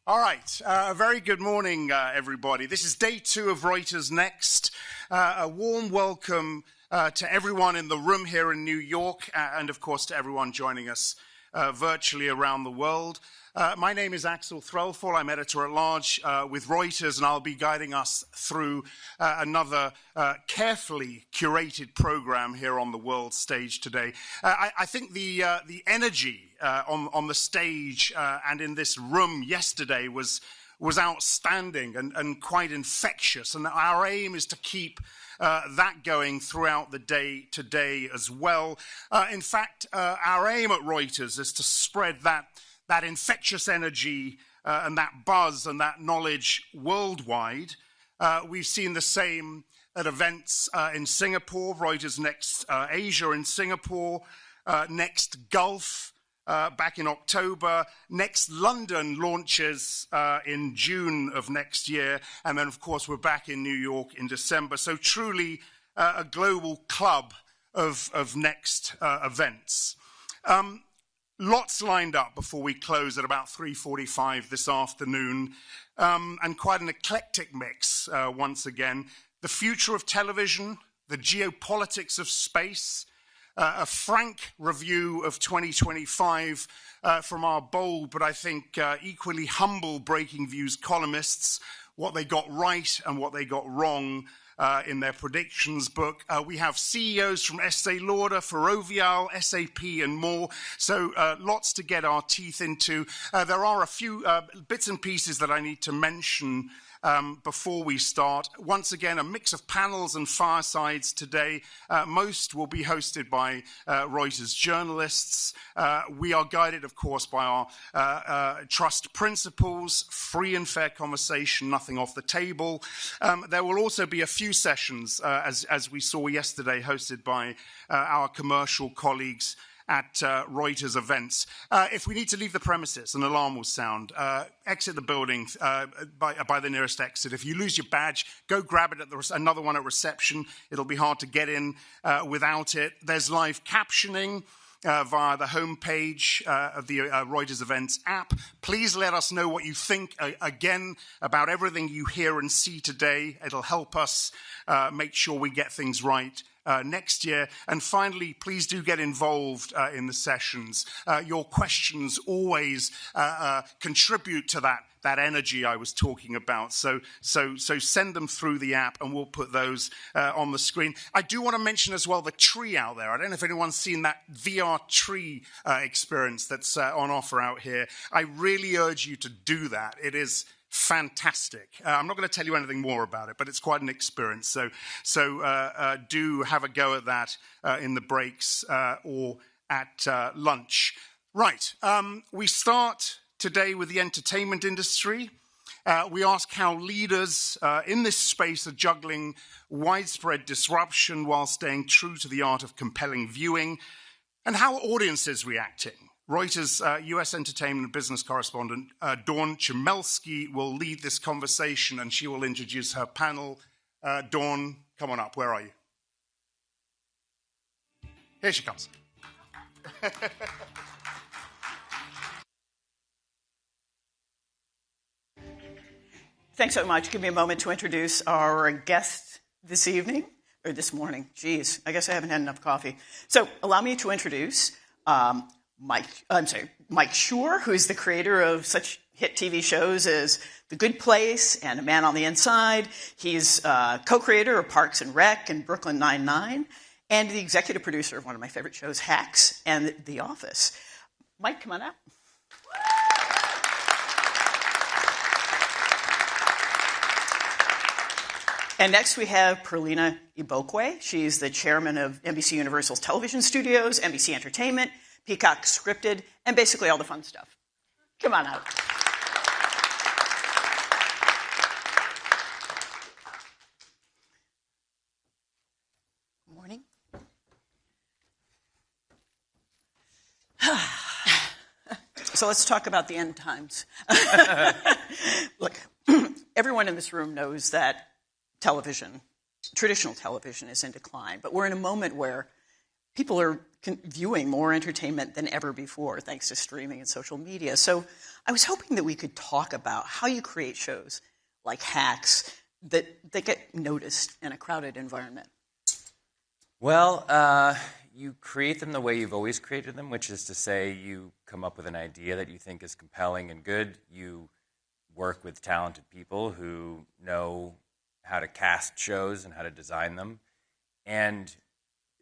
All right, a very good morning, everybody. This is day 2 of Reuters NEXT. A warm welcome to everyone in the room here in New York, and of course to everyone joining us virtually around the world. My name is Axel Threlfall. I'm editor-at-large with Reuters, and I'll be guiding us through another carefully curated program here on the world stage today. I think the energy on the stage and in this room yesterday was outstanding and quite infectious, and our aim is to keep that going throughout the day today as well. In fact, our aim at Reuters is to spread that infectious energy and that buzz and that knowledge worldwide. We've seen the same at events in Singapore, Reuters NEXT Asia in Singapore, NEXT Gulf back in October, NEXT London launches in June of next year, and then of course we're back in New York in December. So truly a global club of NEXT events. Lots lined up before we close at about 3:45 this afternoon, and quite an eclectic mix once again. The future of television, the geopolitics of space, a frank review of 2025 from our bold but I think equally humble Breaking Views columnists, what they got right and what they got wrong in their predictions book. We have CEOs from Estée Lauder, Ferrovial, SAP, and more. So lots to get our teeth into. There are a few bits and pieces that I need to mention before we start. Once again, a mix of panels and firesides today. Most will be hosted by Reuters journalists. We are guided, of course, by our trust principles, free and fair conversation, nothing off the table. There will also be a few sessions, as we saw yesterday, hosted by our commercial colleagues at Reuters events. If we need to leave the premises, an alarm will sound. Exit the building by the nearest exit. If you lose your badge, go grab it at another one at reception. It'll be hard to get in without it. There's live captioning via the homepage of the Reuters Events app. Please let us know what you think, again, about everything you hear and see today. It'll help us make sure we get things right next year. And finally, please do get involved in the sessions. Your questions always contribute to that energy I was talking about. So send them through the app and we'll put those on the screen. I do want to mention as well the tree out there. I don't know if anyone's seen that VR tree experience that's on offer out here. I really urge you to do that. It is fantastic. I'm not going to tell you anything more about it, but it's quite an experience. So do have a go at that in the breaks or at lunch. Right, we start today with the entertainment industry. We ask how leaders in this space are juggling widespread disruption while staying true to the art of compelling viewing, and how audiences reacting. Reuters US entertainment and business correspondent Dawn Chmielewski will lead this conversation, and she will introduce her panel. Dawn, come on up. Where are you? Here she comes. Thanks so much. Give me a moment to introduce our guest this evening, or this morning. Geez, I guess I haven't had enough coffee. So allow me to introduce Mike Schur, who's the creator of such hit TV shows as The Good Place and A Man on the Inside. He's co-creator of Parks and Rec and Brooklyn Nine-Nine, and the executive producer of one of my favorite shows, Hacks and The Office. Mike, come on out. And next we have Perlina Ibokwe. She's the chairman of NBC Universal's television studios, NBC Entertainment, Peacock Scripted, and basically all the fun stuff. Come on out. Good morning. So let's talk about the end times. Look, everyone in this room knows that television, traditional television, is in decline, but we're in a moment where people are viewing more entertainment than ever before, thanks to streaming and social media. So I was hoping that we could talk about how you create shows like Hacks that get noticed in a crowded environment. Well, you create them the way you've always created them, which is to say you come up with an idea that you think is compelling and good. You work with talented people who know how to cast shows and how to design them. And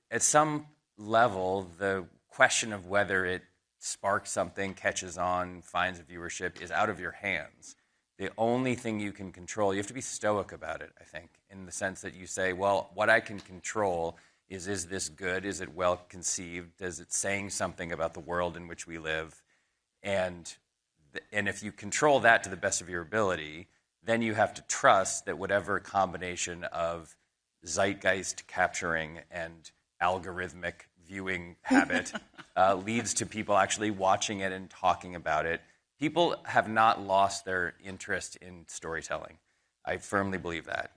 at some level, the question of whether it sparks something, catches on, finds a viewership is out of your hands. The only thing you can control, you have to be stoic about it, I think, in the sense that you say, well, what I can control is this good? Is it well conceived? Is it saying something about the world in which we live? And if you control that to the best of your ability, then you have to trust that whatever combination of zeitgeist capturing and algorithmic viewing habit leads to people actually watching it and talking about it. People have not lost their interest in storytelling. I firmly believe that.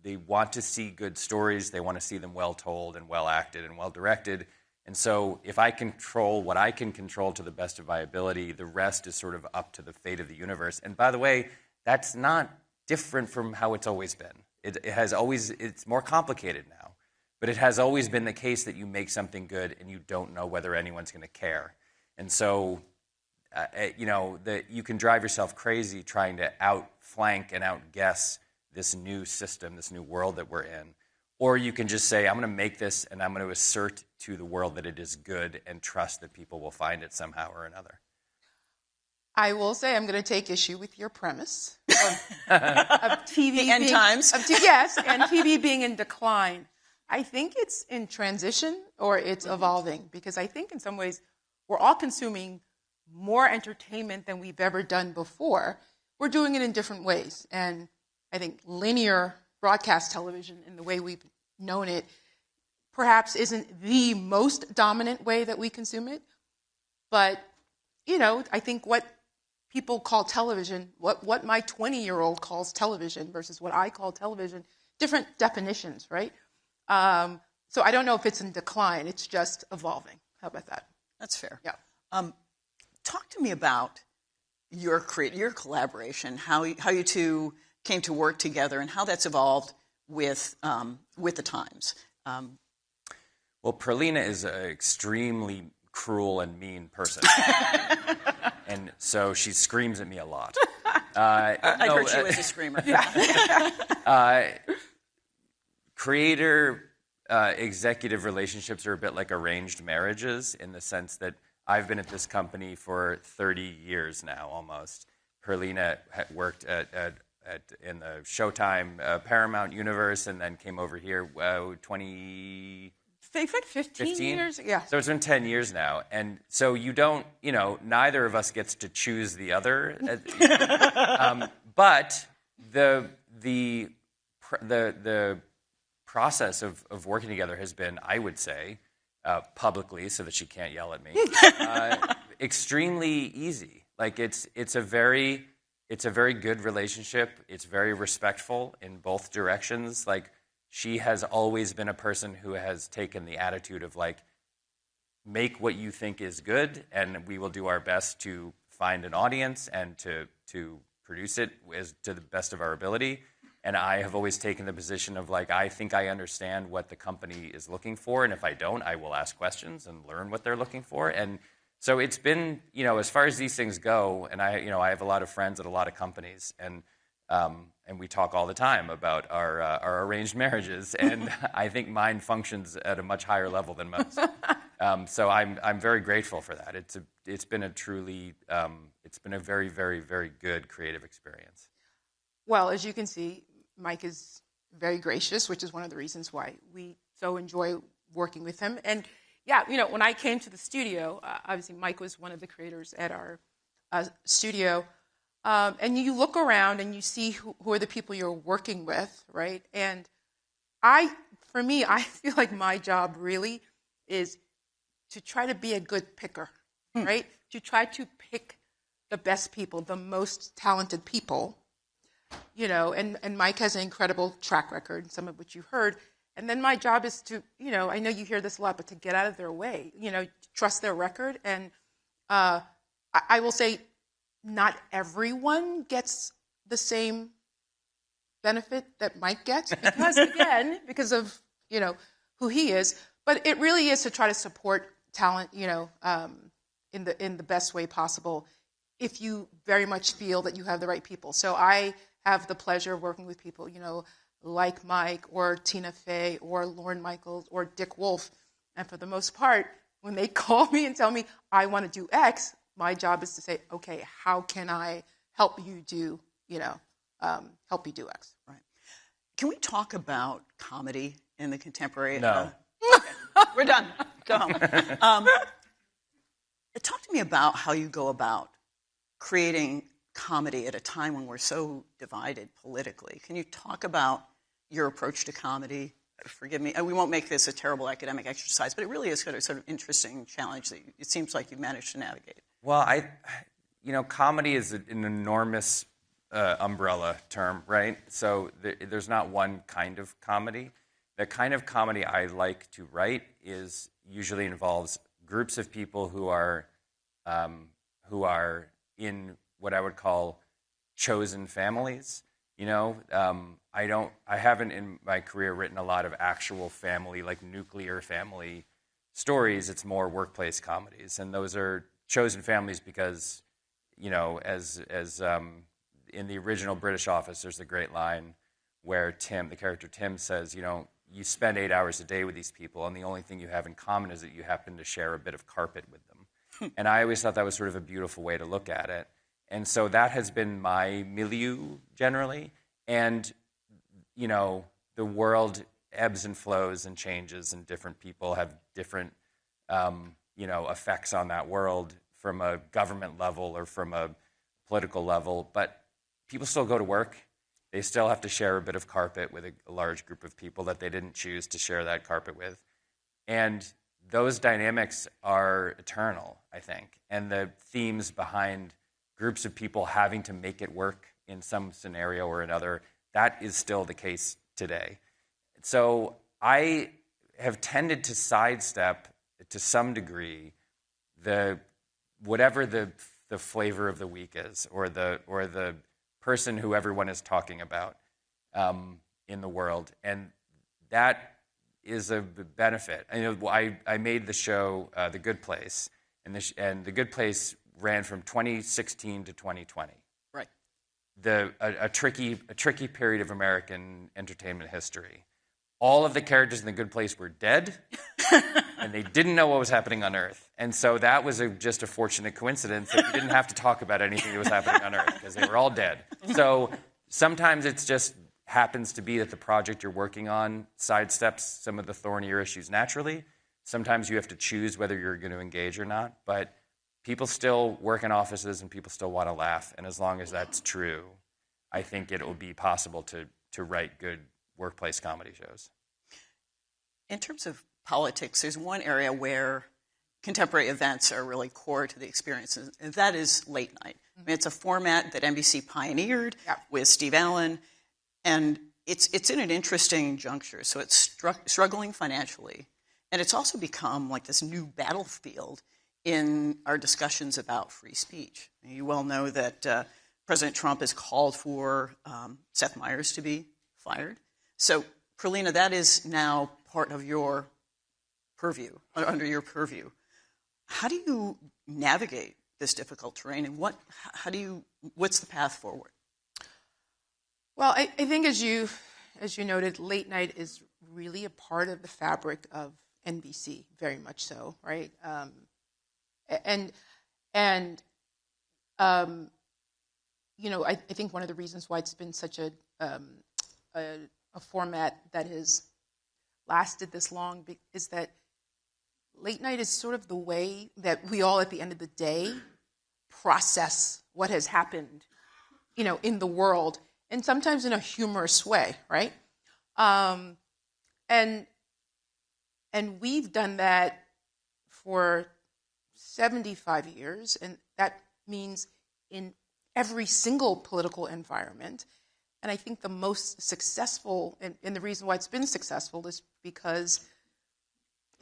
They want to see good stories. They want to see them well told and well acted and well directed. And so if I control what I can control to the best of my ability, the rest is sort of up to the fate of the universe. And by the way, that's not different from how it's always been. It's more complicated now, but it has always been the case that you make something good and you don't know whether anyone's going to care. And so, you can drive yourself crazy trying to outflank and outguess this new system, this new world that we're in. Or you can just say, I'm going to make this and I'm going to assert to the world that it is good and trust that people will find it somehow or another. I will say I'm going to take issue with your premise of TV the end times. Yes, and TV being in decline. I think it's in transition or it's evolving, because I think in some ways we're all consuming more entertainment than we've ever done before. We're doing it in different ways. And I think linear broadcast television, in the way we've known it, perhaps isn't the most dominant way that we consume it. But, I think what people call television, what my 20-year-old calls television versus what I call television, different definitions, right? So I don't know if it's in decline. It's just evolving. How about that? That's fair. Yeah. Talk to me about your collaboration, how you two came to work together, and how that's evolved with the times. Well, Perlina is an extremely cruel and mean person. And so she screams at me a lot. I heard she was a screamer. Creator executive relationships are a bit like arranged marriages in the sense that I've been at this company for 30 years now, almost. Perlina had worked in the Showtime Paramount universe and then came over here 23 They've had 15 years? Yeah. So it's been 10 years now. And so you don't, neither of us gets to choose the other. But the process of working together has been, I would say, publicly, so that she can't yell at me, extremely easy. Like it's a very good relationship. It's very respectful in both directions. Like she has always been a person who has taken the attitude of like, make what you think is good, and we will do our best to find an audience and to produce it to the best of our ability. And I have always taken the position of like, I think I understand what the company is looking for, and if I don't, I will ask questions and learn what they're looking for. And so it's been, as far as these things go, and I have a lot of friends at a lot of companies, and we talk all the time about our arranged marriages, and I think mine functions at a much higher level than most. So I'm very grateful for that. It's been a truly, it's been a very, very, very good creative experience. Well, as you can see, Mike is very gracious, which is one of the reasons why we so enjoy working with him. And yeah, when I came to the studio, obviously Mike was one of the creators at our studio, and you look around and you see who are the people you're working with, right? And for me, I feel like my job really is to try to be a good picker, right? To try to pick the best people, the most talented people, and Mike has an incredible track record, some of which you heard. And then my job is to, I know you hear this a lot, but to get out of their way, trust their record. And I will say not everyone gets the same benefit that Mike gets because of, who he is. But it really is to try to support talent, in the best way possible if you very much feel that you have the right people. So I have the pleasure of working with people, like Mike or Tina Fey or Lorne Michaels or Dick Wolf. And for the most part, when they call me and tell me I want to do X, my job is to say, okay, how can I help you do, help you do X? Right. Can we talk about comedy in the contemporary? No. We're done. Go home. Talk to me about how you go about creating comedy at a time when we're so divided politically. Can you talk about your approach to comedy? Forgive me, we won't make this a terrible academic exercise, but it really is sort of interesting challenge that it seems like you've managed to navigate. Well, comedy is an enormous umbrella term, right? So there's not one kind of comedy. The kind of comedy I like to write usually involves groups of people who are in what I would call chosen families. I haven't in my career written a lot of actual family, like nuclear family stories. It's more workplace comedies, and those are chosen families because, as in the original British Office, there's a great line where the character Tim says, you spend 8 hours a day with these people, and the only thing you have in common is that you happen to share a bit of carpet with them. And I always thought that was sort of a beautiful way to look at it. And so that has been my milieu generally. And, the world ebbs and flows and changes, and different people have different, effects on that world from a government level or from a political level. But people still go to work. They still have to share a bit of carpet with a large group of people that they didn't choose to share that carpet with. And those dynamics are eternal, I think. And the themes behind groups of people having to make it work in some scenario or another, that is still the case today. So I have tended to sidestep, to some degree, whatever the flavor of the week is, or the person who everyone is talking about in the world, and that is a benefit. I made the show The Good Place, and The Good Place ran from 2016 to 2020. Right. A tricky period of American entertainment history. All of the characters in The Good Place were dead, and they didn't know what was happening on Earth. And so that was just a fortunate coincidence that we didn't have to talk about anything that was happening on Earth, because they were all dead. So sometimes it's just happens to be that the project you're working on sidesteps some of the thornier issues naturally. Sometimes you have to choose whether you're going to engage or not, but people still work in offices and people still want to laugh, and as long as that's true, I think it will be possible to write good workplace comedy shows. In terms of politics, there's one area where contemporary events are really core to the experience, and that is late night. I mean, it's a format that NBC pioneered with Steve Allen, and it's in an interesting juncture. So it's struggling financially, and it's also become like this new battlefield in our discussions about free speech. You well know that President Trump has called for Seth Meyers to be fired. So, Perlina, that is now part of your purview, under your purview. How do you navigate this difficult terrain, and what's the path forward? Well, I think as you noted, late night is really a part of the fabric of NBC, very much so, right? I think one of the reasons why it's been such a format that has lasted this long is that late night is sort of the way that we all, at the end of the day, process what has happened, in the world, and sometimes in a humorous way, right? And we've done that for 75 years, and that means in every single political environment. And I think the most successful, and the reason why it's been successful is because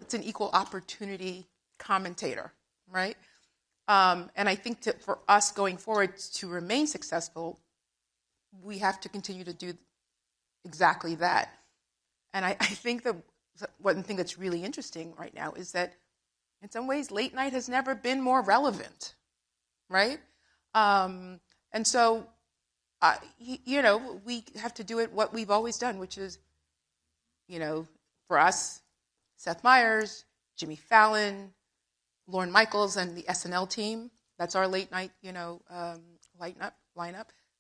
it's an equal opportunity commentator, right? And I think for us going forward to remain successful, we have to continue to do exactly that. And I think that one thing that's really interesting right now is that in some ways late night has never been more relevant, right? And so, we have to do what we've always done, which is, for us, Seth Meyers, Jimmy Fallon, Lorne Michaels, and the SNL team. That's our late night, lineup.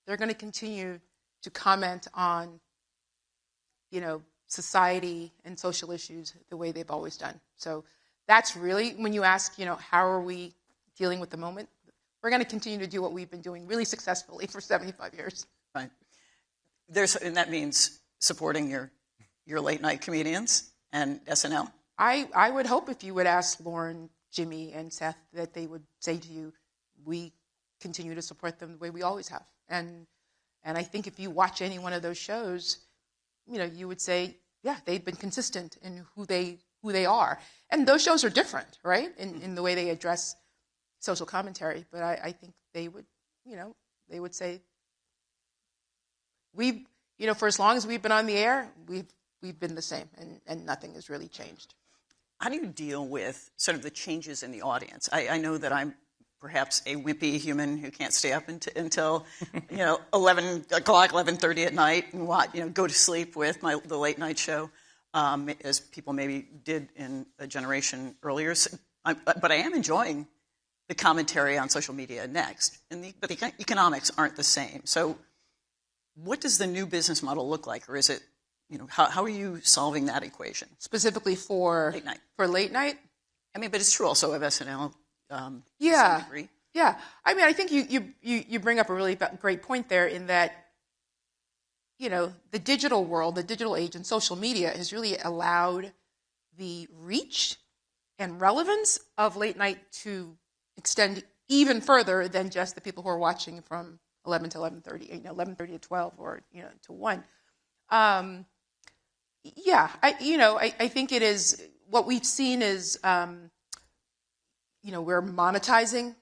They're going to continue to comment on, society and social issues the way they've always done. So that's really, when you ask, how are we dealing with the moment, we're going to continue to do what we've been doing really successfully for 75 years. Right. And that means supporting your late night comedians and SNL? I would hope if you would ask Lorne, Jimmy, and Seth that they would say to you, we continue to support them the way we always have. And I think if you watch any one of those shows, you would say, yeah, they've been consistent in who they are. And those shows are different, right, in the way they address social commentary. But I think they would say, we've, for as long as we've been on the air, we've been the same, and nothing has really changed. How do you deal with sort of the changes in the audience? I know that I'm perhaps a wimpy human who can't stay up until 11 o'clock, 11:30 at night, and go to sleep with the late night show, as people maybe did in a generation earlier. But I am enjoying the commentary on social media next, but the economics aren't the same. So, what does the new business model look like, or is it? How are you solving that equation? Specifically for late night. For late night? I mean, but it's true also of SNL. Yeah. To some degree. Yeah. I mean, I think you bring up a really great point there in that, the digital world, the digital age, and social media has really allowed the reach and relevance of late night to extend even further than just the people who are watching from 11 to 11:30, 11:30 to 12, or to 1. I think it is, what we've seen is, we're monetizing,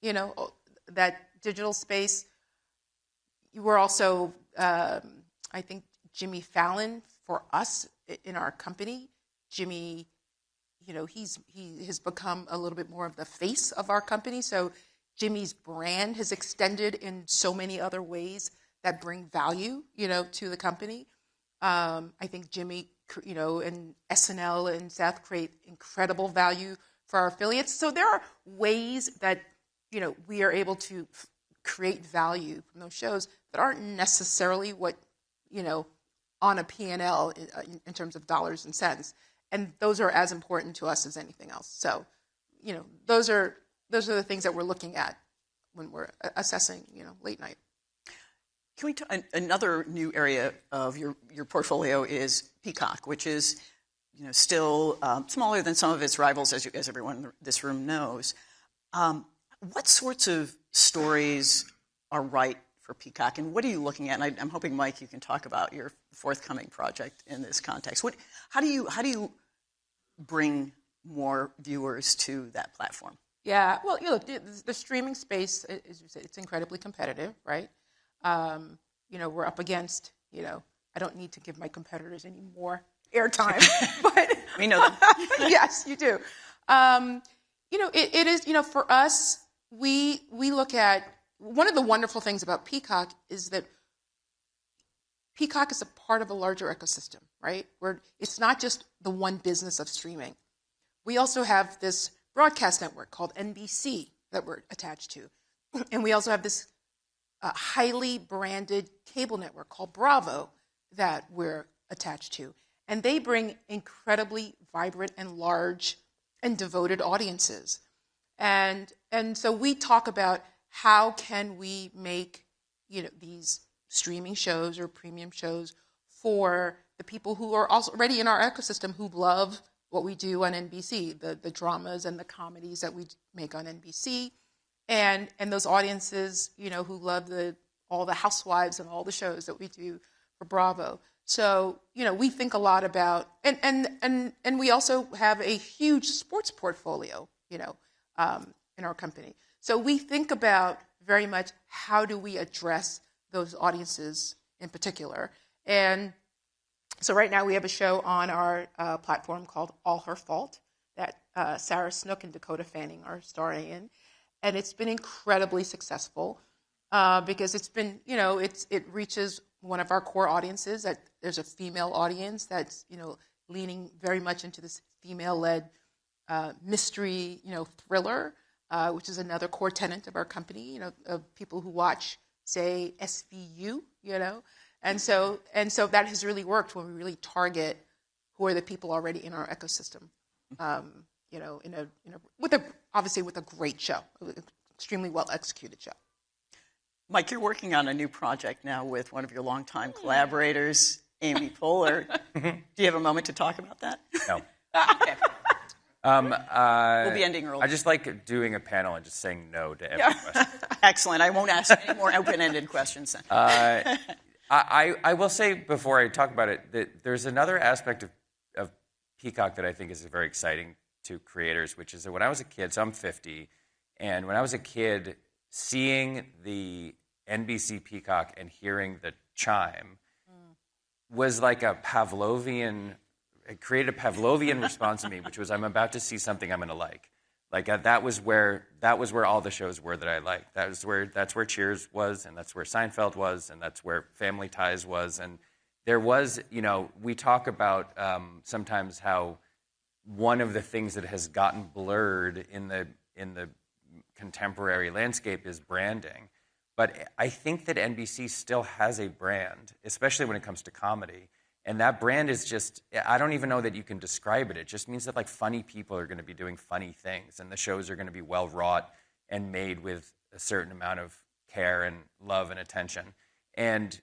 that digital space. We're also, I think, Jimmy Fallon, for us in our company, Jimmy, he has become a little bit more of the face of our company. So Jimmy's brand has extended in so many other ways that bring value, to the company. I think Jimmy, and SNL and Seth create incredible value for our affiliates. So there are ways that, we are able to create value from those shows that aren't necessarily what on a P&L in terms of dollars and cents. And those are as important to us as anything else. So, those are the things that we're looking at when we're assessing, late night. Can we another new area of your portfolio is Peacock, which is still smaller than some of its rivals, as everyone in this room knows. What sorts of stories are right for Peacock, and what are you looking at? And I'm hoping, Mike, you can talk about your forthcoming project in this context. How do you bring more viewers to that platform? Yeah, well, look, the streaming space, as you said, it's incredibly competitive, right? We're up against, I don't need to give my competitors any more airtime, but we know them. Yes, you do. It is, for us, we look at, one of the wonderful things about Peacock is that Peacock is a part of a larger ecosystem, right? Where it's not just the one business of streaming. We also have this broadcast network called NBC that we're attached to. And we also have this highly branded cable network called Bravo that we're attached to. And they bring incredibly vibrant and large and devoted audiences. And so we talk about how can we make, these streaming shows or premium shows for the people who are also already in our ecosystem who love what we do on NBC, the dramas and the comedies that we make on NBC, and those audiences, who love all the housewives and all the shows that we do for Bravo. So, we think a lot about, and we also have a huge sports portfolio, in our company. So we think about very much how do we address those audiences in particular. And so right now we have a show on our platform called All Her Fault that Sarah Snook and Dakota Fanning are starring in. And it's been incredibly successful because it's been, it reaches one of our core audiences, that there's a female audience that's, leaning very much into this female-led mystery, thriller, which is another core tenet of our company, of people who watch, say, SVU, And so that has really worked when we really target who are the people already in our ecosystem, obviously with a great show, extremely well executed show. Mike, you're working on a new project now with one of your longtime collaborators, Amy Poehler. Do you have a moment to talk about that? No. Okay. We'll be ending early. I just like doing a panel and just saying no to every question. Excellent. I won't ask any more open-ended questions then. I will say before I talk about it that there's another aspect of Peacock that I think is very exciting to creators, which is that when I was a kid, so I'm 50, and when I was a kid, seeing the NBC Peacock and hearing the chime was like it created a Pavlovian response in me, which was, I'm about to see something I'm going to like. Like that was where all the shows were that I liked. That's where Cheers was, and that's where Seinfeld was, and that's where Family Ties was. And there was, we talk about sometimes how one of the things that has gotten blurred in the contemporary landscape is branding. But I think that NBC still has a brand, especially when it comes to comedy. And that brand is just, I don't even know that you can describe it. It just means that like funny people are going to be doing funny things, and the shows are going to be well wrought and made with a certain amount of care and love and attention. And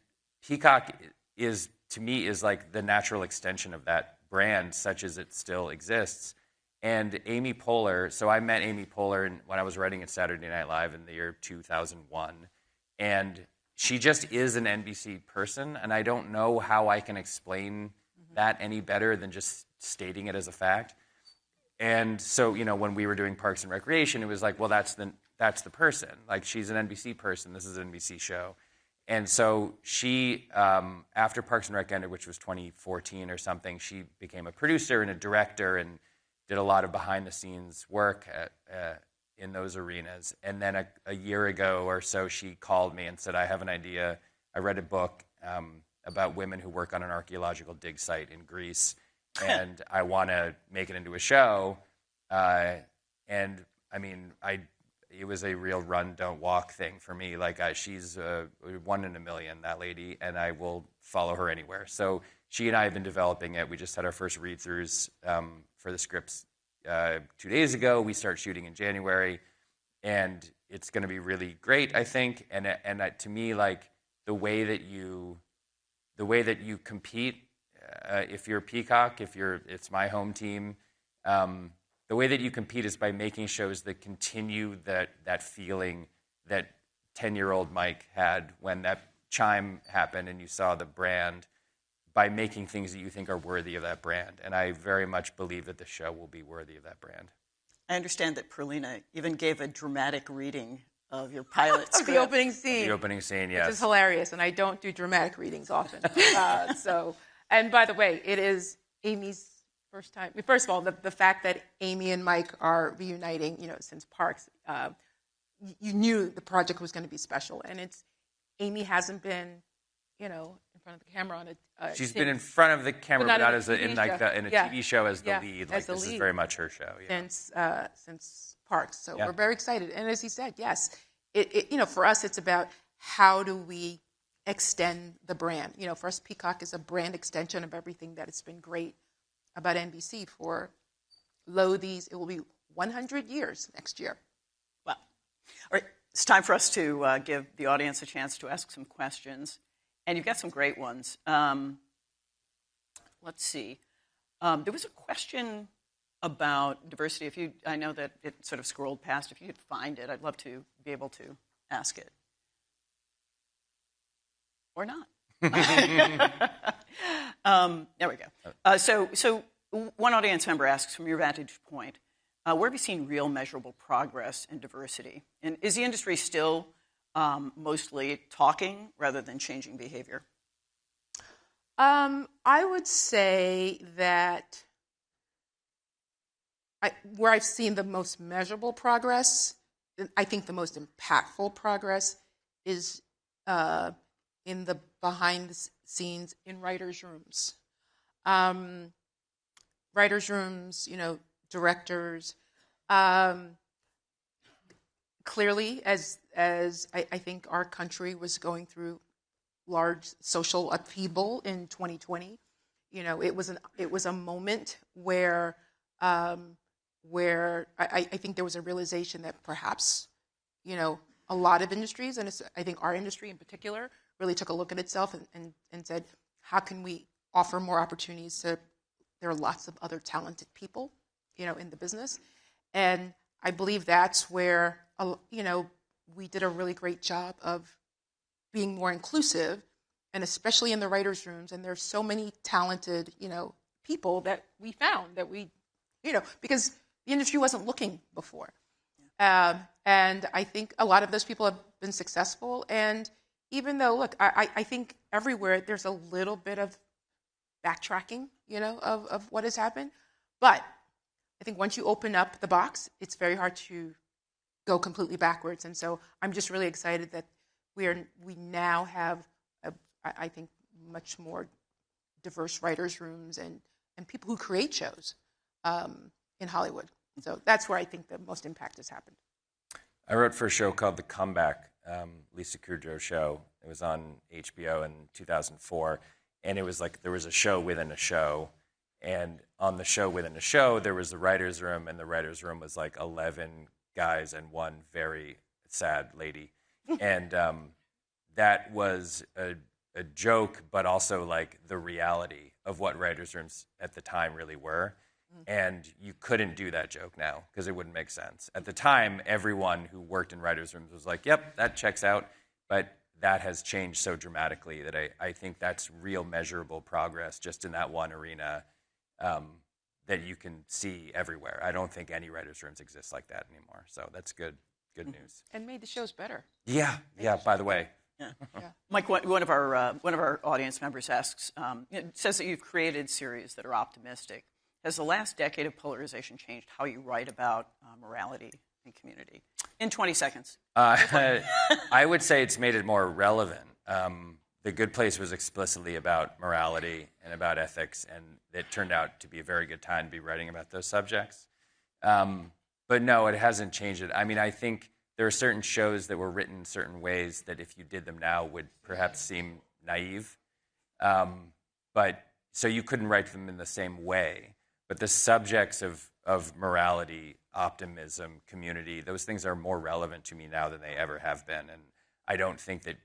Peacock is, to me, is like the natural extension of that brand, such as it still exists. And Amy Poehler, so I met Amy Poehler when I was writing at Saturday Night Live in the year 2001. And she just is an NBC person, and I don't know how I can explain that any better than just stating it as a fact. And so, when we were doing Parks and Recreation, it was like, well, that's the person. Like, she's an NBC person. This is an NBC show. And so she, after Parks and Rec ended, which was 2014 or something, she became a producer and a director and did a lot of behind-the-scenes work in those arenas. And then a year ago or so, she called me and said, I have an idea. I read a book about women who work on an archaeological dig site in Greece, and I want to make it into a show. And I mean, it was a real run, don't walk thing for me. Like she's 1 in a million, that lady, and I will follow her anywhere. So she and I have been developing it. We just had our first read-throughs for the scripts 2 days ago. We start shooting in January, and it's going to be really great, I think. And to me, like the way that you compete, if you're Peacock, it's my home team. The way that you compete is by making shows that continue that feeling that 10-year-old Mike had when that chime happened and you saw the brand, by making things that you think are worthy of that brand. And I very much believe that the show will be worthy of that brand. I understand that Perlina even gave a dramatic reading of your pilot script. The opening scene. The opening scene, yes. Which is hilarious, and I don't do dramatic readings often. And by the way, it is Amy's first time. First of all, the fact that Amy and Mike are reuniting, since Parks, you knew the project was going to be special. And Amy hasn't been, in front of the camera on a. She's been in front of the camera, but not as in a yeah. TV show as the lead. As the this lead. is very much her show. Yeah. Since Parks, so we're very excited. And as he said, yes, for us, it's about how do we extend the brand. For us, Peacock is a brand extension of everything that has been great about NBC for it will be 100 years next year. Wow. All right, it's time for us to give the audience a chance to ask some questions. And you've got some great ones. Let's see. There was a question about diversity. I know that it sort of scrolled past. If you could find it, I'd love to be able to ask it. Or not. There we go. So one audience member asks, from your vantage point, where have you seen real measurable progress in diversity? And is the industry still mostly talking rather than changing behavior? I would say that where I've seen the most measurable progress, I think the most impactful progress is in the behind the scenes in writers' rooms. Writers' rooms, directors. Clearly, as I think our country was going through large social upheaval in 2020, it was a moment where I think there was a realization that perhaps, a lot of industries, and I think our industry in particular, really took a look at itself and said, how can we offer more opportunities to, there are lots of other talented people, in the business. And I believe that's where, we did a really great job of being more inclusive, and especially in the writers' rooms. And there's so many talented, people that we found that we, because the industry wasn't looking before. And I think a lot of those people have been successful. And even though, look, I think everywhere there's a little bit of backtracking, of what has happened. But I think once you open up the box, it's very hard to go completely backwards. And so I'm just really excited that we now have, I think, much more diverse writers' rooms and people who create shows in Hollywood. So that's where I think the most impact has happened. I wrote for a show called The Comeback, Lisa Kudrow's show. It was on HBO in 2004. And it was like there was a show within a show. And on the show within a show, there was the writer's room. And the writer's room was like 11 guys and one very sad lady. And that was a joke, but also like the reality of what writer's rooms at the time really were. And you couldn't do that joke now because it wouldn't make sense. At the time, everyone who worked in writers' rooms was like, yep, that checks out. But that has changed so dramatically that I think that's real measurable progress just in that one arena that you can see everywhere. I don't think any writers' rooms exist like that anymore. So that's good news. And made the shows better. Yeah, by the way. Yeah. Mike, one of our audience members asks, says that you've created series that are optimistic. Has the last decade of polarization changed how you write about morality and community? In 20 seconds. I would say it's made it more relevant. The Good Place was explicitly about morality and about ethics, and it turned out to be a very good time to be writing about those subjects. But no, it hasn't changed it. I mean, I think there are certain shows that were written certain ways that if you did them now would perhaps seem naive. But so you couldn't write them in the same way. But the subjects of morality, optimism, community, those things are more relevant to me now than they ever have been. And I don't think that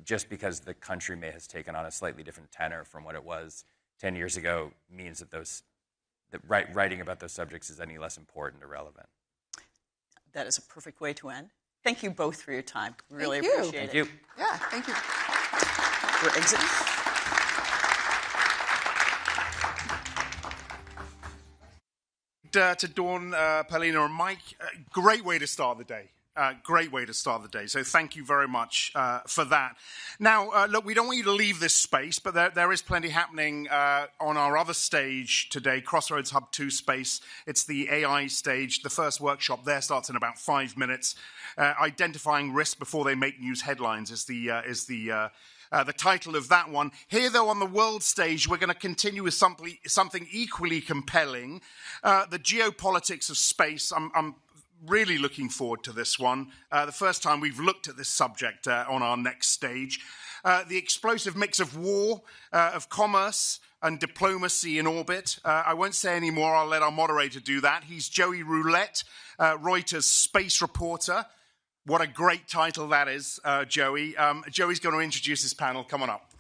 just because the country may has taken on a slightly different tenor from what it was 10 years ago means that writing about those subjects is any less important or relevant. That is a perfect way to end. Thank you both for your time. Really Thank you. appreciate it. Thank you. Yeah, thank you. We're exiting. To Dawn, Paulina, and Mike, great way to start the day. Great way to start the day. So thank you very much for that. Now, look, we don't want you to leave this space, but there is plenty happening on our other stage today, Crossroads Hub 2 space. It's the AI stage. The first workshop there starts in about 5 minutes. Identifying risks before they make news headlines is the title of that one. Here, though, on the world stage, we're going to continue with something equally compelling, the geopolitics of space. I'm really looking forward to this one. The first time we've looked at this subject on our next stage. The explosive mix of war, of commerce, and diplomacy in orbit. I won't say any more. I'll let our moderator do that. He's Joey Roulette, Reuters space reporter. What a great title that is, Joey. Joey's going to introduce his panel. Come on up.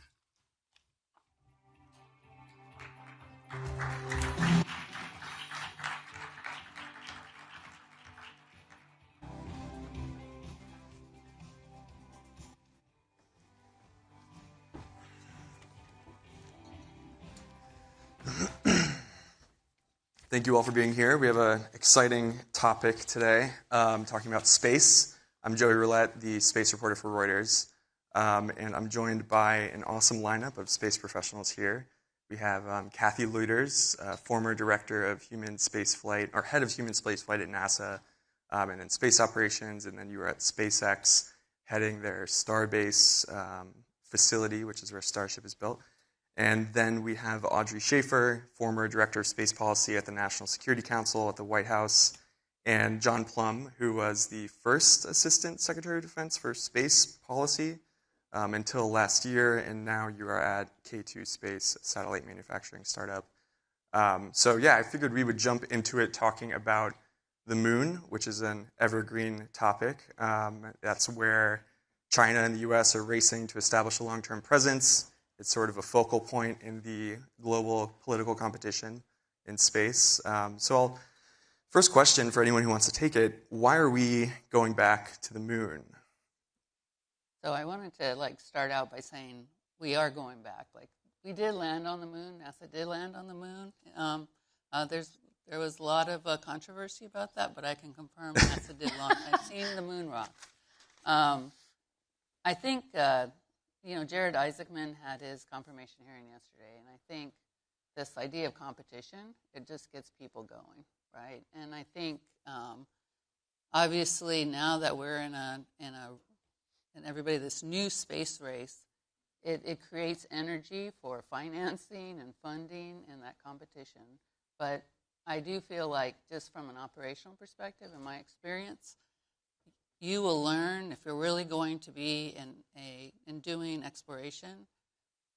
Thank you all for being here. We have an exciting topic today, talking about space. I'm Joey Roulette, the space reporter for Reuters, and I'm joined by an awesome lineup of space professionals here. We have Kathy Lueders, former director of human spaceflight, or head of human spaceflight at NASA, and then space operations, and then you were at SpaceX, heading their Starbase facility, which is where Starship is built. And then we have Audrey Schaefer, former director of space policy at the National Security Council at the White House, and John Plum, who was the first Assistant Secretary of Defense for space policy until last year, and now you are at K2 Space, a satellite manufacturing startup. So yeah, I figured we would jump into it talking about the moon, which is an evergreen topic. That's where China and the US are racing to establish a long-term presence. It's sort of a focal point in the global political competition in space. First question for anyone who wants to take it, why are we going back to the moon? So I wanted to start out by saying we are going back. We did land on the moon. NASA did land on the moon. There was a lot of controversy about that, but I can confirm NASA did launch. I've seen the moon rock. I think Jared Isaacman had his confirmation hearing yesterday, and I think this idea of competition, it just gets people going, right? And I think obviously now that we're in everybody this new space race, it creates energy for financing and funding and that competition. But I do feel like just from an operational perspective, in my experience, you will learn if you're really going to be in doing exploration.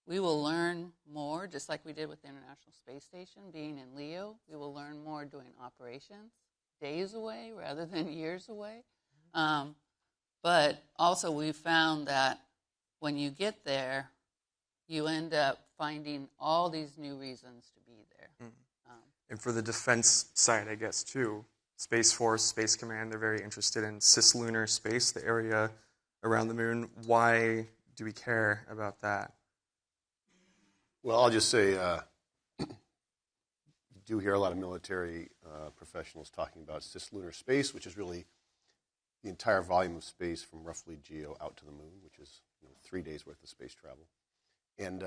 We will learn more, just like we did with the International Space Station, being in LEO. We will learn more doing operations, days away rather than years away. But also we found that when you get there, you end up finding all these new reasons to be there. And for the defense side, I guess, too, Space Force, Space Command, they're very interested in cislunar space, the area around the moon. Why do we care about that? Well, I'll just say you do hear a lot of military professionals talking about cislunar space, which is really the entire volume of space from roughly GEO out to the moon, which is 3 days worth of space travel. And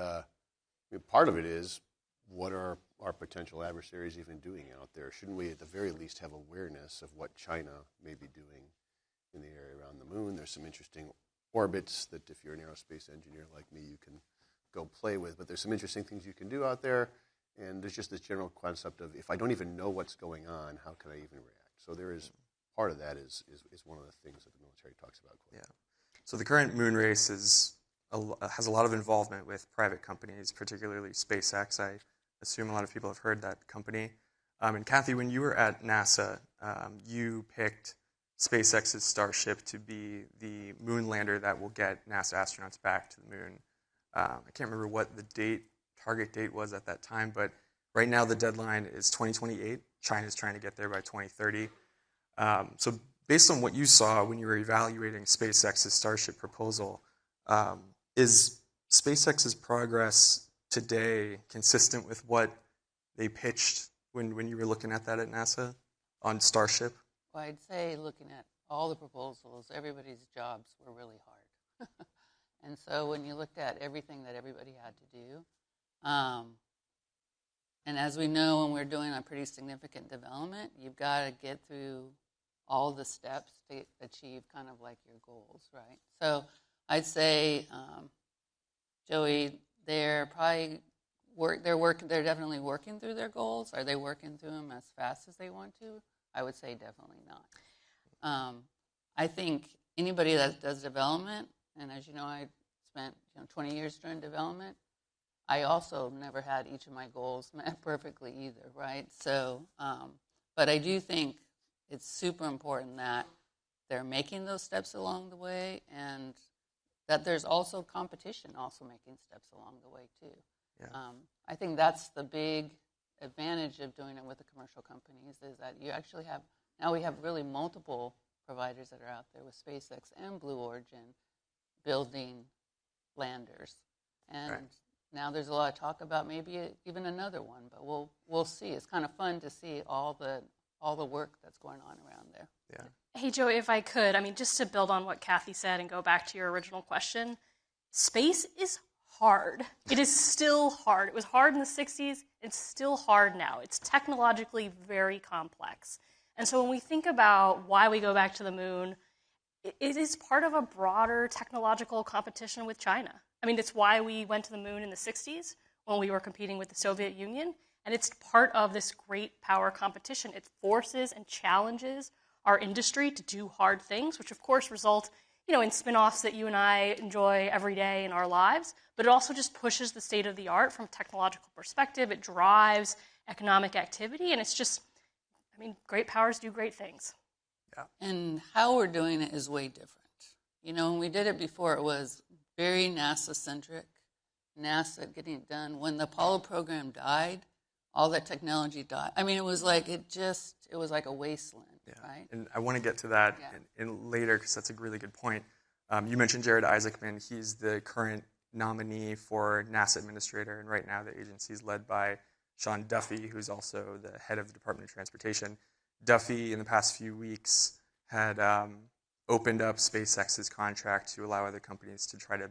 part of it is, what are our potential adversaries even doing out there? Shouldn't we at the very least have awareness of what China may be doing in the area around the moon? There's some interesting orbits that if you're an aerospace engineer like me, you can go play with. But there's some interesting things you can do out there. And there's just this general concept of, if I don't even know what's going on, how can I even react? So there is part of that is one of the things that the military talks about. Yeah. So the current moon race has a lot of involvement with private companies, particularly SpaceX. I assume a lot of people have heard that company. And Kathy, when you were at NASA, you picked SpaceX's Starship to be the moon lander that will get NASA astronauts back to the moon. I can't remember what the target date was at that time, but right now the deadline is 2028. China's trying to get there by 2030. So based on what you saw when you were evaluating SpaceX's Starship proposal, is SpaceX's progress today consistent with what they pitched when you were looking at that at NASA on Starship? Well, I'd say looking at all the proposals, everybody's jobs were really hard. And so when you looked at everything that everybody had to do, and as we know, when we're doing a pretty significant development, you've got to get through all the steps to achieve kind of like your goals, right? So I'd say, Joey, they're definitely working through their goals. Are they working through them as fast as they want to? I would say definitely not. I think anybody that does development, and as you know, I spent 20 years doing development, I also never had each of my goals met perfectly either, right? So, but I do think it's super important that they're making those steps along the way, and that there's also competition also making steps along the way too. Yeah. I think that's the big advantage of doing it with the commercial companies, is that you actually have, now we have really multiple providers that are out there with SpaceX and Blue Origin building landers. And now there's a lot of talk about maybe even another one, but we'll see. It's kind of fun to see all the work that's going on around there. Yeah. Hey, Joey, if I could, just to build on what Kathy said and go back to your original question, space is hard. It is still hard. It was hard in the 60s. It's still hard now. It's technologically very complex. And so when we think about why we go back to the moon, it is part of a broader technological competition with China. It's why we went to the moon in the 60s when we were competing with the Soviet Union. And it's part of this great power competition. It forces and challenges our industry to do hard things, which of course result in spin-offs that you and I enjoy every day in our lives, but it also just pushes the state of the art from a technological perspective. It drives economic activity, and it's just, great powers do great things. Yeah. And how we're doing it is way different. When we did it before, it was very NASA-centric, NASA getting it done. When the Apollo program died, all that technology died. It was like it was like a wasteland, right? And I want to get to that in later, because that's a really good point. You mentioned Jared Isaacman. He's the current nominee for NASA administrator, and right now the agency is led by Sean Duffy, who's also the head of the Department of Transportation. Duffy, in the past few weeks, had opened up SpaceX's contract to allow other companies to try to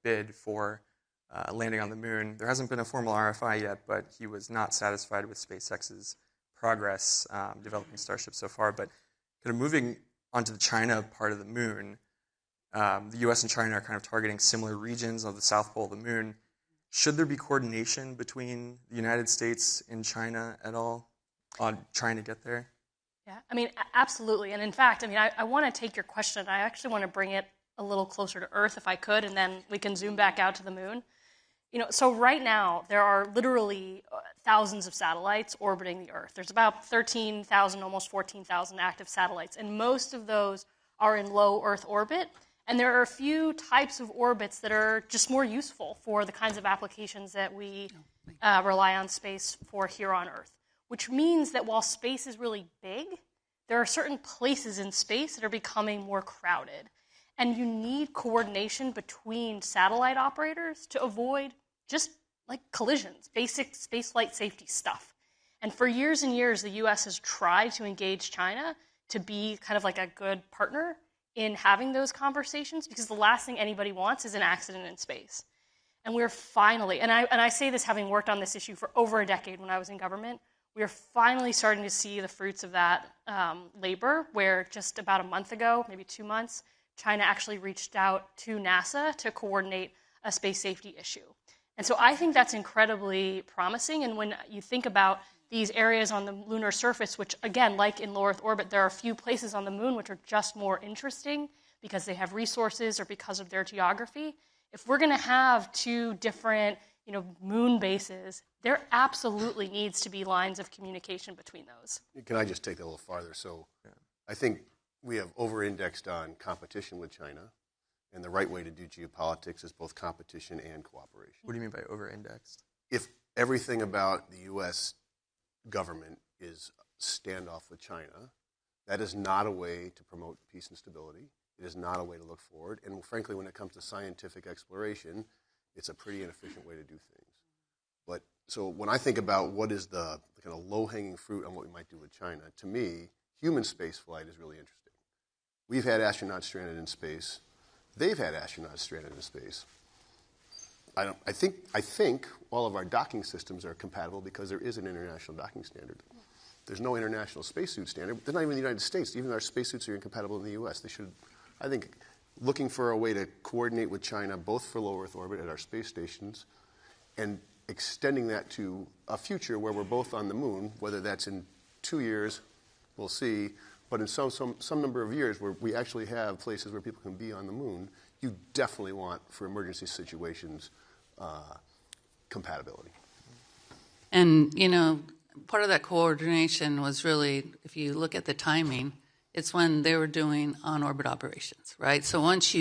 bid for landing on the moon. There hasn't been a formal RFI yet, but he was not satisfied with SpaceX's progress developing Starship so far. But kind of moving onto the China part of the moon, the U.S. and China are kind of targeting similar regions of the South Pole of the moon. Should there be coordination between the United States and China at all on trying to get there? Yeah, absolutely. And in fact, I want to take your question. I actually want to bring it a little closer to Earth if I could, and then we can zoom back out to the moon. So right now, there are literally thousands of satellites orbiting the Earth. There's about 13,000, almost 14,000 active satellites, and most of those are in low Earth orbit. And there are a few types of orbits that are just more useful for the kinds of applications that we rely on space for here on Earth, which means that while space is really big, there are certain places in space that are becoming more crowded. And you need coordination between satellite operators to avoid just like collisions, basic spaceflight safety stuff. And for years and years, the US has tried to engage China to be kind of like a good partner in having those conversations, because the last thing anybody wants is an accident in space. And we're finally, and I say this having worked on this issue for over a decade when I was in government, we are finally starting to see the fruits of that labor, where just about a month ago, maybe 2 months, China actually reached out to NASA to coordinate a space safety issue. And so I think that's incredibly promising. And when you think about these areas on the lunar surface, which, again, like in low Earth orbit, there are a few places on the moon which are just more interesting because they have resources or because of their geography. If we're going to have two different, moon bases, there absolutely needs to be lines of communication between those. Can I just take that a little farther? So I think we have over-indexed on competition with China, and the right way to do geopolitics is both competition and cooperation. What do you mean by over-indexed? If everything about the U.S. government is standoff with China, that is not a way to promote peace and stability. It is not a way to look forward. And frankly, when it comes to scientific exploration, it's a pretty inefficient way to do things. But so when I think about what is the kind of low-hanging fruit on what we might do with China, to me, human space flight is really interesting. We've had astronauts stranded in space. They've had astronauts stranded in space. I think all of our docking systems are compatible because there is an international docking standard. There's no international spacesuit standard. They're not even in the United States. Even our spacesuits are incompatible in the U.S. They should, I think, looking for a way to coordinate with China, both for low Earth orbit at our space stations, and extending that to a future where we're both on the moon, whether that's in 2 years, we'll see, but in some number of years where we actually have places where people can be on the moon, you definitely want, for emergency situations, compatibility. And, part of that coordination was really, if you look at the timing, it's when they were doing on-orbit operations, right? So once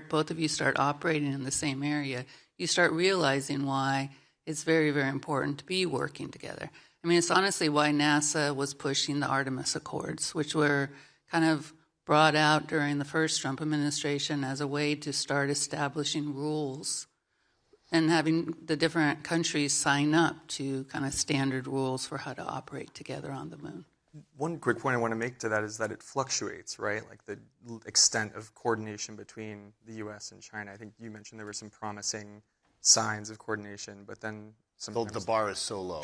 both of you start operating in the same area, you start realizing why it's very, very important to be working together. I mean, it's honestly why NASA was pushing the Artemis Accords, which were kind of brought out during the first Trump administration as a way to start establishing rules and having the different countries sign up to kind of standard rules for how to operate together on the moon. One quick point I want to make to that is that it fluctuates, right? Like the extent of coordination between the U.S. and China. I think you mentioned there were some promising signs of coordination, but then sometimes the bar is so low.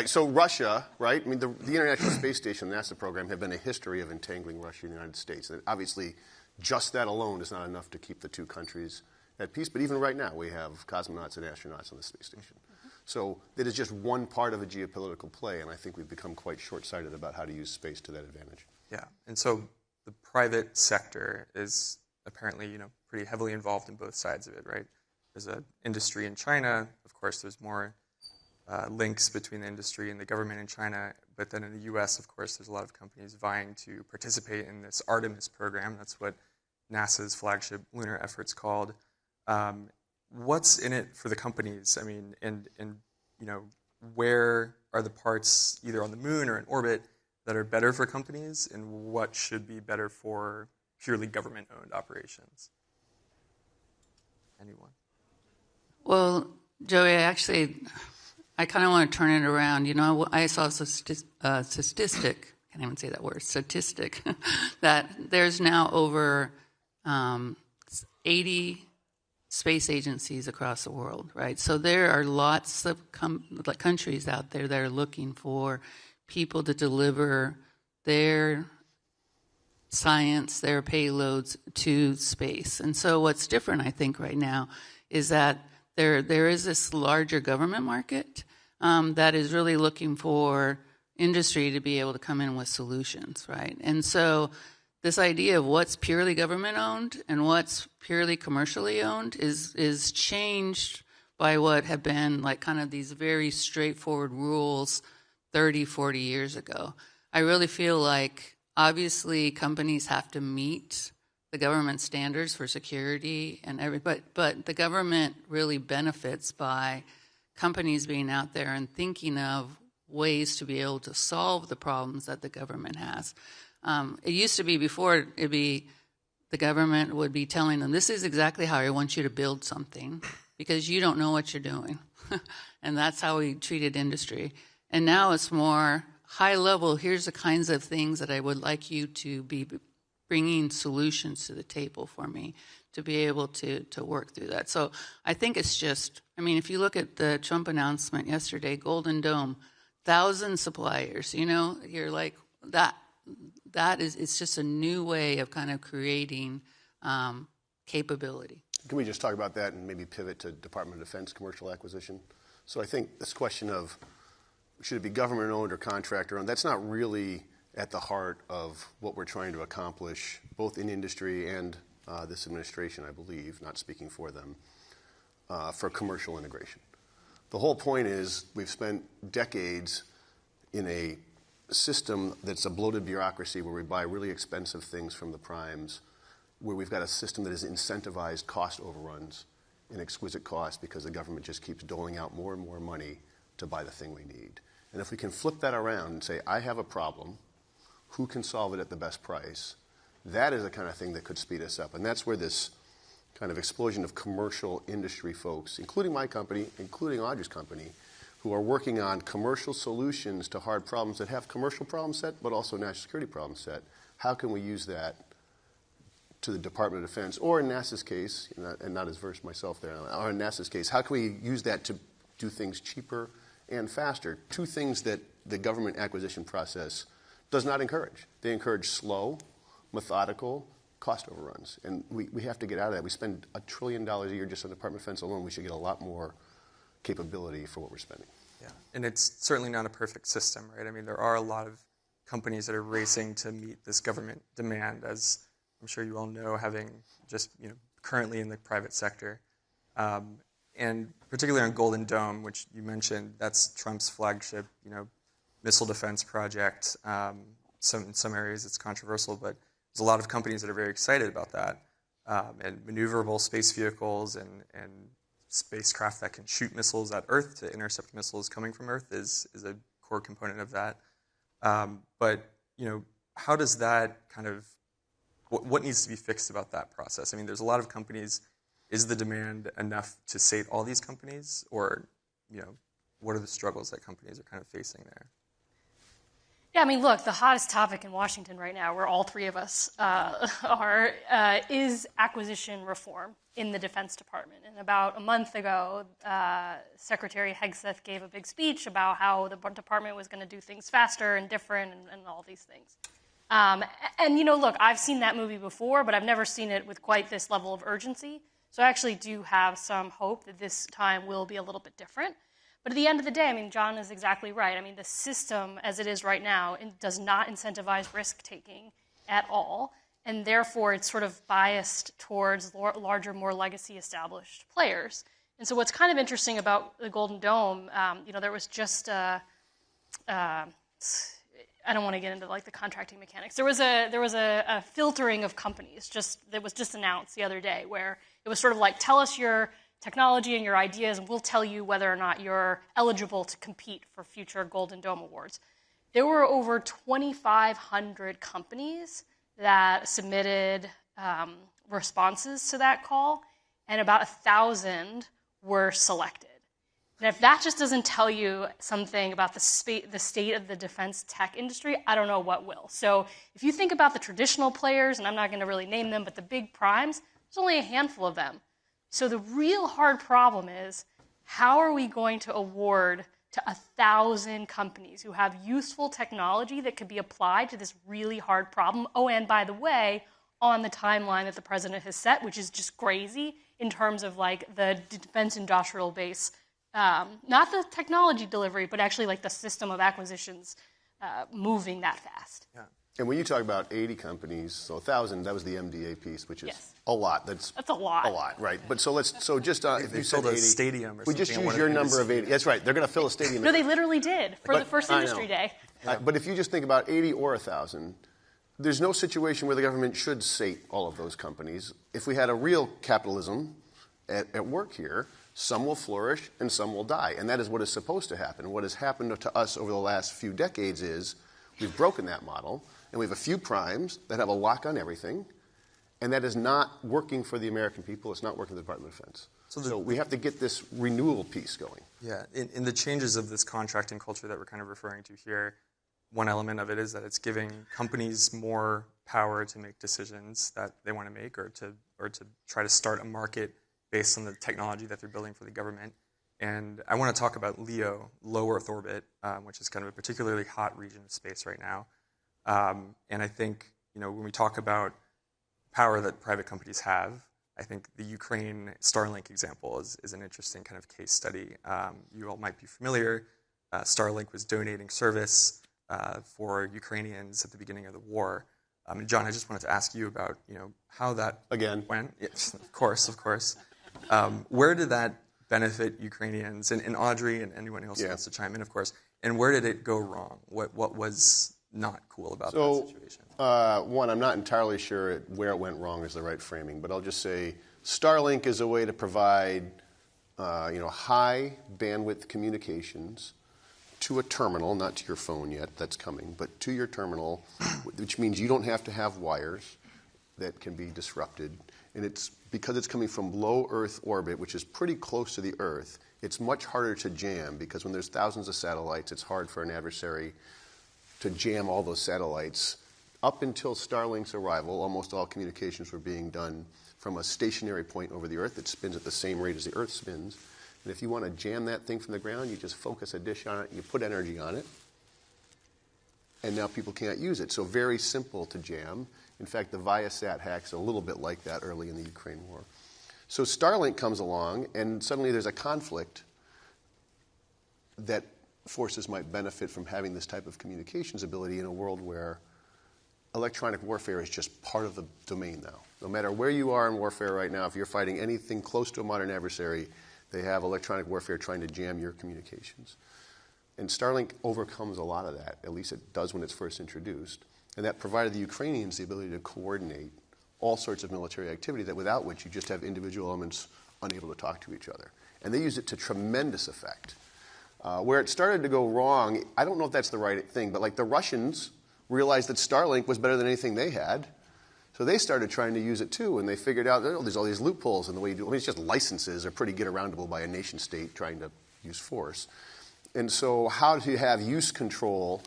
So Russia, right? I mean, the International Space Station, the NASA program, have been a history of entangling Russia and the United States. And obviously, just that alone is not enough to keep the two countries at peace. But even right now, we have cosmonauts and astronauts on the space station. So it is just one part of a geopolitical play, and I think we've become quite short-sighted about how to use space to that advantage. Yeah, and so the private sector is apparently, pretty heavily involved in both sides of it, right? There's an industry in China. Of course, there's more links between the industry and the government in China. But then in the U.S., of course, there's a lot of companies vying to participate in this Artemis program. That's what NASA's flagship lunar effort's called. What's in it for the companies? I mean, and where are the parts either on the moon or in orbit that are better for companies, and what should be better for purely government-owned operations? Anyone? Well, Joey, I kind of want to turn it around. I saw a statistic, can't even say that word, statistic, that there's now over 80 space agencies across the world, right? So there are lots of countries out there that are looking for people to deliver their science, their payloads to space. And so what's different, I think, right now is that there is this larger government market that is really looking for industry to be able to come in with solutions, right? And so this idea of what's purely government-owned and what's purely commercially owned is changed by what have been like kind of these very straightforward rules 30, 40 years ago. I really feel like obviously companies have to meet the government standards for security and but the government really benefits by companies being out there and thinking of ways to be able to solve the problems that the government has. It used to be before the government would be telling them, this is exactly how I want you to build something because you don't know what you're doing. And that's how we treated industry. And now it's more high level, here's the kinds of things that I would like you to be bringing solutions to the table for me to be able to work through that. So I think it's just, if you look at the Trump announcement yesterday, Golden Dome, 1,000 suppliers, you're like, it's just a new way of kind of creating capability. Can we just talk about that and maybe pivot to Department of Defense commercial acquisition? So I think this question of should it be government-owned or contractor-owned, that's not really at the heart of what we're trying to accomplish, both in industry and this administration, I believe, not speaking for them, for commercial integration. The whole point is we've spent decades in a system that's a bloated bureaucracy where we buy really expensive things from the primes, where we've got a system that has incentivized cost overruns and exquisite cost because the government just keeps doling out more and more money to buy the thing we need. And if we can flip that around and say, I have a problem, who can solve it at the best price, that is the kind of thing that could speed us up. And that's where this kind of explosion of commercial industry folks, including my company, including Audrey's company, who are working on commercial solutions to hard problems that have commercial problem set, but also national security problem set. How can we use that to the Department of Defense, or in NASA's case, and not as versed myself there, or in NASA's case, how can we use that to do things cheaper and faster? Two things that the government acquisition process does not encourage. They encourage slow, methodical cost overruns. And we have to get out of that. We spend $1 trillion a year just on the Department of Defense alone. We should get a lot more capability for what we're spending. Yeah, and it's certainly not a perfect system, right? I mean, there are a lot of companies that are racing to meet this government demand, as I'm sure you all know, having just currently in the private sector. And particularly on Golden Dome, which you mentioned, that's Trump's flagship, missile defense project. In some areas it's controversial, but there's a lot of companies that are very excited about that. And maneuverable space vehicles and spacecraft that can shoot missiles at Earth to intercept missiles coming from Earth is a core component of that. But how does that kind of, what needs to be fixed about that process? I mean, there's a lot of companies. Is the demand enough to sate all these companies, or what are the struggles that companies are kind of facing there? Yeah, I mean, look, the hottest topic in Washington right now, where all three of us are, is acquisition reform in the Defense Department. And about a month ago, Secretary Hegseth gave a big speech about how the department was going to do things faster and different and all these things. Look, I've seen that movie before, but I've never seen it with quite this level of urgency. So I actually do have some hope that this time will be a little bit different. But at the end of the day, I mean, John is exactly right. I mean, the system as it is right now does not incentivize risk-taking at all, and therefore it's sort of biased towards larger, more legacy-established players. And so what's kind of interesting about the Golden Dome, there was just I don't want to get into like the contracting mechanics. There was a filtering of companies that was just announced the other day, where it was sort of like, tell us your technology and your ideas, and we'll tell you whether or not you're eligible to compete for future Golden Dome awards. There were over 2,500 companies that submitted responses to that call, and about 1,000 were selected. And if that just doesn't tell you something about the state of the defense tech industry, I don't know what will. So if you think about the traditional players, and I'm not going to really name them, but the big primes, there's only a handful of them. So the real hard problem is, how are we going to award to 1,000 companies who have useful technology that could be applied to this really hard problem? Oh, and by the way, on the timeline that the president has set, which is just crazy in terms of like the defense industrial base, not the technology delivery, but actually like the system of acquisitions moving that fast. Yeah. And when you talk about 80 companies, so 1,000, that was the MDA piece, which is a lot. That's a lot. A lot, right? But so just if you sold a stadium or we just use your number of 80. That's right. They're going to fill a stadium. No, they literally did for the first industry day. But if you just think about 80 or 1,000, there's no situation where the government should sate all of those companies. If we had a real capitalism at work here, some will flourish and some will die. And that is what is supposed to happen. What has happened to us over the last few decades is we've broken that model, and we have a few primes that have a lock on everything, and that is not working for the American people. It's not working for the Department of Defense. So we have to get this renewal piece going. Yeah, in the changes of this contracting culture that we're kind of referring to here, one element of it is that it's giving companies more power to make decisions that they want to make, or to try to start a market based on the technology that they're building for the government. And I want to talk about LEO, low Earth orbit, which is kind of a particularly hot region of space right now. And I think when we talk about power that private companies have, I think the Ukraine Starlink example is an interesting kind of case study. You all might be familiar. Starlink was donating service for Ukrainians at the beginning of the war. And John, I just wanted to ask you about how that went. Yes, of course. Where did that benefit Ukrainians and Audrey and anyone else who wants to chime in, of course? And where did it go wrong? What was not cool about that situation? One, I'm not entirely sure where it went wrong is the right framing, but I'll just say Starlink is a way to provide high bandwidth communications to a terminal, not to your phone yet, that's coming, but to your terminal, which means you don't have to have wires that can be disrupted. And it's because it's coming from low Earth orbit, which is pretty close to the Earth, it's much harder to jam because when there's thousands of satellites, it's hard for an adversary to jam all those satellites. Up until Starlink's arrival, almost all communications were being done from a stationary point over the Earth that spins at the same rate as the Earth spins. And if you want to jam that thing from the ground, you just focus a dish on it, you put energy on it, and now people can't use it. So very simple to jam. In fact, the Viasat hack's a little bit like that early in the Ukraine war. So Starlink comes along, and suddenly there's a conflict that forces might benefit from having this type of communications ability in a world where electronic warfare is just part of the domain now. No matter where you are in warfare right now, if you're fighting anything close to a modern adversary, they have electronic warfare trying to jam your communications. And Starlink overcomes a lot of that, at least it does when it's first introduced. And that provided the Ukrainians the ability to coordinate all sorts of military activity that without which you just have individual elements unable to talk to each other. And they use it to tremendous effect. Where it started to go wrong, I don't know if that's the right thing, but like the Russians realized that Starlink was better than anything they had. So they started trying to use it too, and they figured out there's all these loopholes in the way you do it. I mean, it's just licenses are pretty get-aroundable by a nation-state trying to use force. And so how to have use control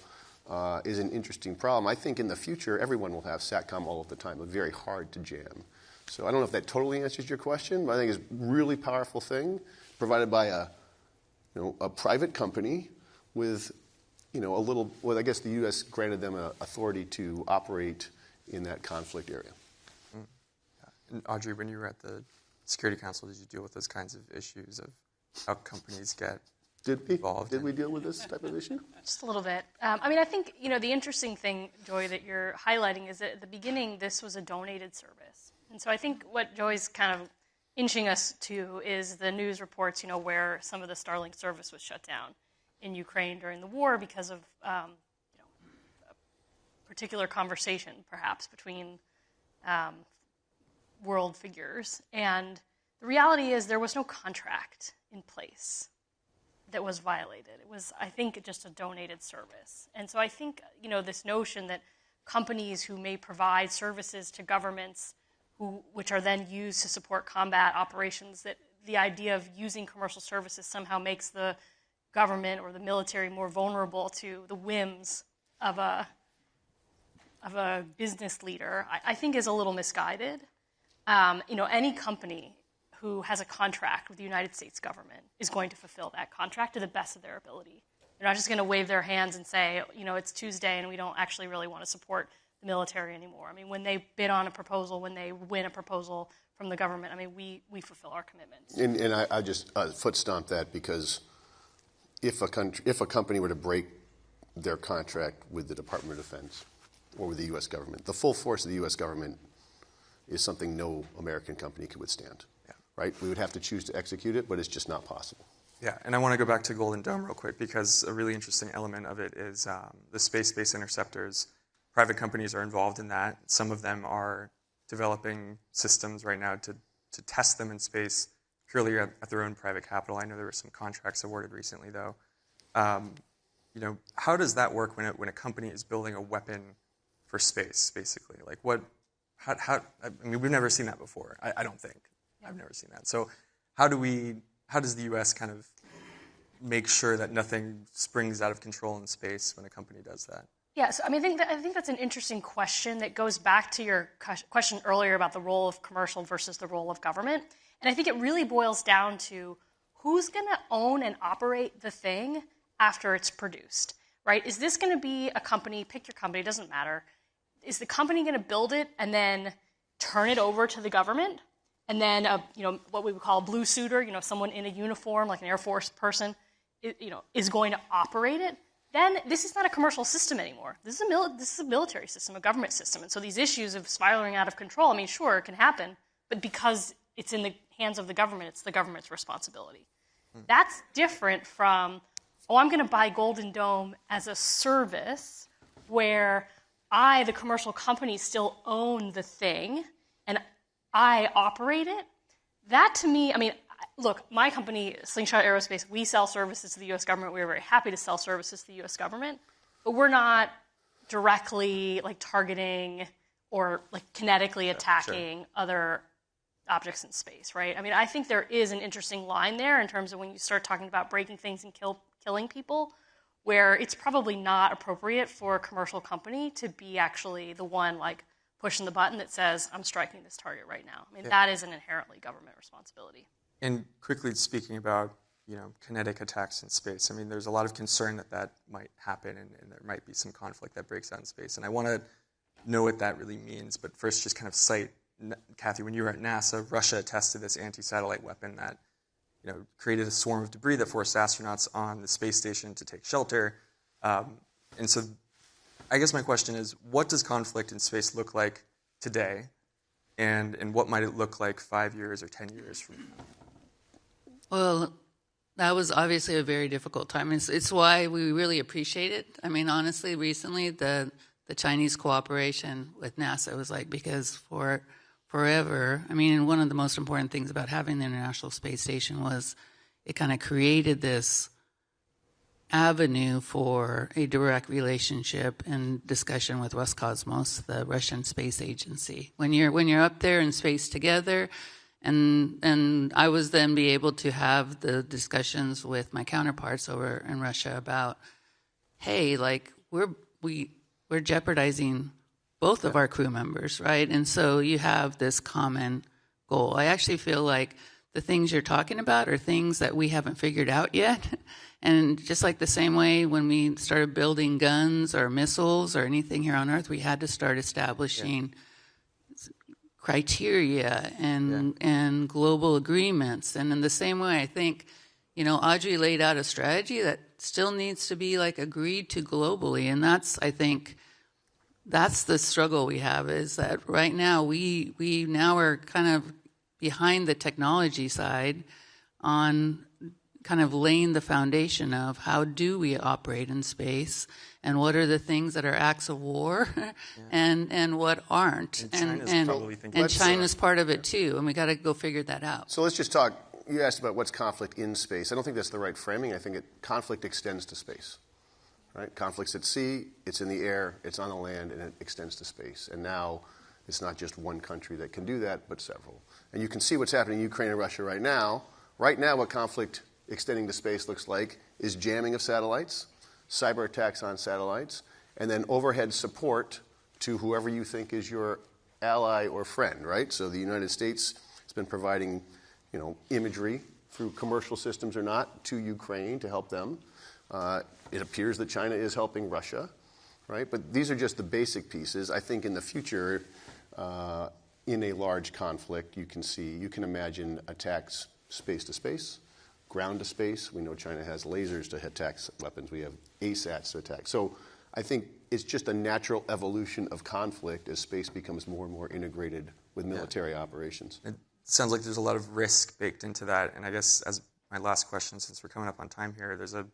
is an interesting problem. I think in the future, everyone will have SATCOM all of the time, but very hard to jam. So I don't know if that totally answers your question, but I think it's a really powerful thing provided by a private company with I guess the U.S. granted them authority to operate in that conflict area. And Audrey, when you were at the Security Council, did you deal with those kinds of issues of how companies get involved? Did we deal with this type of issue? Just a little bit. I think, the interesting thing, Joy, that you're highlighting is that at the beginning, this was a donated service. And so I think what Joy's kind of inching us to is the news reports, where some of the Starlink service was shut down in Ukraine during the war because of a particular conversation, perhaps, between world figures. And the reality is there was no contract in place that was violated. It was, I think, just a donated service. And so I think, this notion that companies who may provide services to governments which are then used to support combat operations, that the idea of using commercial services somehow makes the government or the military more vulnerable to the whims of a business leader, I think is a little misguided. Any company who has a contract with the United States government is going to fulfill that contract to the best of their ability. They're not just going to wave their hands and say, it's Tuesday and we don't actually really want to support the military anymore. I mean, when they bid on a proposal, when they win a proposal from the government, we fulfill our commitments. And I just foot stomp that because if a company were to break their contract with the Department of Defense or with the U.S. government, the full force of the U.S. government is something no American company could withstand. Yeah. Right? We would have to choose to execute it, but it's just not possible. Yeah, and I want to go back to Golden Dome real quick because a really interesting element of it is the space-based interceptors. Private companies are involved in that. Some of them are developing systems right now to test them in space purely at their own private capital. I know there were some contracts awarded recently, though. How does that work when a company is building a weapon for space, basically? Like we've never seen that before. I don't think. Yeah. I've never seen that. So how does the U.S. kind of make sure that nothing springs out of control in space when a company does that? Yeah, so I think that's an interesting question that goes back to your question earlier about the role of commercial versus the role of government. And I think it really boils down to who's going to own and operate the thing after it's produced, right? Is this going to be a company, pick your company, it doesn't matter. Is the company going to build it and then turn it over to the government? and then what we would call a blue suitor, someone in a uniform, like an Air Force person, is going to operate it, then this is not a commercial system anymore. This is a military system, a government system. And so these issues of spiraling out of control, I mean, sure, it can happen, but because it's in the hands of the government, it's the government's responsibility. That's different from, I'm going to buy Golden Dome as a service where I, the commercial company, still own the thing and I operate it. That to me, I mean, look, my company, Slingshot Aerospace, we sell services to the U.S. government. We are very happy to sell services to the U.S. government, but we're not directly targeting or kinetically attacking other objects in space, right? I mean, I think there is an interesting line there in terms of when you start talking about breaking things and killing people, where it's probably not appropriate for a commercial company to be actually the one pushing the button that says, I'm striking this target right now. I mean, that is an inherently government responsibility. And quickly speaking about kinetic attacks in space, I mean, there's a lot of concern that might happen and there might be some conflict that breaks out in space. And I want to know what that really means, but first just kind of cite, Kathy, when you were at NASA, Russia tested this anti-satellite weapon that created a swarm of debris that forced astronauts on the space station to take shelter. And so I guess my question is, what does conflict in space look like today? And what might it look like 5 years or 10 years from now? Well, that was obviously a very difficult time. It's why we really appreciate it. I mean, honestly, recently, the Chinese cooperation with NASA was because for forever, I mean, one of the most important things about having the International Space Station was it kind of created this avenue for a direct relationship and discussion with Roscosmos, the Russian space agency. When you're up there in space together, and I was then be able to have the discussions with my counterparts over in Russia about, hey, we're jeopardizing both of our crew members, right? And so you have this common goal. I actually feel like the things you're talking about are things that we haven't figured out yet. And just like the same way when we started building guns or missiles or anything here on Earth, we had to start establishing criteria and global agreements. And in the same way, I think, Audrey laid out a strategy that still needs to be agreed to globally. And that's the struggle we have, is that right now we now are kind of behind the technology side on kind of laying the foundation of how do we operate in space and what are the things that are acts of war and what aren't. And China's part of it too, and we got to go figure that out. So let's just talk. You asked about what's conflict in space. I don't think that's the right framing. I think conflict extends to space. Right? Conflict's at sea, it's in the air, it's on the land, and it extends to space. And now it's not just one country that can do that, but several. And you can see what's happening in Ukraine and Russia right now. Right now, what conflict extending to space looks like is jamming of satellites, cyber attacks on satellites, and then overhead support to whoever you think is your ally or friend, right? So the United States has been providing, imagery through commercial systems or not to Ukraine to help them. It appears that China is helping Russia, right? But these are just the basic pieces. I think in the future, in a large conflict, you can imagine attacks space to space, ground to space. We know China has lasers to attack weapons. We have ASATs to attack. So I think it's just a natural evolution of conflict as space becomes more and more integrated with military operations. It sounds like there's a lot of risk baked into that. And I guess as my last question, since we're coming up on time here, there's a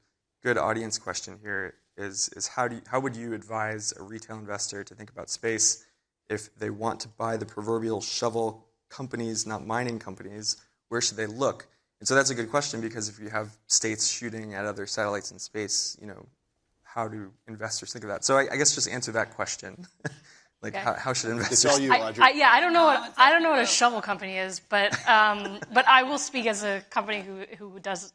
good audience question here is how would you advise a retail investor to think about space if they want to buy the proverbial shovel companies, not mining companies? Where should they look? And so that's a good question, because if you have states shooting at other satellites in space, how do investors think of that? So I guess just answer that question. How should investors? It's all you, Audrey. I don't know what a shovel company is, but I will speak as a company who does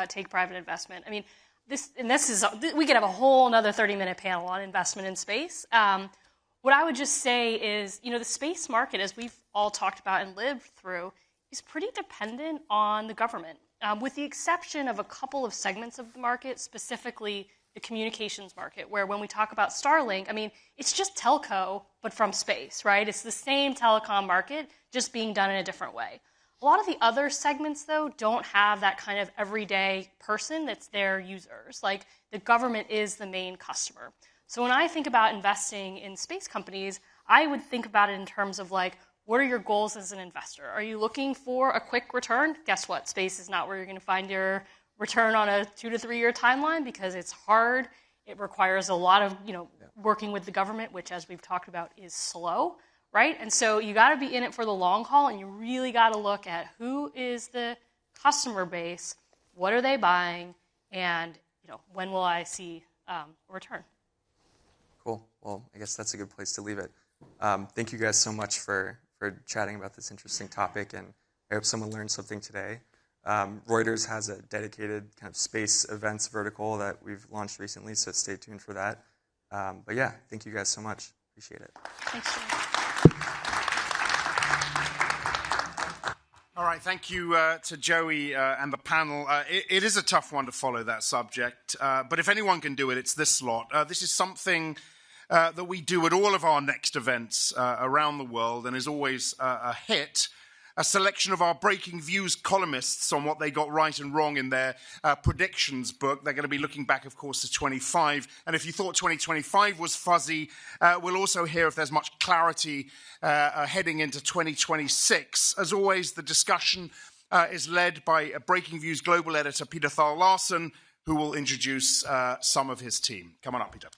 take private investment. I mean, we could have a whole another 30-minute panel on investment in space. What I would just say is, the space market, as we've all talked about and lived through, is pretty dependent on the government, with the exception of a couple of segments of the market, specifically the communications market, where when we talk about Starlink, I mean, it's just telco, but from space, right? It's the same telecom market, just being done in a different way. A lot of the other segments, though, don't have that kind of everyday person that's their users. Like, the government is the main customer. So when I think about investing in space companies, I would think about it in terms of, like, what are your goals as an investor? Are you looking for a quick return? Guess what? Space is not where you're going to find your return on a 2 to 3 year timeline because it's hard. It requires a lot of, working with the government, which, as we've talked about, is slow. Right? And so you got to be in it for the long haul, and you really got to look at who is the customer base, what are they buying, and when will I see a return? Cool. Well, I guess that's a good place to leave it. Thank you guys so much for chatting about this interesting topic, and I hope someone learned something today. Reuters has a dedicated kind of space events vertical that we've launched recently, so stay tuned for that. But yeah, thank you guys so much. Appreciate it. Thanks, Jim. All right, thank you to Joey and the panel. It is a tough one to follow, that subject, but if anyone can do it, it's this lot. This is something that we do at all of our Next events around the world and is always a hit. A selection of our Breaking Views columnists on what they got right and wrong in their predictions book. They're going to be looking back, of course, to 25. And if you thought 2025 was fuzzy, we'll also hear if there's much clarity heading into 2026. As always, the discussion is led by Breaking Views global editor Peter Thal-Larsen, who will introduce some of his team. Come on up, Peter.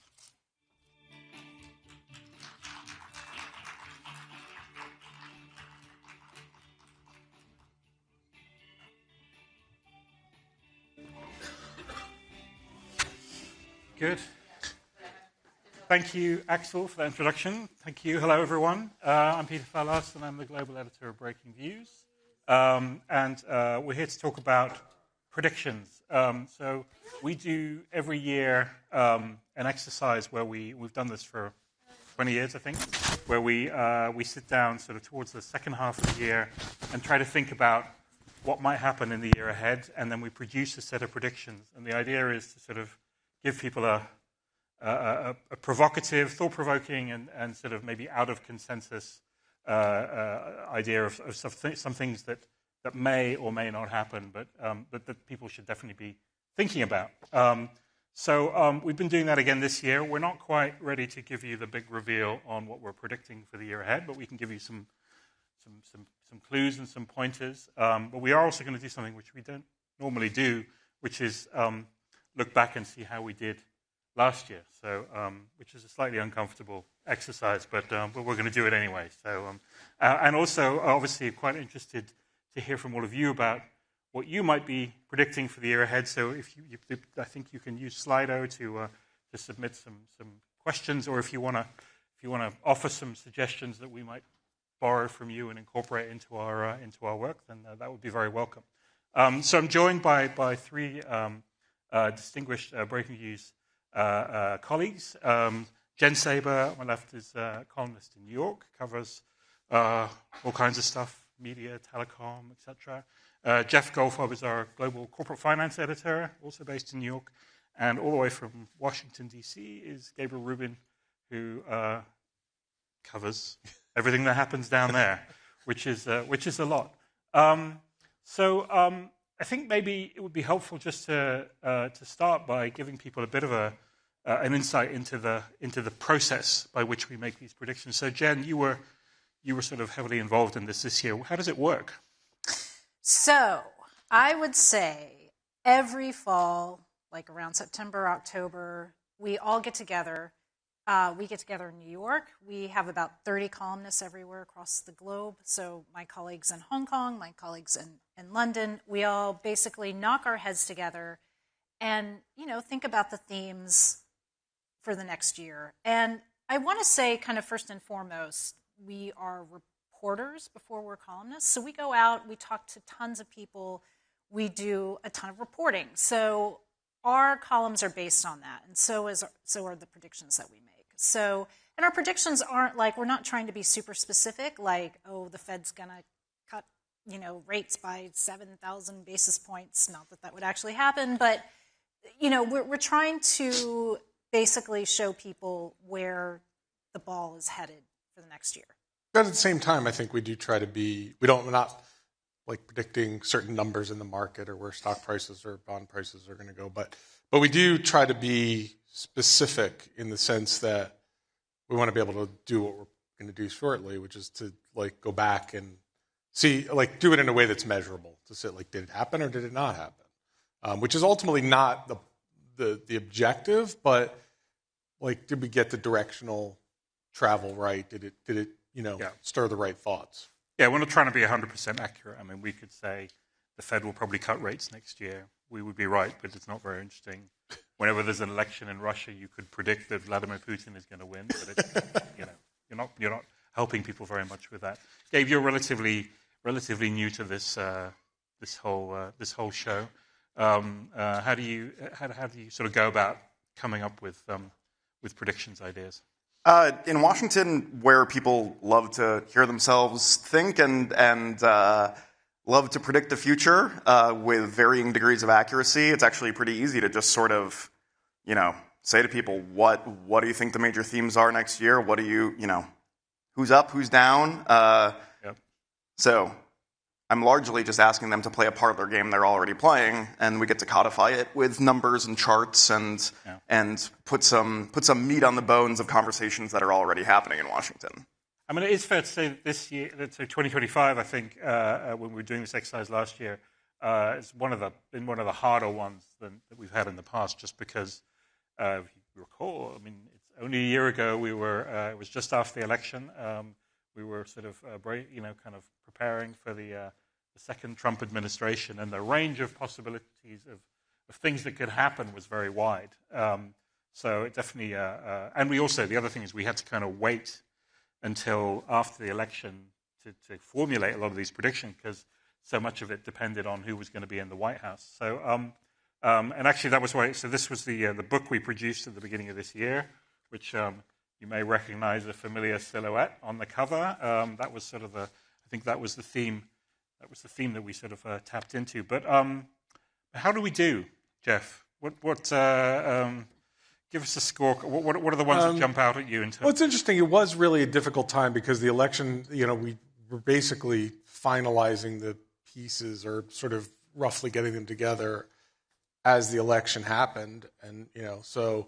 Good. Thank you, Axel, for that introduction. Thank you. Hello, everyone. I'm Peter Thal-Larsen. I'm the global editor of Breaking Views. And we're here to talk about predictions. So we do every year an exercise where we've done this for 20 years, I think, where we sit down sort of towards the second half of the year and try to think about what might happen in the year ahead, and then we produce a set of predictions. And the idea is to sort of give people a provocative, thought-provoking, and sort of maybe out of consensus idea of some things that may or may not happen, but that people should definitely be thinking about. So we've been doing that again this year. We're not quite ready to give you the big reveal on what we're predicting for the year ahead, but we can give you some clues and some pointers. But we are also going to do something which we don't normally do, which is look back and see how we did last year. So, which is a slightly uncomfortable exercise, but we're going to do it anyway. So, and also, obviously, quite interested to hear from all of you about what you might be predicting for the year ahead. So, if you I think you can use Slido to submit some questions, or if you want to offer some suggestions that we might borrow from you and incorporate into our work, then that would be very welcome. So, I'm joined by three distinguished Breaking Views colleagues. Jen Saber, on my left, is a columnist in New York, covers all kinds of stuff, media, telecom, etc. Jeff Goldfarb is our global corporate finance editor, also based in New York. And all the way from Washington, D.C. is Gabriel Rubin, who covers everything that happens down there, which is a lot. So I think maybe it would be helpful just to start by giving people a bit of an insight into the process by which we make these predictions. So Jen, you were sort of heavily involved in this year. How does it work? So I would say every fall, like around September, October, we all get together. We get together in New York. We have about 30 columnists everywhere across the globe. So my colleagues in Hong Kong, my colleagues in London, we all basically knock our heads together and, think about the themes for the next year. And I want to say kind of first and foremost, we are reporters before we're columnists. So we go out, we talk to tons of people, we do a ton of reporting. So our columns are based on that, and so are the predictions that we make. So, and our predictions aren't like, we're not trying to be super specific, like, oh, the Fed's going to cut, rates by 7,000 basis points. Not that that would actually happen, but, we're trying to basically show people where the ball is headed for the next year. But at the same time, I think we do try to be, we're not like predicting certain numbers in the market or where stock prices or bond prices are going to go. But we do try to be specific in the sense that we want to be able to do what we're going to do shortly, which is to like go back and see, like do it in a way that's measurable. To say, like, did it happen or did it not happen? Which is ultimately not the objective, but like, did we get the directional travel right? Did it stir the right thoughts? Yeah, we're not trying to be 100% accurate. I mean, we could say the Fed will probably cut rates next year. We would be right, but it's not very interesting. Whenever there's an election in Russia, you could predict that Vladimir Putin is going to win, but it's, you're not helping people very much with that. Gabe, you're relatively new to this whole show. How do you sort of go about coming up with predictions ideas? In Washington, where people love to hear themselves think and love to predict the future with varying degrees of accuracy, it's actually pretty easy to just sort of, say to people, what do you think the major themes are next year? What do you, who's up, who's down? Yep. So I'm largely just asking them to play a part of their game they're already playing, and we get to codify it with numbers and charts and put some meat on the bones of conversations that are already happening in Washington. I mean, it is fair to say that this year, so 2025, I think, when we were doing this exercise last year, it's one of the harder ones that we've had in the past, just because, if you recall, I mean, it's only a year ago it was just after the election. We were sort of, kind of preparing for the second Trump administration, and the range of possibilities of things that could happen was very wide. So it definitely, and we also, the other thing is we had to kind of wait until after the election to formulate a lot of these predictions, because so much of it depended on who was going to be in the White House. So, and actually that was why. So this was the book we produced at the beginning of this year, which you may recognize a familiar silhouette on the cover. That was sort of I think that was the theme. That was the theme that we sort of tapped into. But how do we do, Jeff? What give us a score. What are the ones that jump out at you? Well, it's interesting. It was really a difficult time because the election, we were basically finalizing the pieces or sort of roughly getting them together as the election happened. And, so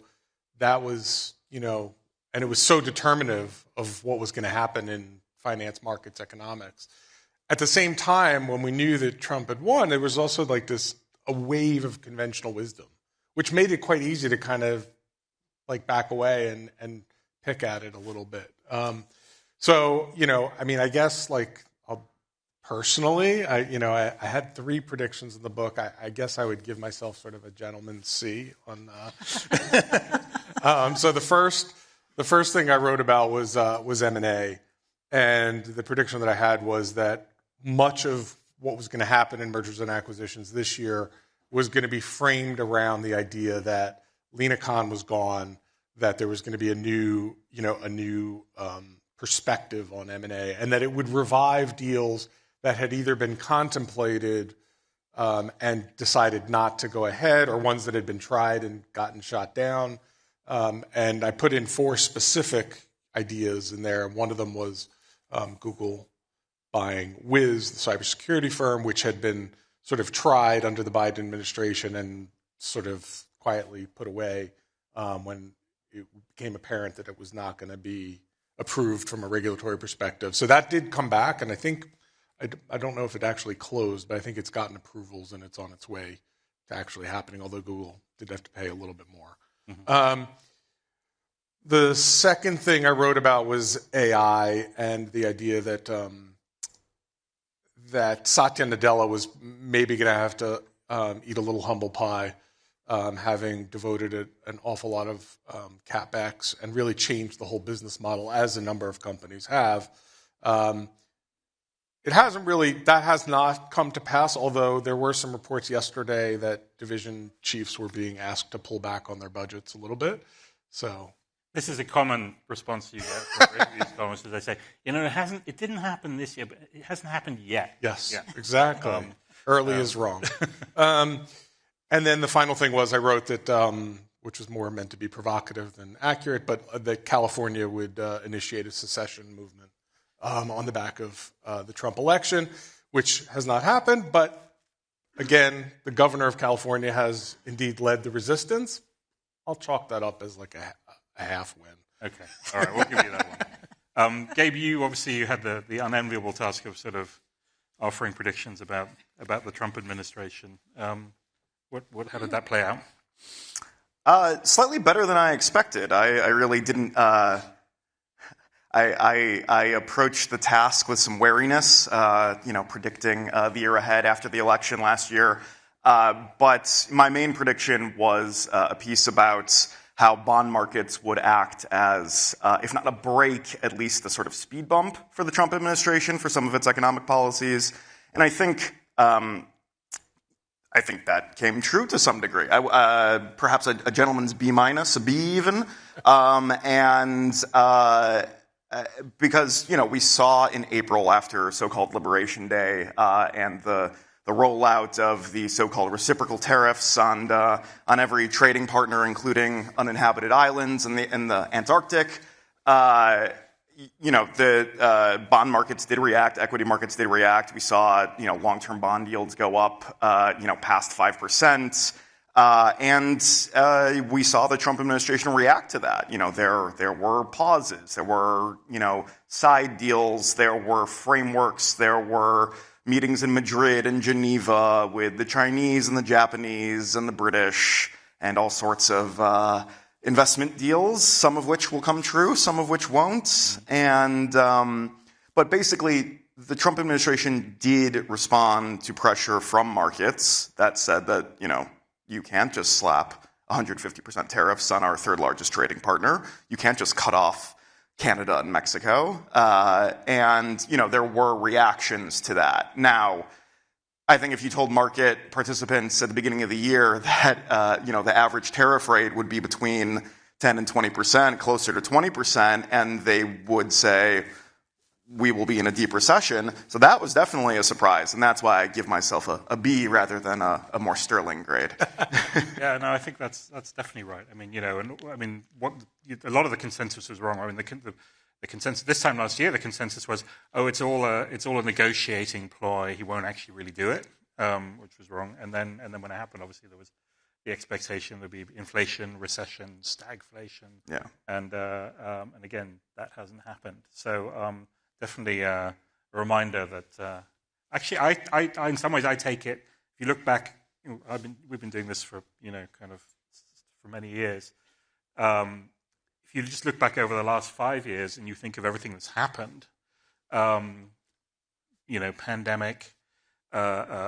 that was, and it was so determinative of what was going to happen in finance, markets, economics. At the same time, when we knew that Trump had won, there was also like a wave of conventional wisdom, which made it quite easy to kind of like back away and pick at it a little bit. So, I mean, I guess like personally, I had 3 predictions in the book. I guess I would give myself sort of a gentleman's C on. So the first thing I wrote about was M&A, and the prediction that I had was that much of what was going to happen in mergers and acquisitions this year was going to be framed around the idea that Lina Khan was gone, that there was going to be a new perspective on M&A, and that it would revive deals that had either been contemplated and decided not to go ahead, or ones that had been tried and gotten shot down. And I put in 4 specific ideas in there. One of them was Google buying Wiz, the cybersecurity firm, which had been sort of tried under the Biden administration and sort of quietly put away when it became apparent that it was not going to be approved from a regulatory perspective. So that did come back, and I think, I don't know if it actually closed, but I think it's gotten approvals and it's on its way to actually happening, although Google did have to pay a little bit more. Mm-hmm. The second thing I wrote about was AI and the idea that that Satya Nadella was maybe going to have to eat a little humble pie, having devoted an awful lot of CapEx and really changed the whole business model, as a number of companies have. That has not come to pass, although there were some reports yesterday that division chiefs were being asked to pull back on their budgets a little bit. So this is a common response you get from these comments, as they say, it didn't happen this year, but it hasn't happened yet. Yes, exactly. Early is wrong. And then the final thing was I wrote that, which was more meant to be provocative than accurate, but that California would initiate a secession movement on the back of the Trump election, which has not happened, but again, the governor of California has indeed led the resistance. I'll chalk that up as like a half win. Okay, all right, we'll give you that one. Gabe, you had the unenviable task of sort of offering predictions about the Trump administration. How did that play out? Slightly better than I expected. I really didn't. I approached the task with some wariness, predicting the year ahead after the election last year. But my main prediction was a piece about how bond markets would act as, if not a brake, at least a sort of speed bump for the Trump administration for some of its economic policies. And I think that came true to some degree. Perhaps a gentleman's B-, a B even. Because, we saw in April after so-called Liberation Day and the rollout of the so-called reciprocal tariffs on every trading partner, including uninhabited islands and the Antarctic, the bond markets did react, equity markets did react. We saw, long-term bond yields go up, past 5%. And we saw the Trump administration react to that. There were pauses, there were, side deals, there were frameworks, there were meetings in Madrid and Geneva with the Chinese and the Japanese and the British and all sorts of investment deals, some of which will come true, some of which won't. And but basically, the Trump administration did respond to pressure from markets that said that, you can't just slap 150% tariffs on our third largest trading partner. You can't just cut off Canada and Mexico. And, there were reactions to that. Now, I think if you told market participants at the beginning of the year that, the average tariff rate would be between 10 and 20%, closer to 20%, and they would say, we will be in a deep recession. So that was definitely a surprise, and that's why I give myself a B rather than a more sterling grade. Yeah, no, I think that's definitely right. A lot of the consensus was wrong. The consensus this time last year, the consensus was, it's all a negotiating ploy. He won't actually really do it, which was wrong. And then when it happened, obviously there was the expectation there'd be inflation, recession, stagflation. Yeah. And again, that hasn't happened. So definitely a reminder that actually, I in some ways I take it. If you look back, we've been doing this for for many years. If you just look back over the last 5 years and you think of everything that's happened, pandemic,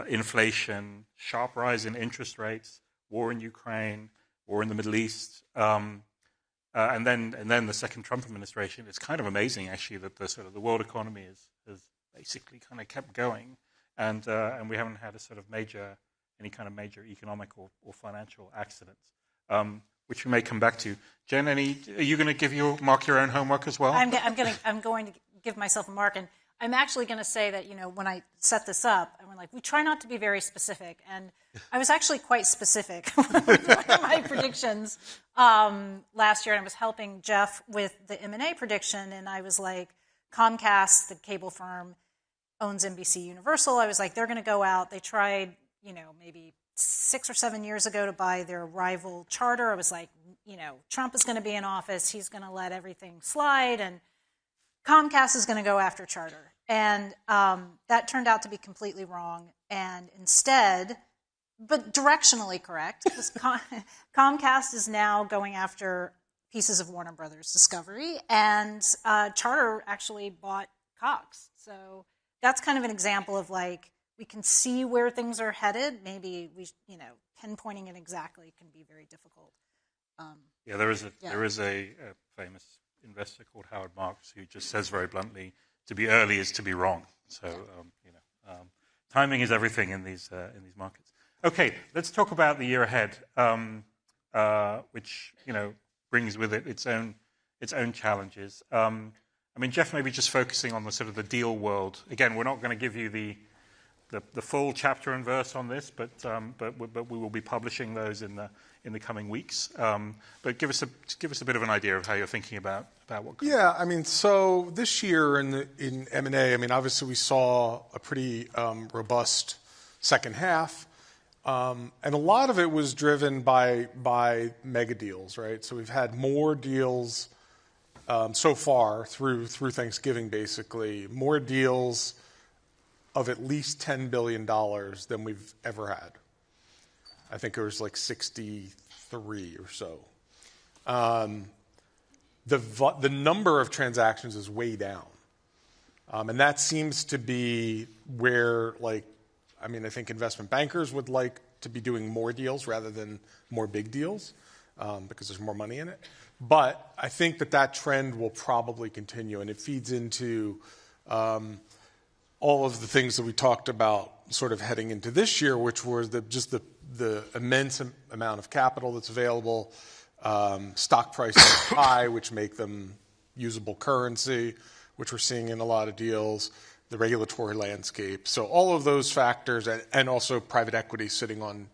inflation, sharp rise in interest rates, war in Ukraine, war in the Middle East, and then the second Trump administration. It's kind of amazing, actually, that the world economy has basically kind of kept going, and we haven't had any kind of major economic or financial accidents, which we may come back to. Jen, are you going to mark your own homework as well? I'm going to give myself a mark, and I'm actually going to say that, when I set this up, I went we try not to be very specific, and I was actually quite specific with one of my predictions last year, and I was helping Jeff with the M&A prediction, and I was like, Comcast, the cable firm, owns NBC Universal. I was like, they're going to go out. They tried, maybe 6 or 7 years ago to buy their rival Charter. I was like, Trump is going to be in office. He's going to let everything slide, and Comcast is going to go after Charter. And that turned out to be completely wrong. And instead, but directionally correct, because Comcast is now going after pieces of Warner Brothers Discovery, and Charter actually bought Cox. So that's kind of an example of we can see where things are headed. Maybe pinpointing it exactly can be very difficult. There is a famous investor called Howard Marks who just says very bluntly, to be early is to be wrong. So timing is everything in these markets. Okay, let's talk about the year ahead, which brings with it its own challenges. Jeff, maybe just focusing on the deal world. Again, we're not going to give you the the full chapter and verse on this, but we will be publishing those in the coming weeks. But give us a bit of an idea of how you're thinking about what. Yeah, I mean, so this year in M&A, I mean, obviously we saw a pretty robust second half, and a lot of it was driven by mega deals, right? So we've had more deals so far through Thanksgiving, basically, more deals of at least $10 billion than we've ever had. I think it was like 63 or so. The number of transactions is way down. And that seems to be where, I think investment bankers would like to be doing more deals rather than more big deals because there's more money in it. But I think that trend will probably continue, and it feeds into all of the things that we talked about sort of heading into this year, which was the immense amount of capital that's available, stock prices high, which make them usable currency, which we're seeing in a lot of deals, the regulatory landscape. So all of those factors, and also private equity sitting on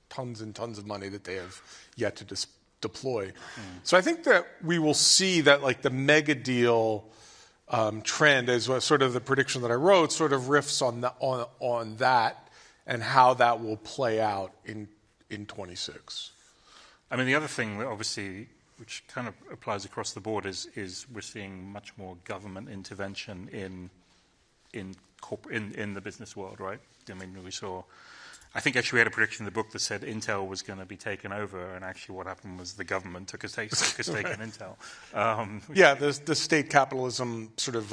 tons and tons of money that they have yet to deploy. So I think that we will see that the mega deal trend, as sort of the prediction that I wrote, sort of riffs on that and how that will play out in 26. I mean, the other thing that obviously, which kind of applies across the board, is we're seeing much more government intervention in the business world, right? I mean, I think actually we had a prediction in the book that said Intel was going to be taken over, and actually what happened was the government took a stake right. in Intel. The state capitalism sort of,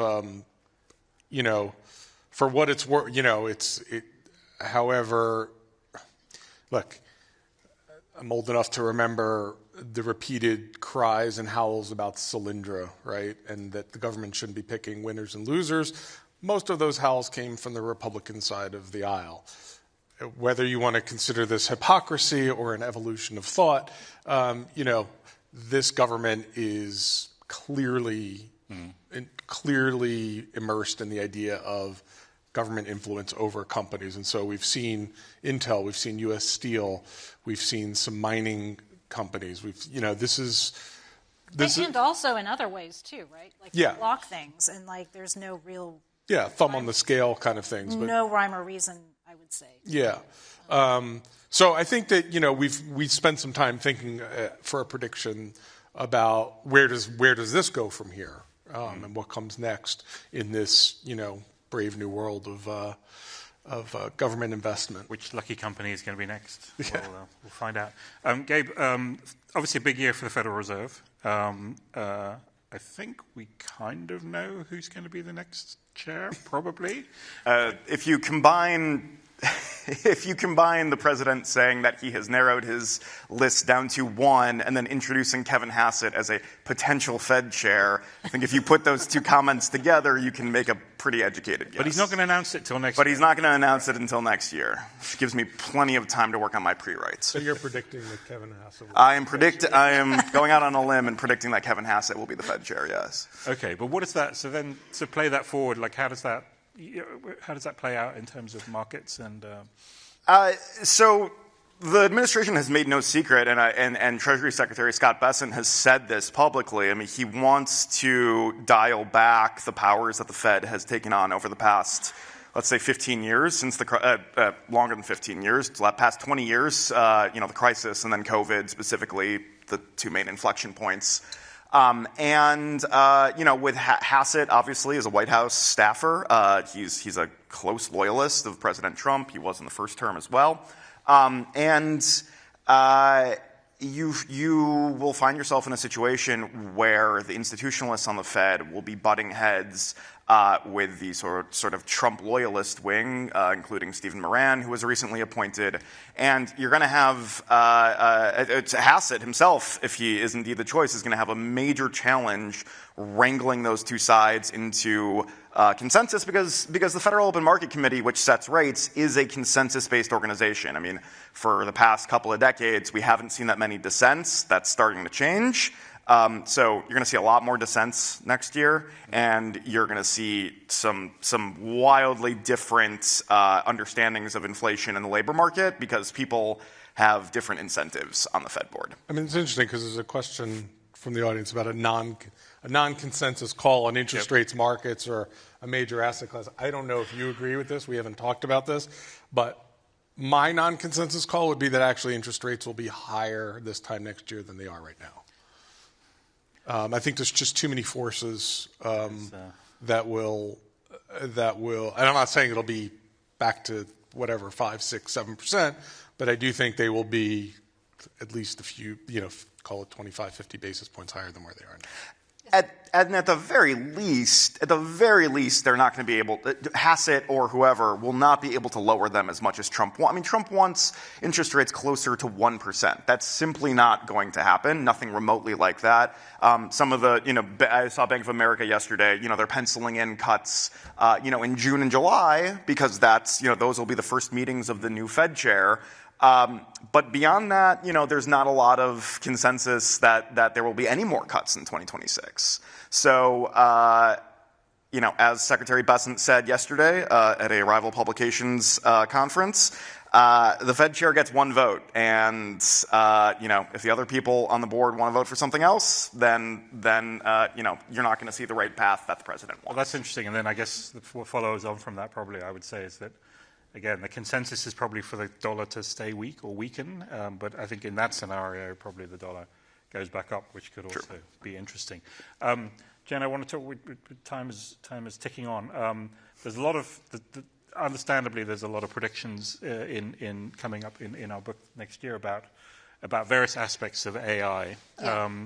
for what it's worth, however, look, I'm old enough to remember the repeated cries and howls about Solyndra, right? And that the government shouldn't be picking winners and losers. Most of those howls came from the Republican side of the aisle. Whether you want to consider this hypocrisy or an evolution of thought, this government is clearly immersed in the idea of government influence over companies. And so we've seen Intel, we've seen U.S. Steel, we've seen some mining companies. And also in other ways too, right? Block things, and there's no real thumb on the scale kind of things. But no rhyme or reason, I would say. Yeah. So I think that we've spent some time thinking for a prediction about where does this go from here, and what comes next in this brave new world of government investment. Which lucky company is going to be next? Yeah. We'll find out. Gabe, obviously a big year for the Federal Reserve. I think we kind of know who's going to be the next chair, probably. If you combine the president saying that he has narrowed his list down to one and then introducing Kevin Hassett as a potential Fed chair, I think if you put those two comments together, you can make a pretty educated guess. But he's not going to announce it till next year. But he's not going to announce it until next year. Which gives me plenty of time to work on my pre-writes. So you're predicting that Kevin Hassett will I am going out on a limb and predicting that Kevin Hassett will be the Fed chair, yes. Okay, but what is that? So then to play that forward, how does that play out in terms of markets and? So the administration has made no secret, and Treasury Secretary Scott Bessent has said this publicly. I mean, he wants to dial back the powers that the Fed has taken on over the past, let's say, 15 years, since longer than 15 years, the past 20 years, the crisis and then COVID, specifically the two main inflection points. With Hassett, obviously, as a White House staffer, he's a close loyalist of President Trump. He was in the first term as well. You will find yourself in a situation where the institutionalists on the Fed will be butting heads with the sort of Trump loyalist wing, including Stephen Moran, who was recently appointed. And you're going to have Hassett himself, if he is indeed the choice, is going to have a major challenge wrangling those two sides into consensus because the Federal Open Market Committee, which sets rates, is a consensus-based organization. I mean, for the past couple of decades, we haven't seen that many dissents. That's starting to change. So you're going to see a lot more dissents next year, and you're going to see some wildly different understandings of inflation in the labor market because people have different incentives on the Fed board. I mean, it's interesting because there's a question from the audience about a non-consensus call on interest rates markets or a major asset class. I don't know if you agree with this. We haven't talked about this, but my non-consensus call would be that actually interest rates will be higher this time next year than they are right now. I think there's just too many forces that will, and I'm not saying it'll be back to whatever 5, 6, 7%, but I do think they will be at least a few, call it 25, 50 basis points higher than where they are now. At the very least, they're not going to be able to, Hassett or whoever will not be able to lower them as much as Trump wants. I mean, Trump wants interest rates closer to 1%. That's simply not going to happen, nothing remotely like that. Some of the, I saw Bank of America yesterday, they're penciling in cuts, in June and July because that's, those will be the first meetings of the new Fed chair. But beyond that, there's not a lot of consensus that there will be any more cuts in 2026. So, as Secretary Besant said yesterday at a rival publications conference, the Fed chair gets one vote. And, if the other people on the board want to vote for something else, then you're not going to see the right path that the president wants. Well, that's interesting. And then I guess what follows on from that probably, I would say, is that again, the consensus is probably for the dollar to stay weak or weaken, but I think in that scenario, probably the dollar goes back up, which could also be interesting. Jen, I want to talk. Time is ticking on. There's a lot of, understandably, there's a lot of predictions in coming up in our book next year about various aspects of AI.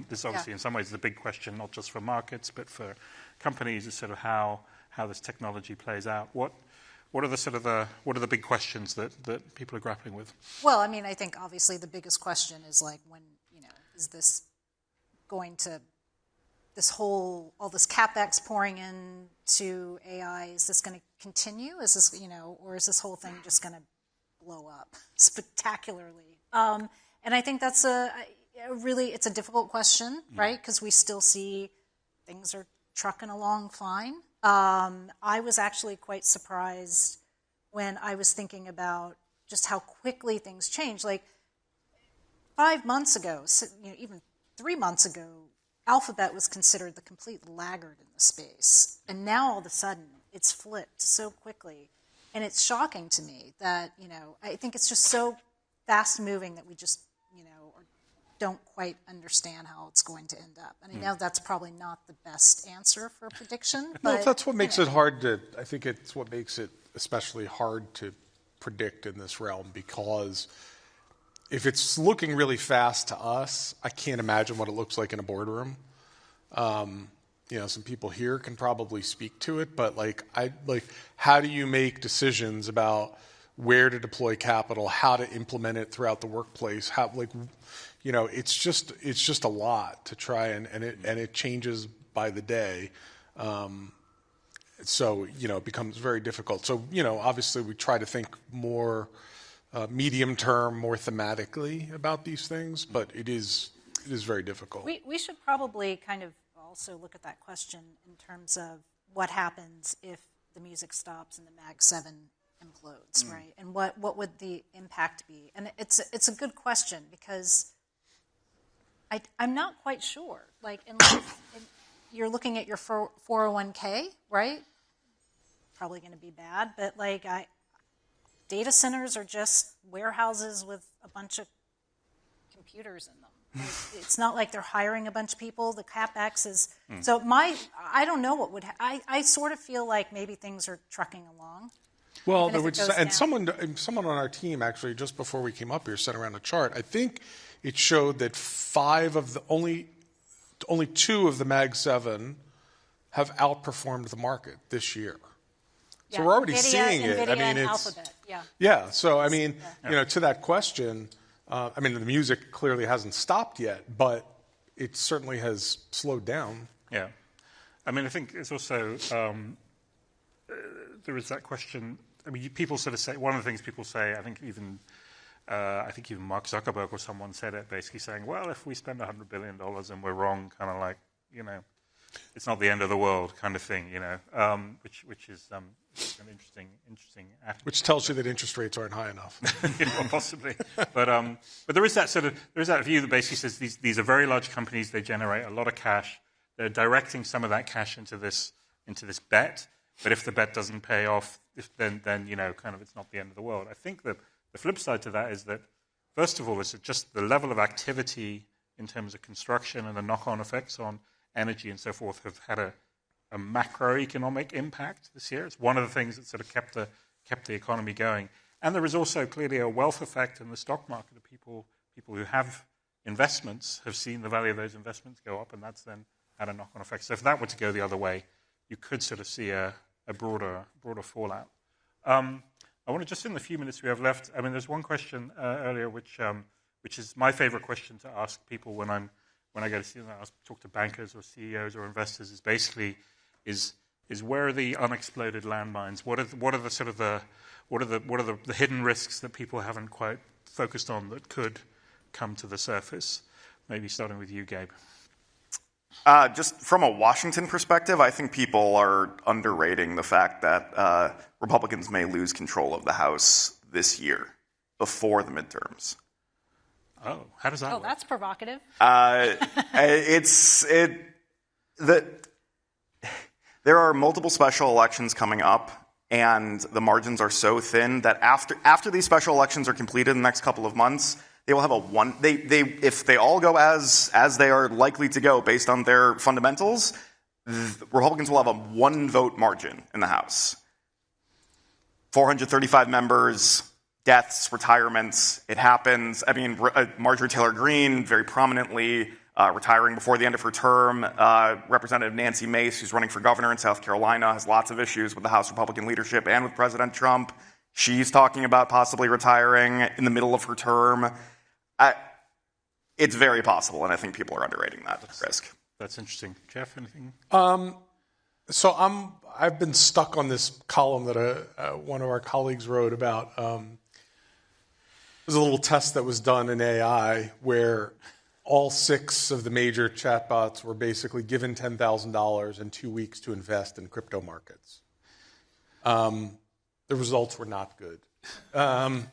This is obviously in some ways the big question, not just for markets, but for companies, is sort of how this technology plays out. What are the big questions that people are grappling with? Well, I mean, I think obviously the biggest question is like when, is this going to, all this CapEx pouring into AI, is this going to continue? Is this, or is this whole thing just going to blow up spectacularly? And I think that's it's a difficult question, right? Because we still see things are trucking along fine. I was actually quite surprised when I was thinking about just how quickly things change. Like 5 months ago, even 3 months ago, Alphabet was considered the complete laggard in the space. And now all of a sudden, it's flipped so quickly. And it's shocking to me that, I think it's just so fast moving that we just, don't quite understand how it's going to end up. And I know that's probably not the best answer for prediction. But well, that's what makes it hard to, I think it's what makes it especially hard to predict in this realm, because if it's looking really fast to us, I can't imagine what it looks like in a boardroom. Some people here can probably speak to it, but how do you make decisions about where to deploy capital, how to implement it throughout the workplace, it's just a lot to try and it changes by the day. So, it becomes very difficult. So, obviously we try to think more medium term, more thematically about these things, but it is very difficult. We should probably kind of also look at that question in terms of what happens if the music stops and the Mag 7 implodes, right? And what would the impact be? And it's a good question because I'm not quite sure. Like, unless you're looking at your 401k, right? Probably going to be bad, but data centers are just warehouses with a bunch of computers in them. It's not like they're hiring a bunch of people. The CapEx is so I don't know what would. I sort of feel like maybe things are trucking along. Well, someone on our team actually just before we came up here sent around a chart. I think it showed that only 2 of the Mag 7 have outperformed the market this year. Yeah, so we're already NVIDIA, seeing it. NVIDIA I mean, and it's Alphabet. yeah. So I mean, to that question, the music clearly hasn't stopped yet, but it certainly has slowed down. Yeah, I mean, I think it's also there is that question. I mean, people sort of say, one of the things people say, I think even I think even Mark Zuckerberg or someone said it, basically saying, well, if we spend $100 billion and we're wrong, kind of like, it's not the end of the world kind of thing, which is an interesting attitude. Which tells you that interest rates aren't high enough. Well, possibly. But there is that view that basically says these are very large companies, they generate a lot of cash, they're directing some of that cash into this bet, but if the bet doesn't pay off, then kind of it's not the end of the world. I think that the flip side to that is that, first of all, it's just the level of activity in terms of construction and the knock-on effects on energy and so forth have had a macroeconomic impact this year. It's one of the things that sort of kept the economy going. And there is also clearly a wealth effect in the stock market of people who have investments have seen the value of those investments go up, and that's then had a knock-on effect. So if that were to go the other way, you could sort of see a broader fallout. I want to, just in the few minutes we have left, there's one question earlier which is my favorite question to ask people when I go to see them, talk to bankers or CEOs or investors, is basically is where are the unexploded landmines? What are the sort of the hidden risks that people haven't quite focused on that could come to the surface? Maybe starting with you, Gabe. Just from a Washington perspective, I think people are underrating the fact that Republicans may lose control of the House this year before the midterms. Oh, how does that work? That's provocative. There are multiple special elections coming up, and the margins are so thin that after these special elections are completed in the next couple of months, they will have if they all go as they are likely to go based on their fundamentals, Republicans will have a 1-vote margin in the House. 435 members, deaths, retirements, it happens. Marjorie Taylor Greene very prominently retiring before the end of her term. Representative Nancy Mace, who's running for governor in South Carolina, has lots of issues with the House Republican leadership and with President Trump. She's talking about possibly retiring in the middle of her term. It's very possible, and I think people are underrating that risk. That's interesting. Jeff, anything? So I've been stuck on this column that one of our colleagues wrote about. There's a little test that was done in AI where all 6 of the major chatbots were basically given $10,000 and 2 weeks to invest in crypto markets. The results were not good. And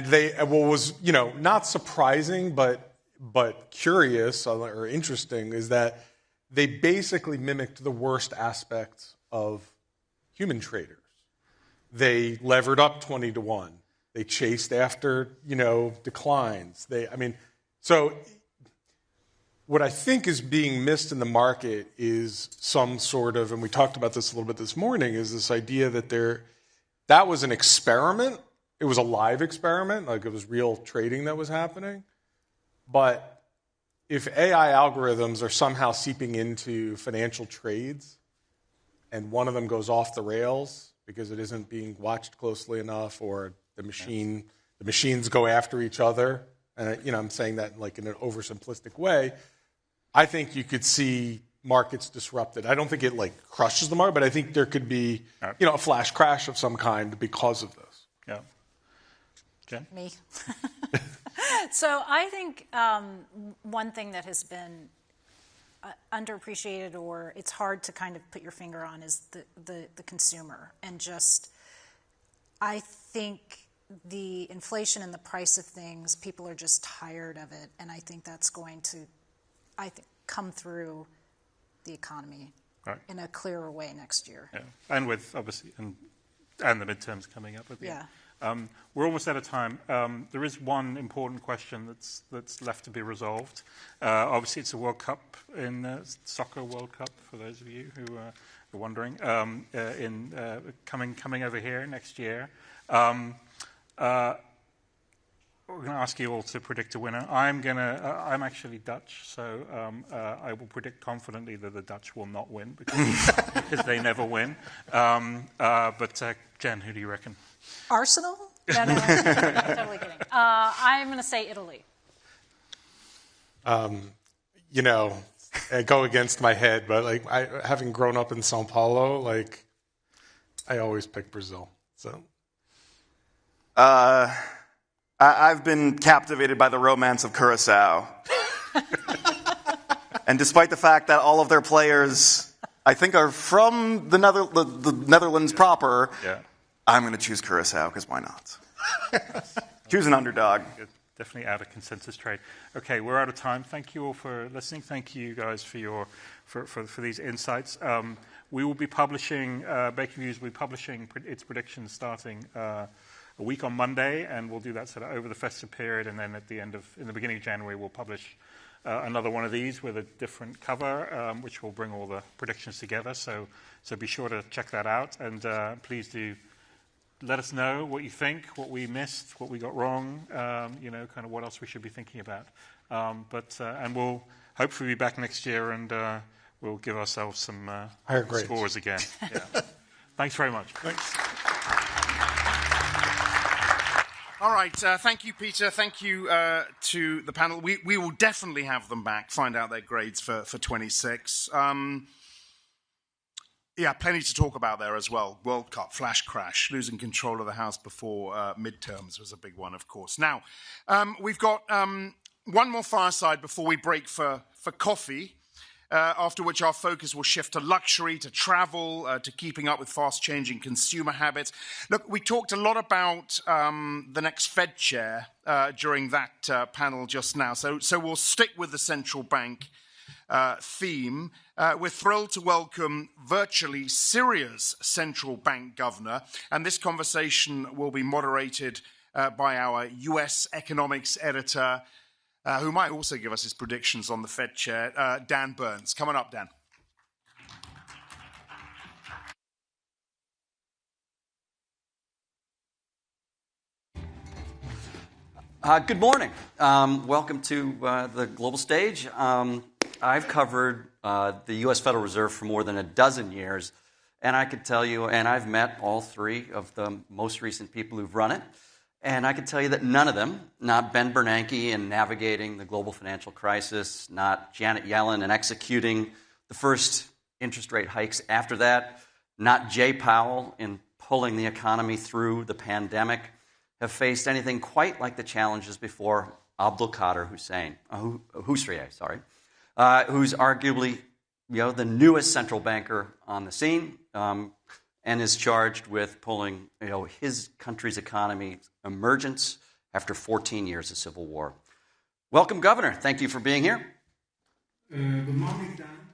what was, not surprising, but curious or interesting is that they basically mimicked the worst aspects of human traders. They levered up 20 to 1. They chased after, declines. So what I think is being missed in the market is some sort of, and we talked about this a little bit this morning, is this idea that that was an experiment. It was a live experiment, like it was real trading that was happening. But if AI algorithms are somehow seeping into financial trades and one of them goes off the rails because it isn't being watched closely enough, or the machines go after each other, and I'm saying that like in an oversimplistic way, I think you could see markets disrupted. I don't think it like crushes the market, but I think there could be a flash crash of some kind because of this. Yeah. Jen? Me. So I think one thing that has been underappreciated, or it's hard to kind of put your finger on, is the consumer. And just, I think the inflation and the price of things, people are just tired of it. And I think that's going to, come through the economy in a clearer way next year. Yeah, and with, obviously, and the midterms coming up at the end. We're almost out of time. There is one important question that's left to be resolved. Obviously, it's a World Cup soccer World Cup, for those of you who are wondering, coming over here next year. We're going to ask you all to predict a winner. I'm actually Dutch, so I will predict confidently that the Dutch will not win because they never win. But Jen, who do you reckon? Arsenal? No, I'm totally kidding. I'm going to say Italy. I go against my head, but having grown up in Sao Paulo, I always pick Brazil. So, I've been captivated by the romance of Curaçao. And despite the fact that all of their players, I think, are from the Netherlands proper, I'm going to choose Curaçao, because why not? Choose an underdog. Definitely out of consensus trade. Okay, we're out of time. Thank you all for listening. Thank you guys for these insights. We will be publishing, Baker Views will be publishing its predictions starting a week on Monday, and we'll do that sort of over the festive period, and then in the beginning of January, we'll publish another one of these with a different cover, which will bring all the predictions together. So be sure to check that out, and please do let us know what you think, what we missed, what we got wrong, kind of what else we should be thinking about. And we'll hopefully be back next year, and we'll give ourselves some higher grades. Scores again. Yeah. Thanks very much. Thanks. All right. Thank you, Peter. Thank you to the panel. We will definitely have them back, find out their grades for 26. Plenty to talk about there as well. World Cup, flash crash, losing control of the House before midterms was a big one, of course. Now, we've got one more fireside before we break for coffee, after which our focus will shift to luxury, to travel, to keeping up with fast-changing consumer habits. Look, we talked a lot about the next Fed chair during that panel just now, so we'll stick with the central bank theme. We're thrilled to welcome virtually Syria's central bank governor, and this conversation will be moderated by our US economics editor, who might also give us his predictions on the Fed chair, Dan Burns. Come on up, Dan. Good morning. Welcome to the global stage. I've covered the U.S. Federal Reserve for more than a dozen years, and I could tell you, and I've met all three of the most recent people who've run it, and I could tell you that none of them, not Ben Bernanke in navigating the global financial crisis, not Janet Yellen in executing the first interest rate hikes after that, not Jay Powell in pulling the economy through the pandemic, have faced anything quite like the challenges before Abdul Kader AlHussreih, who's arguably the newest central banker on the scene, and is charged with pulling his country's economy emergence after 14 years of civil war. Welcome, Governor. Thank you for being here. Good morning, Dan.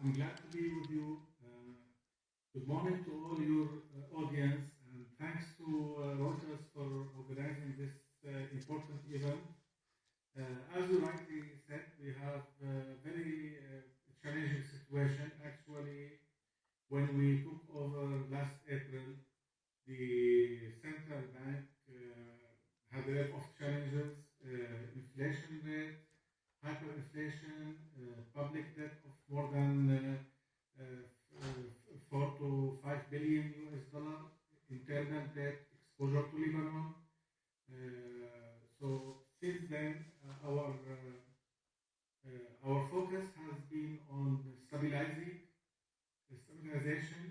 I'm glad to be with you. Good morning to all your audience, and thanks to Reuters for organizing this important event. As you rightly said, we have a very challenging situation. Actually, when we took over last April, the central bank had a lot of challenges, inflation rate, hyperinflation, public debt of more than 4 to 5 billion US dollar, internal debt, exposure to Lebanon. So since then, our focus has been on stabilization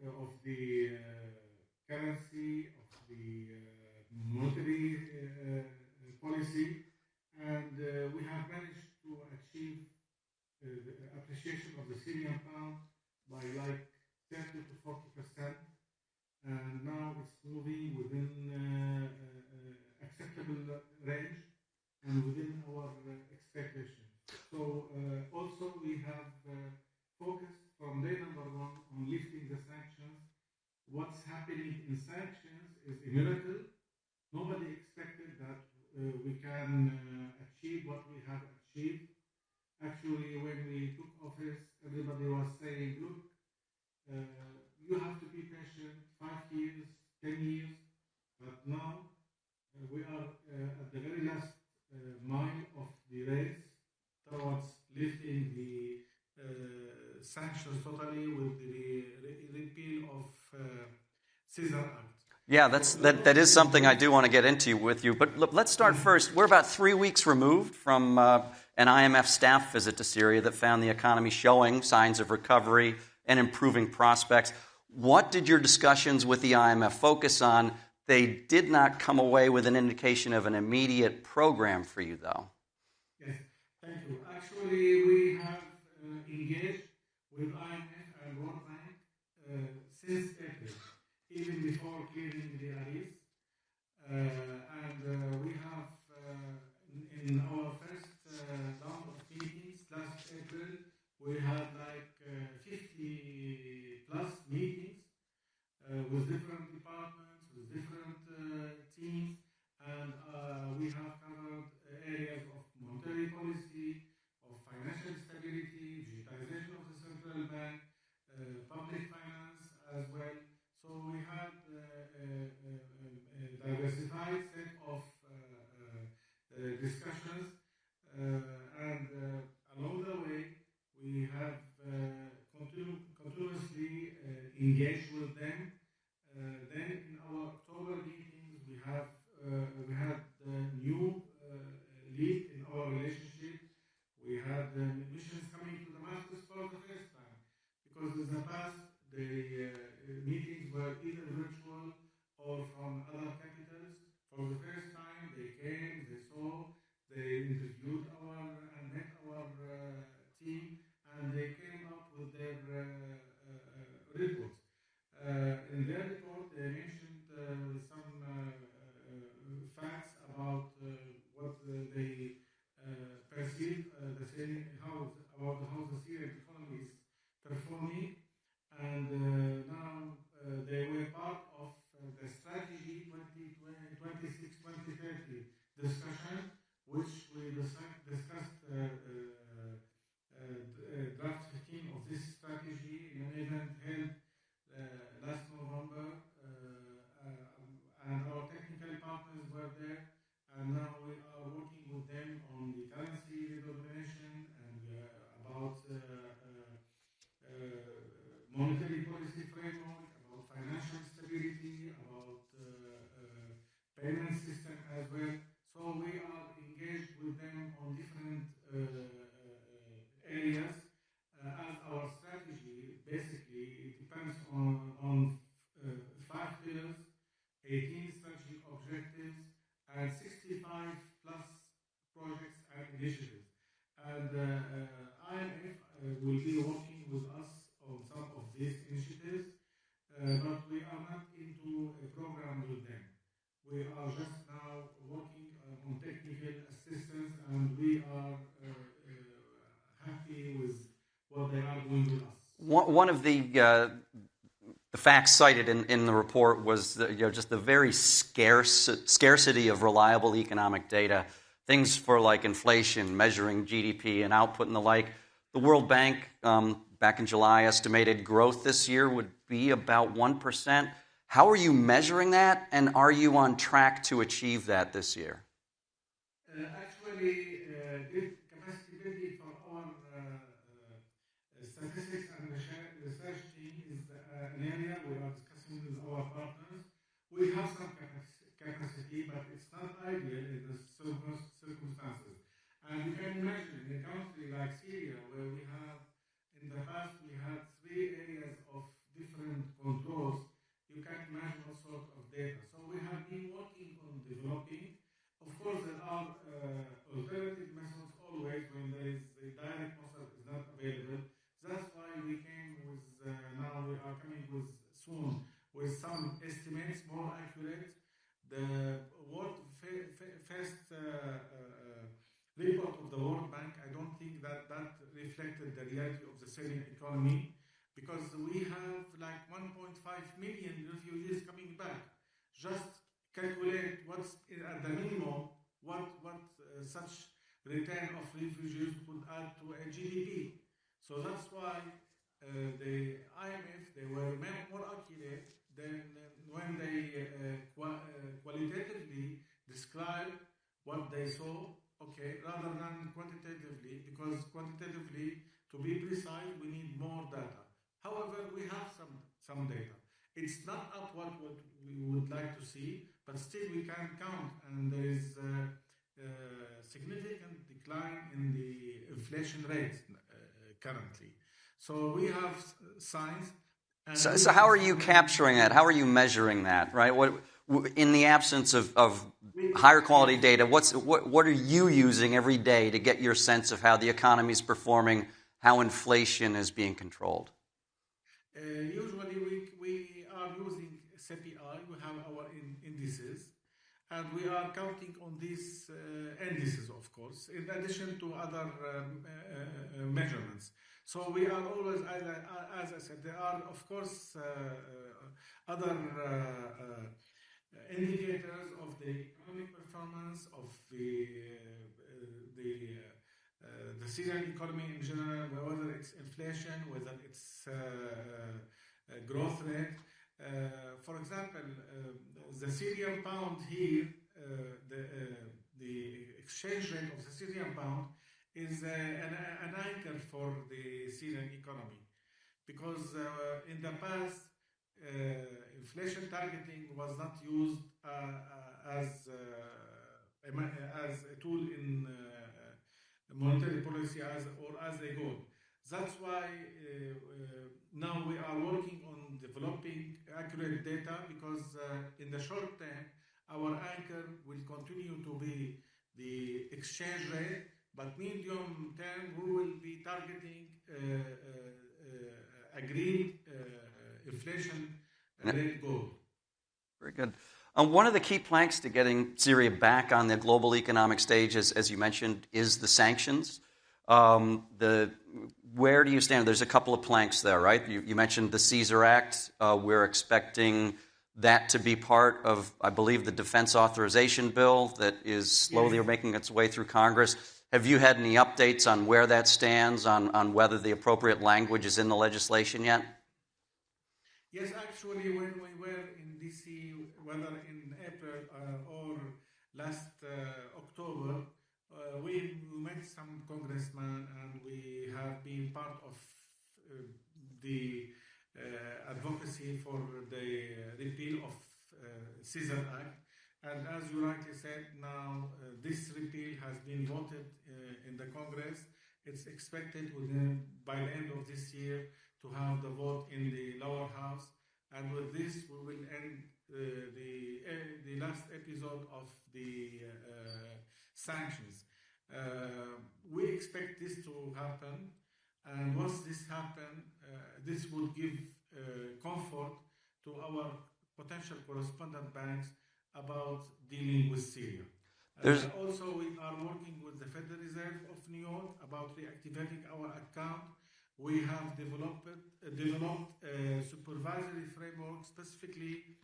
of the currency, of the monetary policy, and we have managed to achieve the appreciation of the Syrian pound by like 30 to 40%, and now it's moving within acceptable range and within our expectations. So also we have focused from day number one on lifting the sanctions. What's happening in sanctions is a miracle. Nobody expected that we can achieve what we have achieved. Actually, when we took office, everybody was saying, look, you have to be patient, 5 years, 10 years, but now we are at the very last mile of the race towards lifting the sanctions totally with the repeal of Caesar Act. Yeah, that is something I do want to get into with you. But look, let's start first. We're about 3 weeks removed from an IMF staff visit to Syria that found the economy showing signs of recovery and improving prospects. What did your discussions with the IMF focus on They did not come away with an indication of an immediate program for you, though. Yes, thank you. Actually, we have engaged with IMF and World Bank since April, even before clearing the arrears. And we have, in our first round of meetings last April, we had like 50 plus meetings with different departments, with different teams, and we have covered areas of monetary policy, of financial stability, digitization of the central bank, public finance as well. So we had a diversified set of discussions, and along the way we have continuously engaged with them. Then in our October meetings we had new lead in our relationship. We had missions coming to Damascus for the first time, because in the past the meetings were either virtual or from other capitals. For the first time they came, they saw, they interviewed and met our team, and they came up with their reports. In their report, they mentioned some facts about what they perceive about how the Syrian economy is performing, and now they were part of the strategy 2026-2030 discussion, which we discussed draft 15 of this strategy in an event held last November, and our technical partners were there, and now we are working with them on the currency redenomination and about monetary policy framework, about financial stability, about payment system as well. So we are engaged with them on different areas, as our strategy basically depends on 5 pillars, 18 strategic objectives, and 65 plus projects and initiatives. And IMF will be working with us on some of these initiatives, but we are not into a program with them. We are just now working on technical assistance, and we are happy with what they are doing with us. One of the facts cited in the report was just the very scarcity of reliable economic data, things for like inflation, measuring GDP and output and the like. The World Bank, back in July, estimated growth this year would be about 1%. How are you measuring that, and are you on track to achieve that this year? Actually, capacity building for our statistics and research team is an area we are discussing with our partners. We have some capacity, but it's not ideal in the circumstances. And you can imagine in a country like Syria, where we have, in the past, we had 3 areas of different controls. You can imagine what sort of data. So we have been working on developing. Of course, there are alternative methods always when there is a direct method is not available. That's why we came with, now we are coming with soon with some estimates more accurate. The first report of the World Bank, I don't think that reflected the reality of the Syrian economy, because we have like 1.5 million refugees coming back. Just calculate what's at the minimum, what such return of refugees could add to a GDP. So that's why the IMF, they were more accurate than when they qualitatively described what they saw, okay, rather than quantitatively, because quantitatively, to be precise, we need more data. However, we have some data. It's not up what we would like to see, but still we can count, and there is a significant decline in the inflation rate currently. So we have signs. So how are you capturing that? How are you measuring that, right? In the absence of higher quality data, what are you using every day to get your sense of how the economy is performing, how inflation is being controlled? Usually we are using CPI, we have our indices, and we are counting on these indices, of course, in addition to other measurements. So we are always, as I said, there are, of course, other indicators of the economic performance of the Syrian economy in general, whether it's inflation, whether it's growth rate. For example, the Syrian pound here, the exchange rate of the Syrian pound is an anchor for the Syrian economy, because in the past, inflation targeting was not used as a tool in monetary policy or as a goal. That's why now we are working on developing accurate data, because in the short term, our anchor will continue to be the exchange rate, but medium term we will be targeting agreed inflation rate goal. Very good. One of the key planks to getting Syria back on the global economic stage, as you mentioned, is the sanctions. Where do you stand? There's a couple of planks there, right? You mentioned the Caesar Act. We're expecting that to be part of, I believe, the defense authorization bill that is slowly making its way through Congress. Have you had any updates on where that stands, on whether the appropriate language is in the legislation yet? Yes, actually, when we were in D.C., whether in April or last October, we met some congressmen, and we have been part of the advocacy for the repeal of Caesar Act. And as you rightly said, now this repeal has been voted in the Congress. It's expected by the end of this year to have the vote in the lower house. And with this, we will end the last episode of the sanctions. We expect this to happen. And once this happens, this will give comfort to our potential correspondent banks about dealing with Syria. Also, we are working with the Federal Reserve of New York about reactivating our account. We have developed a supervisory framework specifically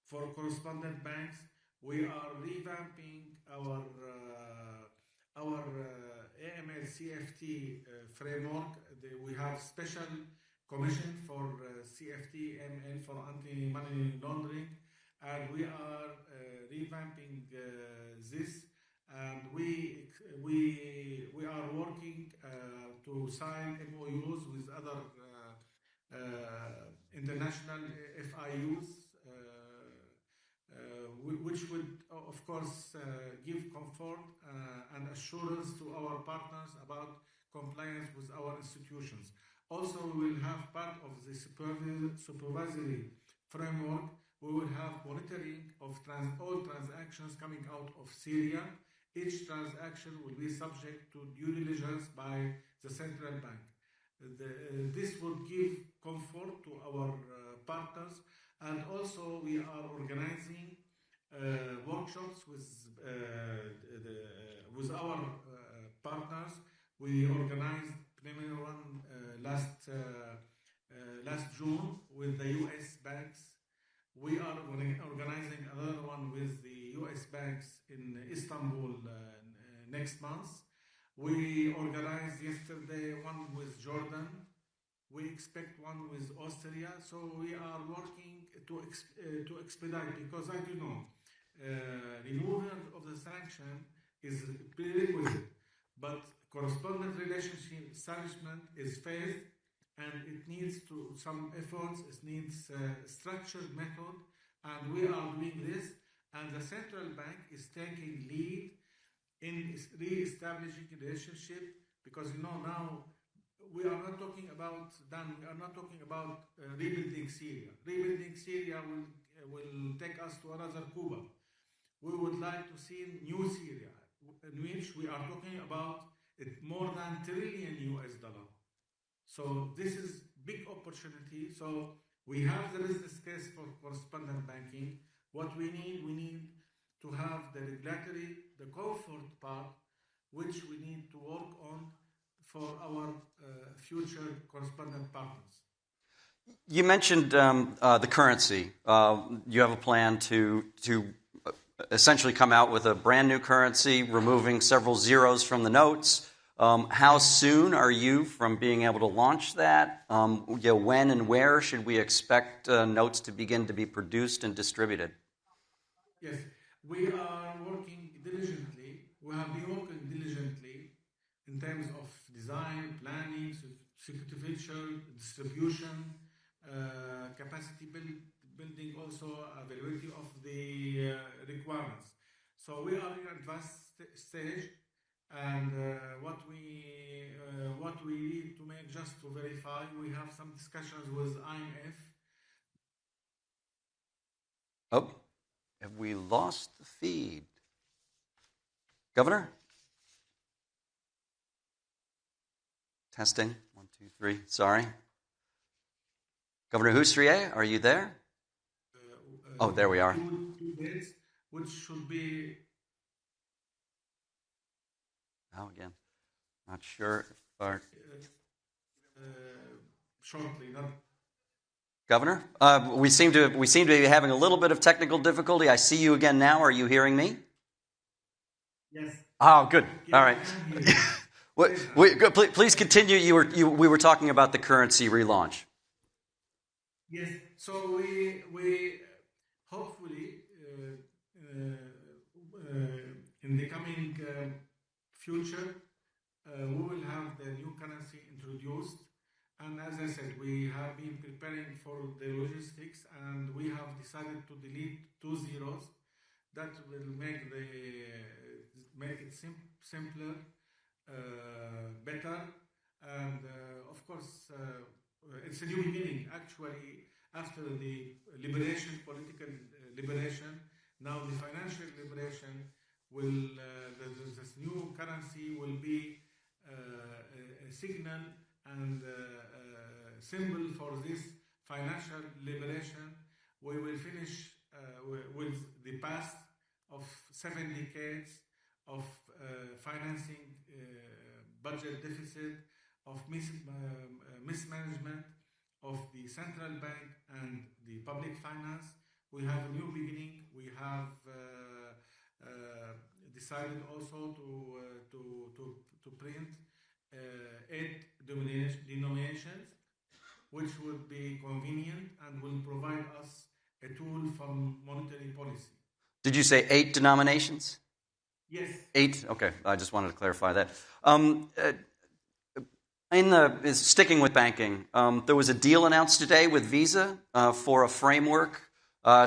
for correspondent banks. We are revamping our AML-CFT framework. We have special commission for CFT, AML for anti-money laundering, and we are revamping this. And we are working to sign MOUs with other international FIUs, which would, of course, give comfort and assurance to our partners about compliance with our institutions. Also, we will have part of the supervisory framework. We will have monitoring of all transactions coming out of Syria. Each transaction will be subject to due diligence by the central bank. This would give comfort to our partners, and also we are organizing workshops with our partners. We organized preliminary one last June with the U.S. banks. We are organizing another one with the U.S. banks in Istanbul next month. We organized yesterday one with Jordan. We expect one with Austria. So we are working to expedite, because as you know, removal of the sanction is prerequisite, but correspondent relationship establishment is phased, and it needs some efforts. It needs a structured method, and we are doing this. And the central bank is taking lead in re-establishing a relationship, because now we are not talking about rebuilding Syria. Rebuilding Syria will take us to another Cuba. We would like to see new Syria, in which we are talking about more than $1 trillion. So this is big opportunity. So we have the business case for correspondent banking. What we need to have the regulatory, the comfort part, which we need to work on for our future correspondent partners. You mentioned the currency. You have a plan to essentially come out with a brand new currency, removing several zeros from the notes. How soon are you from being able to launch that? When and where should we expect notes to begin to be produced and distributed? Yes, we are working diligently. We have been working diligently in terms of design, planning, feature, distribution, capacity building, also availability of the requirements. So we are in advanced stage, and what we need to make, just to verify, we have some discussions with IMF. Oh, have we lost the feed? Governor? Testing. 1, 2, 3. Sorry. Governor AlHussreih, are you there? Oh, there we are. 2 days, which should be... Oh, again. Not sure if our... shortly, not... Governor, we seem to be having a little bit of technical difficulty. I see you again now. Are you hearing me? Yes. Oh, good. All right. Please continue. We were talking about the currency relaunch. Yes. So we hopefully in the coming future we will have the new currency introduced. And as I said, we have been preparing for the logistics, and we have decided to delete 2 zeros. That will make it simpler, better, and of course, it's a new beginning. Actually, after the liberation, political liberation, now the financial liberation will. This new currency will be a signal and symbol for this financial liberation. We will finish with the past of 7 decades of financing budget deficit, of mismanagement of the central bank and the public finance. We have a new beginning. We have decided also to print 8 denominations, which would be convenient and will provide us a tool for monetary policy. Did you say 8 denominations? Yes. 8? Okay, I just wanted to clarify that. Sticking with banking, there was a deal announced today with Visa for a framework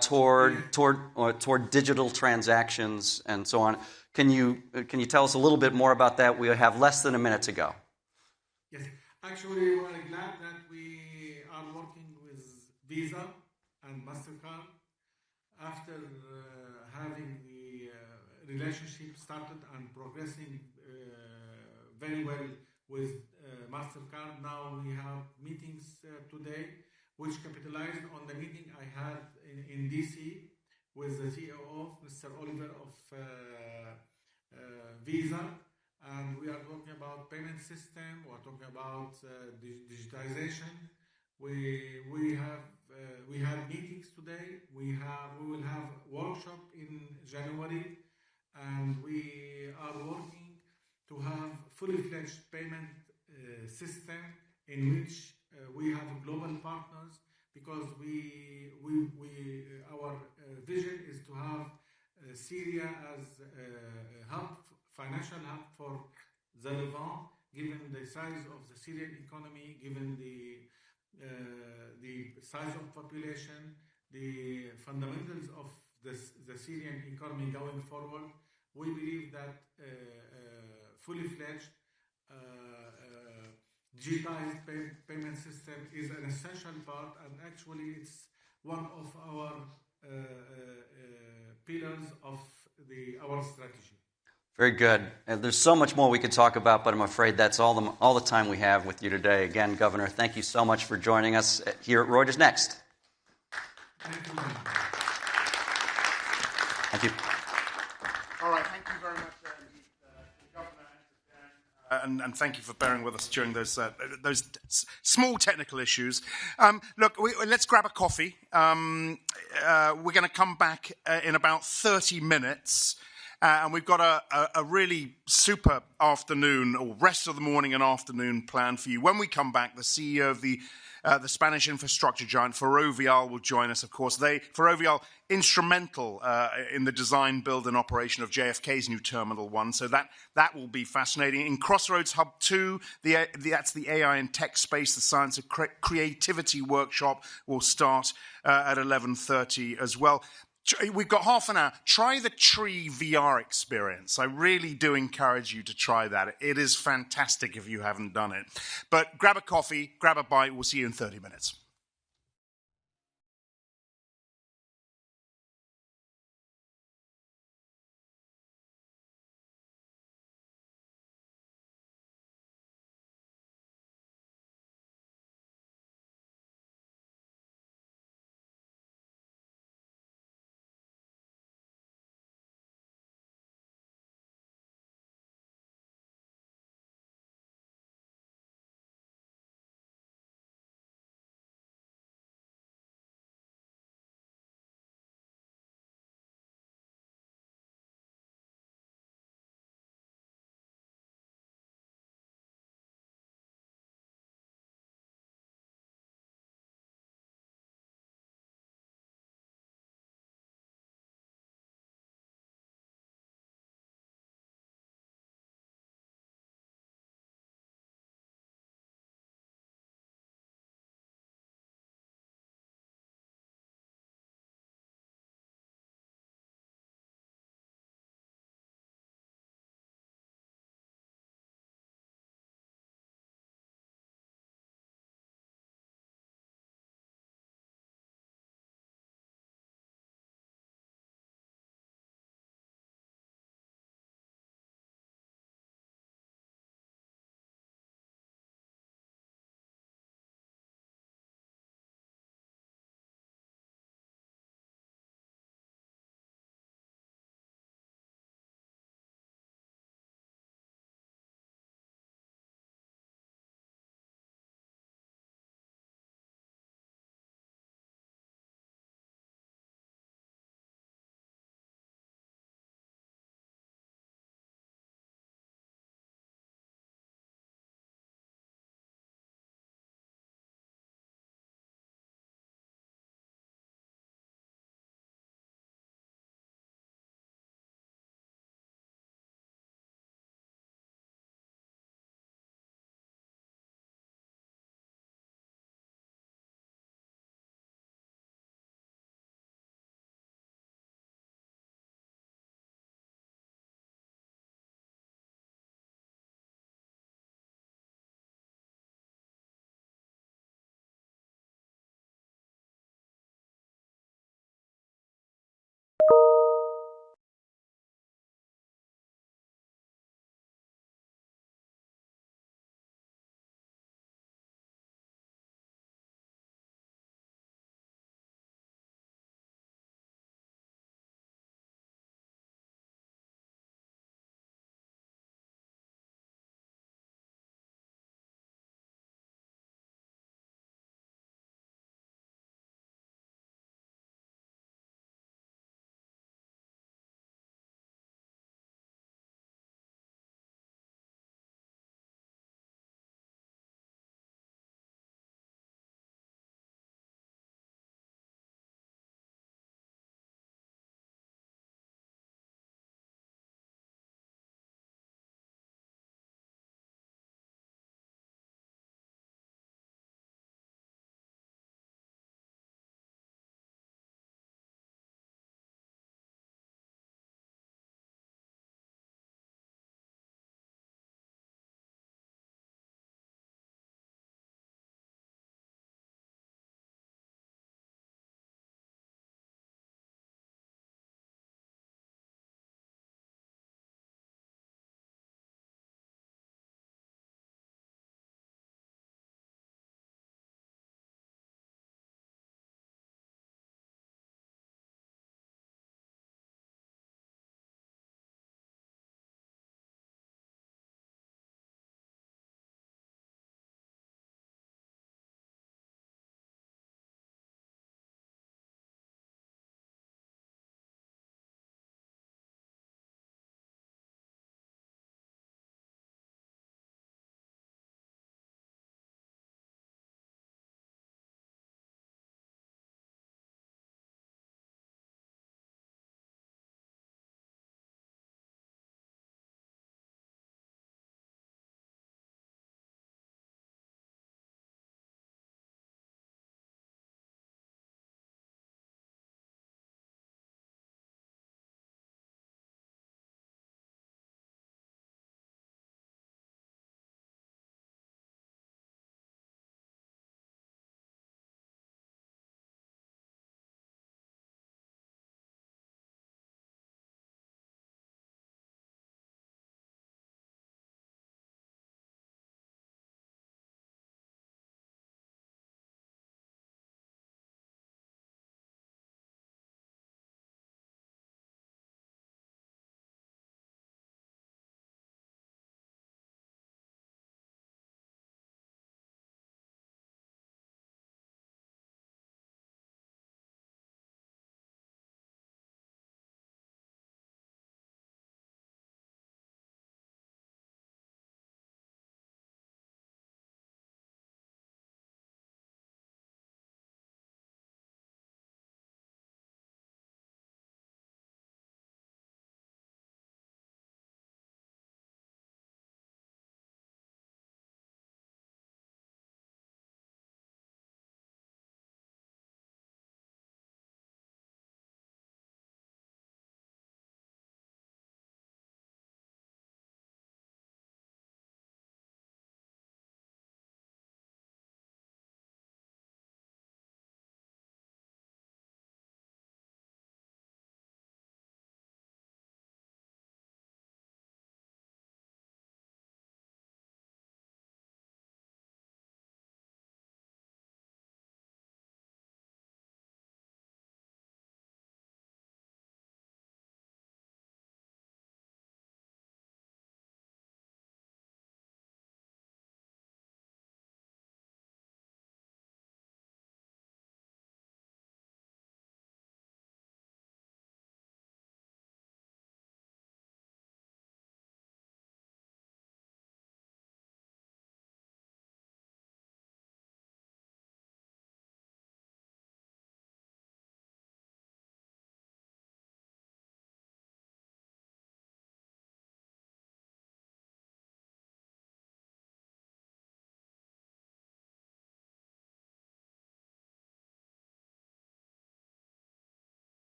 toward digital transactions and so on. Can you tell us a little bit more about that? We have less than a minute to go. Yes, actually, we're glad that we are working with Visa and MasterCard after having the relationship started and progressing very well with MasterCard. Now we have meetings today, which capitalized on the meeting I had in DC with the CEO, Mr. Oliver of Visa, and we are talking about payment system. We are talking about digitization. We have meetings today. We will have workshop in January, and we are working to have fully fledged payment system in which we have global partners, because our vision is to have Syria as a hub, financial hub for the Levant, given the size of the Syrian economy, given the size of population, the fundamentals of the Syrian economy going forward. We believe that fully fledged digitized payment system is an essential part, and actually it's one of our pillars of our strategy. Very good. And there's so much more we could talk about, but I'm afraid that's all the time we have with you today. Again, Governor, thank you so much for joining us here at Reuters Next. Thank you. Thank you. All right, thank you very much, Governor, and thank you for bearing with us during those small technical issues. Look, let's grab a coffee. We're going to come back in about 30 minutes. And we've got a really super afternoon, or rest of the morning and afternoon planned for you. When we come back, the CEO of the Spanish infrastructure giant Ferrovial will join us, of course. Ferrovial, instrumental in the design, build, and operation of JFK's new Terminal 1. So that will be fascinating. In Crossroads Hub 2, that's the AI and tech space, the Science of Creativity workshop will start at 11:30 as well. We've got half an hour. Try the Tree VR experience. I really do encourage you to try that. It is fantastic if you haven't done it. But grab a coffee, grab a bite. We'll see you in 30 minutes.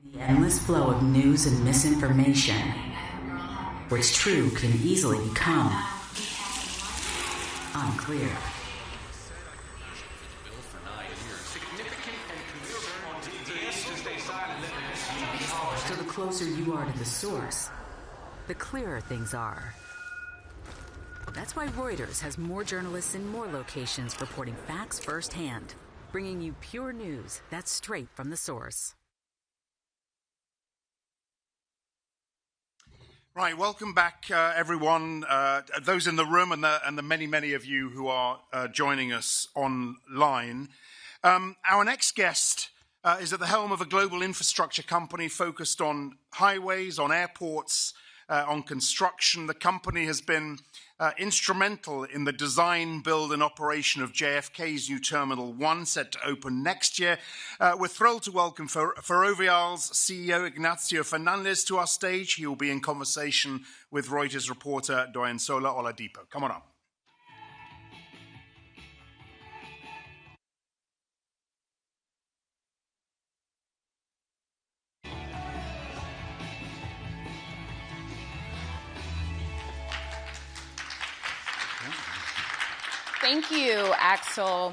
The endless flow of news and misinformation, what's true can easily become unclear. So the closer you are to the source, the clearer things are. That's why Reuters has more journalists in more locations reporting facts firsthand, bringing you pure news that's straight from the source. Right, welcome back, everyone, those in the room and the many, many of you who are joining us online. Our next guest is at the helm of a global infrastructure company focused on highways, on airports, on construction. The company has been instrumental in the design, build and operation of JFK's new Terminal 1, set to open next year. We're thrilled to welcome Ferrovial's CEO Ignacio Fernandez to our stage. He will be in conversation with Reuters reporter Doyensola Oladipo. Come on up. Thank you, Axel.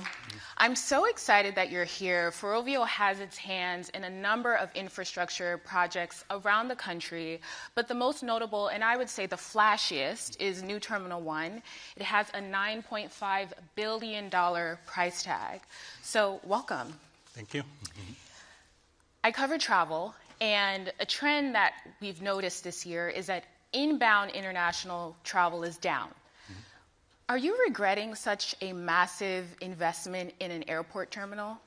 I'm so excited that you're here. Ferrovial has its hands in a number of infrastructure projects around the country, but the most notable, and I would say the flashiest, is New Terminal 1. It has a $9.5 billion price tag. So welcome. Thank you. I cover travel, and a trend that we've noticed this year is that inbound international travel is down. Are you regretting such a massive investment in an airport terminal?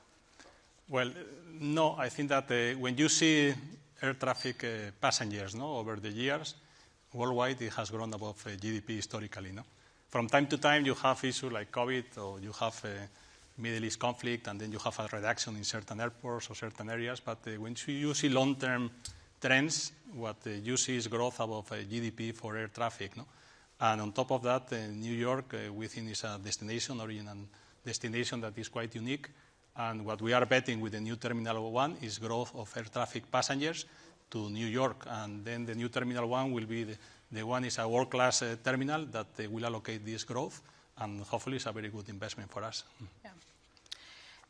Well, no. I think that when you see air traffic passengers over the years, worldwide it has grown above GDP historically. From time to time you have issues like COVID, or you have a Middle East conflict, and then you have a reduction in certain airports or certain areas. But when you see long-term trends, what you see is growth above GDP for air traffic. And on top of that, New York, we think, is a destination, original destination that is quite unique. And what we are betting with the new Terminal 1 is growth of air traffic passengers to New York. And then the new Terminal 1 will be the one is a world-class terminal that will allocate this growth. And hopefully it's a very good investment for us. Yeah.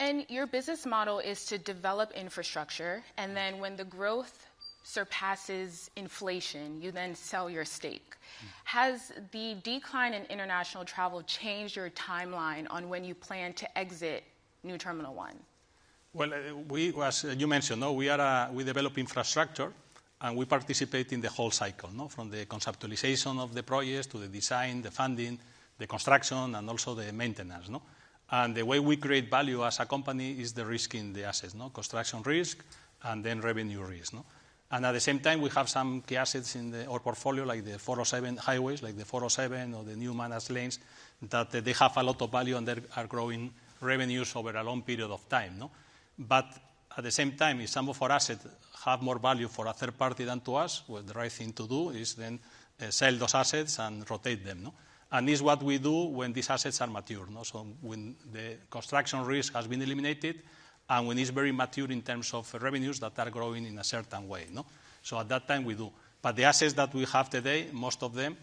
And your business model is to develop infrastructure, and then when the growth surpasses inflation, you then sell your stake. Has the decline in international travel changed your timeline on when you plan to exit New Terminal 1? Well, as you mentioned, we develop infrastructure, and we participate in the whole cycle, from the conceptualization of the projects to the design, the funding, the construction, and also the maintenance. And the way we create value as a company is the risk in the assets, construction risk and then revenue risk. And at the same time, we have some key assets in our portfolio, like the 407 highways, like the 407 or the new managed lanes, that they have a lot of value and they are growing revenues over a long period of time. But at the same time, if some of our assets have more value for a third party than to us, well, the right thing to do is then sell those assets and rotate them. And this is what we do when these assets are mature. So when the construction risk has been eliminated, and when it's very mature in terms of revenues that are growing in a certain way. So at that time we do. But the assets that we have today, most of them,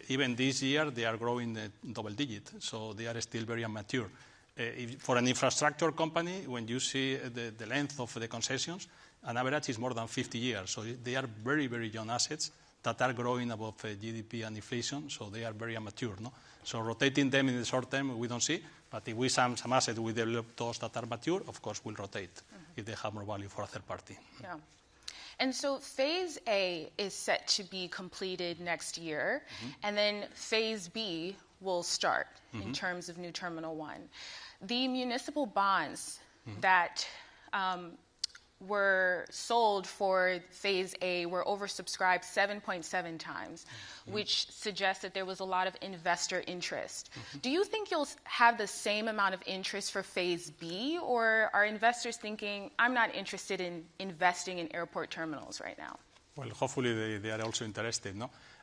even this year, they are growing double digit. So they are still very immature. For an infrastructure company, when you see the length of the concessions, an average is more than 50 years. So they are very, very young assets that are growing above GDP and inflation. So they are very immature. So rotating them in the short term, we don't see. But if we some assets, we develop those that are mature, of course, we'll rotate if they have more value for a third party. Yeah. And so Phase A is set to be completed next year, and then Phase B will start in terms of New Terminal 1. The municipal bonds that were sold for Phase A were oversubscribed 7.7 times, which suggests that there was a lot of investor interest. Do you think you'll have the same amount of interest for Phase B, or are investors thinking, I'm not interested in investing in airport terminals right now? Well, hopefully they are also interested.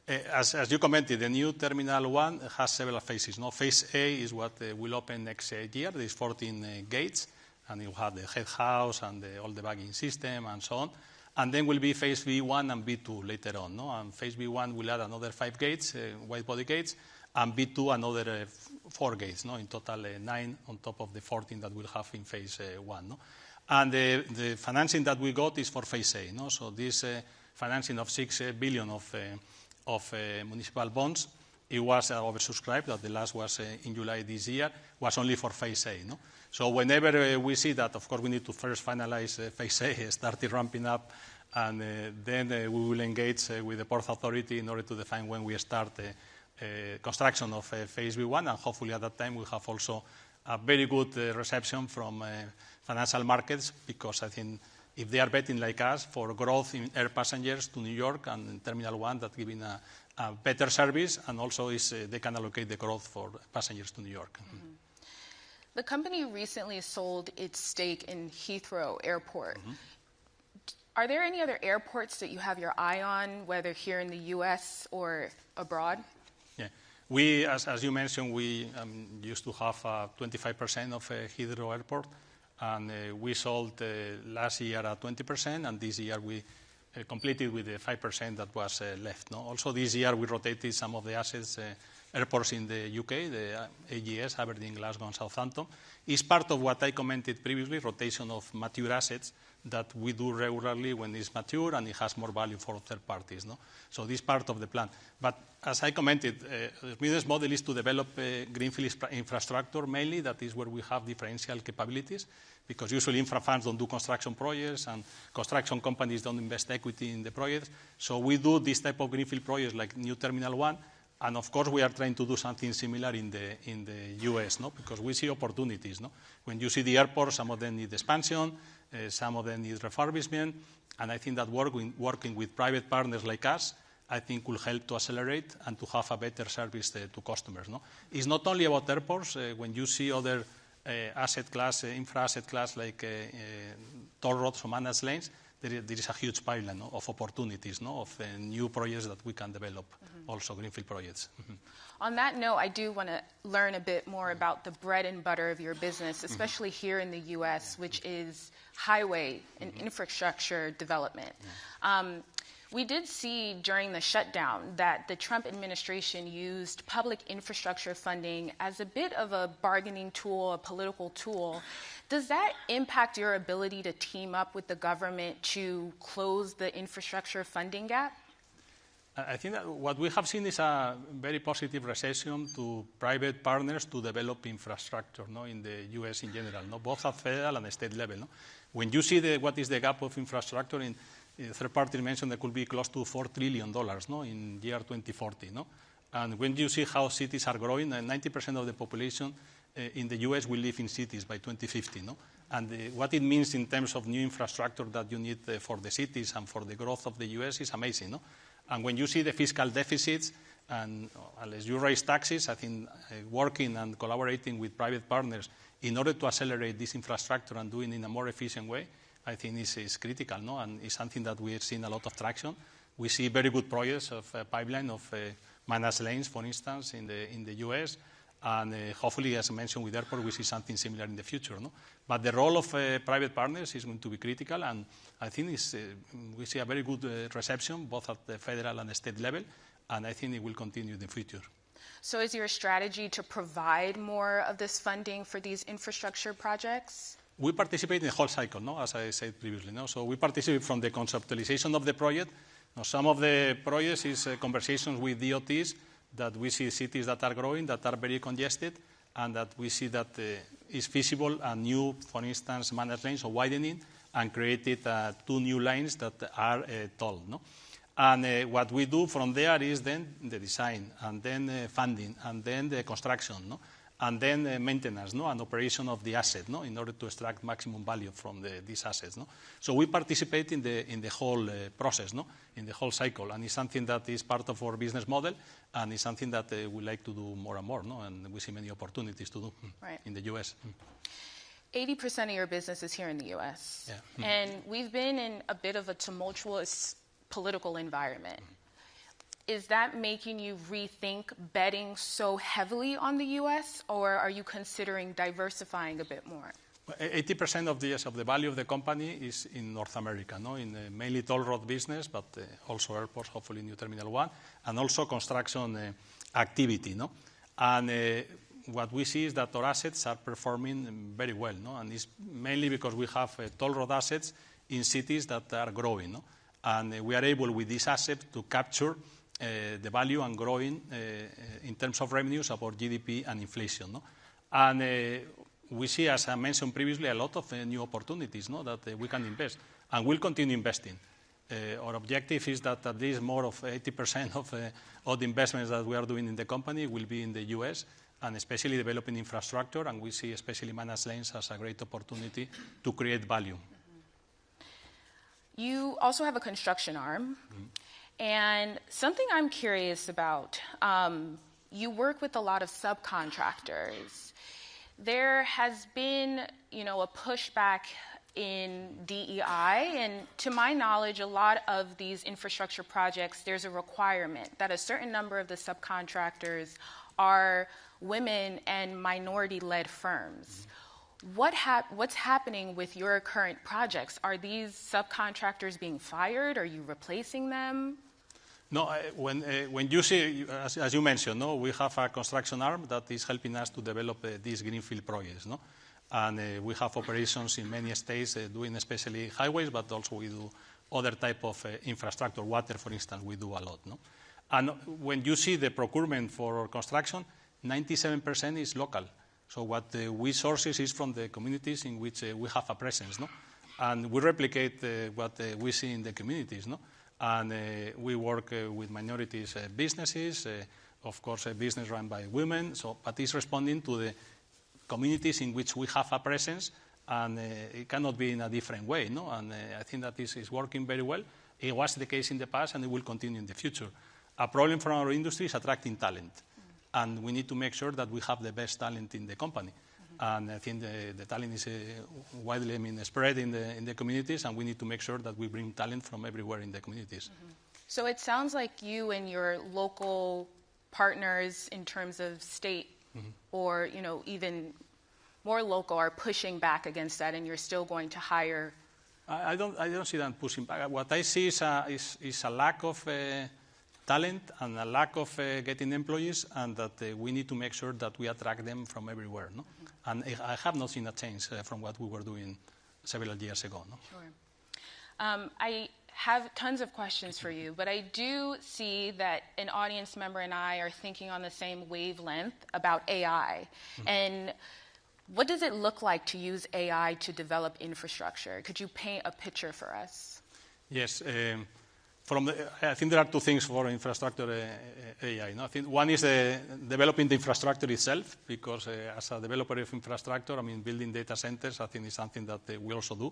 As you commented, the new Terminal 1 has several phases. Phase A is what will open next year. There's 14 gates. And you have the head house and all the bagging system and so on. And then will be phase B1 and B2 later on. No? And phase B1 will add another 5 gates, wide-body gates, and B2 another 4 gates. No? In total, 9 on top of the 14 that we'll have in phase 1. No? And the financing that we got is for phase A. No? So this financing of 6 billion of municipal bonds, it was oversubscribed. That the last was in July this year, was only for phase A. No? So whenever we see that, of course, we need to first finalize phase A, start it ramping up, and then we will engage with the Port Authority in order to define when we start construction of phase B1, and hopefully at that time we'll have also a very good reception from financial markets, because I think if they are betting like us for growth in air passengers to New York and in Terminal 1, that's giving a better service, and also they can allocate the growth for passengers to New York. Mm-hmm. The company recently sold its stake in Heathrow Airport. Mm-hmm. Are there any other airports that you have your eye on, whether here in the U.S. or abroad? Yeah. We, as you mentioned, we used to have 25% of Heathrow Airport, and we sold last year at 20%, and this year we completed with the 5% that was left. No? Also this year we rotated some of the assets, airports in the UK, the AGS, Aberdeen, Glasgow, and Southampton. It's part of what I commented previously, rotation of mature assets that we do regularly when it's mature and it has more value for third parties. No? So this is part of the plan. But as I commented, the business model is to develop greenfield infrastructure mainly. That is where we have differential capabilities, because usually infra funds don't do construction projects and construction companies don't invest equity in the projects. So we do this type of greenfield projects like New Terminal 1, and of course we are trying to do something similar in the US, no? Because we see opportunities. No? When you see the airports, some of them need expansion, some of them need refurbishment, and I think that working with private partners like us, I think will help to accelerate and to have a better service to customers. No? It's not only about airports. When you see other asset class, infra asset class like toll roads or managed lanes, there is a huge pipeline of opportunities, of new projects that we can develop, also greenfield projects. On that note, I do want to learn a bit more about the bread and butter of your business, especially here in the U.S., which is highway and infrastructure development. We did see during the shutdown that the Trump administration used public infrastructure funding as a bit of a bargaining tool, a political tool. Does that impact your ability to team up with the government to close the infrastructure funding gap? I think that what we have seen is a very positive reception to private partners to develop infrastructure, in the U.S. in general, both at federal and state level. When you see what is the gap of infrastructure, in third party mentioned there could be close to $4 trillion in year 2040. And when you see how cities are growing, 90% of the population in the U.S. will live in cities by 2050. And what it means in terms of new infrastructure that you need for the cities and for the growth of the U.S. is amazing. And when you see the fiscal deficits, and unless you raise taxes, I think working and collaborating with private partners in order to accelerate this infrastructure and doing it in a more efficient way, I think is critical, and it's something that we have seen a lot of traction. We see very good projects of pipeline of managed lanes, for instance, in the U.S., and hopefully, as I mentioned with airport, we see something similar in the future. But the role of private partners is going to be critical, and I think we see a very good reception, both at the federal and the state level, and I think it will continue in the future. So is your strategy to provide more of this funding for these infrastructure projects? We participate in the whole cycle, as I said previously. So we participate from the conceptualization of the project. Some of the projects is conversations with DOTs that we see cities that are growing, that are very congested, and that we see that is feasible and new, for instance, managed lanes or widening, and created 2 new lines that are tall. And what we do from there is then the design, and then funding, and then the construction, and then maintenance and operation of the asset, in order to extract maximum value from these assets. So we participate in the whole process, in the whole cycle, and it's something that is part of our business model, and it's something that we like to do more and more, and we see many opportunities to do in the U.S. 80% of your business is here in the U.S., and we've been in a bit of a tumultuous political environment. Is that making you rethink betting so heavily on the U.S., or are you considering diversifying a bit more? 80% of the value of the company is in North America, no? In mainly toll road business, but also airports, hopefully New Terminal 1, and also construction activity, no? And what we see is that our assets are performing very well, no? And it's mainly because we have toll road assets in cities that are growing, no? And we are able with this asset to capture the value and growing in terms of revenues about GDP and inflation, no? And we see, as I mentioned previously, a lot of new opportunities, no, that we can invest, and we'll continue investing. Our objective is that at least more of 80% of the investments that we are doing in the company will be in the US, and especially developing infrastructure, and we see especially managed lanes as a great opportunity to create value. You also have a construction arm, and something I'm curious about, you work with a lot of subcontractors. There has been, a pushback in DEI, and to my knowledge, a lot of these infrastructure projects, there's a requirement that a certain number of the subcontractors are women and minority-led firms. What's happening with your current projects? Are these subcontractors being fired? Are you replacing them? No, when you see, as you mentioned, no, we have a construction arm that is helping us to develop these greenfield projects, no? And we have operations in many states doing especially highways, but also we do other type of infrastructure, water, for instance, we do a lot, no? And when you see the procurement for construction, 97% is local. So what we source is from the communities in which we have a presence, no? And we replicate what we see in the communities, no? And we work with minorities businesses, of course, a business run by women, but it's responding to the communities in which we have a presence, and it cannot be in a different way, no? And I think that this is working very well. It was the case in the past, and it will continue in the future. A problem for our industry is attracting talent, and we need to make sure that we have the best talent in the company. And I think the talent is widely spread in the communities, and we need to make sure that we bring talent from everywhere in the communities. So it sounds like you and your local partners in terms of state or even more local are pushing back against that, and you're still going to hire. I don't see them pushing back. What I see is a lack of talent and a lack of getting employees, and that we need to make sure that we attract them from everywhere, no? And I have not seen a change from what we were doing several years ago, no? Sure. I have tons of questions for you, but I do see that an audience member and I are thinking on the same wavelength about AI. And what does it look like to use AI to develop infrastructure? Could you paint a picture for us? Yes. I think there are two things for infrastructure AI. No? I think one is developing the infrastructure itself, because as a developer of infrastructure, building data centers, I think is something that we also do,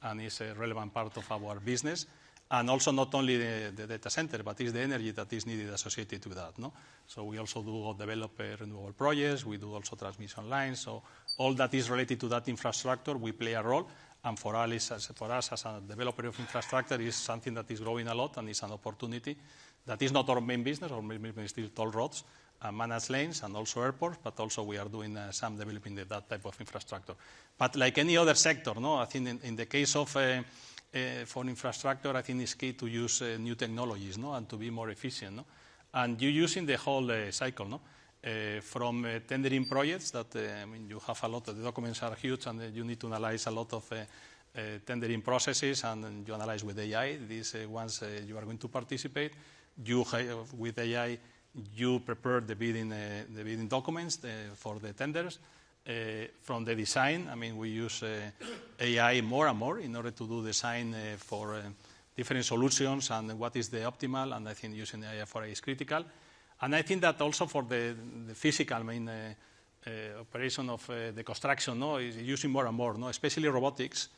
and is a relevant part of our business. And also not only the data center, but it's the energy that is needed associated with that. No? So we also do develop renewable projects, we do also transmission lines. So all that is related to that infrastructure, we play a role. And for us as a developer of infrastructure, is something that is growing a lot, and is an opportunity that is not our main business. Our main business is still toll roads, managed lanes, and also airports, but also we are doing some developing that type of infrastructure. But like any other sector, no, I think in the case of for infrastructure, I think it's key to use new technologies, no, and to be more efficient, no? And you use in the whole cycle, no? From tendering projects that, you have a lot of the documents are huge, and you need to analyze a lot of tendering processes, and you analyze with AI these ones you are going to participate. With AI, you prepare the bidding documents for the tenders. From the design, we use AI more and more in order to do design for different solutions and what is the optimal, and I think using AI for AI is critical. And I think that also for the physical operation of the construction, no, is using more and more, no, especially robotics.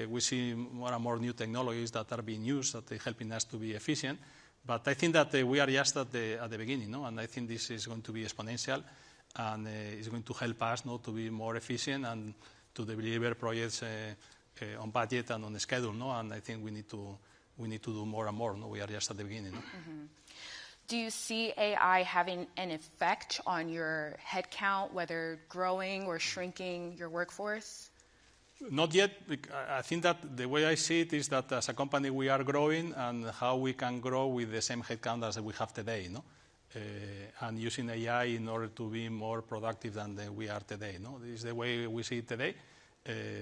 We see more and more new technologies that are being used that are helping us to be efficient. But I think that we are just at the beginning, no, and I think this is going to be exponential, and it's going to help us, no, to be more efficient and to deliver projects on budget and on schedule, no. And I think we need to do more and more, no. We are just at the beginning, no. Do you see AI having an effect on your headcount, whether growing or shrinking your workforce? Not yet. I think that the way I see it is that as a company we are growing, and how we can grow with the same headcount as we have today, no? And using AI in order to be more productive than we are today, no? This is the way we see it today,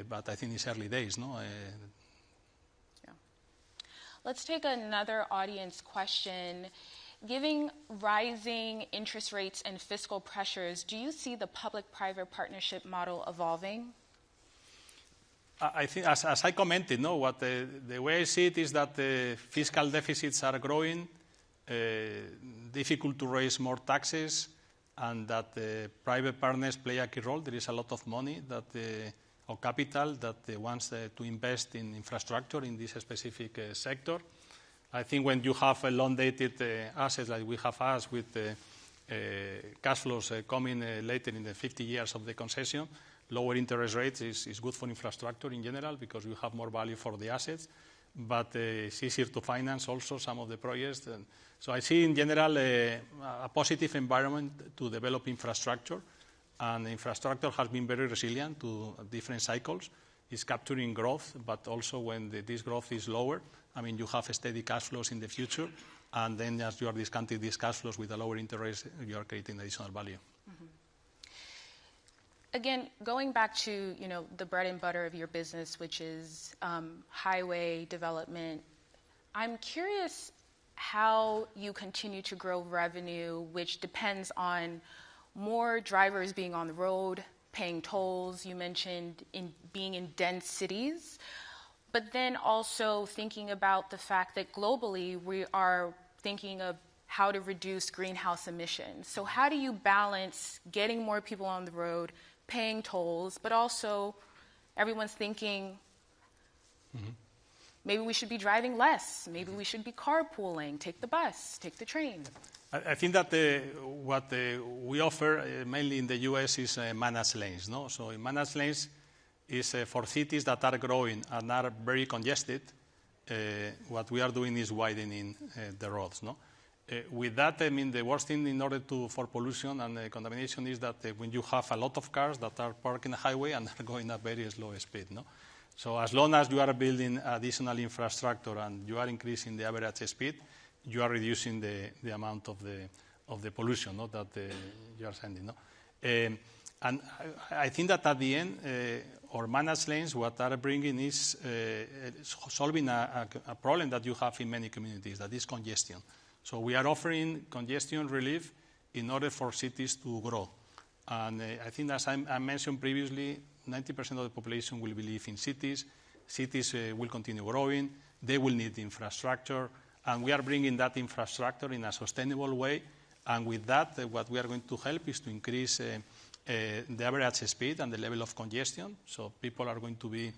but I think it's early days, no? Yeah. Let's take another audience question. Given rising interest rates and fiscal pressures, do you see the public-private partnership model evolving? I think, as I commented, no, what the way I see it is that the fiscal deficits are growing, difficult to raise more taxes, and that the private partners play a key role. There is a lot of money or capital that wants to invest in infrastructure in this specific sector. I think when you have a long-dated assets like we have us with cash flows coming later in the 50 years of the concession, lower interest rates is good for infrastructure in general because you have more value for the assets, but it's easier to finance also some of the projects. And so I see in general a positive environment to develop infrastructure, and infrastructure has been very resilient to different cycles. It's capturing growth, but also when this growth is lower, I mean, you have steady cash flows in the future, and then as you are discounting these cash flows with a lower interest, you are creating additional value. Mm-hmm. Again, going back to the bread and butter of your business, which is highway development, I'm curious how you continue to grow revenue, which depends on more drivers being on the road, paying tolls. You mentioned being in dense cities, but then also thinking about the fact that globally we are thinking of how to reduce greenhouse emissions. So how do you balance getting more people on the road, paying tolls, but also everyone's thinking, maybe we should be driving less, maybe we should be carpooling, take the bus, take the train? I think that what we offer mainly in the US is managed lanes. No? So in managed lanes is for cities that are growing and are very congested, what we are doing is widening the roads. No? With that, I mean, the worst thing in order for pollution and contamination is that when you have a lot of cars that are parked in the highway and are going at very slow speed. No? So as long as you are building additional infrastructure and you are increasing the average speed, you are reducing the amount of the pollution, no, that you are sending. No? And I think that at the end, our managed lanes, what are bringing is solving a problem that you have in many communities, that is congestion. So we are offering congestion relief in order for cities to grow. And I think, as I mentioned previously, 90% of the population will live in cities. Cities will continue growing. They will need infrastructure. And we are bringing that infrastructure in a sustainable way. And with that, what we are going to help is to increase the average speed and the level of congestion. So people are going to be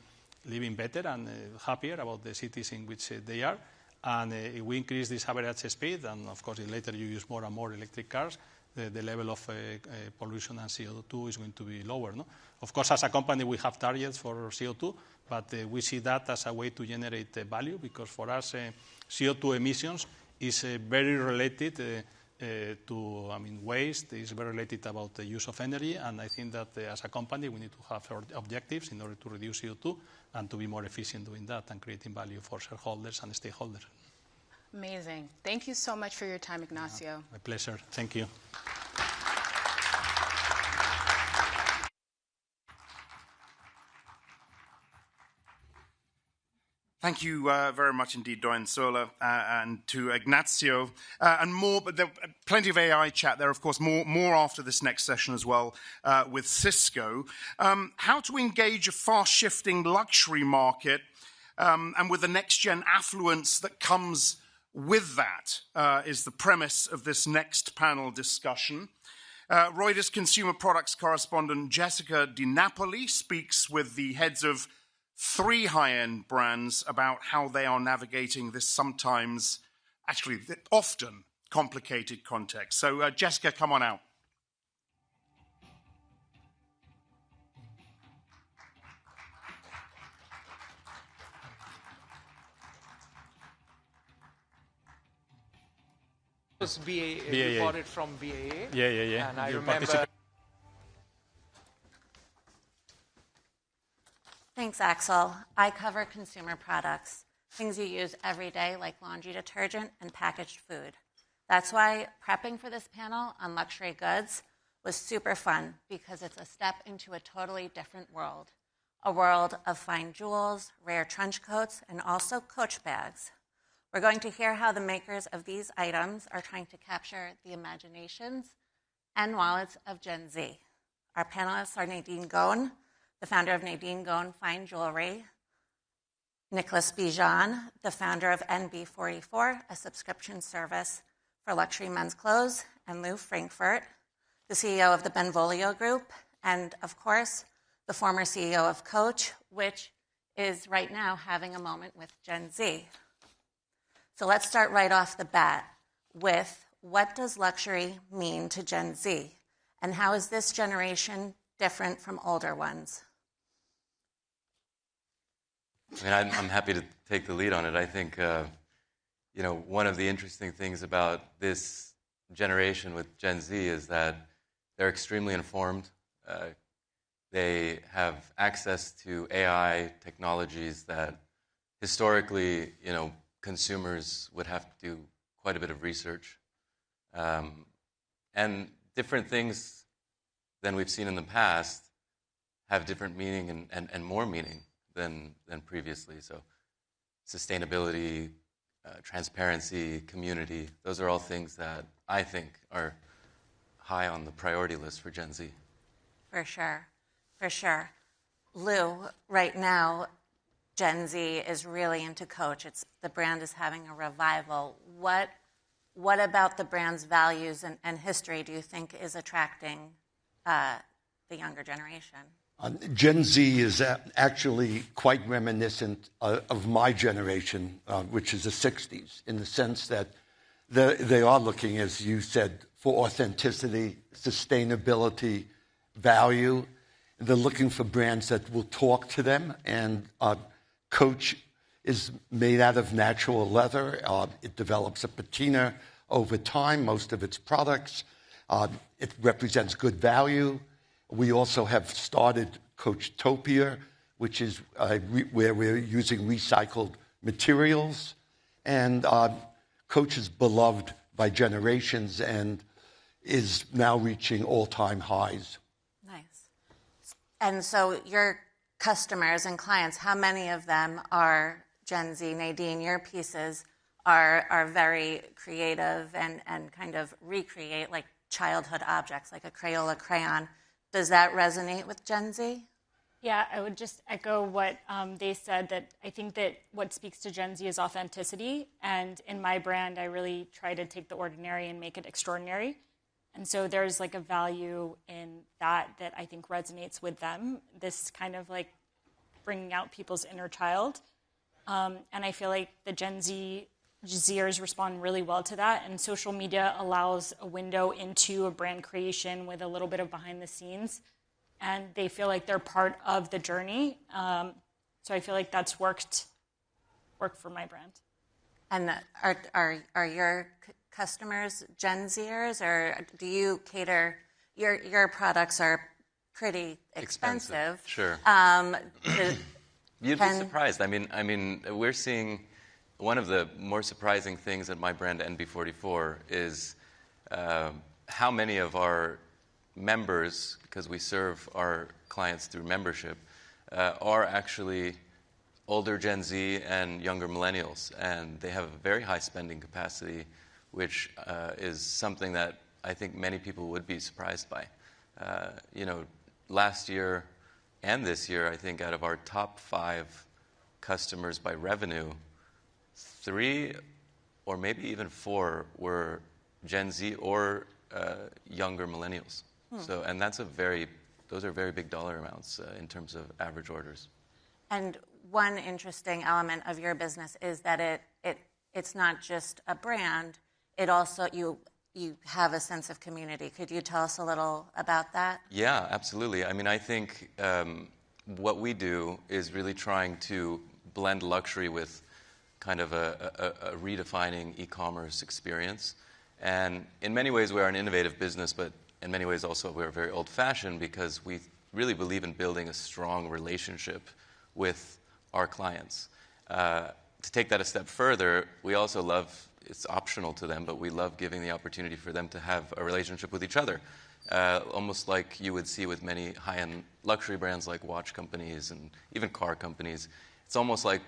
living better and happier about the cities in which they are. And if we increase this average speed, and of course later you use more and more electric cars, the level of pollution and CO2 is going to be lower. No? Of course, as a company, we have targets for CO2, but we see that as a way to generate value, because for us, CO2 emissions is very related to waste. It's very related about the use of energy, and I think that as a company, we need to have our objectives in order to reduce CO2 and to be more efficient doing that and creating value for shareholders and stakeholders. Amazing. Thank you so much for your time, Ignacio. Yeah, my pleasure. Thank you. Thank you very much indeed, Doyen Sola, and to Ignacio, and more. But there plenty of AI chat there, of course, more after this next session as well with Cisco. How to engage a fast-shifting luxury market and with the next-gen affluence that comes with that is the premise of this next panel discussion. Reuters consumer products correspondent Jessica Di Napoli speaks with the heads of 3 high-end brands about how they are navigating this sometimes, actually often, complicated context. So Jessica, come on out. Was BAA. You bought it from BAA? Yeah. And I remember... Thanks, Axel. I cover consumer products, things you use every day like laundry detergent and packaged food. That's why prepping for this panel on luxury goods was super fun, because it's a step into a totally different world. A world of fine jewels, rare trench coats, and also Coach bags. We're going to hear how the makers of these items are trying to capture the imaginations and wallets of Gen Z. Our panelists are Nadine Gone, the founder of Nadine Gone Fine Jewelry, Nicholas Bijan, the founder of NB44, a subscription service for luxury men's clothes, and Lou Frankfurt, the CEO of the Benvolio Group, and of course, the former CEO of Coach, which is right now having a moment with Gen Z. So let's start right off the bat with, what does luxury mean to Gen Z? And how is this generation different from older ones? I mean, I'm happy to take the lead on it. I think, one of the interesting things about this generation with Gen Z is that they're extremely informed. They have access to AI technologies that historically, consumers would have to do quite a bit of research. And different things than we've seen in the past have different meaning and more meaning than previously. So sustainability, transparency, community, those are all things that I think are high on the priority list for Gen Z. For sure. For sure. Lou, right now, Gen Z is really into Coach. The brand is having a revival. What about the brand's values and history do you think is attracting the younger generation? Gen Z is actually quite reminiscent of my generation, which is the 60s, in the sense that they are looking, as you said, for authenticity, sustainability, value. They're looking for brands that will talk to them, and Coach is made out of natural leather. It develops a patina over time, most of its products. It represents good value. We also have started Coachtopia, which is where we're using recycled materials. And Coach is beloved by generations and is now reaching all-time highs. Nice. And so your customers and clients, how many of them are Gen Z? Nadine, your pieces are very creative and kind of recreate like childhood objects, like a Crayola crayon. Does that resonate with Gen Z? Yeah, I would just echo what they said, that I think that what speaks to Gen Z is authenticity. And in my brand, I really try to take the ordinary and make it extraordinary. And so there's like a value in that I think resonates with them, this kind of like bringing out people's inner child. And I feel like the Zers respond really well to that. And social media allows a window into a brand creation with a little bit of behind the scenes. And they feel like they're part of the journey. So I feel like that's worked for my brand. And are your customers Gen Zers, or do you cater? Your products are pretty expensive. Sure. You'd be surprised. I mean, we're seeing one of the more surprising things at my brand NB44 is how many of our members, because we serve our clients through membership, are actually older Gen Z and younger millennials, and they have a very high spending capacity, which is something that I think many people would be surprised by. Last year and this year, I think out of our top 5 customers by revenue, 3 or maybe even 4 were Gen Z or younger millennials. So, and those are very big dollar amounts in terms of average orders. And one interesting element of your business is that it's not just a brand; it also you have a sense of community. Could you tell us a little about that? Yeah, absolutely. I mean, I think what we do is really trying to blend luxury with kind of a redefining e-commerce experience. And in many ways, we are an innovative business, but in many ways also we're very old-fashioned because we really believe in building a strong relationship with our clients. To take that a step further, we also love, it's optional to them, but we love giving the opportunity for them to have a relationship with each other. Almost like you would see with many high-end luxury brands like watch companies and even car companies. It's almost like,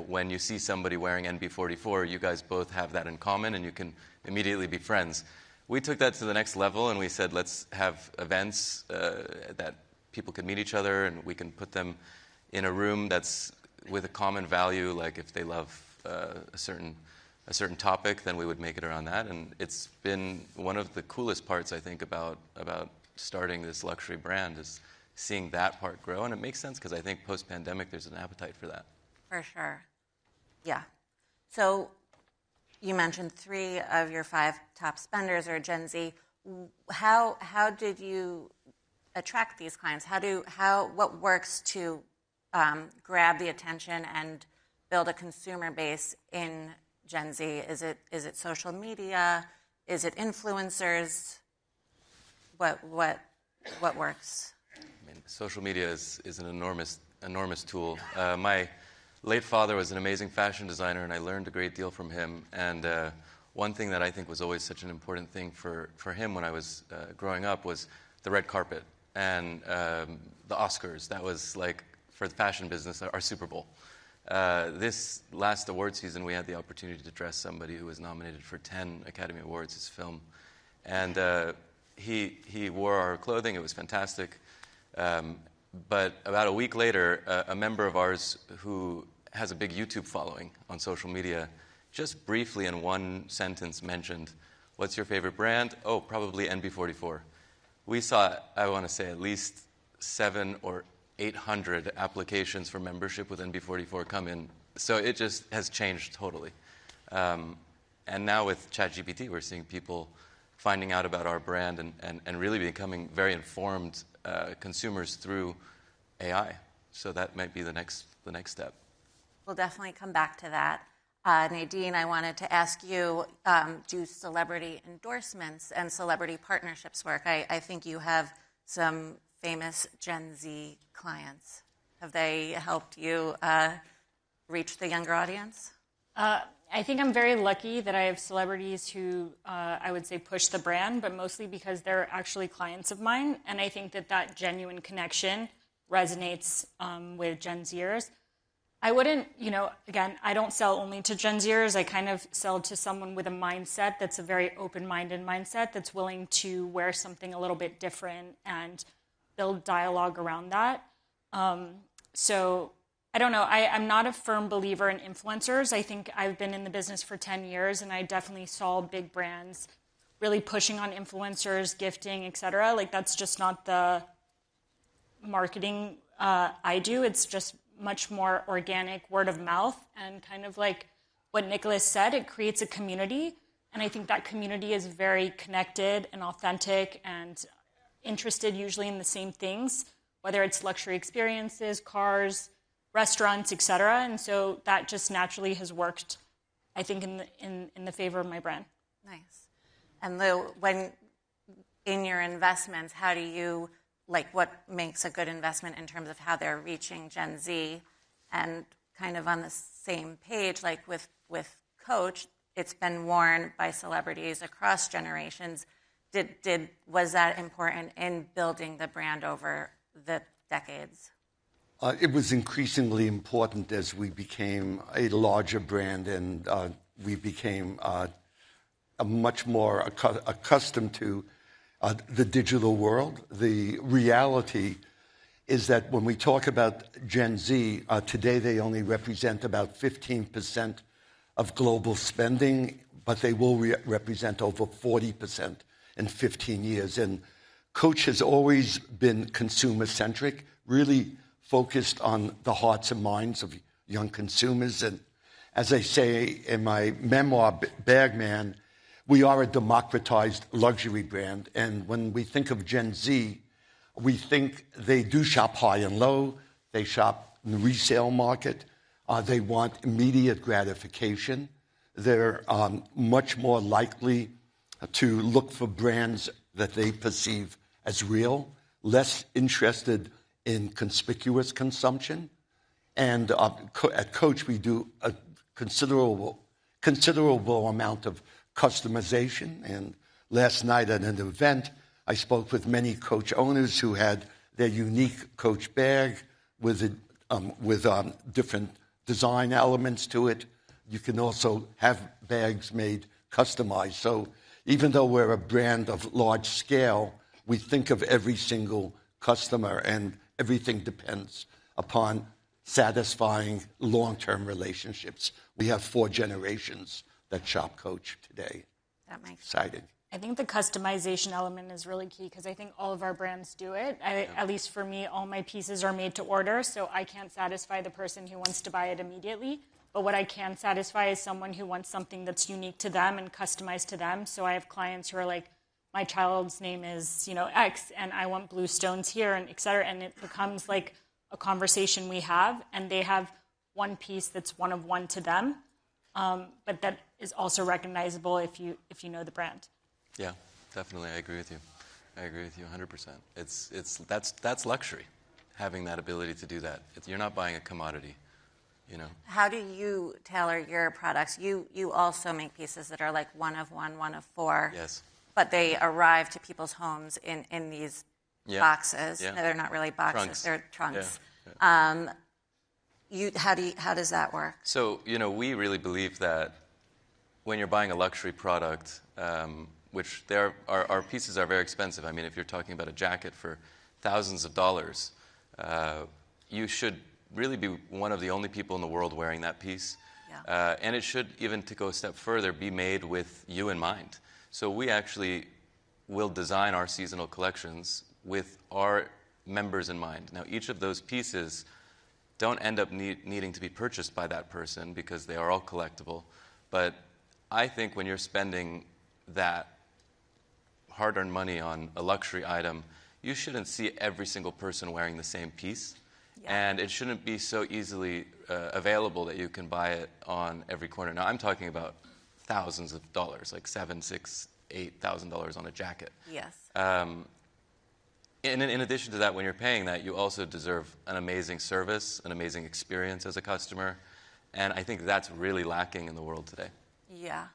when you see somebody wearing NB44, you guys both have that in common and you can immediately be friends. We took that to the next level and we said, let's have events that people can meet each other and we can put them in a room that's with a common value, like if they love a certain topic, then we would make it around that. And it's been one of the coolest parts, I think, about starting this luxury brand is seeing that part grow. And it makes sense because I think post-pandemic there's an appetite for that. For sure. Yeah. So you mentioned 3 of your 5 top spenders are Gen Z. How did you attract these clients? What works to grab the attention and build a consumer base in Gen Z? Is it social media? Is it influencers? What works? I mean, social media is an enormous tool. My late father was an amazing fashion designer, and I learned a great deal from him. And one thing that I think was always such an important thing for him when I was growing up was the red carpet and the Oscars. That was like, for the fashion business, our Super Bowl. This last award season, we had the opportunity to dress somebody who was nominated for 10 Academy Awards, his film. And he wore our clothing. It was fantastic. But about a week later, a member of ours who has a big YouTube following on social media just briefly in one sentence mentioned, what's your favorite brand? Oh, probably NB44. We saw, I want to say, at least 700 or 800 applications for membership with NB44 come in. So it just has changed totally. And now with ChatGPT, we're seeing people finding out about our brand and really becoming very informed consumers through AI. So that might be the next step. We'll definitely come back to that. Nadine, I wanted to ask you, do celebrity endorsements and celebrity partnerships work? I think you have some famous Gen Z clients. Have they helped you reach the younger audience? I think I'm very lucky that I have celebrities who I would say push the brand, but mostly because they're actually clients of mine. And I think that genuine connection resonates with Gen Zers. I wouldn't, again, I don't sell only to Gen Zers. I kind of sell to someone with a mindset that's a very open-minded mindset that's willing to wear something a little bit different and build dialogue around that. So I don't know. I'm not a firm believer in influencers. I think I've been in the business for 10 years, and I definitely saw big brands really pushing on influencers, gifting, et cetera. Like, that's just not the marketing I do. It's just much more organic, word of mouth, and kind of like what Nicholas said, it creates a community. And I think that community is very connected and authentic and interested usually in the same things, whether it's luxury experiences, cars, restaurants, et cetera. And so that just naturally has worked, I think, in the favor of my brand. Nice. And when in your investments, how do you, what makes a good investment in terms of how they're reaching Gen Z? And kind of on the same page, like with Coach, it's been worn by celebrities across generations. Was that important in building the brand over the decades? It was increasingly important as we became a larger brand and we became much more accustomed to the digital world. The reality is that when we talk about Gen Z, today they only represent about 15% of global spending, but they will represent over 40% in 15 years. And Coach has always been consumer-centric, really focused on the hearts and minds of young consumers. And as I say in my memoir, Bagman, we are a democratized luxury brand. And when we think of Gen Z, we think they do shop high and low. They shop in the resale market. They want immediate gratification. They're much more likely to look for brands that they perceive as real, less interested in conspicuous consumption. And at Coach, we do a considerable amount of customization. And last night at an event, I spoke with many Coach owners who had their unique Coach bag with different design elements to it. You can also have bags made customized. So even though we're a brand of large scale, we think of every single customer, and everything depends upon satisfying long-term relationships. We have 4 generations that shop Coach today. That makes exciting. I think the customization element is really key because I think all of our brands do it. At least for me, all my pieces are made to order, so I can't satisfy the person who wants to buy it immediately. But what I can satisfy is someone who wants something that's unique to them and customized to them. So I have clients who are like, my child's name is, X, and I want blue stones here, and et cetera. And it becomes like a conversation we have, and they have one piece that's one of one to them, but that is also recognizable if you know the brand. Yeah, definitely. I agree with you. I agree with you 100%. That's luxury, having that ability to do that. You're not buying a commodity. How do you tailor your products? You also make pieces that are like one of one, one of 4. Yes. But they arrive to people's homes in these boxes. Yeah. No, they're not really boxes. Trunks. They're trunks. Yeah. How does that work? So, we really believe that when you're buying a luxury product, which our pieces are very expensive. I mean, if you're talking about a jacket for thousands of dollars, you should really be one of the only people in the world wearing that piece. Yeah. And it should, even to go a step further, be made with you in mind. So we actually will design our seasonal collections with our members in mind. Now, each of those pieces don't end up needing to be purchased by that person because they are all collectible. But I think when you're spending that hard-earned money on a luxury item, you shouldn't see every single person wearing the same piece. Yeah. And it shouldn't be so easily available that you can buy it on every corner. Now, I'm talking about thousands of dollars, like $7,000, $6,000, $8,000 on a jacket. Yes. In addition to that, when you're paying that, you also deserve an amazing service, an amazing experience as a customer. And I think that's really lacking in the world today. Yeah.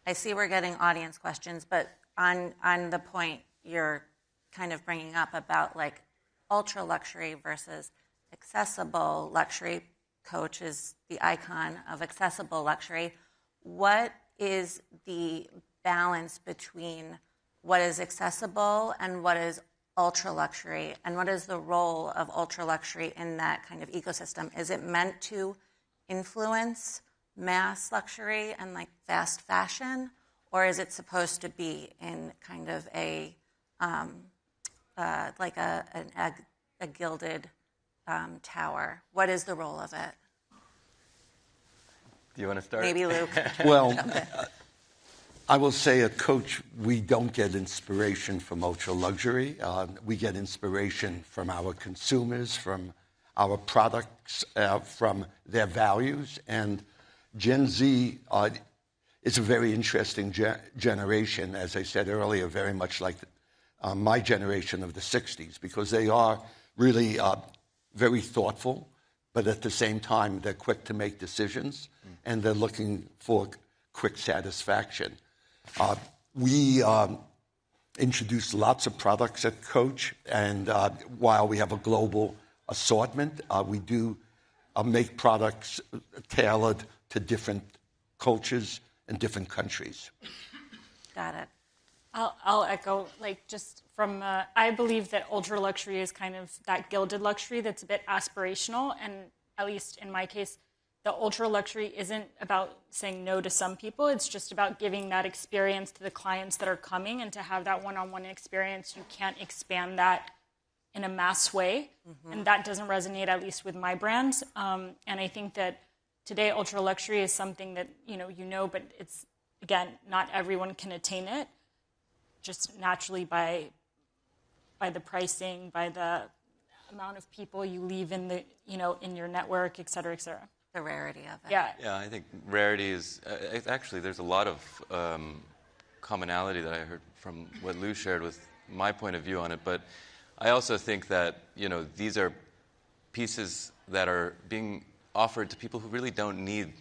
I see we're getting audience questions, but on the point you're kind of bringing up about like ultra luxury versus accessible luxury. Coach is the icon of accessible luxury. What is the balance between what is accessible and what is ultra luxury, and what is the role of ultra luxury in that kind of ecosystem? Is it meant to influence mass luxury and like fast fashion, or is it supposed to be in kind of a like a gilded tower? What is the role of it? Do you want to start? Maybe Luke. Well, I will say at Coach, we don't get inspiration from ultra luxury. We get inspiration from our consumers, from our products, from their values. And Gen Z is a very interesting generation, as I said earlier, very much like my generation of the 60s, because they are really very thoughtful, but at the same time, they're quick to make decisions, and they're looking for quick satisfaction. We introduce lots of products at Coach, and while we have a global assortment, we do make products tailored to different cultures and different countries. Got it. I'll echo, like, just from, I believe that ultra luxury is kind of that gilded luxury that's a bit aspirational, and at least in my case, the ultra luxury isn't about saying no to some people. It's just about giving that experience to the clients that are coming, and to have that one-on-one experience. You can't expand that in a mass way, and that doesn't resonate, at least with my brands. And I think that today ultra luxury is something that you know, but it's, again, not everyone can attain it, just naturally by the pricing, by the amount of people you leave in the in your network, et cetera, et cetera. The rarity of it. Yeah. Yeah, I think rarity is actually, there's a lot of commonality that I heard from what Lou shared with my point of view on it. But I also think that, these are pieces that are being offered to people who really don't need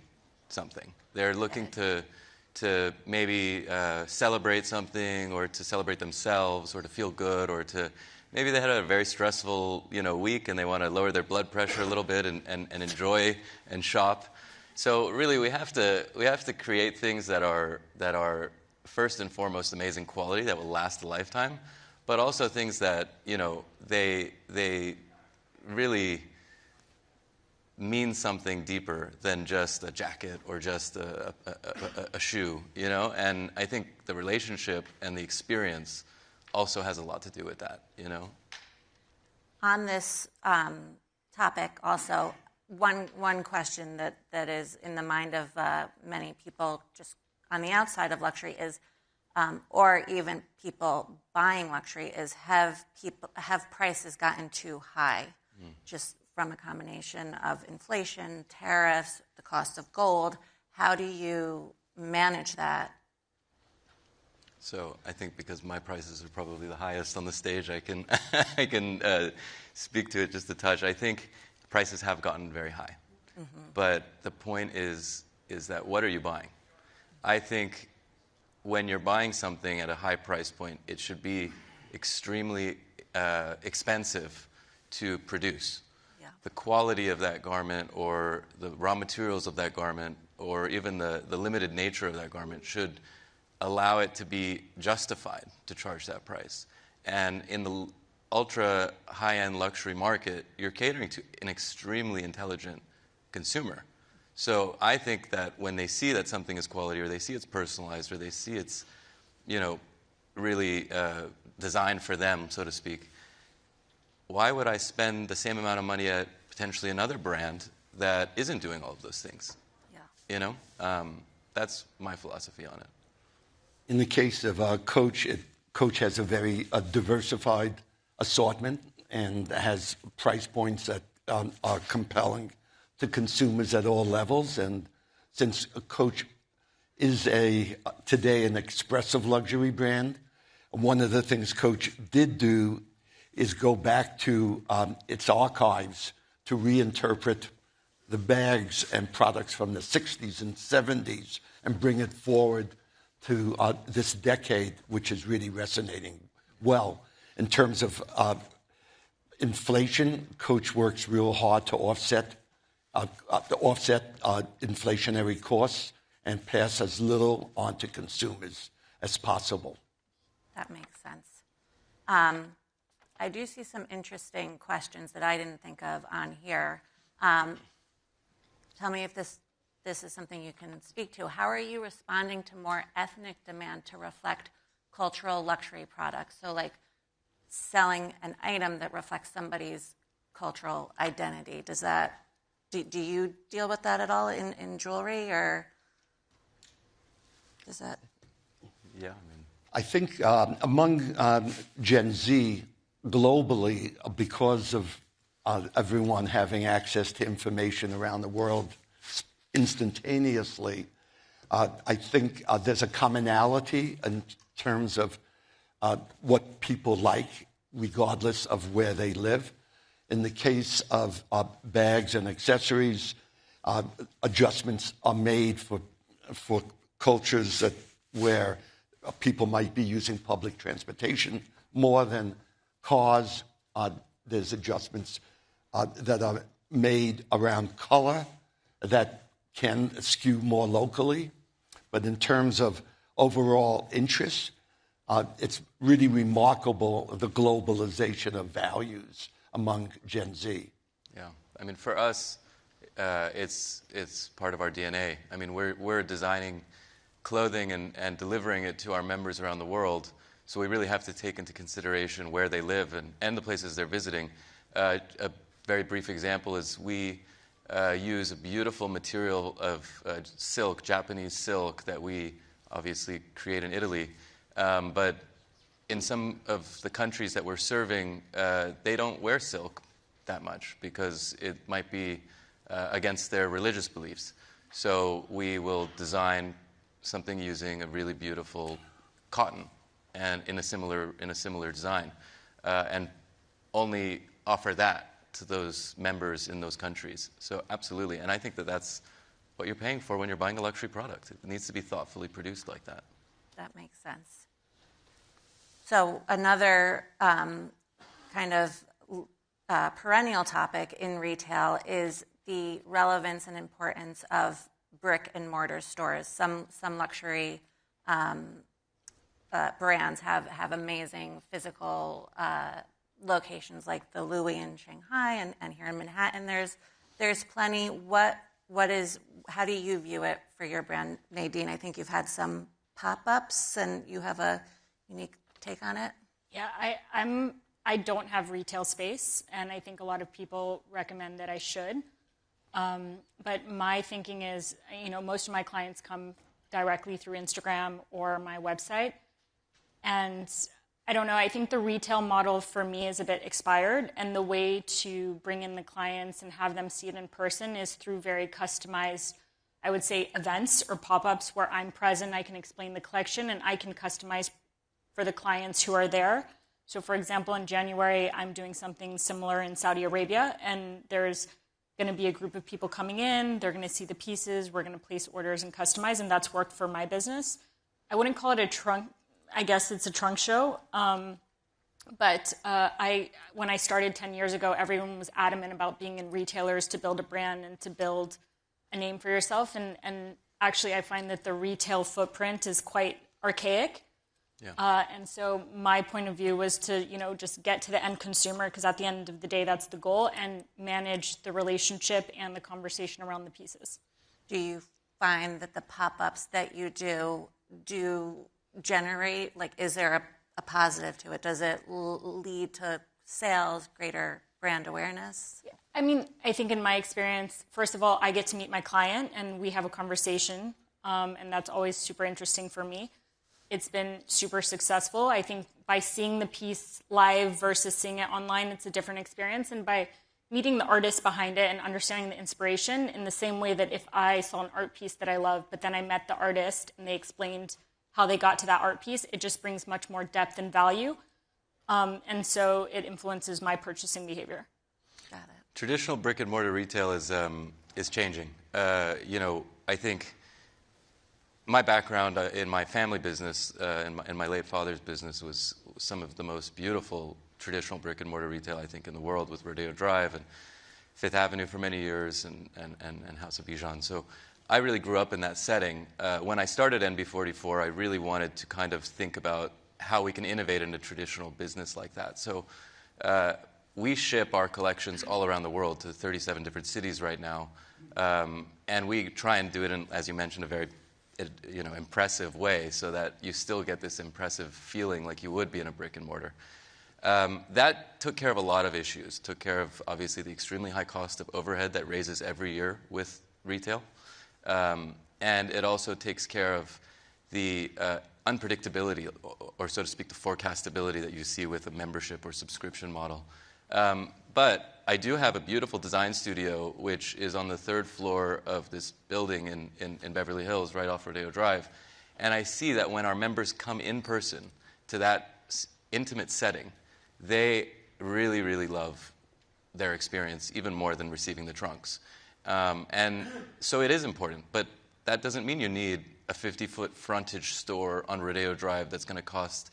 something. They're looking to maybe celebrate something, or to celebrate themselves, or to feel good, or to maybe they had a very stressful week and they want to lower their blood pressure a little bit and enjoy and shop. So really, we have to create things that are first and foremost amazing quality that will last a lifetime, but also things that they really mean something deeper than just a jacket or just a shoe, And I think the relationship and the experience also has a lot to do with that, On this topic, also, one question that is in the mind of many people just on the outside of luxury is, or even people buying luxury, is have prices gotten too high? Just from a combination of inflation, tariffs, the cost of gold. How do you manage that? So I think because my prices are probably the highest on the stage, I can speak to it just a touch. I think prices have gotten very high. But the point is that what are you buying? I think when you're buying something at a high price point, it should be extremely expensive to produce. The quality of that garment, or the raw materials of that garment, or even the limited nature of that garment should allow it to be justified to charge that price. And in the ultra high-end luxury market, you're catering to an extremely intelligent consumer. So I think that when they see that something is quality, or they see it's personalized, or they see it's, really designed for them, so to speak, why would I spend the same amount of money at potentially another brand that isn't doing all of those things? Yeah. That's my philosophy on it. In the case of Coach, Coach has a very diversified assortment and has price points that are compelling to consumers at all levels. And since Coach is today an expressive luxury brand, one of the things Coach did do is go back to its archives to reinterpret the bags and products from the 60s and 70s and bring it forward to this decade, which is really resonating well. In terms of inflation, Coach works real hard to offset inflationary costs and pass as little on to consumers as possible. That makes sense. I do see some interesting questions that I didn't think of on here. Tell me if this is something you can speak to. How are you responding to more ethnic demand to reflect cultural luxury products? So like selling an item that reflects somebody's cultural identity. Do you deal with that at all in jewelry, or does that? Yeah. I think among Gen Z, globally, because of everyone having access to information around the world instantaneously, I think there's a commonality in terms of what people like, regardless of where they live. In the case of bags and accessories, adjustments are made for cultures where people might be using public transportation more than cars. There's adjustments that are made around color that can skew more locally. But in terms of overall interest, it's really remarkable, the globalization of values among Gen Z. Yeah, I mean, for us, it's part of our DNA. I mean, we're designing clothing and delivering it to our members around the world, so we really have to take into consideration where they live and the places they're visiting. A very brief example is we use a beautiful material of silk, Japanese silk, that we obviously create in Italy. But in some of the countries that we're serving, they don't wear silk that much because it might be against their religious beliefs. So we will design something using a really beautiful cotton and in a similar design. And only offer that to those members in those countries. So absolutely, and I think that that's what you're paying for when you're buying a luxury product. It needs to be thoughtfully produced like that. That makes sense. So another kind of perennial topic in retail is the relevance and importance of brick and mortar stores. Some luxury brands have amazing physical locations, like the Louis in Shanghai and here in Manhattan. There's plenty. How do you view it for your brand, Nadine? I think you've had some pop-ups, and you have a unique take on it. Yeah, I don't have retail space, and I think a lot of people recommend that I should. But my thinking is, most of my clients come directly through Instagram or my website. And I don't know, I think the retail model for me is a bit expired. And the way to bring in the clients and have them see it in person is through very customized, I would say, events or pop-ups where I'm present. I can explain the collection and I can customize for the clients who are there. So for example, in January, I'm doing something similar in Saudi Arabia, and there's going to be a group of people coming in. They're going to see the pieces. We're going to place orders and customize, and that's worked for my business. I wouldn't call it a trunk. I guess it's a trunk show. But when I started 10 years ago, everyone was adamant about being in retailers to build a brand and to build a name for yourself. And actually, I find that the retail footprint is quite archaic. Yeah. And so my point of view was to, just get to the end consumer, because at the end of the day, that's the goal, and manage the relationship and the conversation around the pieces. Do you find that the pop-ups that you do generate, is there a positive to it? Does it lead to sales, greater brand awareness? Yeah. I mean, I think in my experience, first of all, I get to meet my client and we have a conversation, and that's always super interesting for me. It's been super successful. I think by seeing the piece live versus seeing it online, it's a different experience. And by meeting the artist behind it and understanding the inspiration, in the same way that if I saw an art piece that I love, but then I met the artist and they explained how they got to that art piece, it just brings much more depth and value. And so it influences my purchasing behavior. Got it. Traditional brick and mortar retail is changing. I think my background in my family business, in my late father's business, was some of the most beautiful traditional brick and mortar retail, I think, in the world, with Rodeo Drive and Fifth Avenue for many years and House of Bijan. So I really grew up in that setting. When I started NB44, I really wanted to kind of think about how we can innovate in a traditional business like that. So we ship our collections all around the world to 37 different cities right now. And we try and do it in, as you mentioned, a very impressive way, so that you still get this impressive feeling like you would be in a brick and mortar. That took care of a lot of issues. Took care of, obviously, the extremely high cost of overhead that raises every year with retail. And it also takes care of the unpredictability, or so to speak, the forecastability that you see with a membership or subscription model. But I do have a beautiful design studio, which is on the 3rd floor of this building in Beverly Hills, right off Rodeo Drive. And I see that when our members come in person to that intimate setting, they really, really love their experience, even more than receiving the trunks. And so it is important, but that doesn't mean you need a 50-foot frontage store on Rodeo Drive that's going to cost,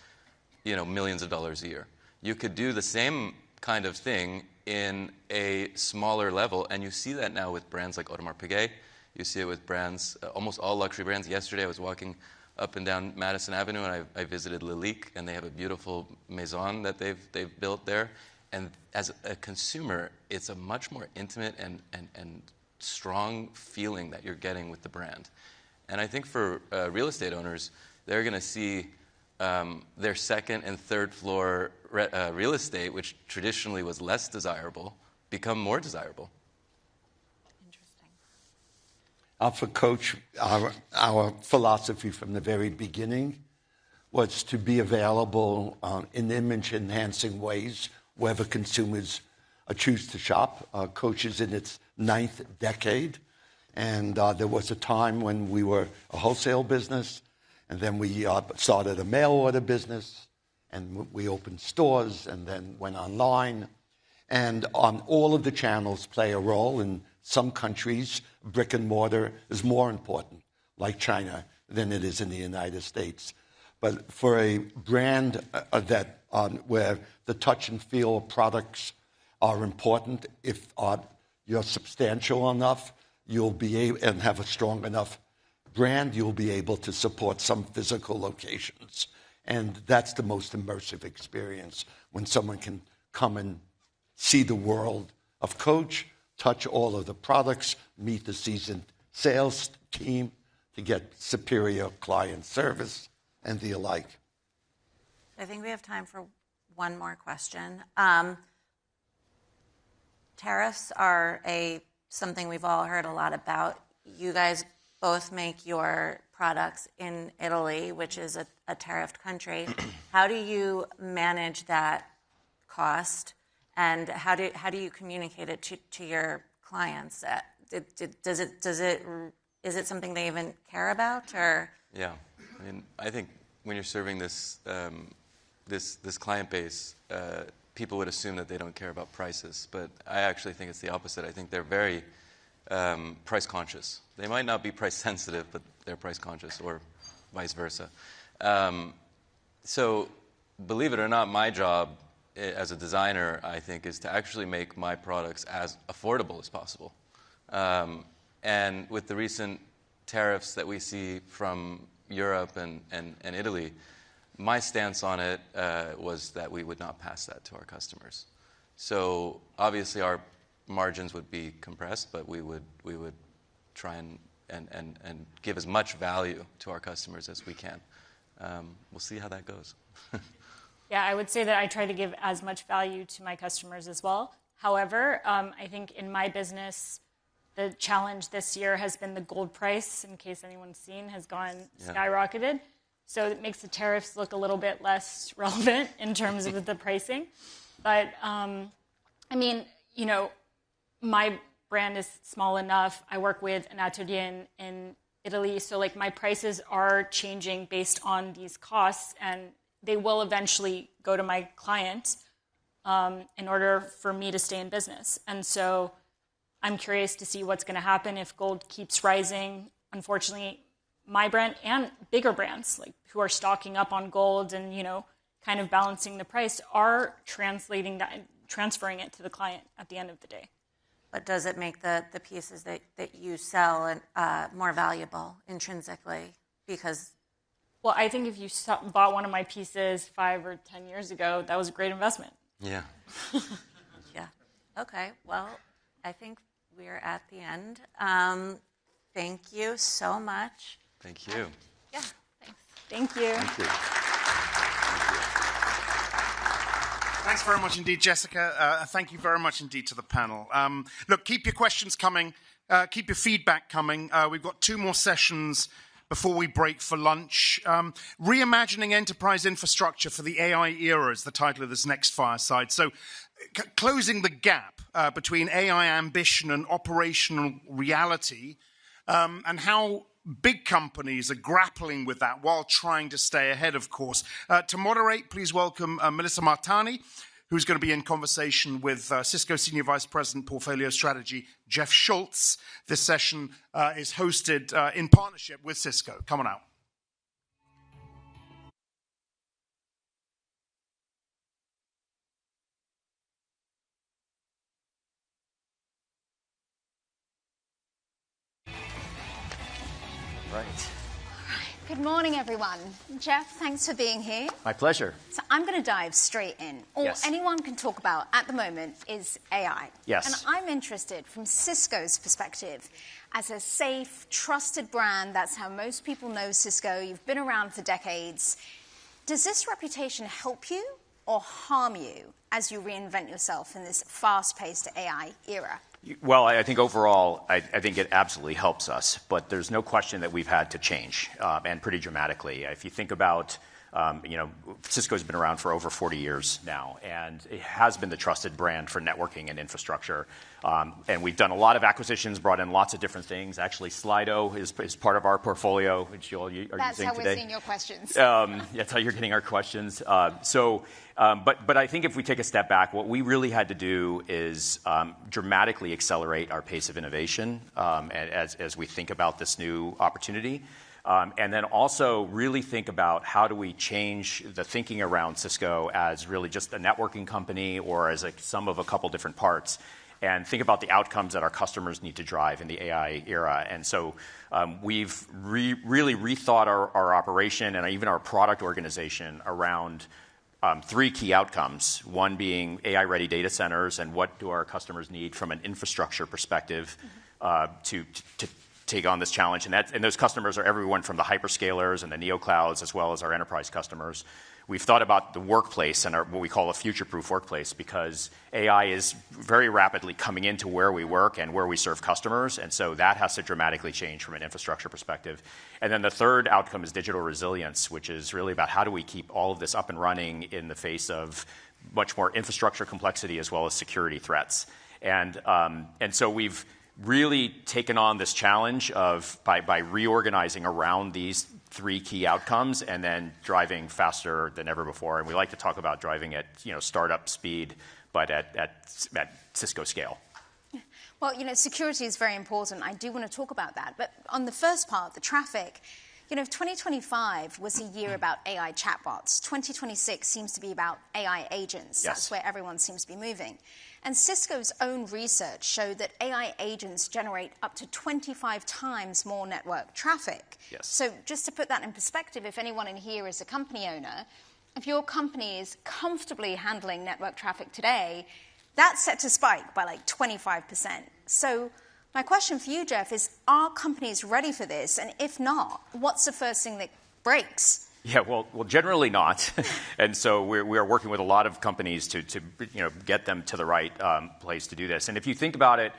millions of dollars a year. You could do the same kind of thing in a smaller level, and you see that now with brands like Audemars Piguet. You see it with brands, almost all luxury brands. Yesterday I was walking up and down Madison Avenue, and I visited Lalique, and they have a beautiful maison that they've built there. And as a consumer, it's a much more intimate and strong feeling that you're getting with the brand. And I think for real estate owners, they're going to see their 2nd and 3rd floor real estate, which traditionally was less desirable, become more desirable. For Coach, our philosophy from the very beginning was to be available in image-enhancing ways wherever consumers choose to shop. Coach is in its 9th decade, and there was a time when we were a wholesale business, and then we started a mail order business, And we opened stores and then went online. And all of the channels play a role. In some countries, brick and mortar is more important, like China, than it is in the United States. But for a brand where the touch and feel of products are important, if you're substantial enough, you'll be able, and have a strong enough brand, you'll be able to support some physical locations. And that's the most immersive experience, when someone can come and see the world of Coach, touch all of the products, meet the seasoned sales team to get superior client service and the alike. I think we have time for one more question. Tariffs are something we've all heard a lot about. You guys both make your products in Italy, which is a tariffed country. How do you manage that cost, and how do you communicate it to your clients? Is it something they even care about, or? Yeah, I mean, I think when you're serving this this client base, people would assume that they don't care about prices, but I actually think it's the opposite. I think they're very price conscious. They might not be price sensitive, but they're price conscious, or vice versa. So, believe it or not, my job as a designer, I think, is to actually make my products as affordable as possible. And with the recent tariffs that we see from Europe and Italy, my stance on it was that we would not pass that to our customers. So obviously our margins would be compressed, but we would try and give as much value to our customers as we can. We'll see how that goes. Yeah, I would say that I try to give as much value to my customers as well. However, I think in my business, the challenge this year has been the gold price, in case anyone's seen, has gone skyrocketed. So it makes the tariffs look a little bit less relevant in terms of the pricing. But, I mean, you know, my brand is small enough. I work with an atelier in Italy. So, like, my prices are changing based on these costs, and they will eventually go to my client in order for me to stay in business. And so I'm curious to see what's going to happen if gold keeps rising. Unfortunately, my brand and bigger brands, like, who are stocking up on gold and, you know, kind of balancing the price, are transferring it to the client at the end of the day. But does it make the pieces that you sell more valuable intrinsically? Because, well, I think if you bought one of my pieces 5 or 10 years ago, that was a great investment. Yeah. Yeah. Okay. Well, I think we're at the end. Thank you so much. Thank you. Yeah. Thanks. Thank you. Thank you. Thanks very much indeed, Jessica. Thank you very much indeed to the panel. Look, keep your questions coming. Keep your feedback coming. We've got 2 more sessions before we break for lunch. Reimagining enterprise infrastructure for the AI era is the title of this next fireside. So, closing the gap between AI ambition and operational reality, and how big companies are grappling with that while trying to stay ahead, of course. To moderate, please welcome Melissa Martani, who's going to be in conversation with Cisco Senior Vice President Portfolio Strategy, Jeff Schultz. This session is hosted in partnership with Cisco. Come on out. Right. Good morning, everyone. Jeff, thanks for being here. My pleasure. So I'm going to dive straight in. All Yes. anyone can talk about at the moment is AI. Yes. And I'm interested from Cisco's perspective as a safe, trusted brand. That's how most people know Cisco. You've been around for decades. Does this reputation help you or harm you as you reinvent yourself in this fast-paced AI era? Well, I think overall, I think it absolutely helps us, but there's no question that we've had to change, and pretty dramatically. If you think about Cisco's been around for over 40 years now, and it has been the trusted brand for networking and infrastructure. And we've done a lot of acquisitions, brought in lots of different things. Actually, Slido is part of our portfolio, which you all are using today. That's how we're seeing your questions. That's how you're getting our questions. But I think if we take a step back, what we really had to do is dramatically accelerate our pace of innovation as we think about this new opportunity. And then also really think about how do we change the thinking around Cisco as really just a networking company or as a sum of a couple different parts, and think about the outcomes that our customers need to drive in the AI era. And so we've really rethought our operation and even our product organization around three key outcomes, one being AI-ready data centers and what do our customers need from an infrastructure perspective to take on this challenge. And those customers are everyone from the hyperscalers and the neoclouds as well as our enterprise customers. We've thought about the workplace and what we call a future-proof workplace because AI is very rapidly coming into where we work and where we serve customers. And so that has to dramatically change from an infrastructure perspective. And then the third outcome is digital resilience, which is really about how do we keep all of this up and running in the face of much more infrastructure complexity as well as security threats. And so we've really taken on this challenge of by reorganizing around these three key outcomes and then driving faster than ever before. And we like to talk about driving at startup speed, but at Cisco scale. Well, security is very important. I do want to talk about that. But on the first part, the traffic, 2025 was a year about AI chatbots. 2026 seems to be about AI agents. Yes. That's where everyone seems to be moving. And Cisco's own research showed that AI agents generate up to 25 times more network traffic. Yes. So just to put that in perspective, if anyone in here is a company owner, if your company is comfortably handling network traffic today, that's set to spike by like 25%. So my question for you, Jeff, is are companies ready for this? And if not, what's the first thing that breaks? Yeah, well, generally not, and so we are working with a lot of companies to get them to the right place to do this. And if you think about it,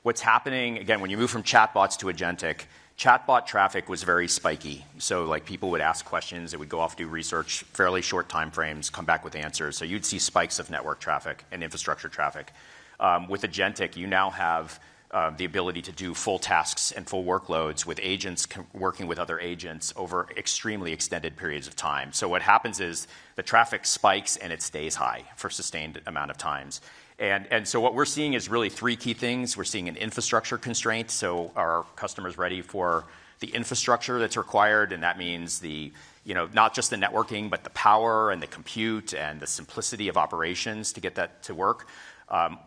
what's happening again when you move from chatbots to agentic, chatbot traffic was very spiky. So like people would ask questions, it would go off do research, fairly short time frames, come back with answers. So you'd see spikes of network traffic and infrastructure traffic. With agentic, you now have the ability to do full tasks and full workloads with agents working with other agents over extremely extended periods of time. So what happens is the traffic spikes and it stays high for a sustained amount of times. And so what we're seeing is really three key things. We're seeing an infrastructure constraint. So are customers ready for the infrastructure that's required? And that means not just the networking, but the power and the compute and the simplicity of operations to get that to work.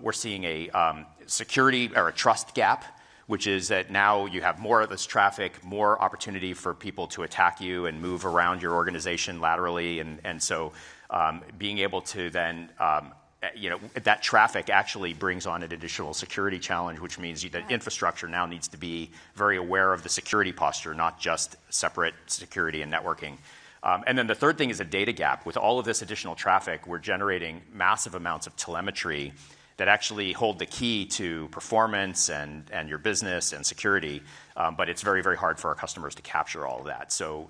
We're seeing a security or a trust gap, which is that now you have more of this traffic, more opportunity for people to attack you and move around your organization laterally. And so being able to then, that traffic actually brings on an additional security challenge, which means that infrastructure now needs to be very aware of the security posture, not just separate security and networking. And then the third thing is a data gap. With all of this additional traffic, we're generating massive amounts of telemetry that actually hold the key to performance and your business and security, but it's very, very hard for our customers to capture all of that. So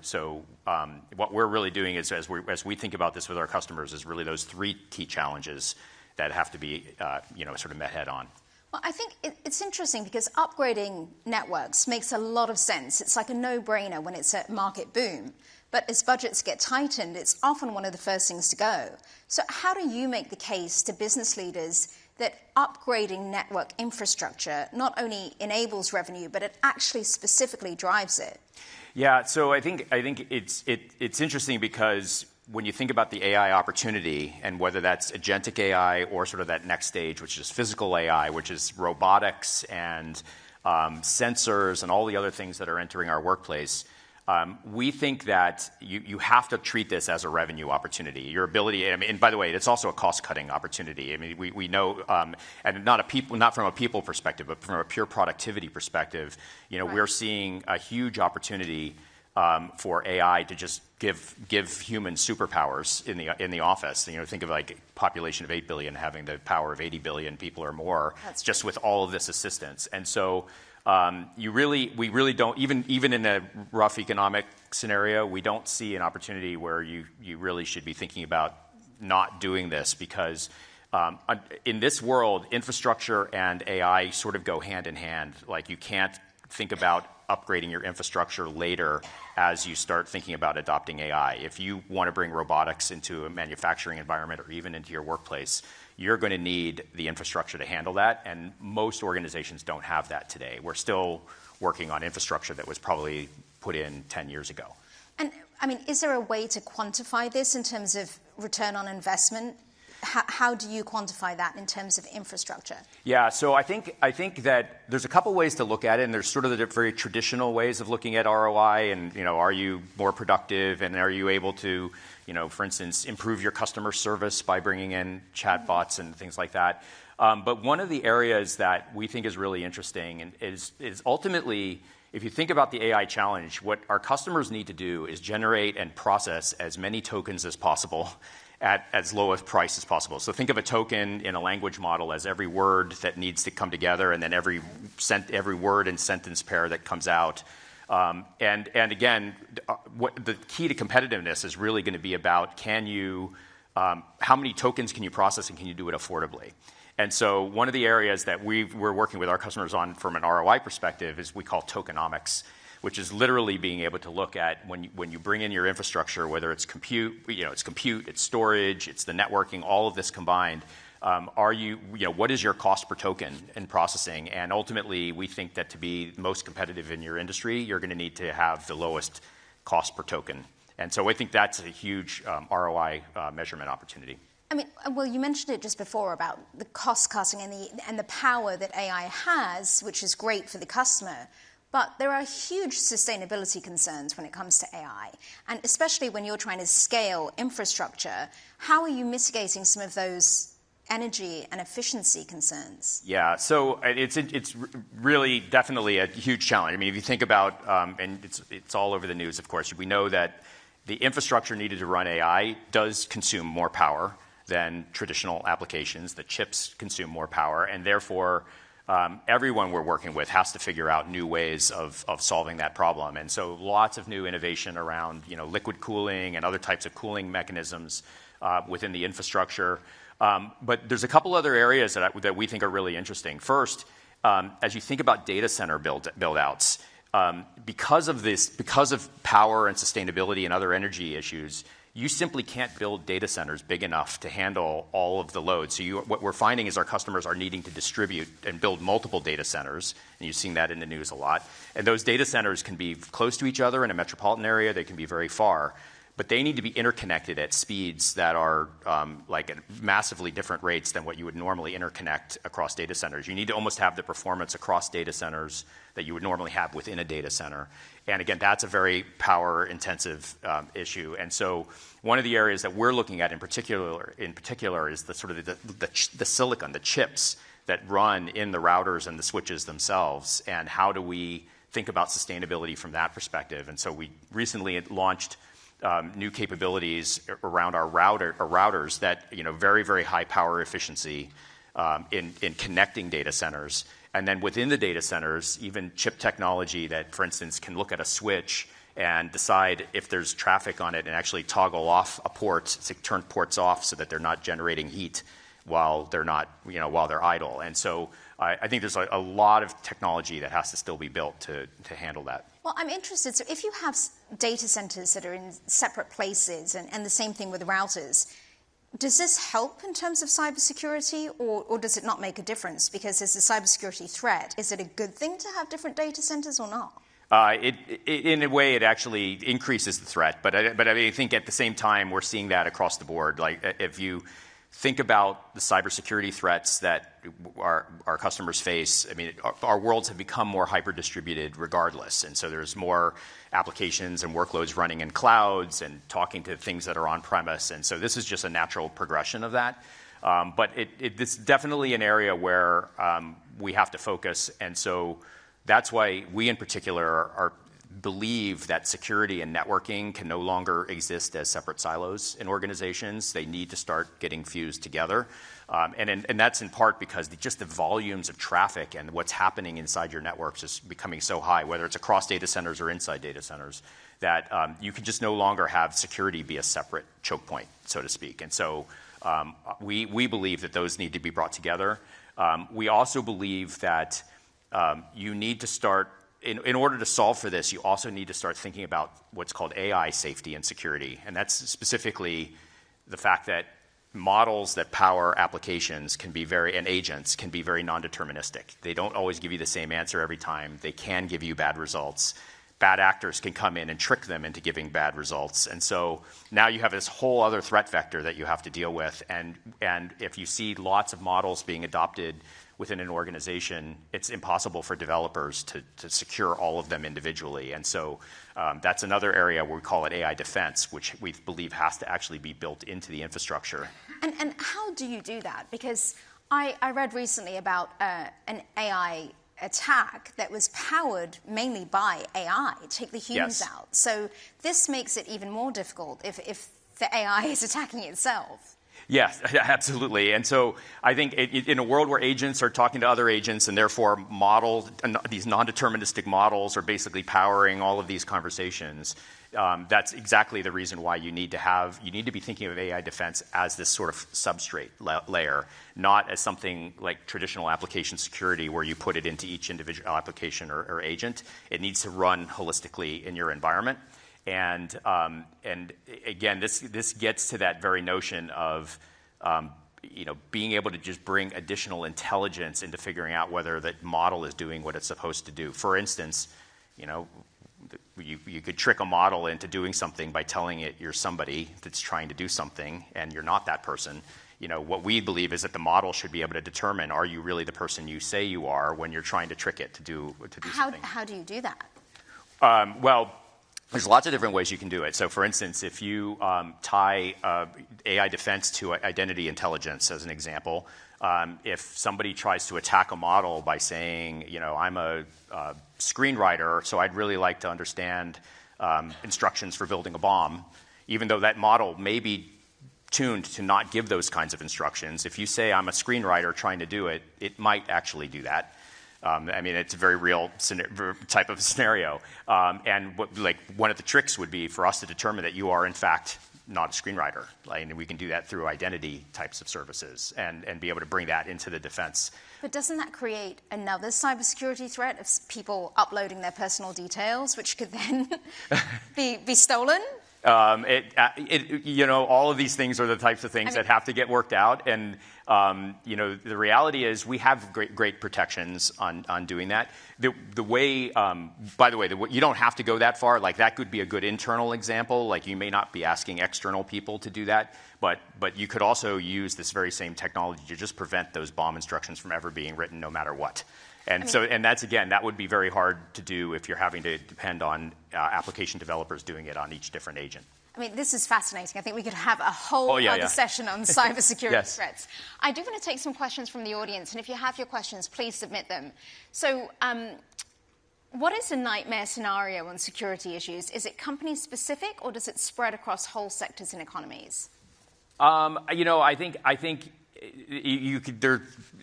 what we're really doing is, as we think about this with our customers, is really those three key challenges that have to be sort of met head on. Well, I think it's interesting because upgrading networks makes a lot of sense. It's like a no-brainer when it's a market boom. But as budgets get tightened, it's often one of the first things to go. So how do you make the case to business leaders that upgrading network infrastructure not only enables revenue, but it actually specifically drives it? Yeah, so I think it's interesting because when you think about the AI opportunity and whether that's agentic AI or sort of that next stage, which is physical AI, which is robotics and sensors and all the other things that are entering our workplace, we think that you have to treat this as a revenue opportunity. Your ability, and by the way, it's also a cost-cutting opportunity. I mean, we know, and not from a people perspective, but from a pure productivity perspective, we're seeing a huge opportunity for AI to just give humans superpowers in the office. Think of like a population of 8 billion having the power of 80 billion people or more, just with all of this assistance. And so we really don't, even in a rough economic scenario, we don't see an opportunity where you really should be thinking about not doing this, because in this world, infrastructure and AI sort of go hand in hand. Like, you can't think about upgrading your infrastructure later as you start thinking about adopting AI. If you want to bring robotics into a manufacturing environment or even into your workplace, you're going to need the infrastructure to handle that, and most organizations don't have that today. We're still working on infrastructure that was probably put in 10 years ago. And, I mean, is there a way to quantify this in terms of return on investment? How do you quantify that in terms of infrastructure? Yeah, so I think that there's a couple ways to look at it, and there's sort of the very traditional ways of looking at ROI, and are you more productive, and are you able to, for instance, improve your customer service by bringing in chatbots and things like that. But one of the areas that we think is really interesting is ultimately, if you think about the AI challenge, what our customers need to do is generate and process as many tokens as possible at as low a price as possible. So think of a token in a language model as every word that needs to come together, and then every word and sentence pair that comes out. And again, what the key to competitiveness is really going to be about how many tokens can you process, and can you do it affordably? And so one of the areas that we're working with our customers on from an ROI perspective is we call tokenomics, which is literally being able to look at when you bring in your infrastructure, whether it's compute, it's storage, it's the networking, all of this combined. What is your cost per token in processing? And ultimately, we think that to be most competitive in your industry, you're going to need to have the lowest cost per token. And so I think that's a huge ROI measurement opportunity. I mean, well, you mentioned it just before about the cost cutting and the power that AI has, which is great for the customer. But there are huge sustainability concerns when it comes to AI, and especially when you're trying to scale infrastructure. How are you mitigating some of those energy and efficiency concerns? Yeah, so it's really definitely a huge challenge. I mean, if you think about, and it's all over the news, of course, we know that the infrastructure needed to run AI does consume more power than traditional applications. The chips consume more power, and therefore, everyone we're working with has to figure out new ways of solving that problem. And so lots of new innovation around liquid cooling and other types of cooling mechanisms within the infrastructure. But there's a couple other areas that we think are really interesting. First, as you think about data center build-outs, because of power and sustainability and other energy issues, you simply can't build data centers big enough to handle all of the load. So what we're finding is our customers are needing to distribute and build multiple data centers, and you've seen that in the news a lot. And those data centers can be close to each other in a metropolitan area. They can be very far. But they need to be interconnected at speeds that are like at massively different rates than what you would normally interconnect across data centers. You need to almost have the performance across data centers that you would normally have within a data center. And again, that's a very power-intensive issue. And so one of the areas that we're looking at in particular is the sort of the silicon, the chips that run in the routers and the switches themselves. And how do we think about sustainability from that perspective? And so we recently launched new capabilities around our routers that very, very high power efficiency in connecting data centers. And then within the data centers, even chip technology that, for instance, can look at a switch and decide if there's traffic on it and actually toggle off a port, to turn ports off so that they're not generating heat while they're idle. And so I think there's a lot of technology that has to still be built to handle that. Well, I'm interested. So if you have data centers that are in separate places, and the same thing with routers, does this help in terms of cybersecurity, or does it not make a difference? Because there's a cybersecurity threat. Is it a good thing to have different data centers or not? In a way, it actually increases the threat. But I think at the same time, we're seeing that across the board. Like, if you think about the cybersecurity threats that our customers face, I mean, our worlds have become more hyper-distributed regardless. And so there's more applications and workloads running in clouds and talking to things that are on-premise. And so this is just a natural progression of that. But it's definitely an area where we have to focus. And so that's why we in particular are believe that security and networking can no longer exist as separate silos in organizations. They need to start getting fused together. And that's in part because just the volumes of traffic and what's happening inside your networks is becoming so high, whether it's across data centers or inside data centers, that you can just no longer have security be a separate choke point, so to speak. And so we believe that those need to be brought together. We also believe that you need to start, in order to solve for this, you also need to start thinking about what's called AI safety and security. And that's specifically the fact that models that power applications can be and agents can be very non-deterministic. They don't always give you the same answer every time. They can give you bad results. Bad actors can come in and trick them into giving bad results. And so now you have this whole other threat vector that you have to deal with. And if you see lots of models being adopted within an organization, it's impossible for developers to secure all of them individually. And so that's another area where we call it AI defense, which we believe has to actually be built into the infrastructure. And how do you do that? Because I read recently about an AI attack that was powered mainly by AI, take the humans out. So this makes it even more difficult if the AI is attacking itself. Yes, absolutely. And so I think in a world where agents are talking to other agents and therefore these non-deterministic models are basically powering all of these conversations, that's exactly the reason why you need to be thinking of AI defense as this sort of substrate layer, not as something like traditional application security where you put it into each individual application or agent. It needs to run holistically in your environment. And again, this gets to that very notion of being able to just bring additional intelligence into figuring out whether that model is doing what it's supposed to do. For instance, you could trick a model into doing something by telling it you're somebody that's trying to do something and you're not that person. What we believe is that the model should be able to determine, are you really the person you say you are when you're trying to trick it to do something. How do you do that? Well, there's lots of different ways you can do it. So for instance, if you tie AI defense to identity intelligence as an example, if somebody tries to attack a model by saying, I'm a screenwriter, so I'd really like to understand instructions for building a bomb, even though that model may be tuned to not give those kinds of instructions, if you say I'm a screenwriter trying to do it, it might actually do that. It's a very real type of scenario. And one of the tricks would be for us to determine that you are, in fact, not a screenwriter. And we can do that through identity types of services and be able to bring that into the defense. But doesn't that create another cybersecurity threat of people uploading their personal details, which could then be stolen? All of these things are the types of things that have to get worked out. And, the reality is we have great protections on doing that. The way, by the way, you don't have to go that far. Like that could be a good internal example. Like you may not be asking external people to do that, but you could also use this very same technology to just prevent those bomb instructions from ever being written no matter what. And that's, again, that would be very hard to do if you're having to depend on application developers doing it on each different agent. This is fascinating. I think we could have a whole other session on cybersecurity threats. I do want to take some questions from the audience, and if you have your questions, please submit them. So what is a nightmare scenario on security issues? Is it company-specific, or does it spread across whole sectors and economies? I think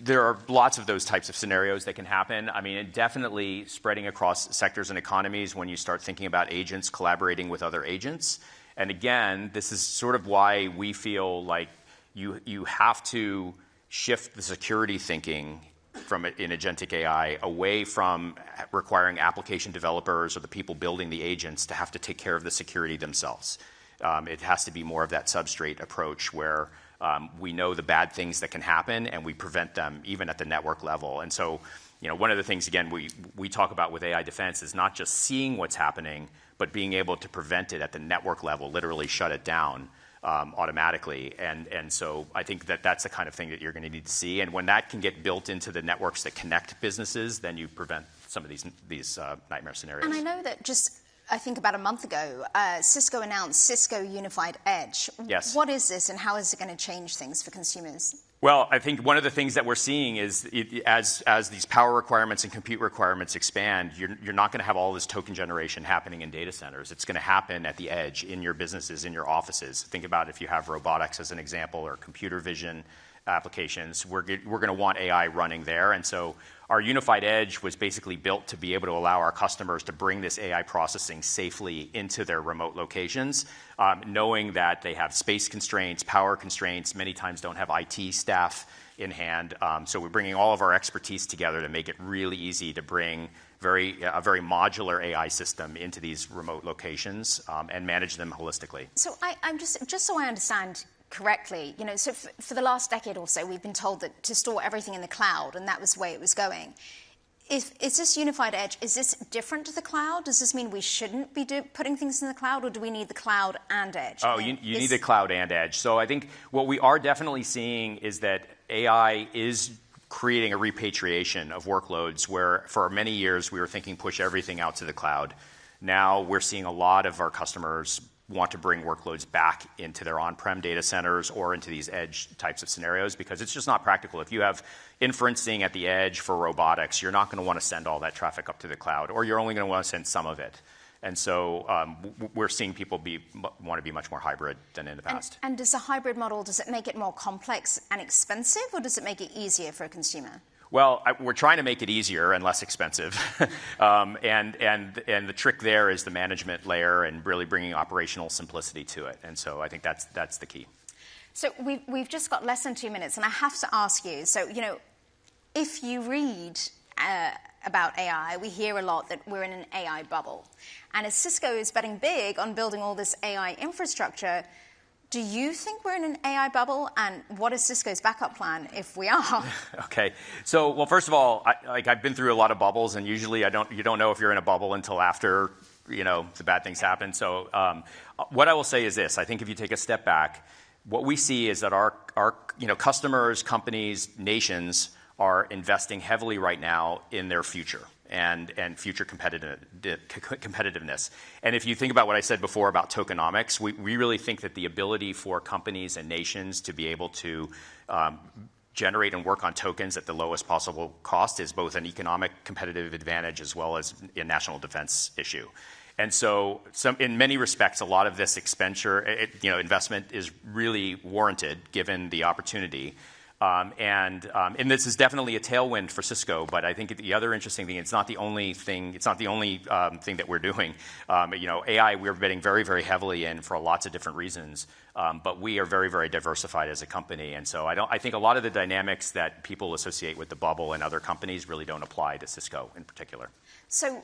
there are lots of those types of scenarios that can happen. Definitely spreading across sectors and economies when you start thinking about agents collaborating with other agents. And again, this is sort of why we feel like you have to shift the security thinking in agentic AI away from requiring application developers or the people building the agents to have to take care of the security themselves. It has to be more of that substrate approach where we know the bad things that can happen and we prevent them even at the network level. And so, one of the things, again, we talk about with AI defense is not just seeing what's happening, but being able to prevent it at the network level, literally shut it down automatically. And so I think that's the kind of thing that you're going to need to see. And when that can get built into the networks that connect businesses, then you prevent some of these nightmare scenarios. And I know that I think about a month ago, Cisco announced Cisco Unified Edge. Yes. What is this and how is it going to change things for consumers? Well, I think one of the things that we're seeing is as these power requirements and compute requirements expand, you're not going to have all this token generation happening in data centers. It's going to happen at the edge in your businesses, in your offices. Think about if you have robotics as an example or computer vision applications. We're going to want AI running there. And so our unified edge was basically built to be able to allow our customers to bring this AI processing safely into their remote locations, knowing that they have space constraints, power constraints, many times don't have IT staff in hand. So we're bringing all of our expertise together to make it really easy to bring a very modular AI system into these remote locations and manage them holistically. So I'm just so I understand correctly, so for the last decade or so, we've been told that to store everything in the cloud, and that was the way it was going. Is this unified edge, is this different to the cloud? Does this mean we shouldn't be putting things in the cloud, or do we need the cloud and edge? Oh, you need the cloud and edge. So I think what we are definitely seeing is that AI is creating a repatriation of workloads where for many years we were thinking push everything out to the cloud. Now we're seeing a lot of our customers want to bring workloads back into their on-prem data centers or into these edge types of scenarios because it's just not practical. If you have inferencing at the edge for robotics, you're not going to want to send all that traffic up to the cloud, or you're only going to want to send some of it. And so we're seeing people want to be much more hybrid than in the past. And does the hybrid model, does it make it more complex and expensive, or does it make it easier for a consumer? Well, we're trying to make it easier and less expensive. And the trick there is the management layer and really bringing operational simplicity to it. And so I think that's the key. So we've just got less than 2 minutes, and I have to ask you, so, if you read about AI, we hear a lot that we're in an AI bubble. And as Cisco is betting big on building all this AI infrastructure, do you think we're in an AI bubble, and what is Cisco's backup plan if we are? Okay. So, well, first of all, I've been through a lot of bubbles, and usually you don't know if you're in a bubble until after the bad things happen. So, what I will say is this: I think if you take a step back, what we see is that our customers, companies, nations are investing heavily right now in their future and future competitiveness. And if you think about what I said before about tokenomics, we really think that the ability for companies and nations to be able to generate and work on tokens at the lowest possible cost is both an economic competitive advantage as well as a national defense issue. And so in many respects, a lot of this expenditure, investment is really warranted given the opportunity. And this is definitely a tailwind for Cisco, but I think the other interesting thing, it's not the only thing that we're doing. AI, we're betting very, very heavily in for lots of different reasons, but we are very, very diversified as a company. And so I think a lot of the dynamics that people associate with the bubble and other companies really don't apply to Cisco in particular. So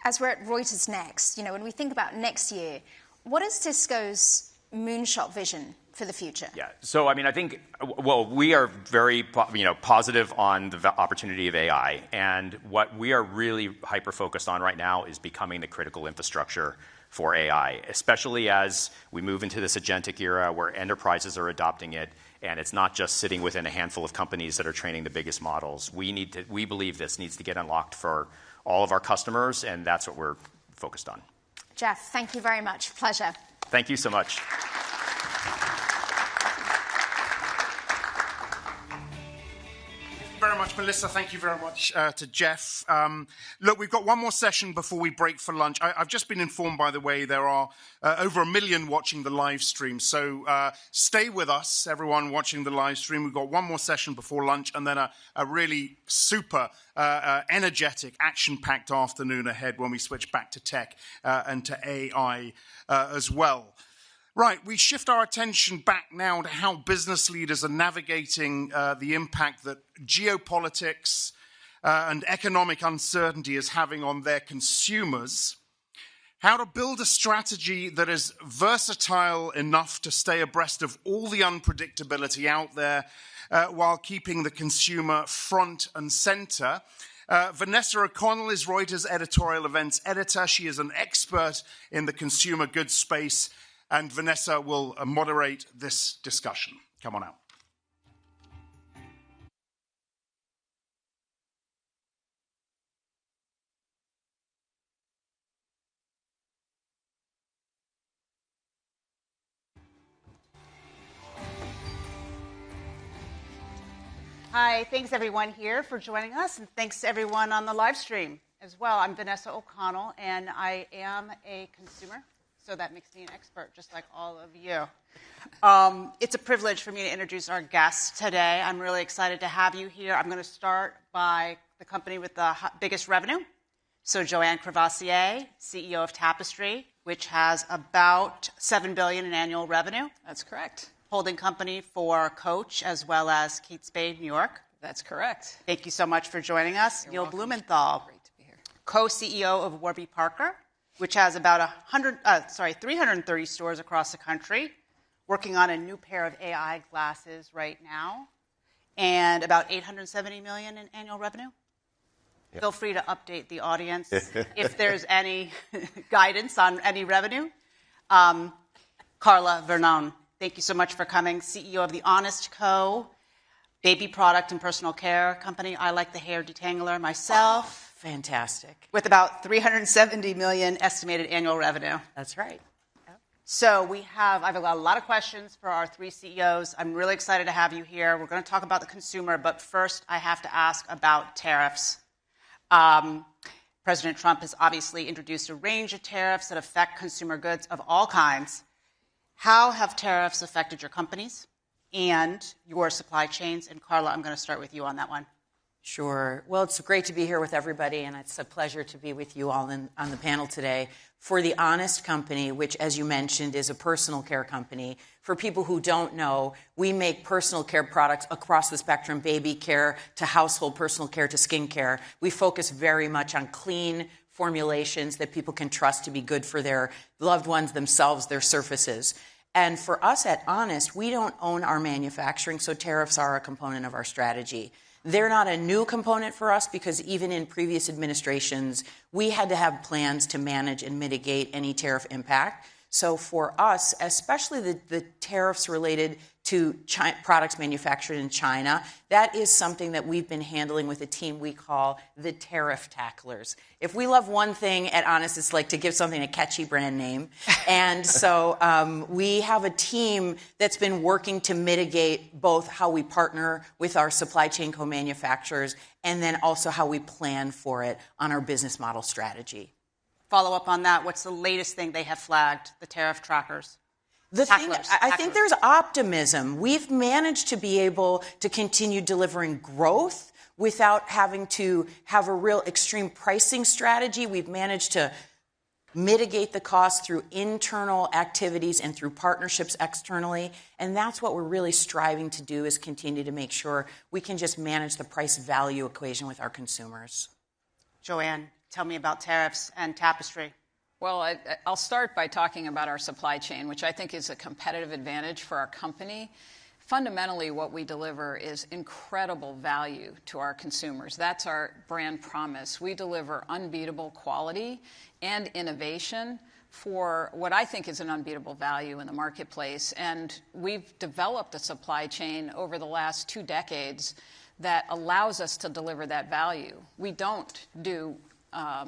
as we're at Reuters Next, when we think about next year, what is Cisco's moonshot vision for the future? Yeah. So, I think, we are very, positive on the opportunity of AI. And what we are really hyper-focused on right now is becoming the critical infrastructure for AI, especially as we move into this agentic era where enterprises are adopting it. And it's not just sitting within a handful of companies that are training the biggest models. We believe this needs to get unlocked for all of our customers, and that's what we're focused on. Jeff, thank you very much. Pleasure. Thank you so much. Very much, Melissa. Thank you very much to Jeff. Look, we've got one more session before we break for lunch. I've just been informed, by the way, there are over 1 million watching the live stream. So stay with us, everyone watching the live stream. We've got one more session before lunch and then a really super energetic, action-packed afternoon ahead when we switch back to tech and to AI as well. Right, we shift our attention back now to how business leaders are navigating the impact that geopolitics and economic uncertainty is having on their consumers, how to build a strategy that is versatile enough to stay abreast of all the unpredictability out there while keeping the consumer front and center. Vanessa O'Connell is Reuters editorial events editor. She is an expert in the consumer goods space. And Vanessa will moderate this discussion. Come on out. Hi, thanks everyone here for joining us, and thanks to everyone on the live stream as well. I'm Vanessa O'Connell, and I am a consumer, so that makes me an expert, just like all of you. It's a privilege for me to introduce our guests today. I'm really excited to have you here. I'm going to start by the company with the biggest revenue. So Joanne Crevassier, CEO of Tapestry, which has about $7 billion in annual revenue. That's correct. Holding company for Coach as well as Kate Spade, New York. That's correct. Thank you so much for joining us. Neil Blumenthal, co-CEO of Warby Parker, which has about 330 stores across the country, working on a new pair of AI glasses right now, and about $870 million in annual revenue. Yep. Feel free to update the audience if there's any guidance on any revenue. Carla Vernón, thank you so much for coming. CEO of The Honest Co., baby product and personal care company. I like the hair detangler myself. Oh, fantastic. With about $370 million estimated annual revenue. That's right. Yep. So I've got a lot of questions for our three CEOs. I'm really excited to have you here. We're going to talk about the consumer, but first I have to ask about tariffs. President Trump has obviously introduced a range of tariffs that affect consumer goods of all kinds. How have tariffs affected your companies and your supply chains? And Carla, I'm going to start with you on that one. Sure. Well, it's great to be here with everybody, and it's a pleasure to be with you all on the panel today. For The Honest Company, which, as you mentioned, is a personal care company, for people who don't know, we make personal care products across the spectrum, baby care to household personal care to skincare. We focus very much on clean formulations that people can trust to be good for their loved ones, themselves, their surfaces. And for us at Honest, we don't own our manufacturing, so tariffs are a component of our strategy. They're not a new component for us because even in previous administrations, we had to have plans to manage and mitigate any tariff impact. So for us, especially the tariffs related to products manufactured in China, that is something that we've been handling with a team we call the tariff tacklers. If we love one thing at Honest, it's like to give something a catchy brand name. And so we have a team that's been working to mitigate both how we partner with our supply chain co-manufacturers and then also how we plan for it on our business model strategy. Follow up on that. What's the latest thing they have flagged, the tariff trackers? I think there's optimism. We've managed to be able to continue delivering growth without having to have a real extreme pricing strategy. We've managed to mitigate the cost through internal activities and through partnerships externally. And that's what we're really striving to do, is continue to make sure we can just manage the price-value equation with our consumers. Joanne, tell me about tariffs and Tapestry. Well, I'll start by talking about our supply chain, which I think is a competitive advantage for our company. Fundamentally, what we deliver is incredible value to our consumers. That's our brand promise. We deliver unbeatable quality and innovation for what I think is an unbeatable value in the marketplace. And we've developed a supply chain over the last 2 decades that allows us to deliver that value. We don't do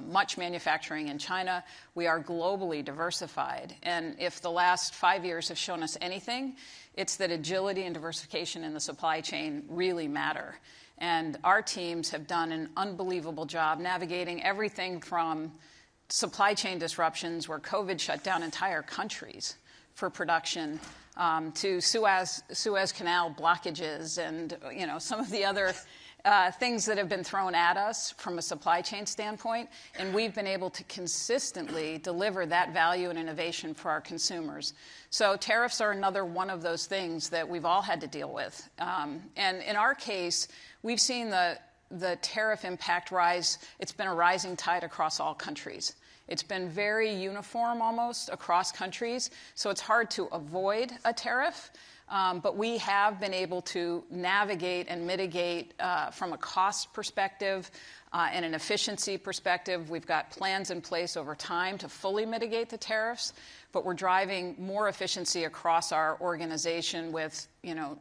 much manufacturing in China. We are globally diversified. And if the last 5 years have shown us anything, it's that agility and diversification in the supply chain really matter. And our teams have done an unbelievable job navigating everything from supply chain disruptions where COVID shut down entire countries for production to Suez Canal blockages and some of the other things that have been thrown at us from a supply chain standpoint, and we've been able to consistently deliver that value and innovation for our consumers. So tariffs are another one of those things that we've all had to deal with. And in our case, we've seen the tariff impact rise. It's been a rising tide across all countries. It's been very uniform almost across countries, so it's hard to avoid a tariff. But we have been able to navigate and mitigate from a cost perspective And an efficiency perspective, we've got plans in place over time to fully mitigate the tariffs, but we're driving more efficiency across our organization with,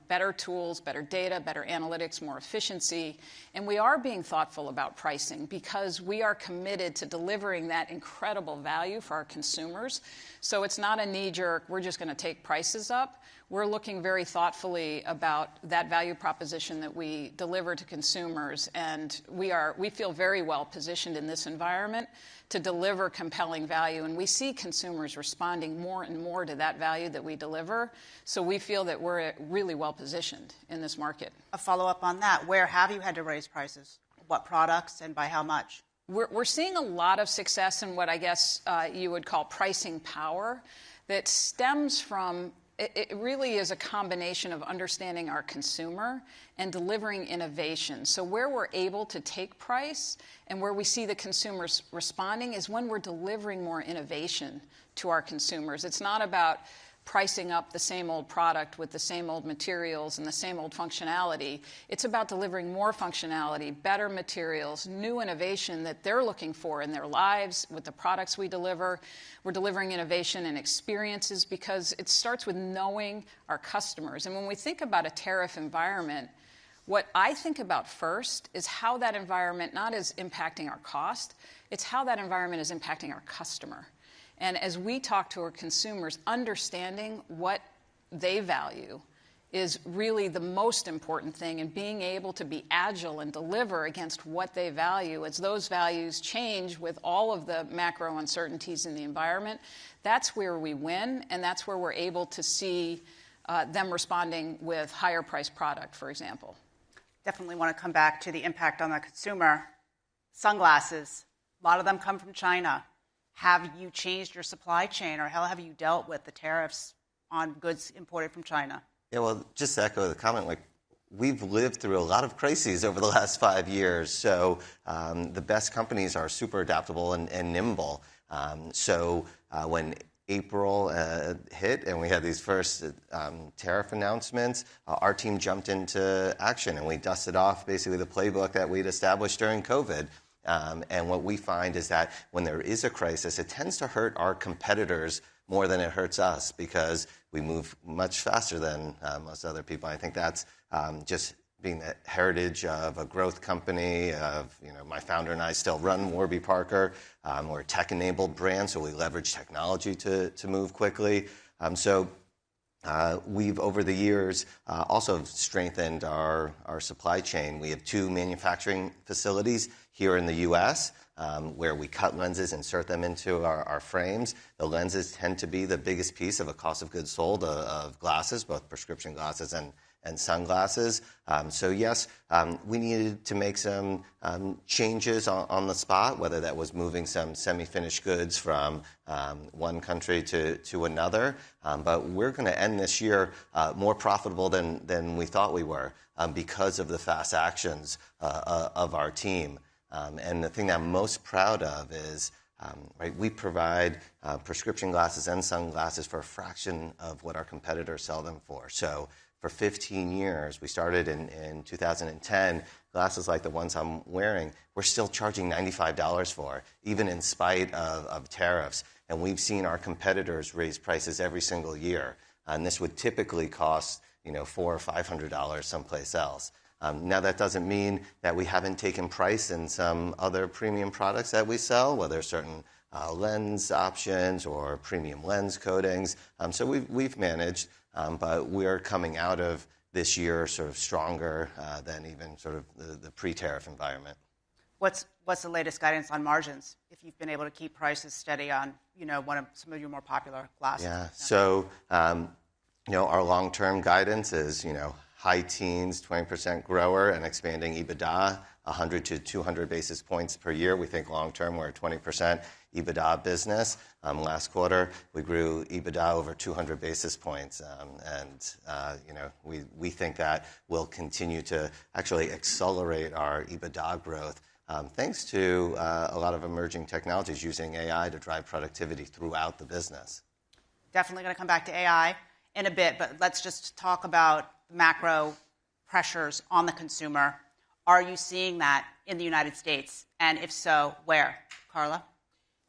better tools, better data, better analytics, more efficiency. And we are being thoughtful about pricing because we are committed to delivering that incredible value for our consumers. So it's not a knee-jerk, we're just going to take prices up. We're looking very thoughtfully about that value proposition that we deliver to consumers, and we feel very well positioned in this environment to deliver compelling value, and we see consumers responding more and more to that value that we deliver, so we feel that we're really well positioned in this market. A follow-up on that, where have you had to raise prices? What products and by how much? We're seeing a lot of success in what I guess you would call pricing power that stems from it really is a combination of understanding our consumer and delivering innovation. So where we're able to take price and where we see the consumers responding is when we're delivering more innovation to our consumers. It's not about pricing up the same old product with the same old materials and the same old functionality. It's about delivering more functionality, better materials, new innovation that they're looking for in their lives with the products we deliver. We're delivering innovation and experiences because it starts with knowing our customers. And when we think about a tariff environment, what I think about first is how that environment not is impacting our cost, it's how that environment is impacting our customer. And as we talk to our consumers, understanding what they value is really the most important thing, and being able to be agile and deliver against what they value as those values change with all of the macro uncertainties in the environment. That's where we win, and that's where we're able to see them responding with higher priced product, for example. Definitely want to come back to the impact on the consumer. Sunglasses, a lot of them come from China. Have you changed your supply chain, or how have you dealt with the tariffs on goods imported from China? Yeah, well, just to echo the comment, we've lived through a lot of crises over the last 5 years. So the best companies are super adaptable and nimble. So when April hit and we had these first tariff announcements, our team jumped into action and we dusted off basically the playbook that we'd established during COVID. And what we find is that when there is a crisis, it tends to hurt our competitors more than it hurts us because we move much faster than most other people. I think that's just being the heritage of a growth company. My founder and I still run Warby Parker. We're a tech-enabled brand, so we leverage technology to move quickly. We've, over the years, also strengthened our supply chain. We have 2 manufacturing facilities here in the U.S. Where we cut lenses, insert them into our frames. The lenses tend to be the biggest piece of a cost of goods sold of glasses, both prescription glasses and sunglasses. Yes, we needed to make some changes on the spot, whether that was moving some semi-finished goods from one country to another. But we're going to end this year more profitable than we thought we were because of the fast actions of our team. And the thing that I'm most proud of is we provide prescription glasses and sunglasses for a fraction of what our competitors sell them for. So for 15 years, we started in 2010, glasses like the ones I'm wearing, we're still charging $95 for, even in spite of tariffs. And we've seen our competitors raise prices every single year. And this would typically cost $400 or $500 someplace else. Now, that doesn't mean that we haven't taken price in some other premium products that we sell, whether certain lens options or premium lens coatings. So we've managed, but we're coming out of this year sort of stronger than even sort of the pre-tariff environment. What's the latest guidance on margins, if you've been able to keep prices steady on some of your more popular glasses? Yeah, so our long-term guidance is high teens, 20% grower, and expanding EBITDA 100 to 200 basis points per year. We think long-term we're a 20% EBITDA business. Last quarter, we grew EBITDA over 200 basis points. We think that will continue to actually accelerate our EBITDA growth thanks to a lot of emerging technologies using AI to drive productivity throughout the business. Definitely going to come back to AI in a bit, but let's just talk about macro pressures on the consumer. Are you seeing that in the United States? And if so, where? Carla?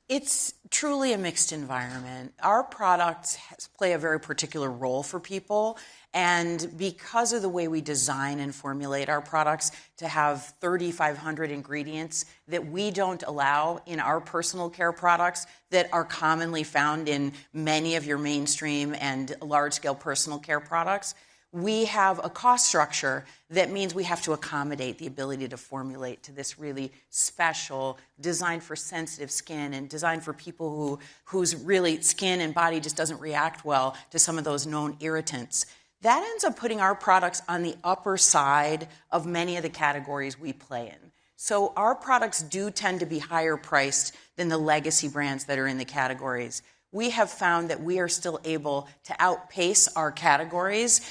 It's truly a mixed environment. Our products play a very particular role for people, and because of the way we design and formulate our products to have 3,500 ingredients that we don't allow in our personal care products that are commonly found in many of your mainstream and large-scale personal care products, we have a cost structure that means we have to accommodate the ability to formulate to this really special, designed for sensitive skin and designed for people whose really skin and body just doesn't react well to some of those known irritants. That ends up putting our products on the upper side of many of the categories we play in. So our products do tend to be higher priced than the legacy brands that are in the categories. We have found that we are still able to outpace our categories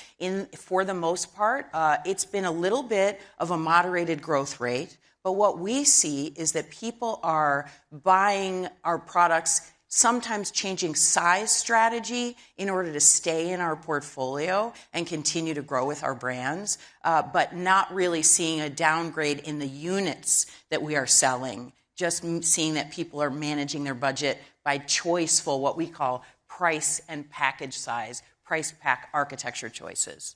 for the most part. It's been a little bit of a moderated growth rate, but what we see is that people are buying our products, sometimes changing size strategy in order to stay in our portfolio and continue to grow with our brands, but not really seeing a downgrade in the units that we are selling, just seeing that people are managing their budget by choiceful, what we call price and package size, price pack architecture choices.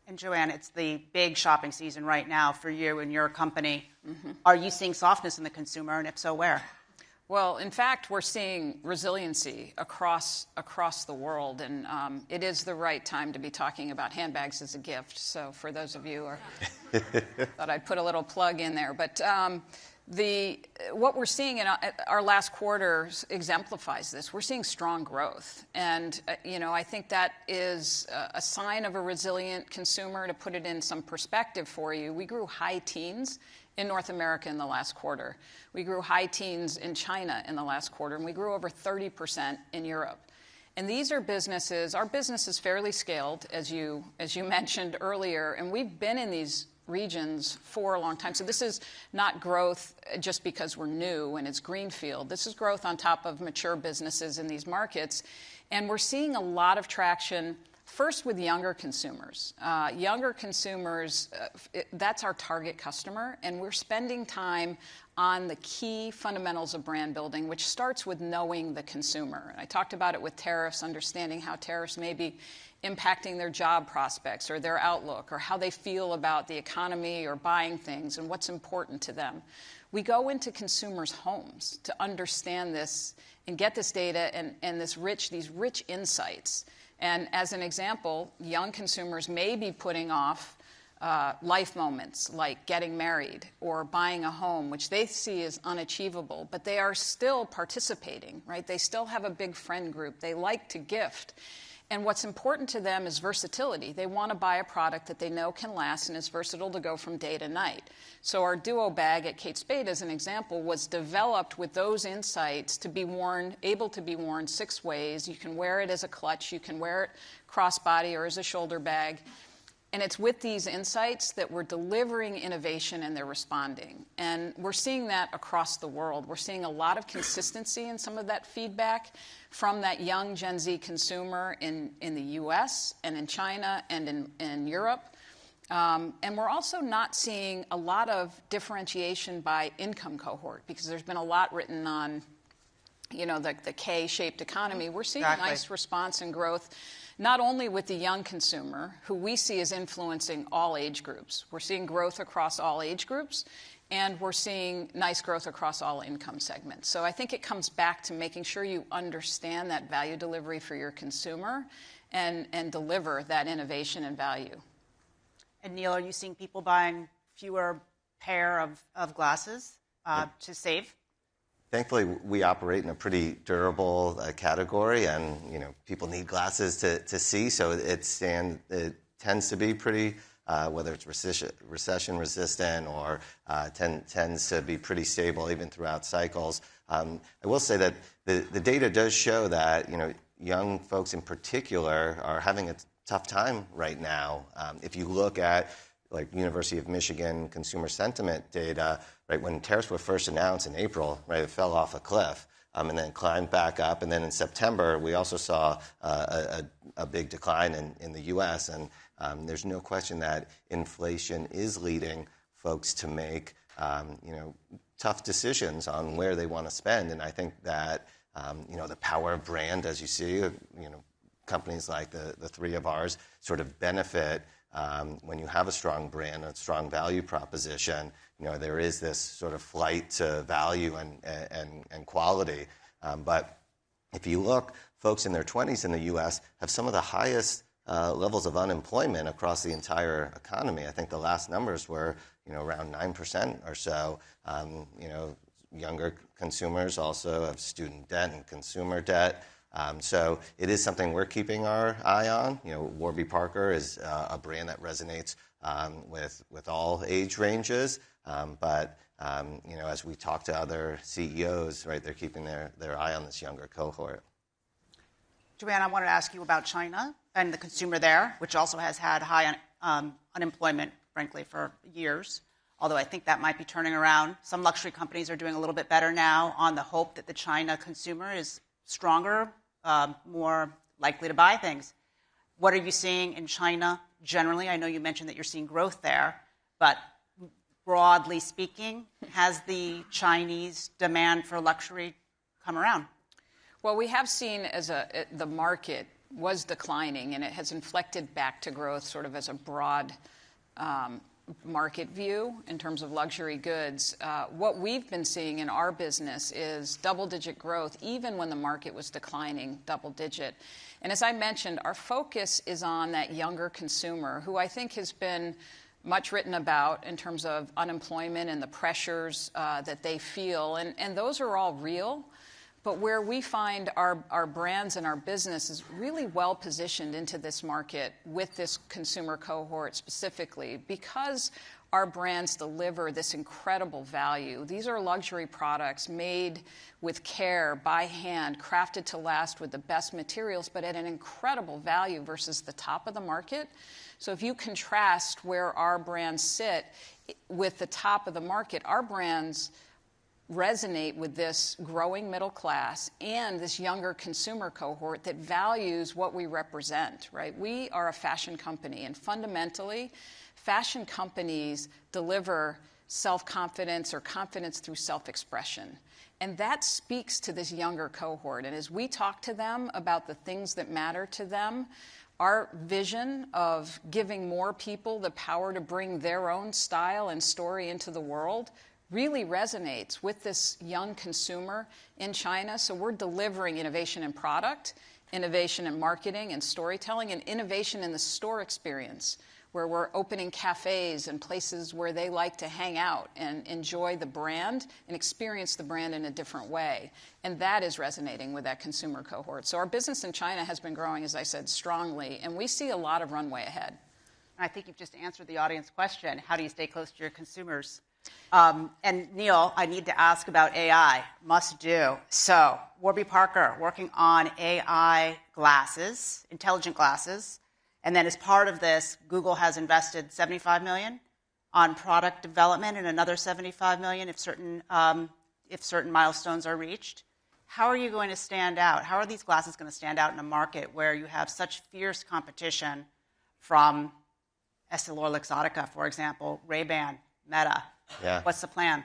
And Joanne, it's the big shopping season right now for you and your company. Mm-hmm. Are you seeing softness in the consumer, and if so, where? Well, in fact, we're seeing resiliency across the world, and it is the right time to be talking about handbags as a gift. So for those of you who thought I'd put a little plug in there. But what we're seeing in our last quarter exemplifies this. We're seeing strong growth, and I think that is a sign of a resilient consumer. To put it in some perspective for you, we grew high teens in North America in the last quarter. We grew high teens in China in the last quarter, and we grew over 30% in Europe. And these are businesses. Our business is fairly scaled, as you mentioned earlier, and we've been in these regions for a long time. So this is not growth just because we're new and it's greenfield. This is growth on top of mature businesses in these markets. And we're seeing a lot of traction, first with younger consumers. That's our target customer, and we're spending time on the key fundamentals of brand building, which starts with knowing the consumer. And I talked about it with tariffs, understanding how tariffs may be impacting their job prospects or their outlook or how they feel about the economy or buying things and what's important to them. We go into consumers' homes to understand this and get this data and these rich insights. And as an example, young consumers may be putting off life moments like getting married or buying a home, which they see as unachievable, but they are still participating, right? They still have a big friend group. They like to gift. And what's important to them is versatility. They want to buy a product that they know can last and is versatile to go from day to night. So our Duo bag at Kate Spade, as an example, was developed with those insights to be worn, able to be worn 6 ways. You can wear it as a clutch. You can wear it crossbody or as a shoulder bag. And it's with these insights that we're delivering innovation and they're responding. And we're seeing that across the world. We're seeing a lot of consistency in some of that feedback from that young Gen Z consumer in the US and in China and in Europe. And we're also not seeing a lot of differentiation by income cohort because there's been a lot written on the K-shaped economy. We're seeing a nice response and growth, not only with the young consumer, who we see as influencing all age groups. We're seeing growth across all age groups, and we're seeing nice growth across all income segments. So I think it comes back to making sure you understand that value delivery for your consumer and deliver that innovation and value. And Neil, are you seeing people buying fewer pair of glasses to save? Thankfully, we operate in a pretty durable category, and people need glasses to see. So it tends to be pretty, whether it's recession resistant or tends to be pretty stable even throughout cycles. I will say that the data does show that young folks in particular are having a tough time right now. If you look at University of Michigan consumer sentiment data, right, when tariffs were first announced in April, right, it fell off a cliff and then climbed back up. And then in September, we also saw a big decline in the U.S. And there's no question that inflation is leading folks to make tough decisions on where they want to spend. And I think that the power of brand, as you see, companies like the three of ours sort of benefit when you have a strong brand, a strong value proposition. There is this sort of flight to value and quality. But if you look, folks in their 20s in the U.S. have some of the highest levels of unemployment across the entire economy. I think the last numbers were, around 9% or so. Younger consumers also have student debt and consumer debt. So it is something we're keeping our eye on. Warby Parker is a brand that resonates with all age ranges. But as we talk to other CEOs, right, they're keeping their eye on this younger cohort. Joanne, I wanted to ask you about China and the consumer there, which also has had high unemployment, frankly, for years. Although I think that might be turning around. Some luxury companies are doing a little bit better now on the hope that the China consumer is stronger, more likely to buy things. What are you seeing in China generally? I know you mentioned that you're seeing growth there, but broadly speaking, has the Chinese demand for luxury come around? Well, we have seen the market was declining, and it has inflected back to growth sort of as a broad market view in terms of luxury goods. What we've been seeing in our business is double-digit growth, even when the market was declining double-digit. And as I mentioned, our focus is on that younger consumer, who I think has been much written about in terms of unemployment and the pressures that they feel. And those are all real. But where we find our brands and our business is really well positioned into this market with this consumer cohort specifically, because our brands deliver this incredible value. These are luxury products made with care, by hand, crafted to last with the best materials, but at an incredible value versus the top of the market. So if you contrast where our brands sit with the top of the market, our brands resonate with this growing middle class and this younger consumer cohort that values what we represent, right? We are a fashion company, and fundamentally, fashion companies deliver self-confidence or confidence through self-expression. And that speaks to this younger cohort. And as we talk to them about the things that matter to them, our vision of giving more people the power to bring their own style and story into the world really resonates with this young consumer in China. So we're delivering innovation in product, innovation in marketing and storytelling, and innovation in the store experience, where we're opening cafes and places where they like to hang out and enjoy the brand and experience the brand in a different way. And that is resonating with that consumer cohort. So our business in China has been growing, as I said, strongly, and we see a lot of runway ahead. I think you've just answered the audience question. How do you stay close to your consumers? And Neil, I need to ask about AI. Must do. So Warby Parker working on AI glasses, intelligent glasses. And then as part of this, Google has invested $75 million on product development and another $75 million if certain milestones are reached. How are you going to stand out? How are these glasses going to stand out in a market where you have such fierce competition from Estée Luxottica, for example, Ray-Ban, Meta? Yeah. What's the plan?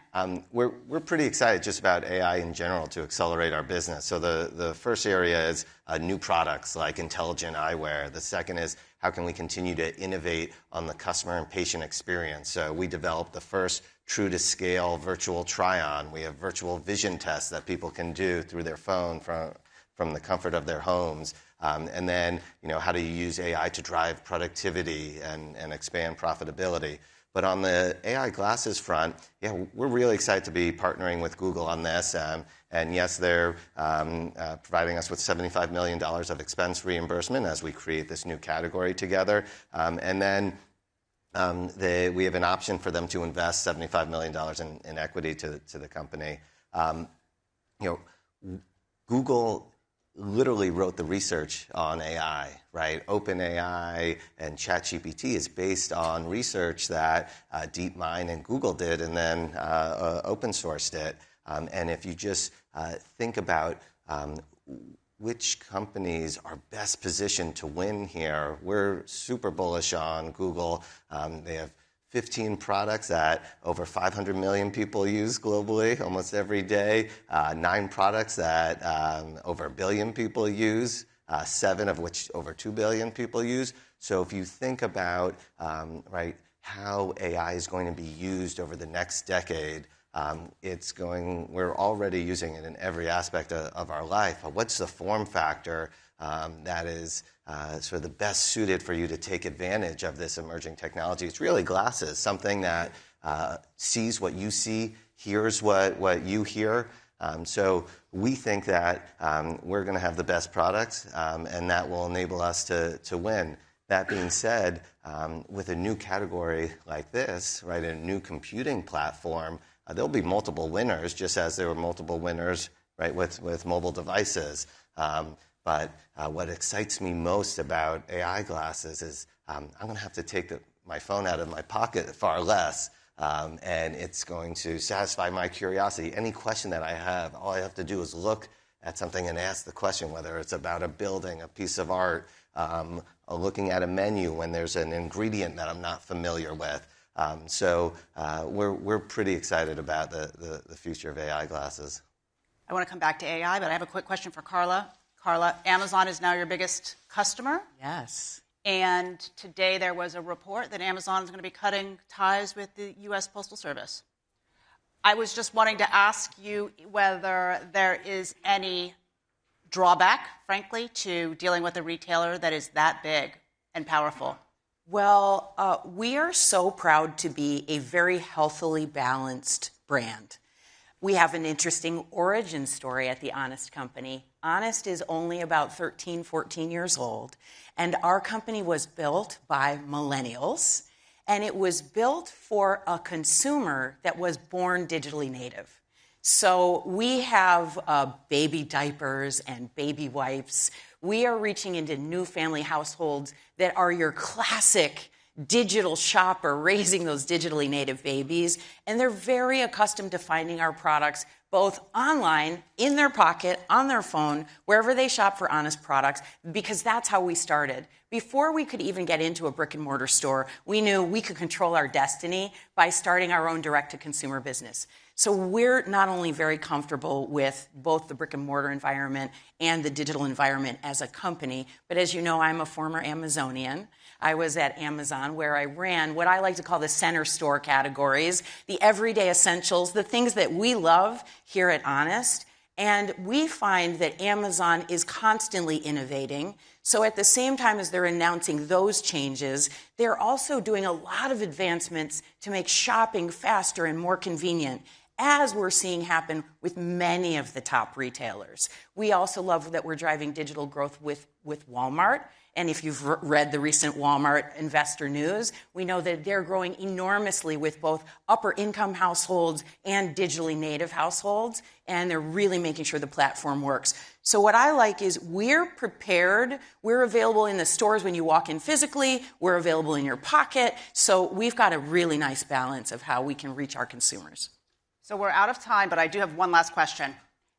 We're pretty excited just about AI in general to accelerate our business. So the first area is new products like intelligent eyewear. The second is how can we continue to innovate on the customer and patient experience. So we developed the first true-to-scale virtual try-on. We have virtual vision tests that people can do through their phone from the comfort of their homes. And then, how do you use AI to drive productivity and expand profitability? But on the AI glasses front, we're really excited to be partnering with Google on this. And yes, they're providing us with $75 million of expense reimbursement as we create this new category together. And then we have an option for them to invest $75 million in equity to the company. Google literally wrote the research on AI, right? OpenAI and ChatGPT is based on research that DeepMind and Google did and then open sourced it. And if you just think about which companies are best positioned to win here, we're super bullish on Google. They have 15 products that over 500 million people use globally almost every day, 9 products that over 1 billion people use, 7 of which over 2 billion people use. So if you think about how AI is going to be used over the next decade, we're already using it in every aspect of our life. But what's the form factor that is sort of the best suited for you to take advantage of this emerging technology? It's really glasses, something that sees what you see, hears what you hear. So we think that we're going to have the best products, and that will enable us to win. That being said, with a new category like this, right, a new computing platform, there'll be multiple winners, just as there were multiple winners, right, with mobile devices. But what excites me most about AI glasses is I'm going to have to take my phone out of my pocket far less, and it's going to satisfy my curiosity. Any question that I have, all I have to do is look at something and ask the question, whether it's about a building, a piece of art, looking at a menu when there's an ingredient that I'm not familiar with. So we're pretty excited about the future of AI glasses. I want to come back to AI, but I have a quick question for Carla. Carla, Amazon is now your biggest customer. Yes. And today there was a report that Amazon is going to be cutting ties with the U.S. Postal Service. I was just wanting to ask you whether there is any drawback, frankly, to dealing with a retailer that is that big and powerful. Well, we are so proud to be a very healthily balanced brand. We have an interesting origin story at the Honest Company. Honest is only about 13, 14 years old, and our company was built by millennials, and it was built for a consumer that was born digitally native. So we have baby diapers and baby wipes. We are reaching into new family households that are your classic digital shopper raising those digitally native babies, and they're very accustomed to finding our products both online, in their pocket, on their phone, wherever they shop for Honest products, because that's how we started. Before we could even get into a brick-and-mortar store, we knew we could control our destiny by starting our own direct-to-consumer business. So we're not only very comfortable with both the brick-and-mortar environment and the digital environment as a company, but as you know, I'm a former Amazonian. I was at Amazon where I ran what I like to call the center store categories, the everyday essentials, the things that we love here at Honest. And we find that Amazon is constantly innovating. So at the same time as they're announcing those changes, they're also doing a lot of advancements to make shopping faster and more convenient, as we're seeing happen with many of the top retailers. We also love that we're driving digital growth with Walmart. And if you've read the recent Walmart investor news, we know that they're growing enormously with both upper income households and digitally native households, and they're really making sure the platform works. So what I like is we're prepared. We're available in the stores when you walk in physically. We're available in your pocket. So we've got a really nice balance of how we can reach our consumers. So we're out of time, but I do have one last question.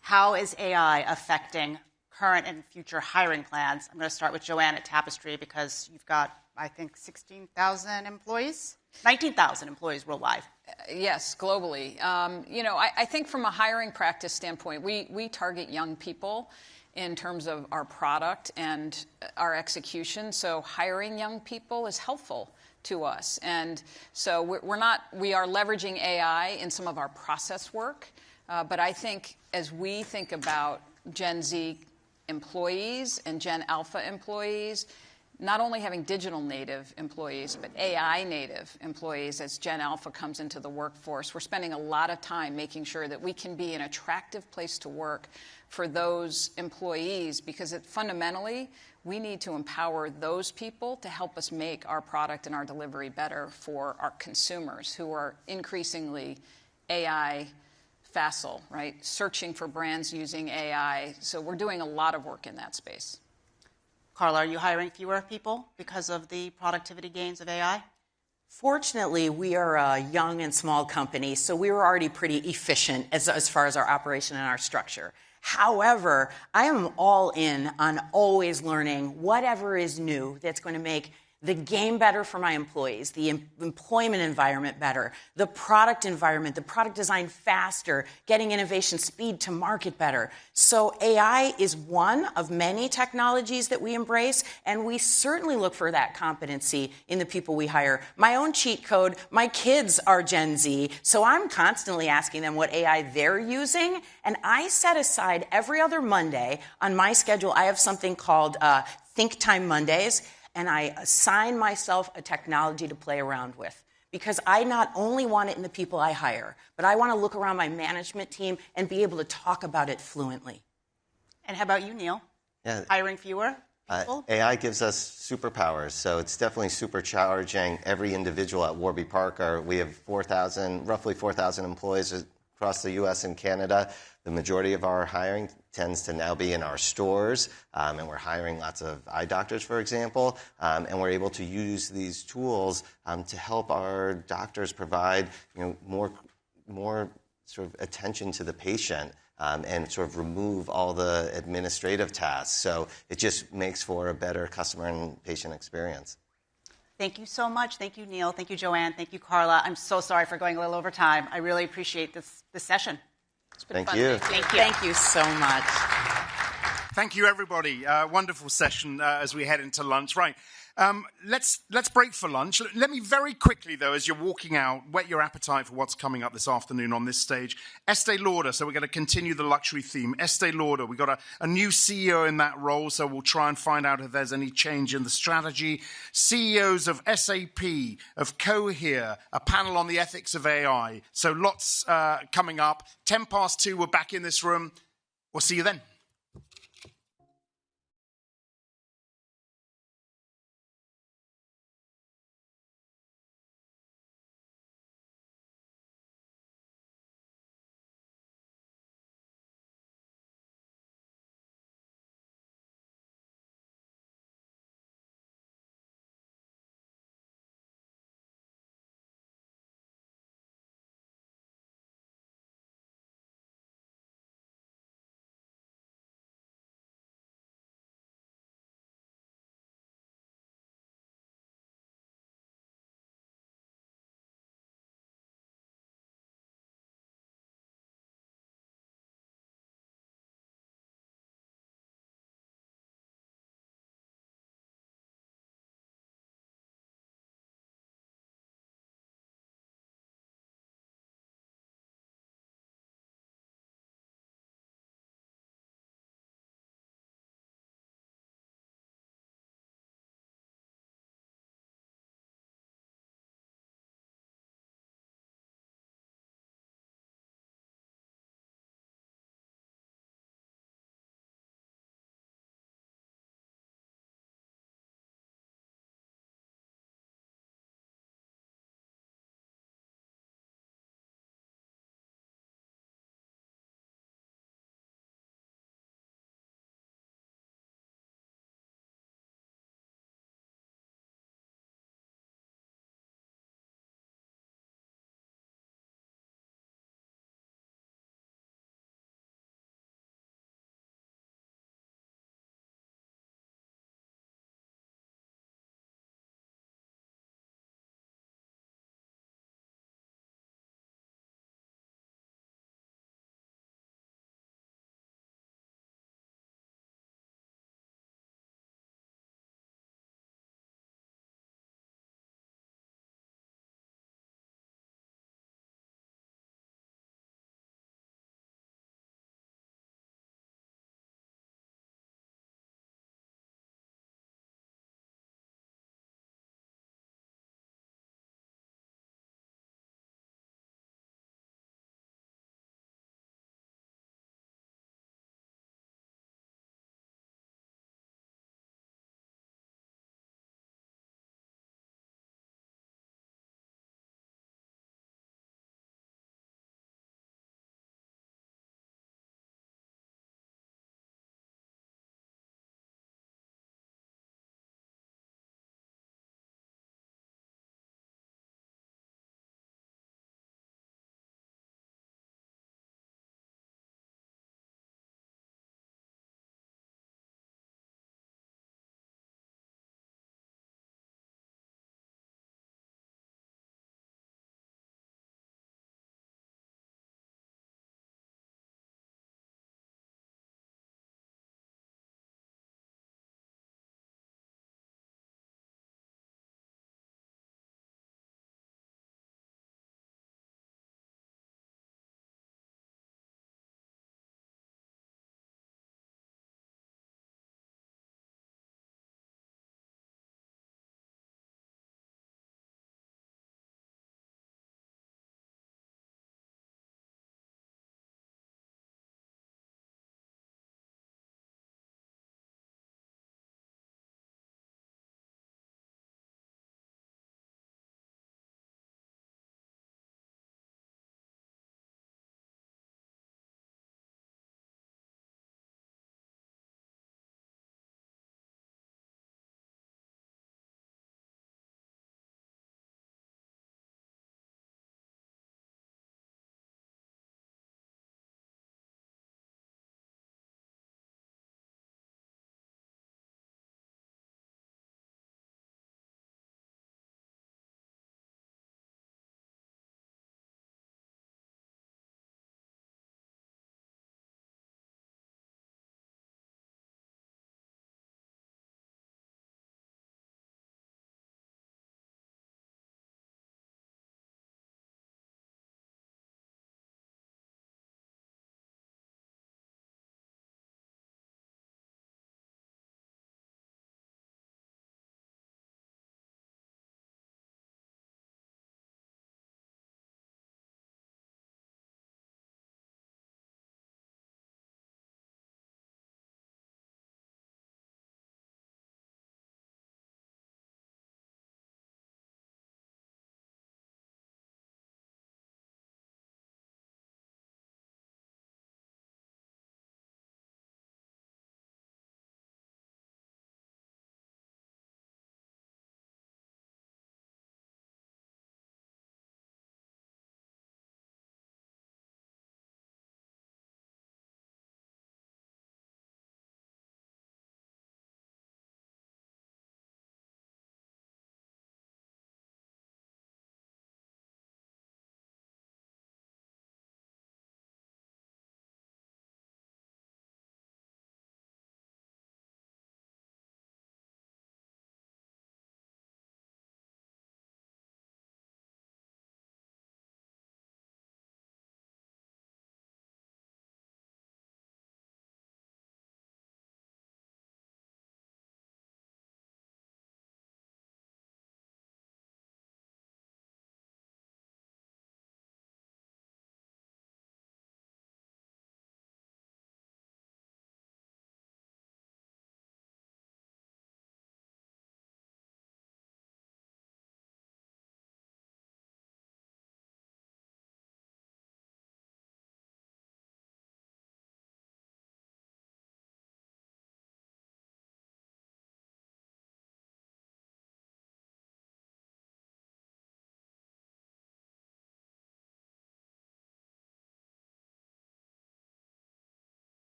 How is AI affecting current and future hiring plans? I'm going to start with Joanne at Tapestry because you've got, I think, 16,000 employees? 19,000 employees worldwide. Yes, globally. I think from a hiring practice standpoint, we target young people in terms of our product and our execution. So hiring young people is helpful to us. And so we are leveraging AI in some of our process work. But I think as we think about Gen Z employees and Gen Alpha employees, not only having digital native employees, but AI native employees as Gen Alpha comes into the workforce, we're spending a lot of time making sure that we can be an attractive place to work for those employees, because fundamentally, we need to empower those people to help us make our product and our delivery better for our consumers who are increasingly AI facile, right? Searching for brands using AI. So we're doing a lot of work in that space. Carla, are you hiring fewer people because of the productivity gains of AI? Fortunately, we are a young and small company, so we were already pretty efficient as far as our operation and our structure. However, I am all in on always learning whatever is new that's going to make the game better for my employees, the employment environment better, the product environment, the product design faster, getting innovation speed to market better. So AI is one of many technologies that we embrace, and we certainly look for that competency in the people we hire. My own cheat code, my kids are Gen Z, so I'm constantly asking them what AI they're using, and I set aside every other Monday on my schedule, I have something called Think Time Mondays, and I assign myself a technology to play around with. Because I not only want it in the people I hire, but I want to look around my management team and be able to talk about it fluently. And how about you, Neil? Yeah. Hiring fewer people? AI gives us superpowers, so it's definitely supercharging every individual at Warby Parker. We have roughly 4,000 employees across the U.S. and Canada. The majority of our hiring tends to now be in our stores, and we're hiring lots of eye doctors, for example, and we're able to use these tools to help our doctors provide more sort of attention to the patient and sort of remove all the administrative tasks. So it just makes for a better customer and patient experience. Thank you so much. Thank you, Neil. Thank you, Joanne. Thank you, Carla. I'm so sorry for going a little over time. I really appreciate this session. It's been Thank fun. you. Thank you. Thank you so much. Thank you, everybody. Wonderful session as we head into lunch. Right. Let's break for lunch. Let me very quickly, though, as you're walking out, whet your appetite for what's coming up this afternoon on this stage. Estée Lauder, so we're going to continue the luxury theme. Estée Lauder, we've got a new CEO in that role, so we'll try and find out if there's any change in the strategy. CEOs of SAP, of Cohere, a panel on the ethics of AI. So lots coming up. 2:10, we're back in this room. We'll see you then.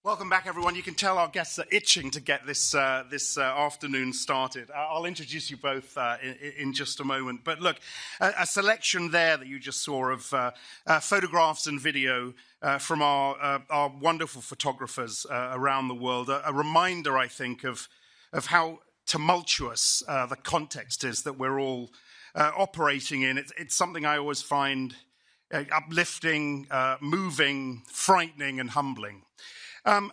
Welcome back, everyone. You can tell our guests are itching to get this afternoon started. I'll introduce you both in just a moment. But look, a selection there that you just saw of photographs and video from our wonderful photographers around the world. A reminder, I think, of how tumultuous the context is that we're all operating in. It's something I always find uplifting, moving, frightening, and humbling. I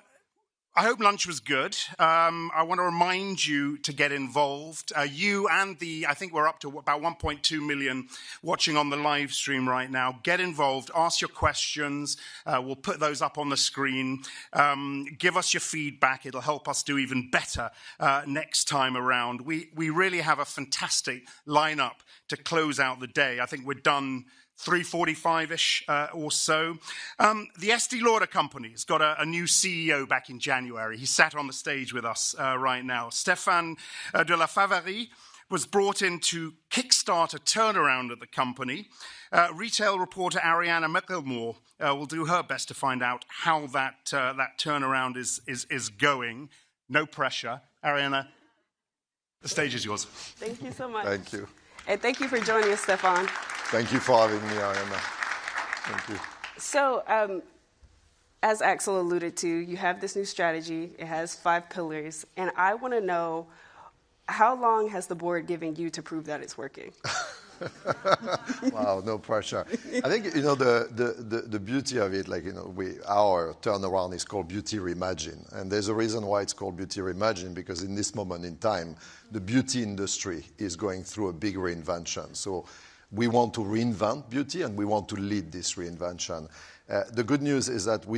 hope lunch was good. I want to remind you to get involved. You and I think we're up to about 1.2 million watching on the live stream right now. Get involved, ask your questions. We'll put those up on the screen. Give us your feedback. It'll help us do even better next time around. We really have a fantastic lineup to close out the day. I think we're done 3:45-ish or so. The Estée Lauder company's got a new CEO back in January. He sat on the stage with us right now. Stéphane de la Faverie was brought in to kickstart a turnaround at the company. Retail reporter Ariana McElmore will do her best to find out how that turnaround is going. No pressure. Ariana, the stage is yours. Thank you so much. Thank you. And thank you for joining us, Stéphane. Thank you for having me, Ariana. Thank you. So, as Axel alluded to, you have this new strategy. It has 5 pillars. And I want to know, how long has the board given you to prove that it's working? Wow, no pressure. I think, the beauty of it, our turnaround is called Beauty Reimagine. And there's a reason why it's called Beauty Reimagine, because in this moment in time, the beauty industry is going through a big reinvention. So we want to reinvent beauty, and we want to lead this reinvention. The good news is that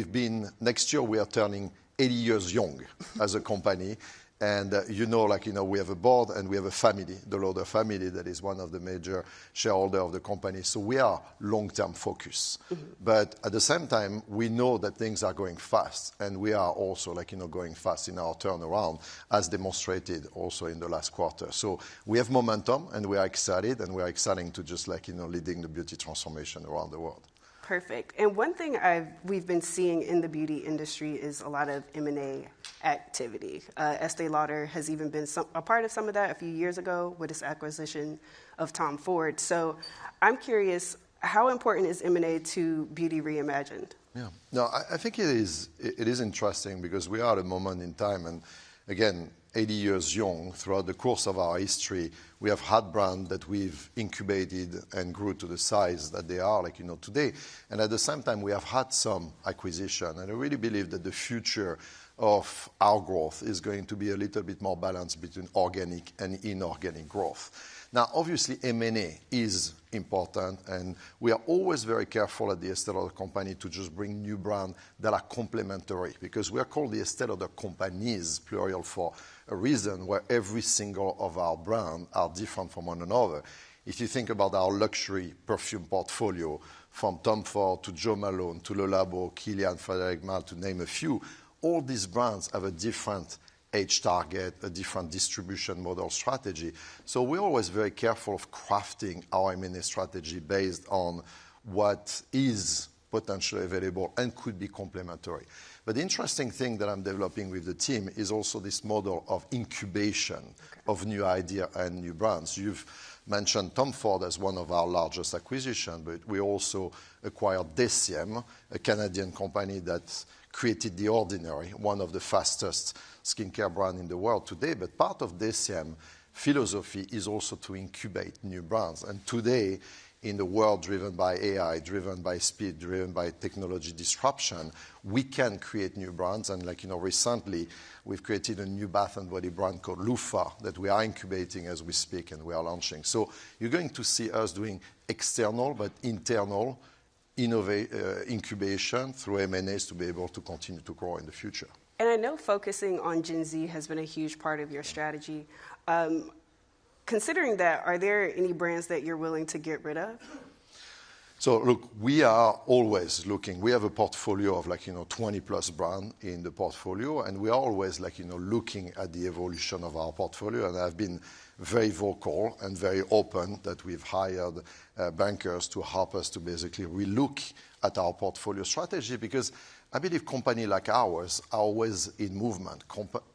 next year we are turning 80 years young as a company. And we have a board and we have a family, the Lauder family, that is one of the major shareholders of the company. So we are long-term focused. Mm-hmm. But at the same time, we know that things are going fast. And we are also going fast in our turnaround, as demonstrated also in the last quarter. So we have momentum and we are excited, and we are exciting to just leading the beauty transformation around the world. Perfect. And one thing we've been seeing in the beauty industry is a lot of M&A activity. Estée Lauder has even been a part of some of that a few years ago with its acquisition of Tom Ford. So I'm curious, how important is M&A to Beauty Reimagined? Yeah. No, I think it is interesting, because we are at a moment in time, and again, 80 years young. Throughout the course of our history, we have had brands that we've incubated and grew to the size that they are today. And at the same time, we have had some acquisition. And I really believe that the future of our growth is going to be a little bit more balanced between organic and inorganic growth. Now, obviously, M&A is important, and we are always very careful at the Estée Lauder company to just bring new brands that are complementary, because we are called the Estée Lauder companies, plural, for a reason, where every single of our brands are different from one another. If you think about our luxury perfume portfolio, from Tom Ford to Jo Malone to Le Labo, Kilian, Frédéric Malle, to name a few, all these brands have a different age target, a different distribution model strategy. So we're always very careful of crafting our M&A strategy based on what is potentially available and could be complementary. But the interesting thing that I'm developing with the team is also this model of incubation of new ideas and new brands. You've mentioned Tom Ford as one of our largest acquisitions, but we also acquired Deciem, a Canadian company that created The Ordinary, one of the fastest skincare brands in the world today. But part of Deciem philosophy is also to incubate new brands. And today, in the world driven by AI, driven by speed, driven by technology disruption, we can create new brands. And recently, we've created a new bath and body brand called Loofah that we are incubating as we speak, and we are launching. So you're going to see us doing external but internal incubation through M&As to be able to continue to grow in the future. And I know focusing on Gen Z has been a huge part of your strategy. Considering that, are there any brands that you're willing to get rid of? So look, we are always looking. We have a portfolio of 20+ brands in the portfolio, and we are always looking at the evolution of our portfolio. And I've been very vocal and very open that we've hired bankers to help us to basically relook at our portfolio strategy, because I believe companies like ours are always in movement.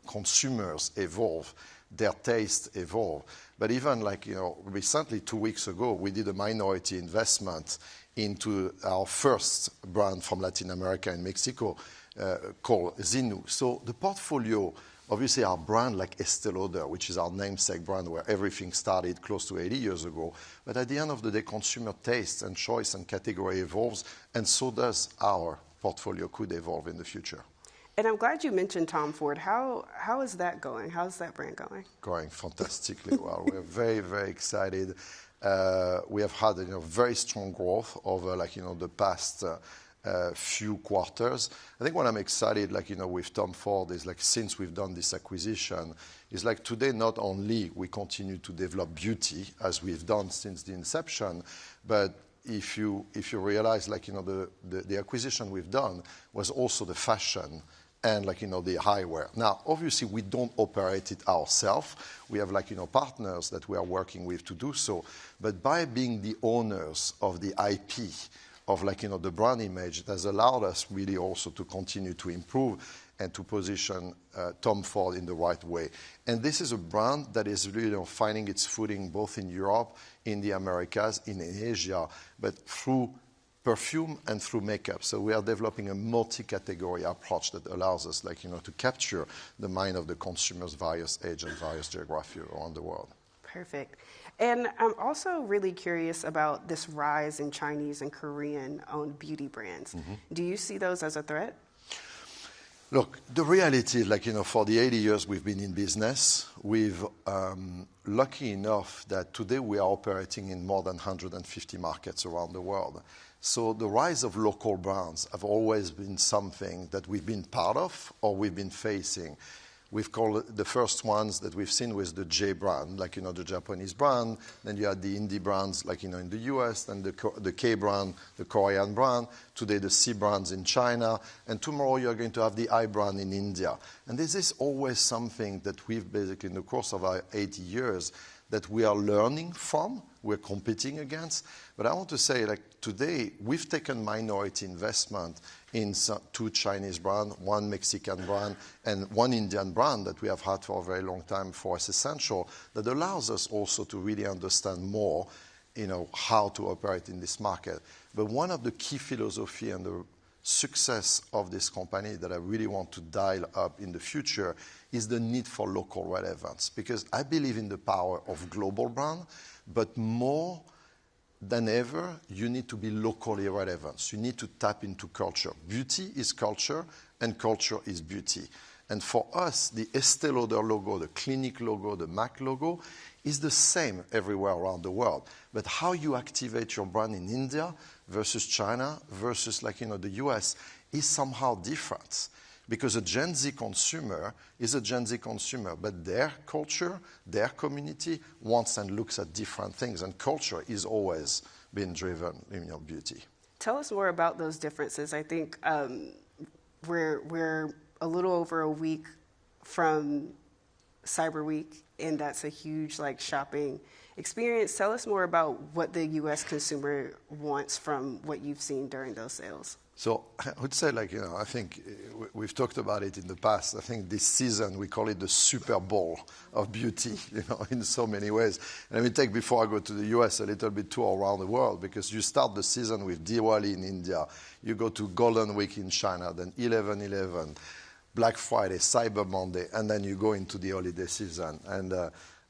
Consumers evolve, their tastes evolve. But even recently, 2 weeks ago, we did a minority investment into our first brand from Latin America and Mexico called Zinu. So the portfolio, obviously our brand like Estée Lauder, which is our namesake brand where everything started close to 80 years ago. But at the end of the day, consumer taste and choice and category evolves, and so does our portfolio could evolve in the future. And I'm glad you mentioned Tom Ford. How is that going? How's that brand going? Going fantastically well. We're very, very excited. We have had very strong growth over the past few quarters. I think what I'm excited with Tom Ford is since we've done this acquisition is today not only we continue to develop beauty as we've done since the inception, but if you realize the acquisition we've done was also the fashion and the eyewear. Now, obviously, we don't operate it ourselves. We have partners that we are working with to do so. But by being the owners of the IP of the brand image, it has allowed us really also to continue to improve and to position Tom Ford in the right way. And this is a brand that is really finding its footing both in Europe, in the Americas, in Asia, but through perfume and through makeup. So we are developing a multi-category approach that allows us to capture the mind of the consumers, various age and various geography around the world. Perfect. And I'm also really curious about this rise in Chinese and Korean-owned beauty brands. Mm-hmm. Do you see those as a threat? Look, the reality is, for the 80 years we've been in business, we've lucky enough that today we are operating in more than 150 markets around the world. So the rise of local brands have always been something that we've been part of or we've been facing. We've called the first ones that we've seen was the J brand, the Japanese brand. Then you had the indie brands, in the US, then the K brand, the Korean brand. Today, the C brands in China. And tomorrow, you're going to have the I brand in India. And this is always something that we've basically, in the course of our 80 years, that we are learning from, we're competing against. But I want to say, today, we've taken minority investment in 2 Chinese brands, 1 Mexican brand, and 1 Indian brand that we have had for a very long time for us essential, that allows us also to really understand more, how to operate in this market. But one of the key philosophy and the success of this company that I really want to dial up in the future is the need for local relevance. Because I believe in the power of global brand, but more than ever, you need to be locally relevant. You need to tap into culture. Beauty is culture, and culture is beauty. And for us, the Estée Lauder logo, the Clinique logo, the MAC logo is the same everywhere around the world. But how you activate your brand in India versus China versus the US is somehow different. Because a Gen Z consumer is a Gen Z consumer, but their culture, their community wants and looks at different things. And culture is always been driven in beauty. Tell us more about those differences. I think we're a little over a week from Cyber Week, and that's a huge shopping experience. Tell us more about what the U.S. consumer wants from what you've seen during those sales. So I would say, I think we've talked about it in the past. I think this season, we call it the Super Bowl of beauty, in so many ways. And let me take, before I go to the US, a little bit tour around the world, because you start the season with Diwali in India. You go to Golden Week in China, then 11/11, Black Friday, Cyber Monday, and then you go into the holiday season. And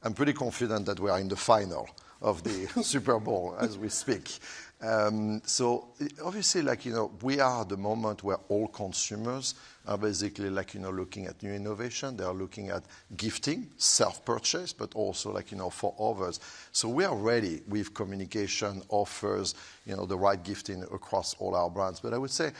I'm pretty confident that we are in the final of the Super Bowl as we speak. So obviously, we are at the moment where all consumers are basically, looking at new innovation. They are looking at gifting, self-purchase, but also, for others. So we are ready with communication, offers, the right gifting across all our brands. But I would say,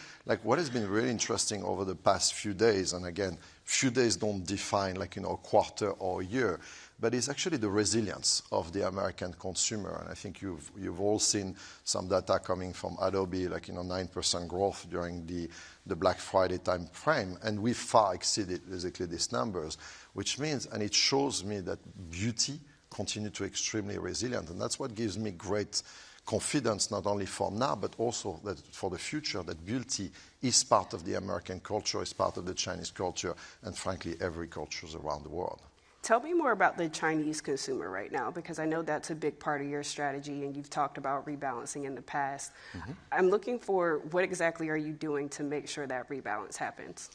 what has been really interesting over the past few days, and again, few days don't define, a quarter or a year, but it's actually the resilience of the American consumer. And I think you've all seen some data coming from Adobe, 9% growth during the Black Friday time frame. And we far exceeded basically these numbers, which means, and it shows me that beauty continue to be extremely resilient. And that's what gives me great confidence, not only for now, but also that for the future, that beauty is part of the American culture, is part of the Chinese culture, and frankly, every culture around the world. Tell me more about the Chinese consumer right now, because I know that's a big part of your strategy, and you've talked about rebalancing in the past. Mm-hmm. I'm looking for what exactly are you doing to make sure that rebalance happens?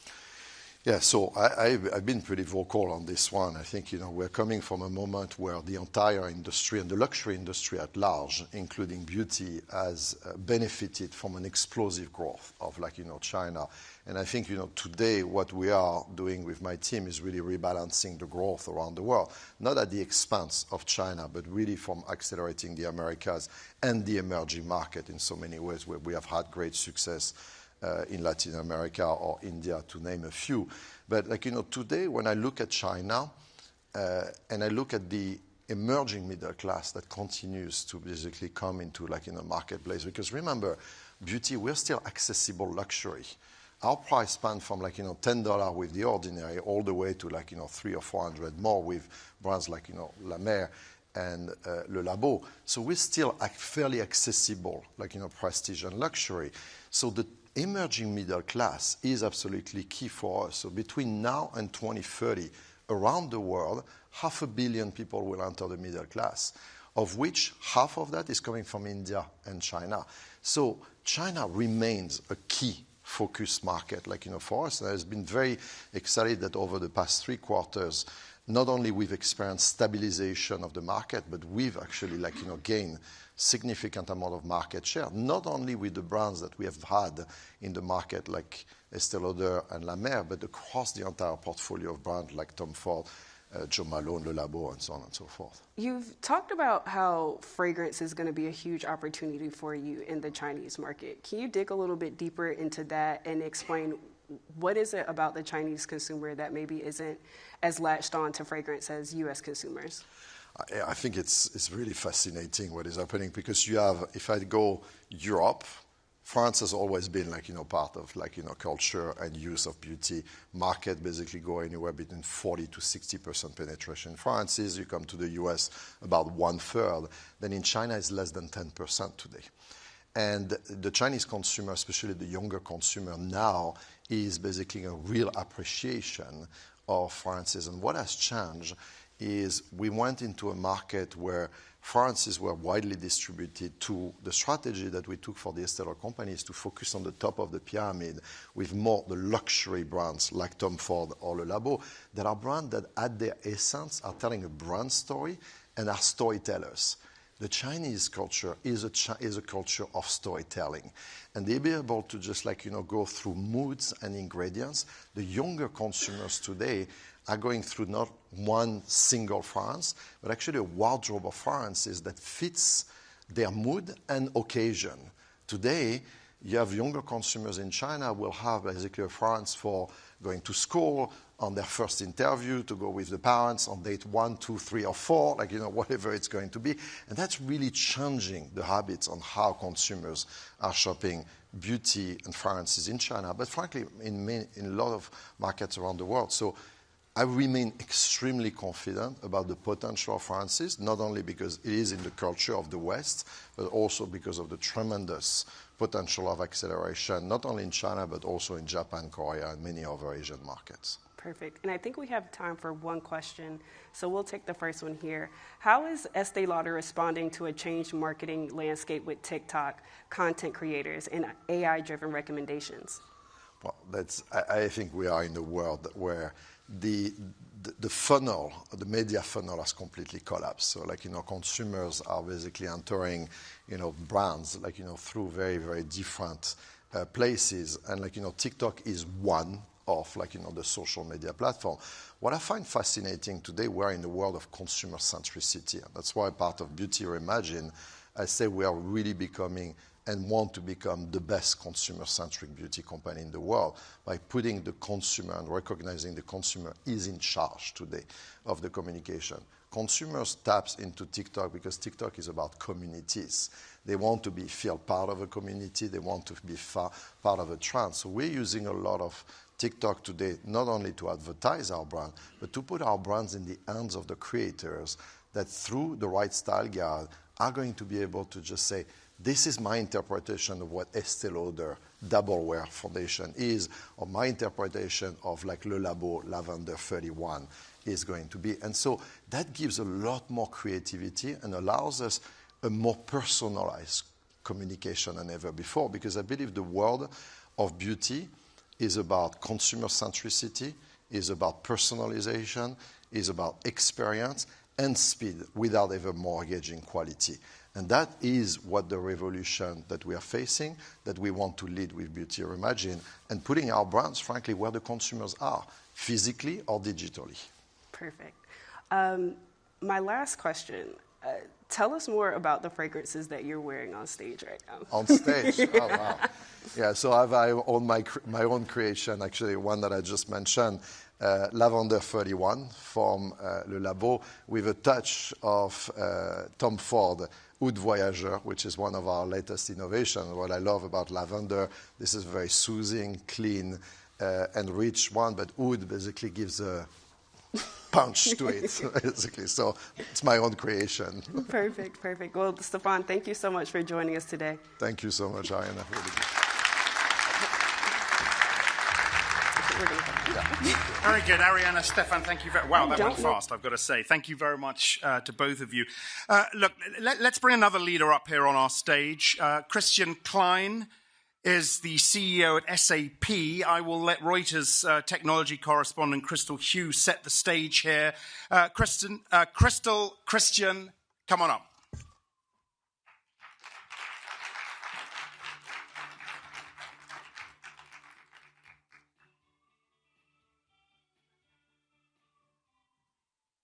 Yeah, so I've been pretty vocal on this one. I think, we're coming from a moment where the entire industry and the luxury industry at large, including beauty, has benefited from an explosive growth of China. And I think, today what we are doing with my team is really rebalancing the growth around the world, not at the expense of China, but really from accelerating the Americas and the emerging market in so many ways where we have had great success in Latin America or India, to name a few. But today when I look at China and I look at the emerging middle class that continues to basically come into marketplace, because remember, beauty, we're still accessible luxury. Our price span from $10 with the ordinary all the way to $300 or $400 more with brands like La Mer and Le Labo. So we're still fairly accessible, prestige and luxury. So the emerging middle class is absolutely key for us. So between now and 2030, around the world, 500 million people will enter the middle class, of which half of that is coming from India and China. So China remains a key focus market, for us. And I've been very excited that over the past 3 quarters, not only we've experienced stabilization of the market, but we've actually gained significant amount of market share, not only with the brands that we have had in the market like Estée Lauder and La Mer, but across the entire portfolio of brands like Tom Ford, Jo Malone, Le Labo, and so on and so forth. You've talked about how fragrance is going to be a huge opportunity for you in the Chinese market. Can you dig a little bit deeper into that and explain what is it about the Chinese consumer that maybe isn't as latched on to fragrance as U.S. consumers? I think it's really fascinating what is happening, because you have, if I go Europe, France has always been part of culture and use of beauty. Market basically go anywhere between 40 to 60% penetration. In France is, you come to the US, about 1/3. Then in China it's less than 10% today. And the Chinese consumer, especially the younger consumer now, is basically a real appreciation of fragrances. And what has changed is we went into a market where fragrances were widely distributed. To the strategy that we took for the Estée Lauder company is to focus on the top of the pyramid with more the luxury brands like Tom Ford or Le Labo, that are brands that at their essence are telling a brand story and are storytellers. The Chinese culture is a culture of storytelling, and they'll be able to just go through moods and ingredients. The younger consumers today are going through not one single fragrance, but actually a wardrobe of fragrances that fits their mood and occasion. Today, you have younger consumers in China will have basically a fragrance for going to school, on their first interview, to go with the parents on date 1, 2, 3, or 4, whatever it's going to be. And that's really changing the habits on how consumers are shopping beauty and fragrances in China, but frankly, in a lot of markets around the world. So I remain extremely confident about the potential of fragrances, not only because it is in the culture of the West, but also because of the tremendous potential of acceleration, not only in China, but also in Japan, Korea, and many other Asian markets. Perfect. And I think we have time for one question, so we'll take the first one here. How is Estée Lauder responding to a changed marketing landscape with TikTok, content creators, and AI-driven recommendations? Well, I think we are in a world where the funnel, the media funnel has completely collapsed. So consumers are basically entering, brands, through very, very different places. And TikTok is one of the social media platform. What I find fascinating today, we're in the world of consumer centricity. And that's why part of Beauty Reimagined, I say we are really becoming and want to become the best consumer-centric beauty company in the world by putting the consumer and recognizing the consumer is in charge today of the communication. Consumers taps into TikTok because TikTok is about communities. They want to feel part of a community. They want to be part of a trend. So we're using a lot of TikTok today, not only to advertise our brand, but to put our brands in the hands of the creators that through the right style guide are going to be able to just say, this is my interpretation of what Estée Lauder Double Wear Foundation is, or my interpretation of like Le Labo Lavender 31 is going to be. And so that gives a lot more creativity and allows us a more personalized communication than ever before, because I believe the world of beauty is about consumer centricity, is about personalization, is about experience and speed without ever mortgaging quality. And that is what the revolution that we are facing, that we want to lead with Beauty Reimagined, and putting our brands, frankly, where the consumers are, physically or digitally. Perfect. My last question, tell us more about the fragrances that you're wearing on stage right now. On stage? Oh, wow. Yeah, so I own my own creation, actually, one that I just mentioned, Lavender 31 from Le Labo, with a touch of Tom Ford Oud Voyageur, which is one of our latest innovations. What I love about lavender, this is a very soothing, clean, and rich one, but oud basically gives a punch to it, basically. So it's my own creation. Perfect, perfect. Well, Stéphane, thank you so much for joining us today. Thank you so much, Ariana. Very good, Ariana, Stéphane, thank you very Wow, that went fast, I've got to say. Thank you very much to both of you. Look, let's bring another leader up here on our stage. Christian Klein is the CEO at SAP. I will let Reuters technology correspondent Crystal Hughes set the stage here. Christian, come on up.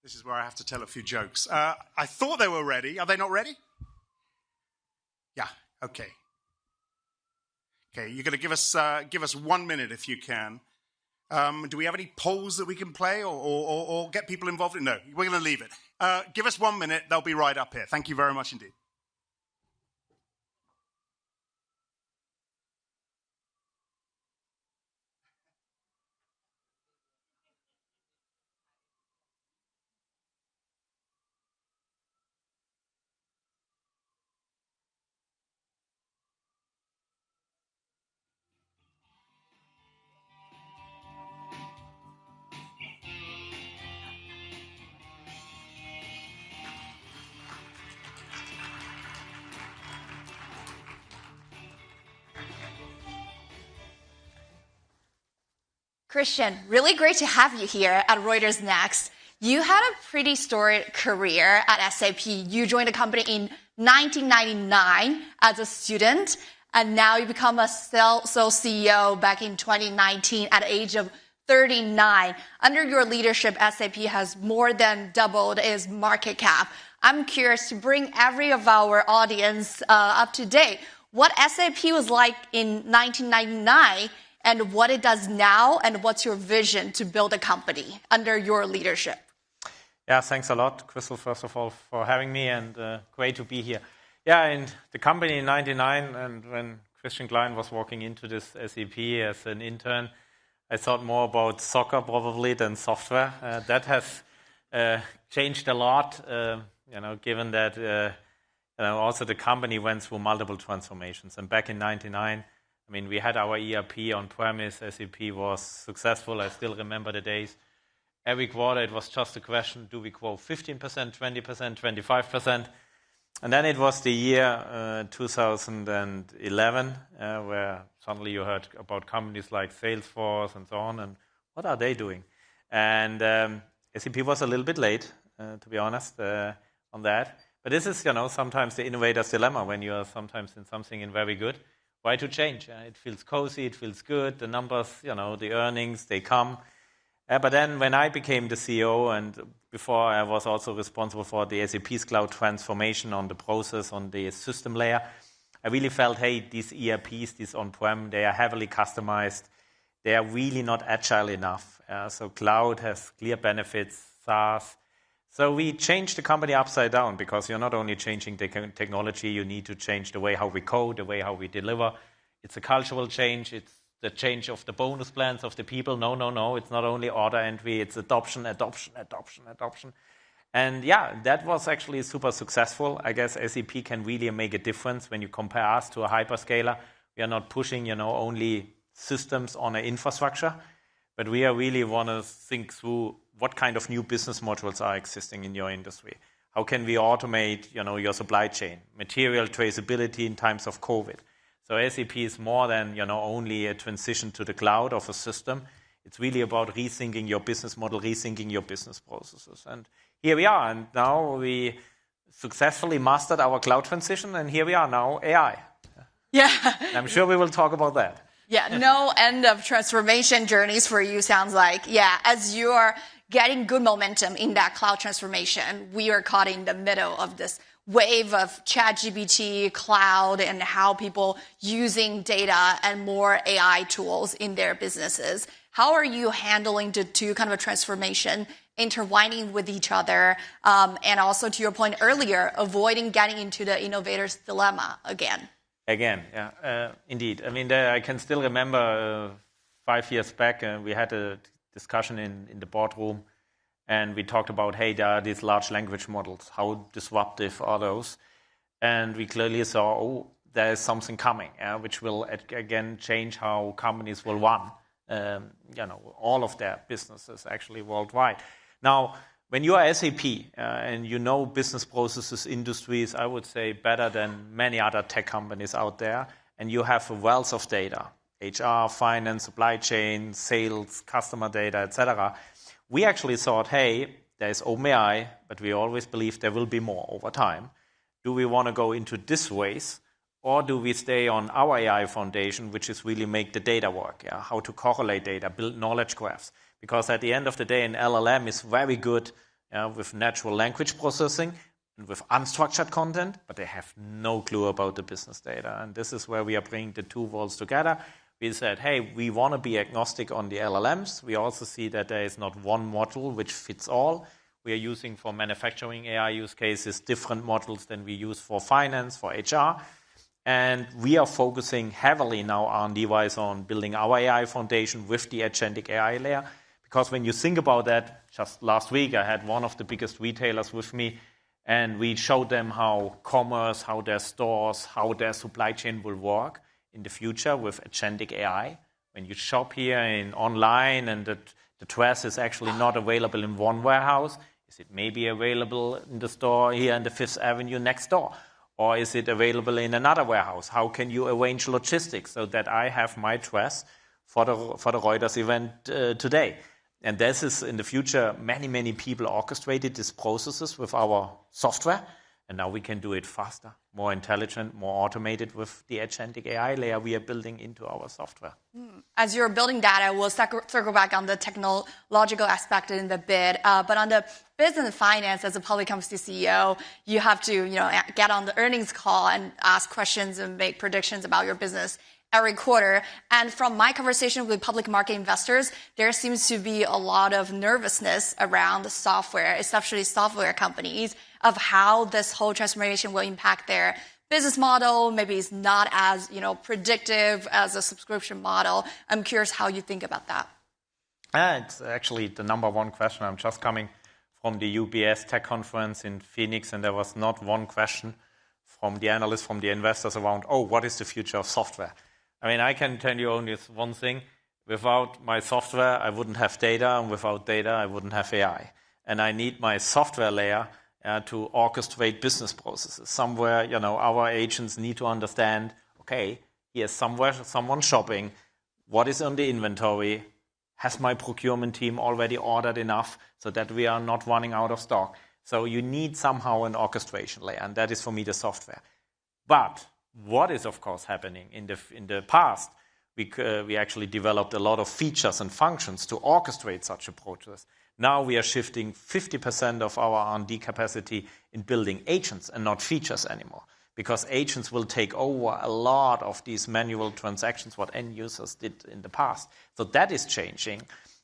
This is where I have to tell a few jokes. I thought they were ready. Are they not ready? Yeah, okay. Okay, you're going to give us 1 minute if you can. Do we have any polls that we can play or get people involved in? No, we're going to leave it. Give us 1 minute. They'll be right up here. Thank you very much indeed. Christian, really great to have you here at Reuters NEXT. You had a pretty storied career at SAP. You joined the company in 1999 as a student, and now you become a sole CEO back in 2019 at the age of 39. Under your leadership, SAP has more than doubled its market cap. I'm curious to bring every of our audience up to date. What SAP was like in 1999 and what it does now, and what's your vision to build a company under your leadership? Yeah, thanks a lot, Crystal, first of all, for having me, and great to be here. Yeah, in the company in 99, and when Christian Klein was walking into this SAP as an intern, I thought more about soccer probably than software. That has changed a lot, given that also the company went through multiple transformations. And back in 99, I mean, we had our ERP on-premise. SAP was successful. I still remember the days. Every quarter, it was just a question, do we grow 15%, 20%, 25%? And then it was the year 2011, where suddenly you heard about companies like Salesforce and so on, and what are they doing? And SAP was a little bit late, to be honest, on that. But this is, sometimes the innovator's dilemma when you are sometimes in something in very good. Why to change? It feels cozy, it feels good, the numbers, the earnings, they come. But then when I became the CEO, and before I was also responsible for the SAP's cloud transformation on the process, on the system layer, I really felt, hey, these ERPs, these on-prem, they are heavily customized. They are really not agile enough. So cloud has clear benefits, SaaS. So we changed the company upside down, because you're not only changing the technology, you need to change the way how we code, the way how we deliver. It's a cultural change. It's the change of the bonus plans of the people. No. It's not only order entry. It's adoption. And yeah, that was actually super successful. I guess SAP can really make a difference when you compare us to a hyperscaler. We are not pushing, only systems on an infrastructure, but we are really want to think through what kind of new business modules are existing in your industry. How can we automate, your supply chain, material traceability in times of COVID? So SAP is more than, only a transition to the cloud of a system. It's really about rethinking your business model, rethinking your business processes. And here we are. And now we successfully mastered our cloud transition. And here we are now, AI. Yeah. I'm sure we will talk about that. Yeah, no end of transformation journeys for you, sounds like. Yeah, as you are getting good momentum in that cloud transformation, we are caught in the middle of this wave of ChatGPT, cloud, and how people using data and more AI tools in their businesses. How are you handling the two kind of a transformation, intertwining with each other, and also to your point earlier, avoiding getting into the innovator's dilemma again? Again, yeah, indeed. I mean, I can still remember 5 years back, we had a discussion in the boardroom, and we talked about, hey, there are these large language models. How disruptive are those? And we clearly saw, there is something coming, which will again change how companies will run, all of their businesses actually worldwide. Now, when you are SAP and you know business processes, industries, I would say better than many other tech companies out there, and you have a wealth of data, HR, finance, supply chain, sales, customer data, etc. We actually thought, hey, there's OpenAI, but we always believe there will be more over time. Do we want to go into this race, or do we stay on our AI foundation, which is really make the data work, how to correlate data, build knowledge graphs? Because at the end of the day, an LLM is very good with natural language processing and with unstructured content, but they have no clue about the business data. And this is where we are bringing the two worlds together. We said, hey, we want to be agnostic on the LLMs. We also see that there is not one module which fits all. We are using for manufacturing AI use cases different models than we use for finance, for HR. And we are focusing heavily now R&D-wise on building our AI foundation with the agentic AI layer. Because when you think about that, just last week I had one of the biggest retailers with me, and we showed them how commerce, how their stores, how their supply chain will work in the future with agentic AI. When you shop here in online and the dress is actually not available in one warehouse, is it maybe available in the store here in the 5th Avenue next door? Or is it available in another warehouse? How can you arrange logistics so that I have my dress for the Reuters event today? And this is, in the future, many people orchestrated these processes with our software, and now we can do it faster, more intelligent, more automated with the agentic AI layer we are building into our software. As you're building that, we'll circle back on the technological aspect in the bit. But on the business and finance, as a public company CEO, you have to get on the earnings call and ask questions and make predictions about your business every quarter. And from my conversation with public market investors, there seems to be a lot of nervousness around the software, especially software companies, of how this whole transformation will impact their business model. Maybe it's not as predictive as a subscription model. I'm curious how you think about that. It's actually the number one question. I'm just coming from the UBS tech conference in Phoenix, and there was not one question from the analysts, from the investors around, what is the future of software? I mean, I can tell you only one thing. Without my software, I wouldn't have data, and without data, I wouldn't have AI. And I need my software layer to orchestrate business processes. Somewhere, our agents need to understand, okay, here's someone shopping. What is on the inventory? Has my procurement team already ordered enough so that we are not running out of stock? So you need somehow an orchestration layer, and that is, for me, the software. But what is, of course, happening in the past, we actually developed a lot of features and functions to orchestrate such approaches. Now we are shifting 50% of our R&D capacity in building agents and not features anymore, because agents will take over a lot of these manual transactions, what end users did in the past. So that is changing,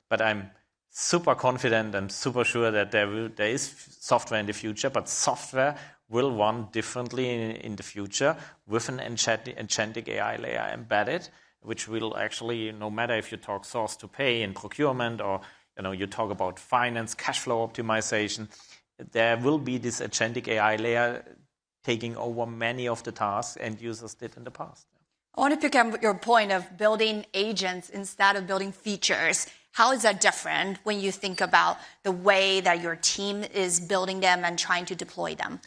but I'm super confident and super sure that there is software in the future, but software will run differently in the future with an agentic AI layer embedded, which will actually, no matter if you talk source to pay in procurement or you talk about finance, cash flow optimization, there will be this agentic AI layer taking over many of the tasks end users did in the past. I want to pick up your point of building agents instead of building features. How is that different when you think about the way that your team is building them and trying to deploy them?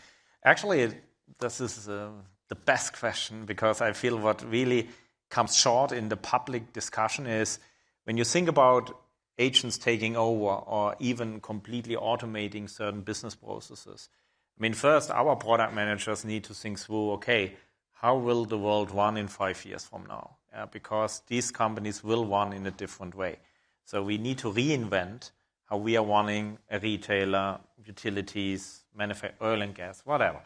Actually, this is the best question, because I feel what really comes short in the public discussion is when you think about agents taking over or even completely automating certain business processes. I mean, first, our product managers need to think through, okay, how will the world run in 5 years from now? Because these companies will run in a different way. So we need to reinvent how we are running a retailer, utilities, oil and gas, whatever.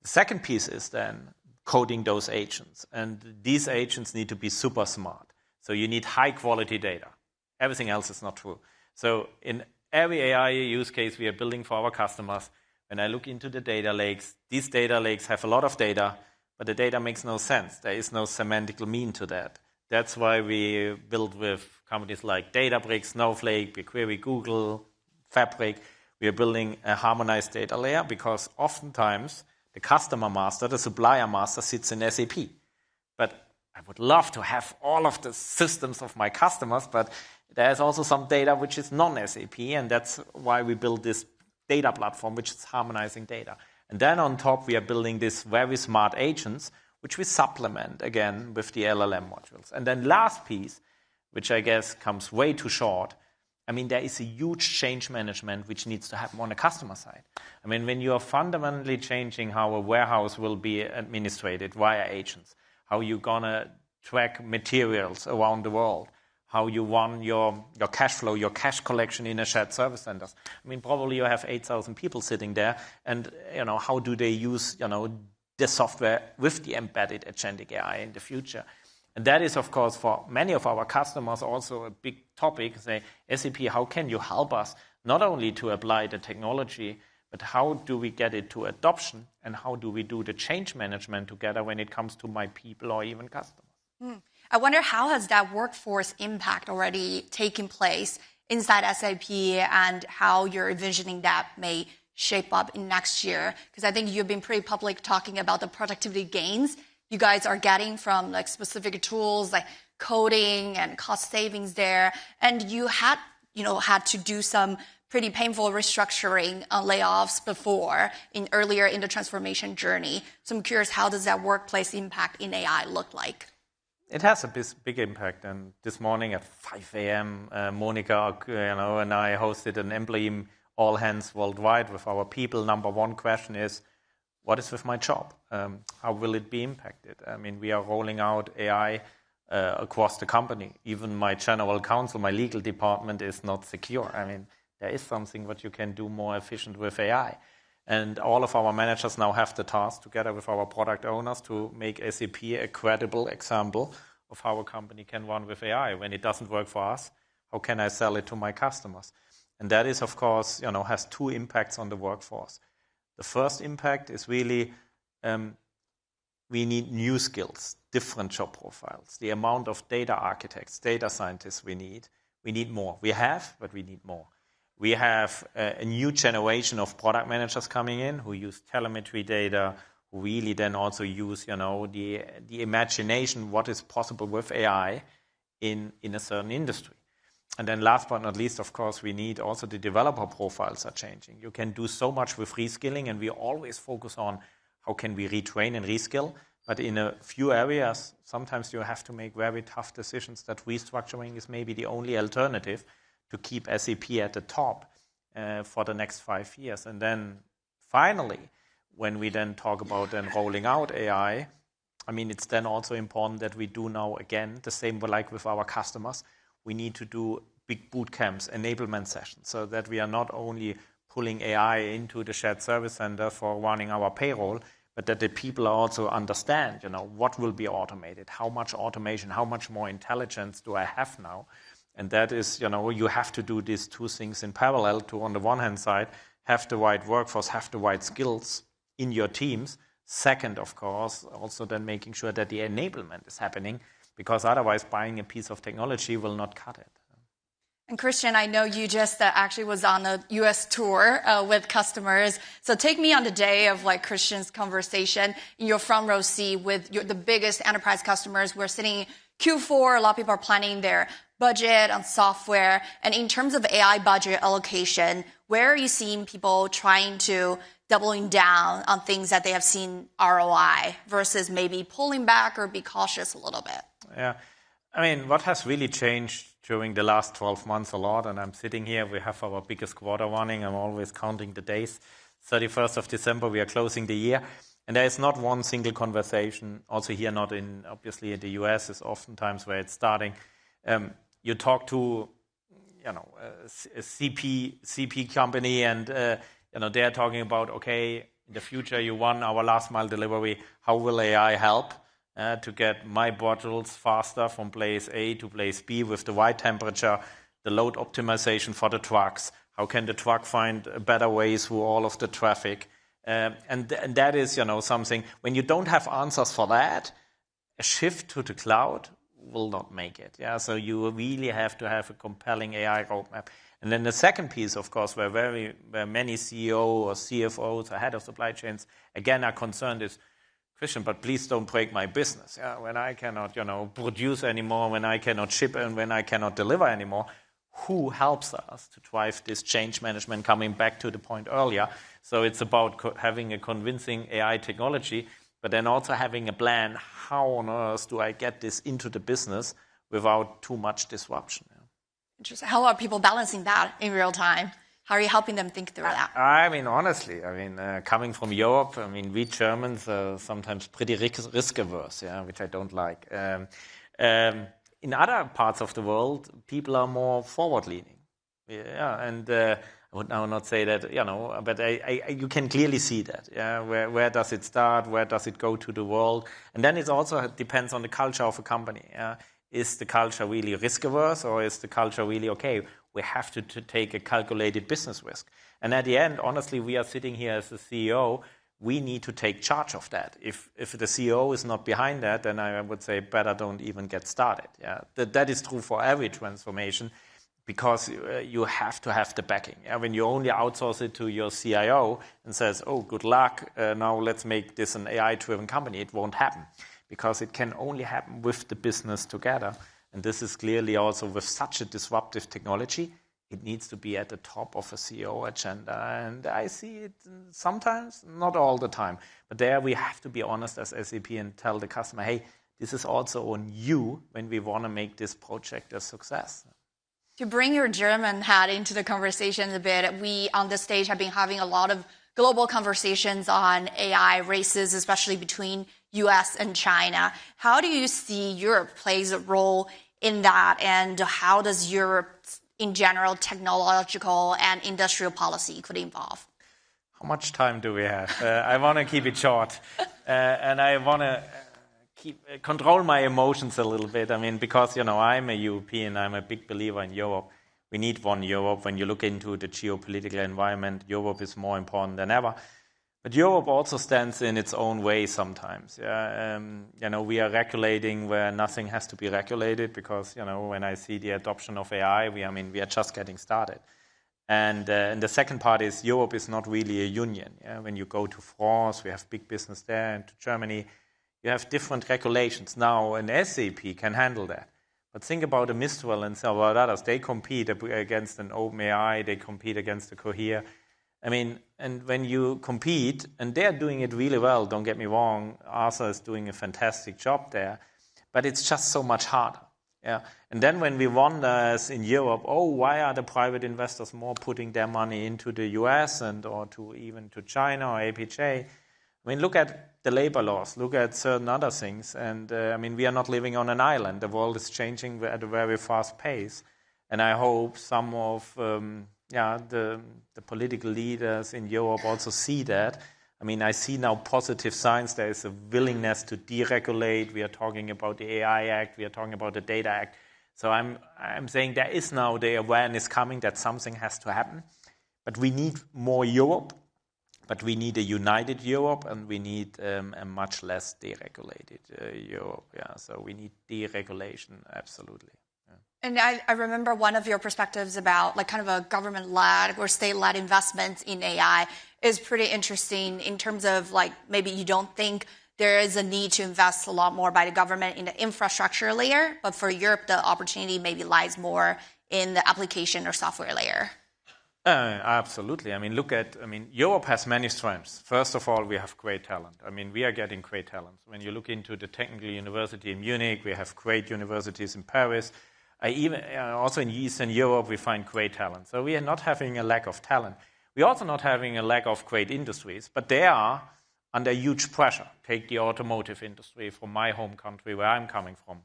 The second piece is then coding those agents. And these agents need to be super smart. So you need high quality data. Everything else is not true. So in every AI use case we are building for our customers, when I look into the data lakes, these data lakes have a lot of data, but the data makes no sense. There is no semantical mean to that. That's why we build with companies like Databricks, Snowflake, BigQuery, Google, Fabric. We are building a harmonized data layer because oftentimes the customer master, the supplier master sits in SAP. But I would love to have all of the systems of my customers, but there's also some data which is non-SAP, and that's why we build this data platform, which is harmonizing data. And then on top, we are building these very smart agents, which we supplement, again, with the LLM modules. And then last piece, which I guess comes way too short, I mean, there is a huge change management which needs to happen on the customer side. I mean, when you are fundamentally changing how a warehouse will be administrated via agents, how you're going to track materials around the world, how you run your cash flow, your cash collection in a shared service centers. I mean, probably you have 8,000 people sitting there, and how do they use the software with the embedded agentic AI in the future? And that is, of course, for many of our customers also a big topic. Say, SAP, how can you help us not only to apply the technology, but how do we get it to adoption, and how do we do the change management together when it comes to my people or even customers? I wonder, how has that workforce impact already taken place inside SAP, and how you're envisioning that may shape up in next year? Because I think you've been pretty public talking about the productivity gains you guys are getting from like specific tools like coding and cost savings there. And you had to do some pretty painful restructuring layoffs before earlier in the transformation journey. So I'm curious, how does that workplace impact in AI look like? It has a big impact. And this morning at 5 a.m., Monica and I hosted an employee all hands worldwide with our people. Number one question is, what is with my job? How will it be impacted? I mean, we are rolling out AI across the company. Even my general counsel, my legal department is not secure. I mean, there is something what you can do more efficient with AI. And all of our managers now have the task, together with our product owners, to make SAP a credible example of how a company can run with AI. When it doesn't work for us, how can I sell it to my customers? And that is, of course, has two impacts on the workforce. The first impact is really we need new skills, different job profiles. The amount of data architects, data scientists we need more. We have, but we need more. We have a new generation of product managers coming in who use telemetry data, who really then also use the imagination, what is possible with AI in a certain industry. And then last but not least, of course, we need also the developer profiles are changing. You can do so much with reskilling, and we always focus on how can we retrain and reskill. But in a few areas, sometimes you have to make very tough decisions that restructuring is maybe the only alternative to keep SAP at the top for the next 5 years. And then finally, when we then talk about then rolling out AI, I mean, it's then also important that we do now, again, the same like with our customers. We need to do big boot camps, enablement sessions, so that we are not only pulling AI into the shared service center for running our payroll, but that the people also understand, what will be automated, how much automation, how much more intelligence do I have now? And that is, you have to do these two things in parallel to, on the one hand side, have the right workforce, have the right skills in your teams. Second, of course, also then making sure that the enablement is happening, because otherwise buying a piece of technology will not cut it. And Christian, I know you just actually was on a U.S. tour with customers. So take me on the day of like Christian's conversation in your front row seat with the biggest enterprise customers. We're sitting Q4. A lot of people are planning their budget on software. And in terms of AI budget allocation, where are you seeing people trying to doubling down on things that they have seen ROI versus maybe pulling back or be cautious a little bit? Yeah. I mean, what has really changed during the last 12 months a lot, and I'm sitting here, we have our biggest quarter running, I'm always counting the days. 31st of December, we are closing the year, and there is not one single conversation, also here not in, obviously in the US is oftentimes where it's starting. You talk to, a CP company and, they're talking about, okay, in the future you won our last mile delivery, how will AI help? To get my bottles faster from place A to place B with the right temperature, the load optimization for the trucks. How can the truck find a better way through all of the traffic? And that is, something. When you don't have answers for that, a shift to the cloud will not make it. Yeah, so you really have to have a compelling AI roadmap. And then the second piece, of course, where many CEO or CFOs or head of supply chains again are concerned is, Christian, but please don't break my business. Yeah, when I cannot, produce anymore, when I cannot ship and when I cannot deliver anymore, who helps us to drive this change management? Coming back to the point earlier, so it's about having a convincing AI technology, but then also having a plan. How on earth do I get this into the business without too much disruption? Yeah. Interesting. How are people balancing that in real time? How are you helping them think through that? I mean, honestly, coming from Europe, we Germans are sometimes pretty risk averse, yeah, which I don't like. In other parts of the world, people are more forward leaning. Yeah, and I would now not say that, but you can clearly see that. Yeah, where does it start? Where does it go to the world? And then it also depends on the culture of a company. Yeah? Is the culture really risk averse, or is the culture really okay? We have to take a calculated business risk. And at the end, honestly, we are sitting here as the CEO. We need to take charge of that. If the CEO is not behind that, then I would say better don't even get started. Yeah, that is true for every transformation, because you have to have the backing. Yeah? When you only outsource it to your CIO and says, oh, good luck, now let's make this an AI-driven company, it won't happen, because it can only happen with the business together. And this is clearly also with such a disruptive technology, it needs to be at the top of a CEO agenda. And I see it sometimes, not all the time. But there we have to be honest as SAP and tell the customer, hey, this is also on you when we want to make this project a success. To bring your German hat into the conversation a bit, we on this stage have been having a lot of global conversations on AI races, especially between US and China. How do you see Europe plays a role in that, and how does Europe, in general, technological and industrial policy could evolve? How much time do we have? I want to keep it short, and I want to control my emotions a little bit. Because, I'm a European, I'm a big believer in Europe. We need one Europe. When you look into the geopolitical environment, Europe is more important than ever. But Europe also stands in its own way sometimes. Yeah? We are regulating where nothing has to be regulated, because, when I see the adoption of AI, we are just getting started. And the second part is Europe is not really a union. Yeah? When you go to France, we have big business there, and to Germany, you have different regulations. Now, an SAP can handle that. But think about a Mistral and several others. They compete against an OpenAI, they compete against a Cohere. And when you compete, and they're doing it really well, don't get me wrong, Arthur is doing a fantastic job there, but it's just so much harder. Yeah. And then when we wonder as in Europe, why are the private investors more putting their money into the US or even to China or APJ? Look at the labor laws, look at certain other things, and we are not living on an island. The world is changing at a very fast pace, and I hope some of the political leaders in Europe also see that. I see now positive signs. There is a willingness to deregulate. We are talking about the AI Act. We are talking about the Data Act. So I'm saying there is now the awareness coming that something has to happen. But we need more Europe. But we need a united Europe, and we need a much less deregulated Europe. Yeah. So we need deregulation, absolutely. Yeah. And I remember one of your perspectives about like kind of a government-led or state-led investments in AI is pretty interesting in terms of like maybe you don't think there is a need to invest a lot more by the government in the infrastructure layer, but for Europe, the opportunity maybe lies more in the application or software layer. Absolutely. Europe has many strengths. First of all, we have great talent. We are getting great talent. When you look into the technical university in Munich, we have great universities in Paris. Also in Eastern Europe, we find great talent. So we are not having a lack of talent. We're also not having a lack of great industries, but they are under huge pressure. Take the automotive industry from my home country where I'm coming from.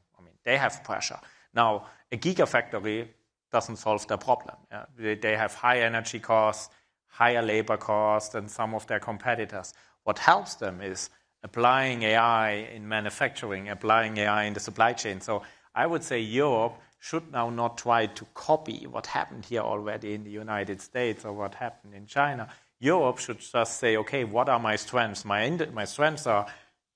They have pressure. Now, a gigafactory doesn't solve their problem. They have high energy costs, higher labor costs than some of their competitors. What helps them is applying AI in manufacturing, applying AI in the supply chain. So I would say Europe should now not try to copy what happened here already in the United States or what happened in China. Europe should just say, okay, what are my strengths? My strengths are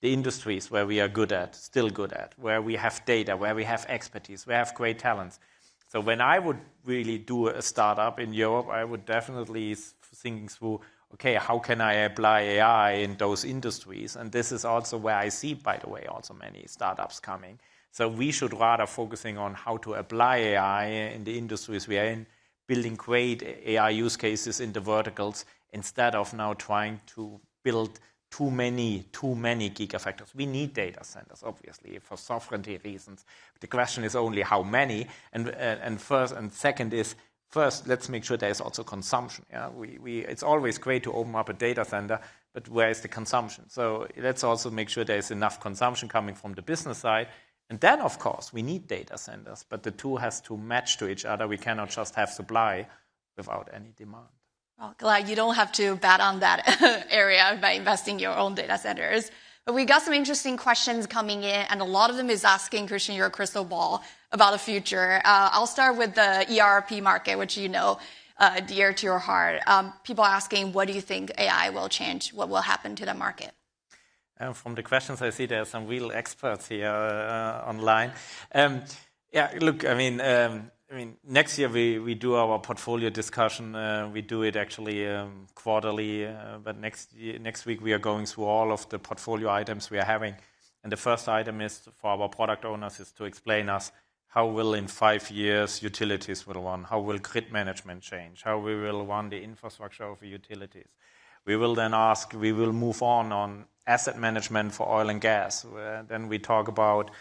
the industries where we are good at, still good at, where we have data, where we have expertise, where we have great talents. So when I would really do a startup in Europe, I would definitely think through, okay, how can I apply AI in those industries? And this is also where I see, by the way, also many startups coming. So we should rather focusing on how to apply AI in the industries we are in, building great AI use cases in the verticals, instead of now trying to build too many gigafactories. We need data centers, obviously, for sovereignty reasons. The question is only how many. And first and second is, first, let's make sure there is also consumption. Yeah? It's always great to open up a data center, but where is the consumption? So let's also make sure there is enough consumption coming from the business side. And then, of course, we need data centers, but the two has to match to each other. We cannot just have supply without any demand. Well, glad you don't have to bet on that area by investing in your own data centers. But we got some interesting questions coming in, and a lot of them is asking, Christian, your crystal ball about the future. I'll start with the ERP market, which you know dear to your heart. People asking, what do you think AI will change? What will happen to the market? From the questions I see, there are some real experts here online. Next year we do our portfolio discussion. We do it actually quarterly, but next week we are going through all of the portfolio items we are having. And the first item is for our product owners is to explain us how will in 5 years utilities will run, how will grid management change, how we will run the infrastructure of the utilities. We will then we will move on asset management for oil and gas. Then we talk about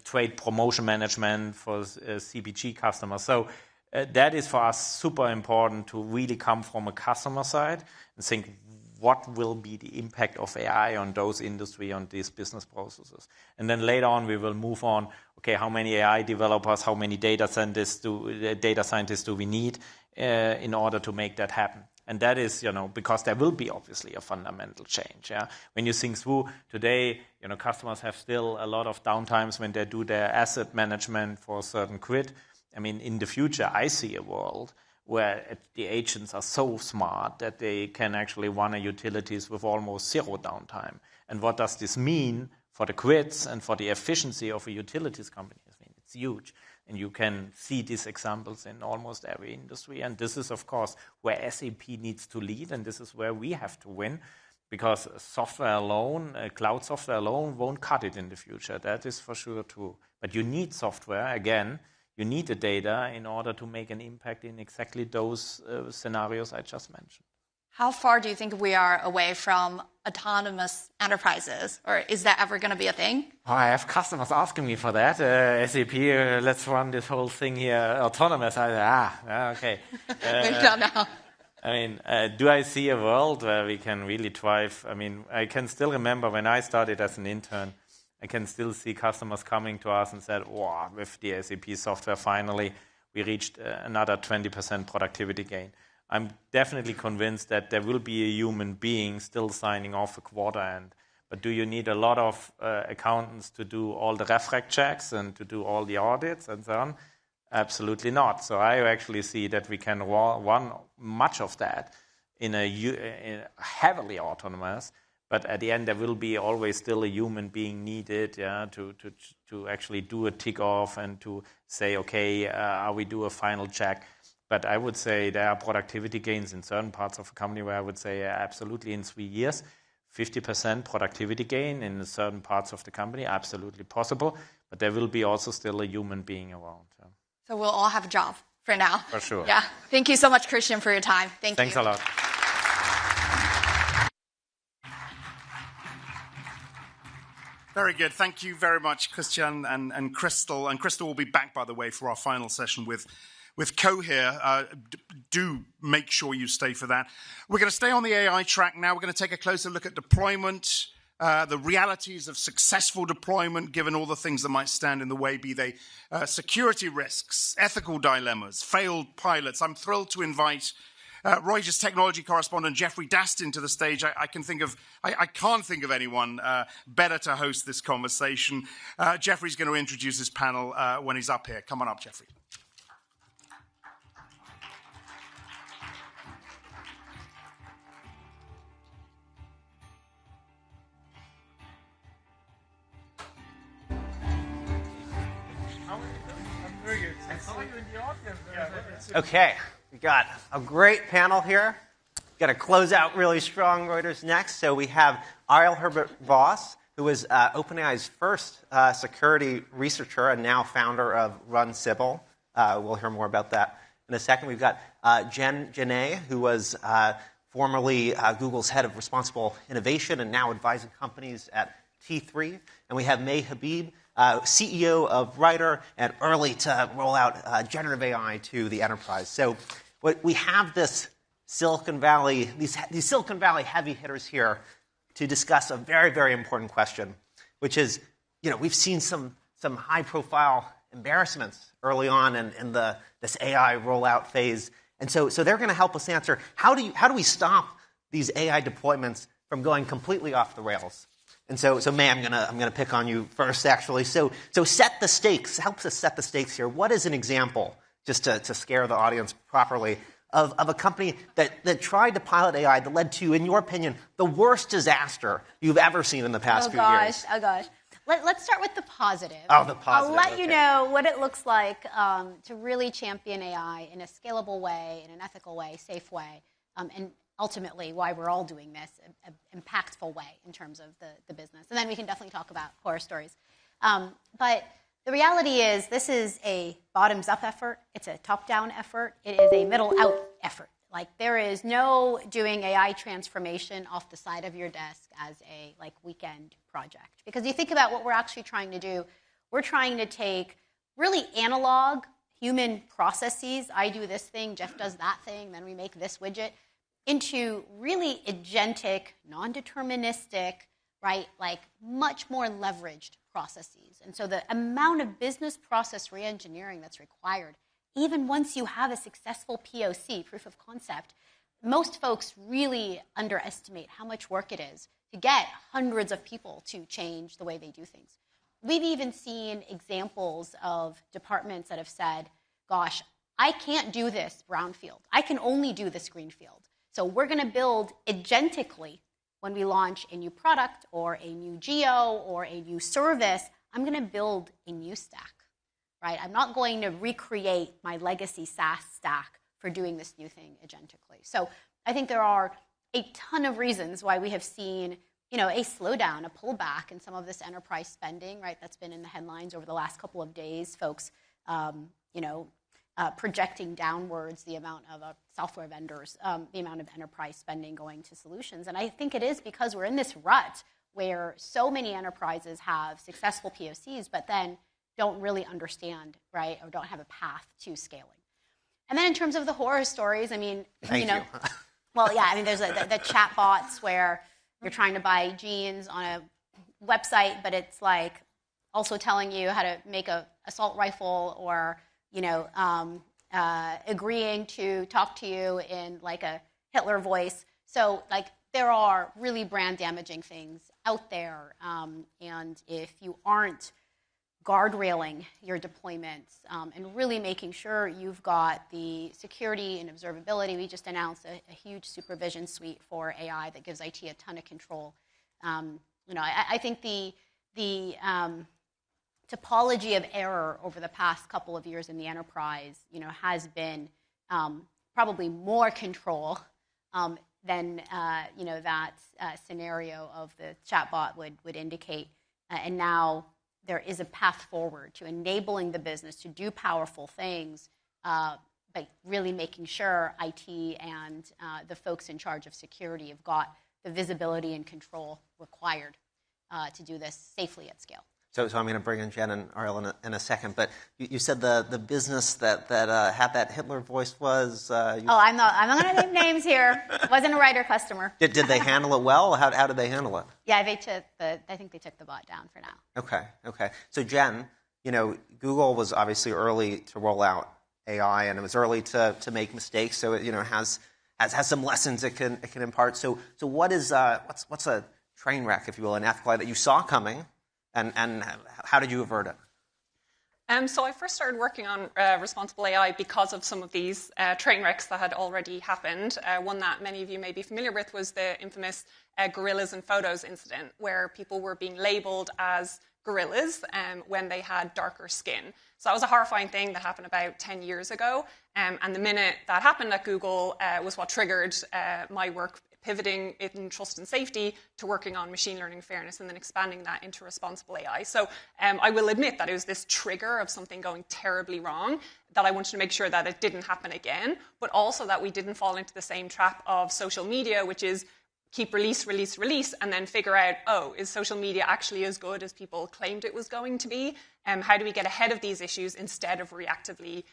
trade promotion management for CPG customers. So that is for us super important to really come from a customer side and think what will be the impact of AI on those industry, on these business processes. And then later on we will move on, okay, how many AI developers, how many data scientists do we need in order to make that happen? And that is, because there will be obviously a fundamental change. Yeah? When you think through today, customers have still a lot of downtimes when they do their asset management for a certain grid. In the future, I see a world where the agents are so smart that they can actually run a utilities with almost zero downtime. And what does this mean for the grids and for the efficiency of a utilities company? It's huge. And you can see these examples in almost every industry. And this is, of course, where SAP needs to lead. And this is where we have to win. Because software alone, cloud software alone, won't cut it in the future. That is for sure true. But you need software, again, you need the data in order to make an impact in exactly those scenarios I just mentioned. How far do you think we are away from autonomous enterprises? Or is that ever going to be a thing? I have customers asking me for that. SAP, let's run this whole thing here autonomous. Okay. Do I see a world where we can really thrive? I can still remember when I started as an intern, I can still see customers coming to us and said, wow, with the SAP software, finally, we reached another 20% productivity gain. I'm definitely convinced that there will be a human being still signing off a quarter end. But do you need a lot of accountants to do all the refreg checks and to do all the audits and so on? Absolutely not. So I actually see that we can run much of that in a heavily autonomous, But at the end, there will be always still a human being needed, to actually do a tick off and to say, okay, we do a final check. But I would say there are productivity gains in certain parts of the company where I would say absolutely in 3 years, 50% productivity gain in certain parts of the company, absolutely possible. But there will be also still a human being around. So we'll all have a job for now. For sure. Yeah. Thank you so much, Christian, for your time. Thanks a lot. Very good. Thank you very much, Christian and Crystal. And Crystal will be back, by the way, for our final session with Cohere. Do make sure you stay for that. We're going to stay on the AI track now. We're going to take a closer look at deployment, the realities of successful deployment, given all the things that might stand in the way, be they security risks, ethical dilemmas, failed pilots. I'm thrilled to invite Reuters technology correspondent Jeffrey Dastin to the stage. I can't think of anyone better to host this conversation. Jeffrey's going to introduce his panel when he's up here. Come on up, Jeffrey. Okay, we got a great panel here. Got to close out really strong Reuters Next. So we have Ariel Herbert-Voss, who was OpenAI's first security researcher and now founder of Run Sybil. We'll hear more about that in a second. We've got Jen Janae, who was formerly Google's head of responsible innovation and now advising companies at T3. And we have May Habib, CEO of Writer and early to roll out generative AI to the enterprise. So we have this Silicon Valley, these Silicon Valley heavy hitters here to discuss a very, very important question, which is, we've seen some high-profile embarrassments early on in this AI rollout phase. And so they're going to help us answer, how do we stop these AI deployments from going completely off the rails? And so May, I'm gonna pick on you first, actually. So set the stakes. Helps us set the stakes here. What is an example, just to scare the audience properly, of a company that tried to pilot AI that led to, in your opinion, the worst disaster you've ever seen in the past few years? Oh gosh. Let's start with the positive. Oh, the positive. I'll let you know what it looks like to really champion AI in a scalable way, in an ethical way, safe way, and ultimately why we're all doing this, an impactful way in terms of the business. And then we can definitely talk about horror stories. But the reality is this is a bottoms-up effort. It's a top-down effort. It is a middle-out effort. Like, there is no doing AI transformation off the side of your desk as a weekend project. Because you think about what we're actually trying to do. We're trying to take really analog human processes. I do this thing, Jeff does that thing, then we make this widget, into really agentic, non-deterministic, right, much more leveraged processes. And so the amount of business process re-engineering that's required, even once you have a successful POC, proof of concept, most folks really underestimate how much work it is to get hundreds of people to change the way they do things. We've even seen examples of departments that have said, gosh, I can't do this brownfield. I can only do this greenfield. So we're going to build agentically when we launch a new product or a new geo or a new service. I'm going to build a new stack, right? I'm not going to recreate my legacy SaaS stack for doing this new thing agentically. So I think there are a ton of reasons why we have seen, a slowdown, a pullback in some of this enterprise spending, right? That's been in the headlines over the last couple of days. Folks, projecting downwards the amount of software vendors, the amount of enterprise spending going to solutions. And I think it is because we're in this rut where so many enterprises have successful POCs, but then don't really understand, right, or don't have a path to scaling. And then in terms of the horror stories, I mean, Thank you. Well, yeah, I mean, there's the chat bots where you're trying to buy jeans on a website, but it's also telling you how to make an assault rifle or agreeing to talk to you in a Hitler voice. So there are really brand damaging things out there. And if you aren't guardrailing your deployments and really making sure you've got the security and observability, we just announced a huge supervision suite for AI that gives IT a ton of control. I think the topology of error over the past couple of years in the enterprise, has been probably more control than that scenario of the chatbot would indicate. And now there is a path forward to enabling the business to do powerful things, but really making sure IT and the folks in charge of security have got the visibility and control required to do this safely at scale. So I'm going to bring in Jen and Ariel in a second, but you said the business that had that Hitler voice was... I'm not going to name names here. Wasn't a writer customer. Did they handle it well? How did they handle it? Yeah, I think they took the bot down for now. Okay. So Jen, Google was obviously early to roll out AI, and it was early to make mistakes, so it has some lessons it can impart. So what's a train wreck, if you will, an ethical that you saw coming, and how did you avert it? So I first started working on responsible AI because of some of these train wrecks that had already happened. One that many of you may be familiar with was the infamous gorillas and photos incident, where people were being labeled as gorillas when they had darker skin. So that was a horrifying thing that happened about 10 years ago. And the minute that happened at Google was what triggered my work pivoting in trust and safety to working on machine learning fairness and then expanding that into responsible AI. So I will admit that it was this trigger of something going terribly wrong that I wanted to make sure that it didn't happen again, but also that we didn't fall into the same trap of social media, which is keep release, and then figure out, is social media actually as good as people claimed it was going to be? How do we get ahead of these issues instead of reactively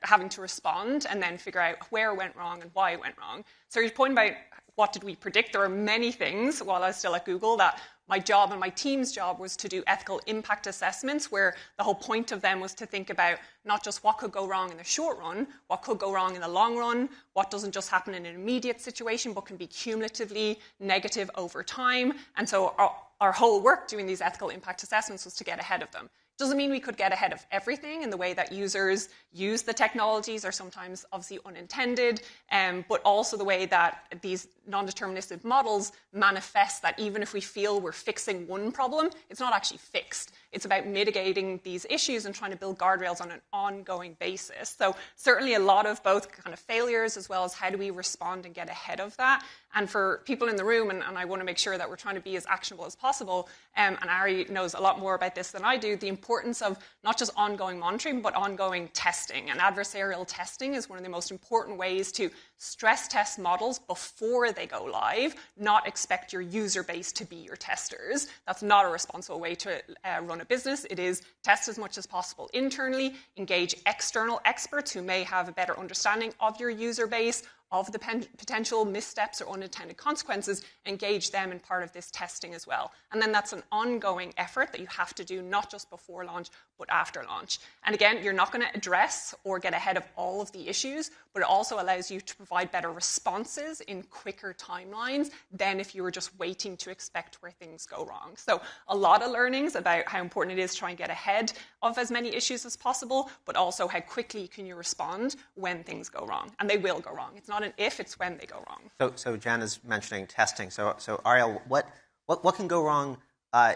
having to respond and then figure out where it went wrong and why it went wrong? So your point about what did we predict, there are many things while I was still at Google that my job and my team's job was to do ethical impact assessments, where the whole point of them was to think about not just what could go wrong in the short run, what could go wrong in the long run, what doesn't just happen in an immediate situation, but can be cumulatively negative over time. And so our whole work doing these ethical impact assessments was to get ahead of them. Doesn't mean we could get ahead of everything, in the way that users use the technologies are sometimes obviously unintended, but also the way that these non-deterministic models manifest that even if we feel we're fixing one problem, it's not actually fixed. It's about mitigating these issues and trying to build guardrails on an ongoing basis. So certainly a lot of both kind of failures as well as how do we respond and get ahead of that. And for people in the room, and I want to make sure that we're trying to be as actionable as possible, and Ari knows a lot more about this than I do, the importance of not just ongoing monitoring, but ongoing testing. And adversarial testing is one of the most important ways to stress test models before they go live, not expect your user base to be your testers. That's not a responsible way to run a business. It is test as much as possible internally, engage external experts who may have a better understanding of your user base, of the potential missteps or unintended consequences, engage them in part of this testing as well. And then that's an ongoing effort that you have to do not just before launch, but after launch. And again, you're not going to address or get ahead of all of the issues, but it also allows you to provide better responses in quicker timelines than if you were just waiting to expect where things go wrong. So a lot of learnings about how important it is to try and get ahead of as many issues as possible, but also how quickly can you respond when things go wrong. And they will go wrong. It's not an if, it's when they go wrong. So Jen is mentioning testing. So Ariel, what can go wrong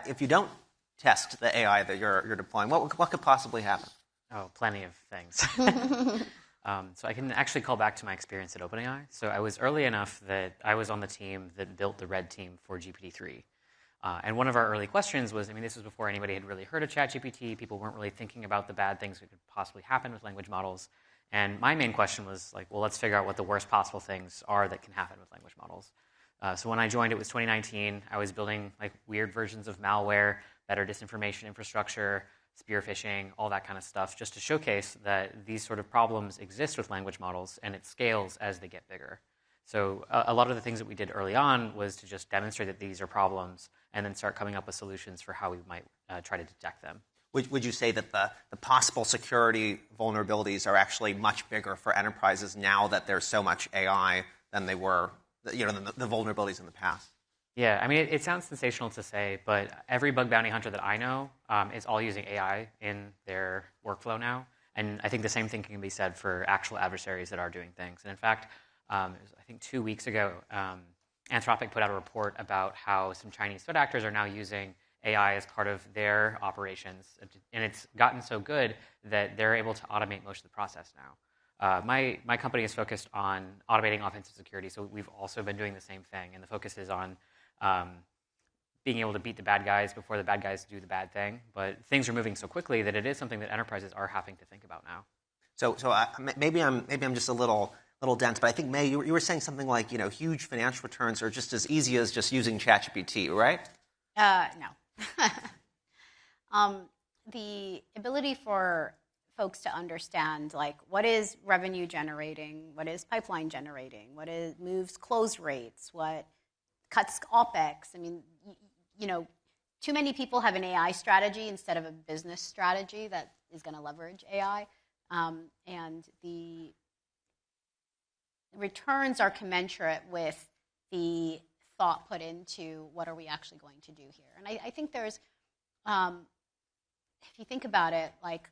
if you don't test the AI that you're deploying? What could possibly happen? Oh, plenty of things. So I can actually call back to my experience at OpenAI. So I was early enough that I was on the team that built the red team for GPT-3. And one of our early questions was, this was before anybody had really heard of ChatGPT. People weren't really thinking about the bad things that could possibly happen with language models. And my main question was let's figure out what the worst possible things are that can happen with language models. So when I joined, it was 2019. I was building weird versions of malware, better disinformation infrastructure, spear phishing, all that kind of stuff, just to showcase that these sort of problems exist with language models, and it scales as they get bigger. So a lot of the things that we did early on was to just demonstrate that these are problems and then start coming up with solutions for how we might try to detect them. Would you say that the possible security vulnerabilities are actually much bigger for enterprises now that there's so much AI than they were, the vulnerabilities in the past? Yeah, it sounds sensational to say, but every bug bounty hunter that I know is all using AI in their workflow now. And I think the same thing can be said for actual adversaries that are doing things. And in fact, I think 2 weeks ago, Anthropic put out a report about how some Chinese threat actors are now using AI as part of their operations, and it's gotten so good that they're able to automate most of the process now. My company is focused on automating offensive security, so we've also been doing the same thing, and the focus is on being able to beat the bad guys before the bad guys do the bad thing. But things are moving so quickly that it is something that enterprises are having to think about now. So maybe I'm just a little dense, but I think, May, you were saying something like, huge financial returns are just as easy as just using ChatGPT, right? No. The ability for folks to understand, like, what is revenue generating, what is pipeline generating, what moves close rates, what cuts OpEx. I mean, too many people have an AI strategy instead of a business strategy that is going to leverage AI. And the returns are commensurate with the thought put into what are we actually going to do here. And I think there's, if you think about it, like,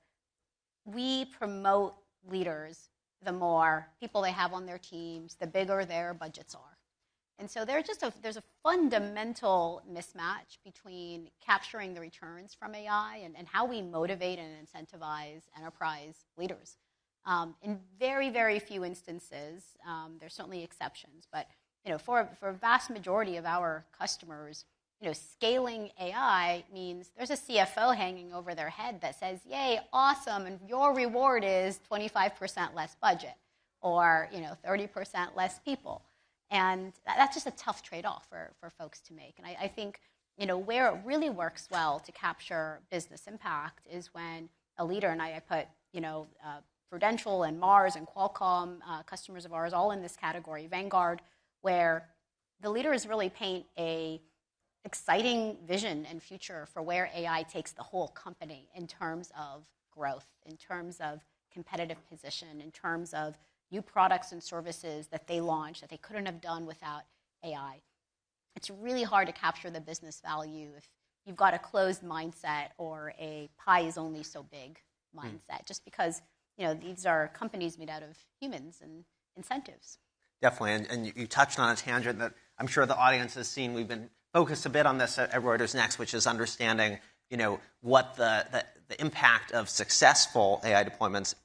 we promote leaders the more people they have on their teams, the bigger their budgets are. And so there's a fundamental mismatch between capturing the returns from AI and how we motivate and incentivize enterprise leaders. In very, very few instances, there's certainly exceptions, but for a vast majority of our customers, scaling AI means there's a CFO hanging over their head that says, "Yay, awesome, and your reward is 25% less budget, or 30% less people." And that's just a tough trade-off for folks to make. And I think where it really works well to capture business impact is when a leader, and I put Prudential and Mars and Qualcomm, customers of ours, all in this category, Vanguard, where the leaders really paint a exciting vision and future for where AI takes the whole company in terms of growth, in terms of competitive position, in terms of new products and services that they launch that they couldn't have done without AI. It's really hard to capture the business value if you've got a closed mindset or a pie is only so big mindset, just because these are companies made out of humans and incentives. Definitely, and you touched on a tangent that I'm sure the audience has seen. We've been focused a bit on this at Reuters Next, which is understanding, what the impact of successful AI deployments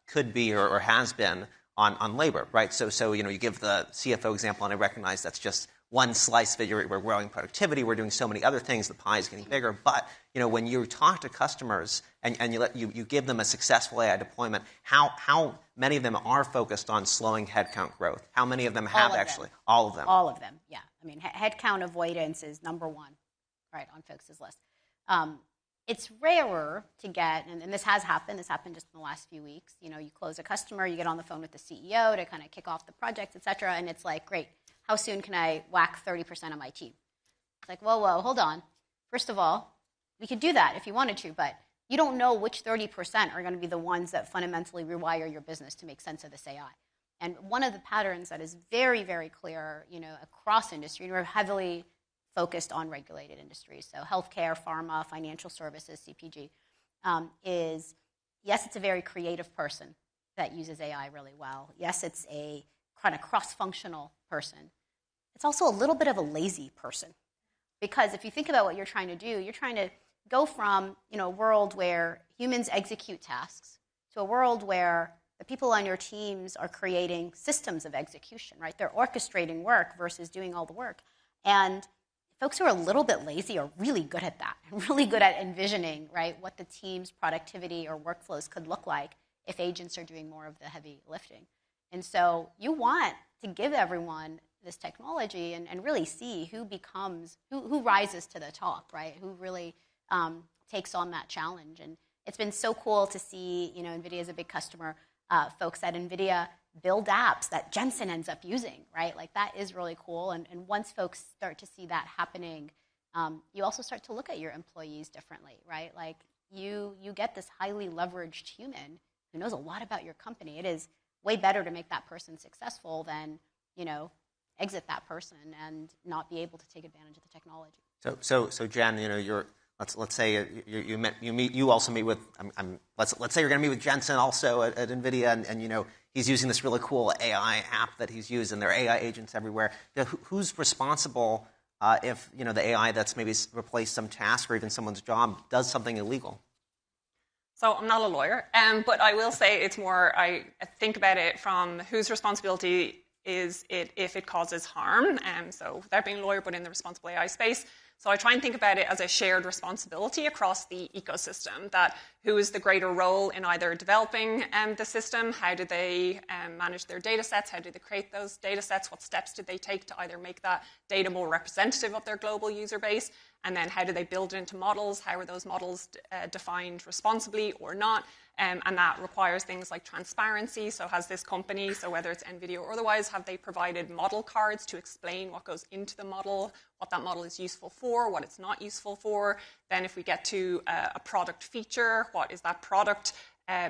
could be or has been on labor, right? So you give the CFO example, and I recognize that's just one slice of it. We're growing productivity. We're doing so many other things. The pie is getting bigger. But when you talk to customers and you give them a successful AI deployment, how many of them are focused on slowing headcount growth? How many of them have actually? All of them. All of them. Yeah. I mean, headcount avoidance is number one, right, on folks' list. It's rarer to get, and this has happened. This happened just in the last few weeks. You close a customer, you get on the phone with the CEO to kind of kick off the project, et cetera, and it's like, great. How soon can I whack 30% of my team? It's like, whoa, hold on. First of all, we could do that if you wanted to, but you don't know which 30% are going to be the ones that fundamentally rewire your business to make sense of this AI. And one of the patterns that is very, very clear, across industry, we're heavily focused on regulated industries, so healthcare, pharma, financial services, CPG, is, yes, it's a very creative person that uses AI really well. Yes, it's a kind of cross-functional person. It's also a little bit of a lazy person, because if you think about what you're trying to do, you're trying to go from a world where humans execute tasks to a world where the people on your teams are creating systems of execution, right? They're orchestrating work versus doing all the work. And folks who are a little bit lazy are really good at that, really good at envisioning, right, what the team's productivity or workflows could look like if agents are doing more of the heavy lifting. And so you want to give everyone this technology and really see who rises to the top, right? Who really takes on that challenge. And it's been so cool to see, NVIDIA is a big customer, folks at NVIDIA build apps that Jensen ends up using, right? Like, that is really cool. And once folks start to see that happening, you also start to look at your employees differently, right? Like, you get this highly leveraged human who knows a lot about your company. It is way better to make that person successful than, exit that person and not be able to take advantage of the technology. So Jen, let's say you also meet with let's say you're going to meet with Jensen also at NVIDIA, and he's using this really cool AI app that he's used, and there are AI agents everywhere. Who's responsible if the AI that's maybe replaced some task or even someone's job does something illegal? So I'm not a lawyer, but I will say it's more, I think about it from whose responsibility is it if it causes harm. So without being a lawyer, but in the responsible AI space. So I try and think about it as a shared responsibility across the ecosystem, that who is the greater role in either developing the system, how do they manage their data sets, how do they create those data sets, what steps did they take to either make that data more representative of their global user base, and then how do they build it into models, how are those models defined responsibly or not, and that requires things like transparency. So has this company, so whether it's NVIDIA or otherwise, have they provided model cards to explain what goes into the model, what that model is useful for, what it's not useful for? Then if we get to a product feature, what is that product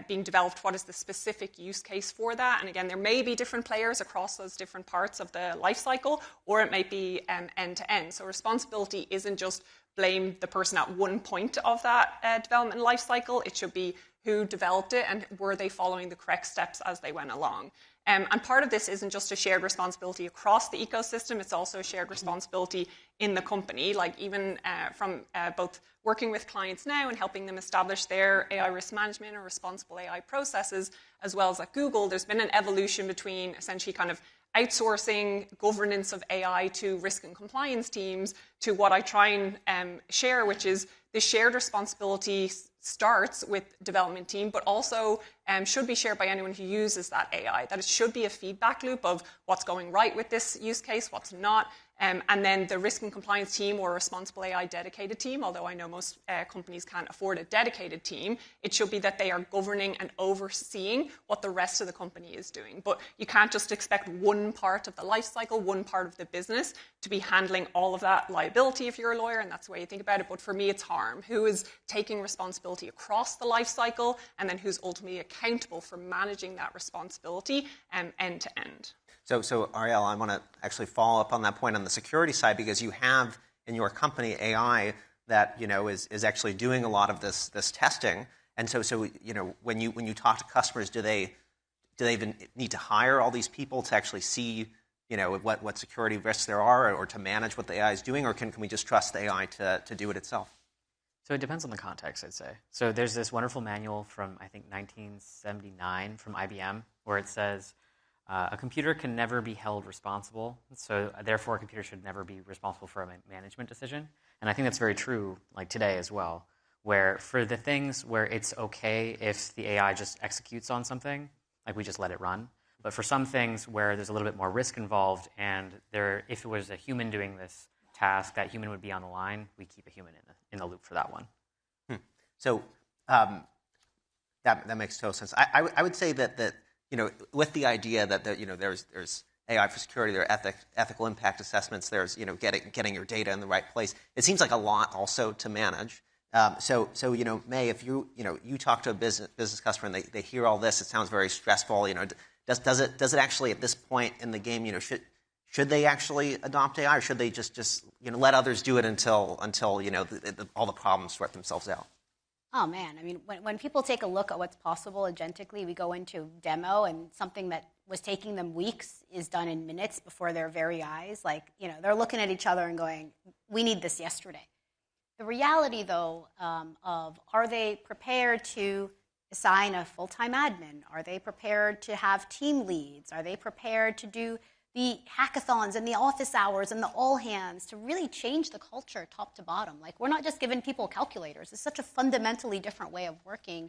being developed? What is the specific use case for that? And again, there may be different players across those different parts of the life cycle, or it might be end to end. So responsibility isn't just blame the person at one point of that development life cycle. It should be who developed it and were they following the correct steps as they went along. And part of this isn't just a shared responsibility across the ecosystem, it's also a shared responsibility in the company, like even from both working with clients now and helping them establish their AI risk management or responsible AI processes, as well as at Google, there's been an evolution between essentially kind of outsourcing governance of AI to risk and compliance teams to what I try and share, which is the shared responsibility starts with development team, but also should be shared by anyone who uses that AI. That it should be a feedback loop of what's going right with this use case, what's not, and then the risk and compliance team or responsible AI dedicated team, although I know most companies can't afford a dedicated team, it should be that they are governing and overseeing what the rest of the company is doing. But you can't just expect one part of the life cycle, one part of the business to be handling all of that liability if you're a lawyer, and that's the way you think about it. But for me, it's harm. Who is taking responsibility across the life cycle, and then who's ultimately accountable for managing that responsibility end to end. So Ariel, I want to actually follow up on that point on the security side, because you have in your company AI that is actually doing a lot of this testing. And so when you talk to customers, do they even need to hire all these people to actually see what security risks there are, or to manage what the AI is doing, or can we just trust the AI to do it itself? So it depends on the context, I'd say. So there's this wonderful manual from, I think, 1979 from IBM, where it says, a computer can never be held responsible, so therefore a computer should never be responsible for a management decision. And I think that's very true like today as well, where for the things where it's okay if the AI just executes on something, like we just let it run. But for some things where there's a little bit more risk involved, and if it was a human doing this task, that human would be on the line, we keep a human in the loop for that one. So that makes total sense. I would say that with the idea that there's AI for security, there are ethical impact assessments, there's getting your data in the right place. It seems like a lot also to manage. So May, if you talk to a business customer and they hear all this, it sounds very stressful. Does it actually at this point in the game, should they actually adopt AI, or should they just let others do it until all the problems sort themselves out? Oh, man. I mean, when people take a look at what's possible agentically, we go into demo, and something that was taking them weeks is done in minutes before their very eyes. They're looking at each other and going, we need this yesterday. The reality, though, of are they prepared to assign a full-time admin? Are they prepared to have team leads? Are they prepared to do the hackathons and the office hours and the all hands to really change the culture top to bottom? We're not just giving people calculators. It's such a fundamentally different way of working.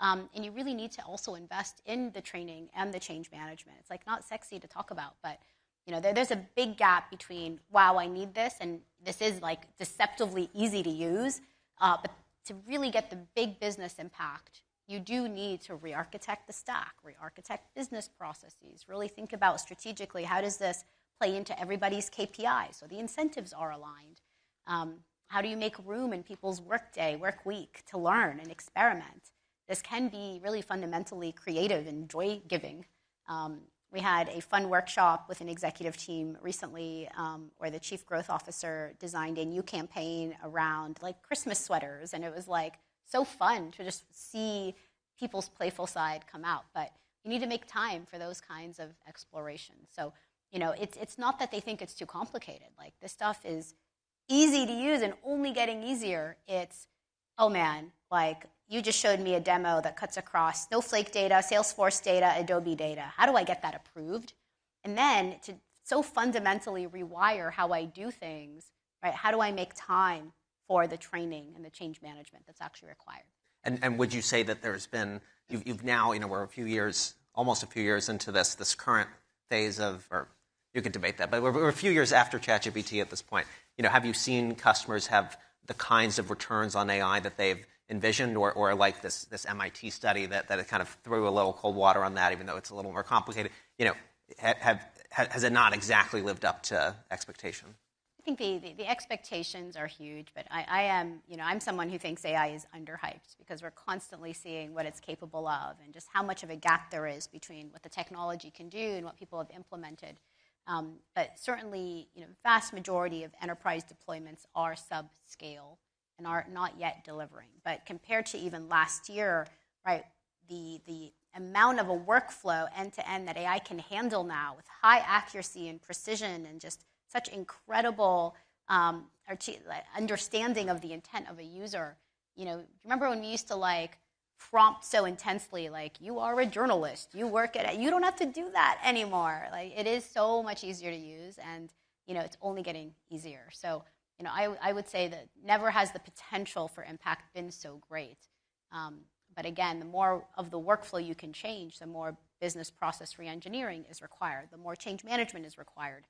And you really need to also invest in the training and the change management. It's not sexy to talk about, but there's a big gap between, wow, I need this, and this is deceptively easy to use. But to really get the big business impact, you do need to re-architect the stack, re-architect business processes, really think about strategically, how does this play into everybody's KPI so the incentives are aligned? How do you make room in people's work week to learn and experiment? This can be really fundamentally creative and joy-giving. We had a fun workshop with an executive team recently where the chief growth officer designed a new campaign around Christmas sweaters, and it was so fun to just see people's playful side come out. But you need to make time for those kinds of explorations. So, it's not that they think it's too complicated. Like, this stuff is easy to use and only getting easier. It's, oh man, like, you just showed me a demo that cuts across Snowflake data, Salesforce data, Adobe data. How do I get that approved? And then to so fundamentally rewire how I do things, right? How do I make time for the training and the change management that's actually required? And would you say that there's been, you've now, we're almost a few years into this current phase of, or you could debate that, but we're a few years after ChatGPT at this point. Have you seen customers have the kinds of returns on AI that they've envisioned, or like this MIT study that it kind of threw a little cold water on that, even though it's a little more complicated? Has it not exactly lived up to expectation? I think the expectations are huge, but I am, I'm someone who thinks AI is underhyped because we're constantly seeing what it's capable of and just how much of a gap there is between what the technology can do and what people have implemented. But certainly, vast majority of enterprise deployments are subscale and are not yet delivering. But compared to even last year, right, the amount of a workflow end-to-end that AI can handle now with high accuracy and precision and just such incredible understanding of the intent of a user. Remember when we used to prompt so intensely, you are a journalist, you work at it. You don't have to do that anymore. It is so much easier to use, and it's only getting easier. So I would say that never has the potential for impact been so great. But again, the more of the workflow you can change, the more business process reengineering is required, the more change management is required.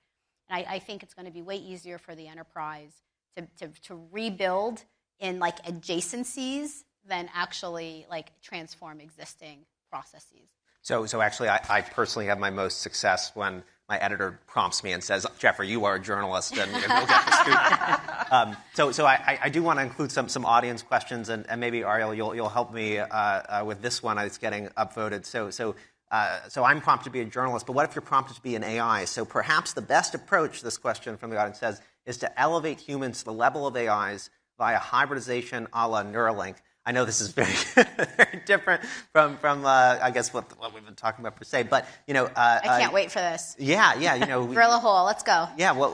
And I think it's going to be way easier for the enterprise to rebuild in adjacencies than actually transform existing processes. So actually, I personally have my most success when my editor prompts me and says, "Jeffrey, you are a journalist, and go get the scoop." So I do want to include some audience questions, and maybe Ariel, you'll help me with this one. It's getting upvoted. So I'm prompted to be a journalist, but what if you're prompted to be an AI? So perhaps the best approach, this question from the audience says, is to elevate humans to the level of AIs via hybridization a la Neuralink. I know this is very, very different from I guess what we've been talking about per se, but I can't wait for this. Yeah, drill a hole. Let's go. Yeah, well,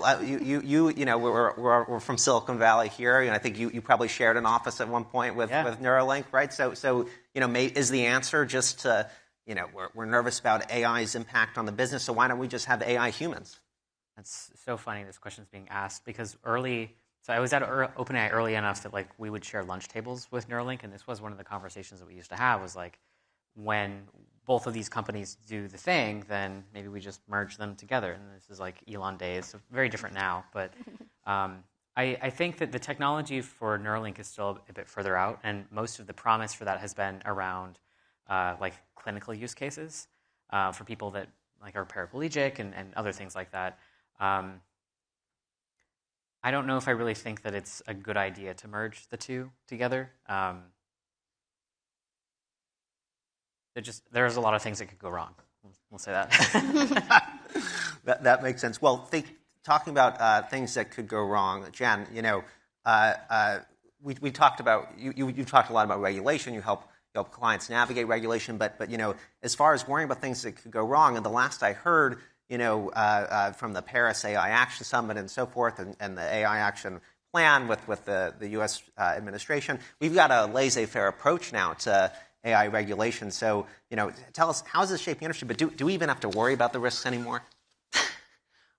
we're from Silicon Valley here, and I think you probably shared an office at one point with Neuralink, right? So is the answer just to we're nervous about AI's impact on the business, so why don't we just have AI humans? That's so funny. This question's being asked because So I was at OpenAI early enough that we would share lunch tables with Neuralink, and this was one of the conversations that we used to have was when both of these companies do the thing, then maybe we just merge them together. And this is Elon days, so very different now. But I think that the technology for Neuralink is still a bit further out, and most of the promise for that has been around clinical use cases for people that are paraplegic and other things like that. I don't know if I really think that it's a good idea to merge the two together. There's a lot of things that could go wrong. We'll say that. That makes sense. Well, talking about things that could go wrong, Jen, we talked about you talked a lot about regulation. You help clients navigate regulation, but as far as worrying about things that could go wrong, and the last I heard, from the Paris AI Action Summit and so forth, and the AI Action Plan with the U.S. administration, we've got a laissez-faire approach now to AI regulation. So, tell us, how is this shaping industry? But do we even have to worry about the risks anymore?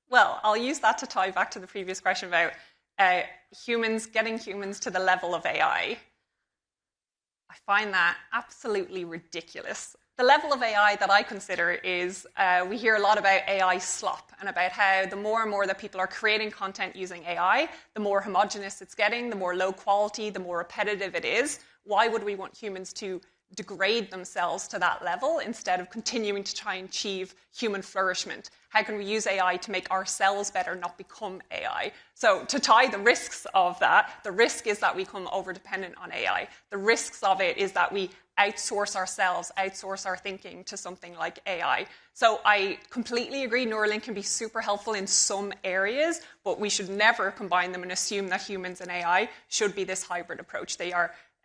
Well, I'll use that to tie back to the previous question about getting humans to the level of AI. I find that absolutely ridiculous. The level of AI that I consider is, we hear a lot about AI slop and about how the more and more that people are creating content using AI, the more homogenous it's getting, the more low quality, the more repetitive it is. Why would we want humans to degrade themselves to that level instead of continuing to try and achieve human flourishment? How can we use AI to make ourselves better, not become AI? So to tie the risks of that, the risk is that we become over-dependent on AI. The risks of it is that we outsource ourselves, outsource our thinking to something like AI. So I completely agree Neuralink can be super helpful in some areas, but we should never combine them and assume that humans and AI should be this hybrid approach.